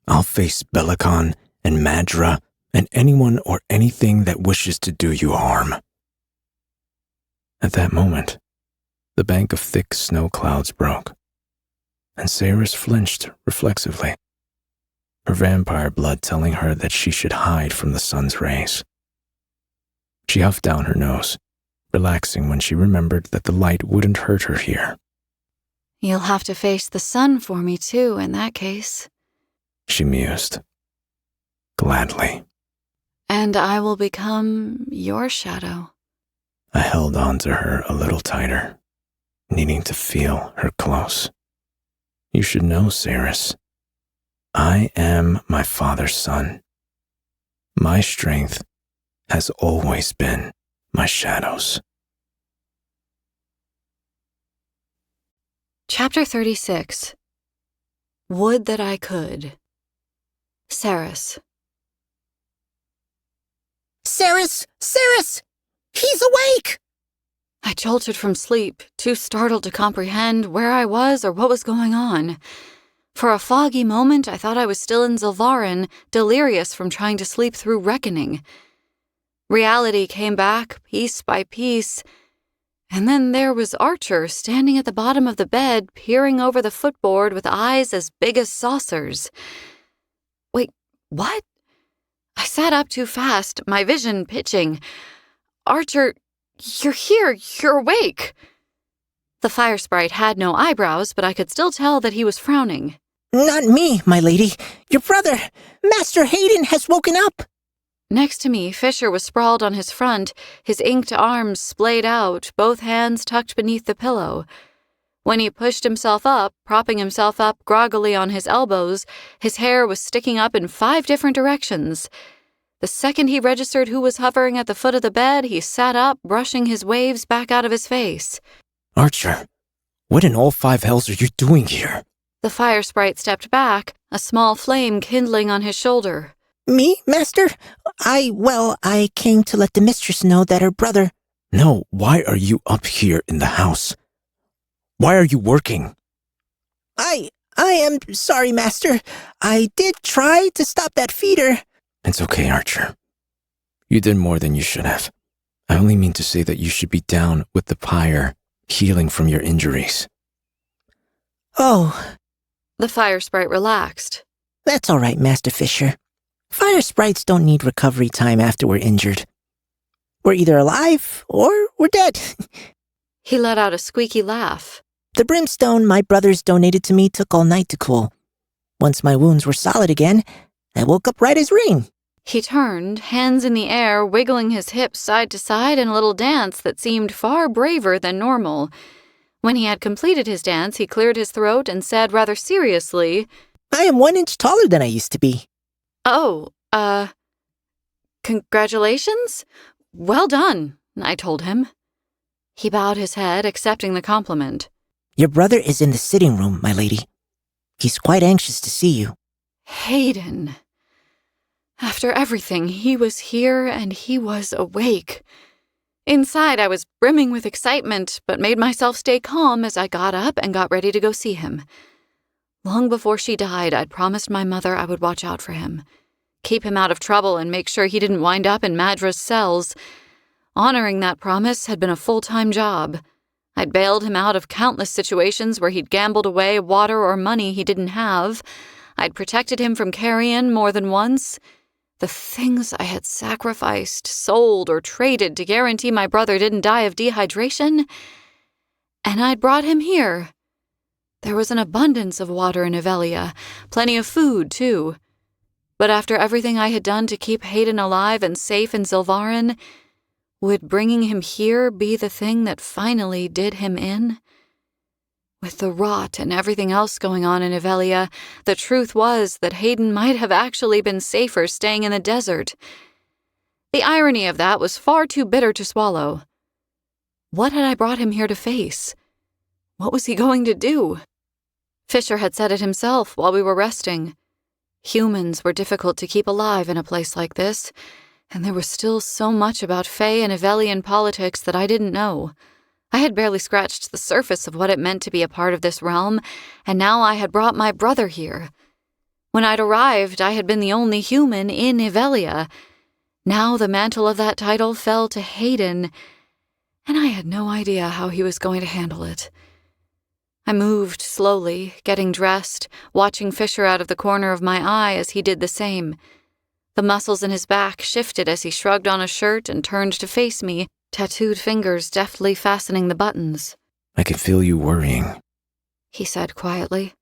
I'll face Belicon and Madra and anyone or anything that wishes to do you harm. At that moment, the bank of thick snow clouds broke, and Saris flinched reflexively, her vampire blood telling her that she should hide from the sun's rays. She huffed down her nose, relaxing when she remembered that the light wouldn't hurt her here. You'll have to face the sun for me, too, in that case. She mused. Gladly. And I will become your shadow. I held on to her a little tighter, needing to feel her close. You should know, Saris. I am my father's son. My strength has always been my shadows. Chapter 36. Would that I could. Saris. Saris! Saris! He's awake! I jolted from sleep, too startled to comprehend where I was or what was going on. For a foggy moment, I thought I was still in Zilvarin, delirious from trying to sleep through reckoning. Reality came back, piece by piece, and then there was Archer standing at the bottom of the bed, peering over the footboard with eyes as big as saucers. Wait, what? I sat up too fast, my vision pitching. Archer, you're here, you're awake. The fire sprite had no eyebrows, but I could still tell that he was frowning. Not me, my lady. Your brother, Master Hayden, has woken up. Next to me, Fisher was sprawled on his front, his inked arms splayed out, both hands tucked beneath the pillow. When he pushed himself up, propping himself up groggily on his elbows, his hair was sticking up in 5 different directions. The second he registered who was hovering at the foot of the bed, he sat up, brushing his waves back out of his face. Archer, what in all 5 hells are you doing here? The fire sprite stepped back, a small flame kindling on his shoulder. Me, Master? I came to let the mistress know that her brother... No, why are you up here in the house? Why are you working? I am sorry, Master. I did try to stop that feeder. It's okay, Archer. You did more than you should have. I only mean to say that you should be down with the pyre, healing from your injuries. Oh. The fire sprite relaxed. That's all right, Master Fisher. Fire sprites don't need recovery time after we're injured. We're either alive or we're dead. He let out a squeaky laugh. The brimstone my brothers donated to me took all night to cool. Once my wounds were solid again, I woke up right as rain. He turned, hands in the air, wiggling his hips side to side in a little dance that seemed far braver than normal. When he had completed his dance, he cleared his throat and said rather seriously, I am 1 inch taller than I used to be. Oh, congratulations? Well done, I told him. He bowed his head, accepting the compliment. Your brother is in the sitting room, my lady. He's quite anxious to see you. Hayden. After everything, he was here and he was awake. Inside, I was brimming with excitement, but made myself stay calm as I got up and got ready to go see him. Long before she died, I'd promised my mother I would watch out for him, keep him out of trouble and make sure he didn't wind up in Madra's cells. Honoring that promise had been a full-time job. I'd bailed him out of countless situations where he'd gambled away water or money he didn't have. I'd protected him from carrion more than once. The things I had sacrificed, sold, or traded to guarantee my brother didn't die of dehydration. And I'd brought him here. There was an abundance of water in Avelia, plenty of food, too. But after everything I had done to keep Hayden alive and safe in Zilvarin, would bringing him here be the thing that finally did him in? With the rot and everything else going on in Avelia, the truth was that Hayden might have actually been safer staying in the desert. The irony of that was far too bitter to swallow. What had I brought him here to face? What was he going to do? Fisher had said it himself while we were resting. Humans were difficult to keep alive in a place like this, and there was still so much about Fae and Evelian politics that I didn't know. I had barely scratched the surface of what it meant to be a part of this realm, and now I had brought my brother here. When I'd arrived, I had been the only human in Evelia. Now the mantle of that title fell to Hayden, and I had no idea how he was going to handle it. I moved slowly, getting dressed, watching Fisher out of the corner of my eye as he did the same. The muscles in his back shifted as he shrugged on a shirt and turned to face me, tattooed fingers deftly fastening the buttons. I can feel you worrying, he said quietly.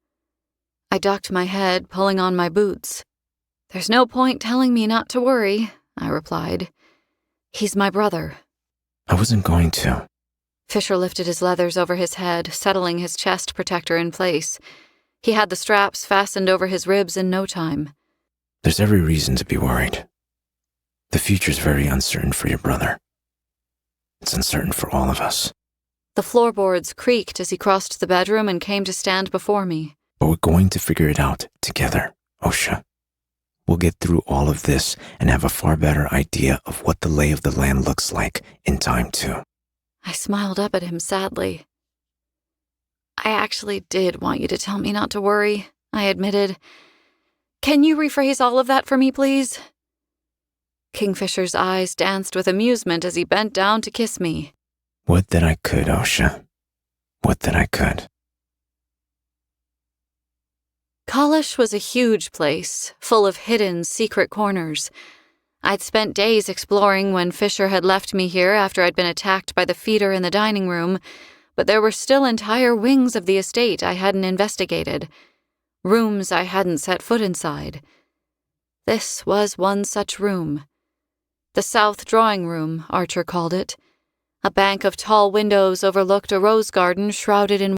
I ducked my head, pulling on my boots. There's no point telling me not to worry, I replied. He's my brother. I wasn't going to. Fisher lifted his leathers over his head, settling his chest protector in place. He had the straps fastened over his ribs in no time. There's every reason to be worried. The future's very uncertain for your brother. It's uncertain for all of us. The floorboards creaked as he crossed the bedroom and came to stand before me. But we're going to figure it out together, Osha. We'll get through all of this and have a far better idea of what the lay of the land looks like in time, too. I smiled up at him sadly. I actually did want you to tell me not to worry, I admitted. Can you rephrase all of that for me, please? Kingfisher's eyes danced with amusement as he bent down to kiss me. Would that I could, Osha. Would that I could. Kalish was a huge place, full of hidden, secret corners. I'd spent days exploring when Fisher had left me here after I'd been attacked by the feeder in the dining room, but there were still entire wings of the estate I hadn't investigated, rooms I hadn't set foot inside. This was one such room. The South Drawing Room, Archer called it. A bank of tall windows overlooked a rose garden shrouded in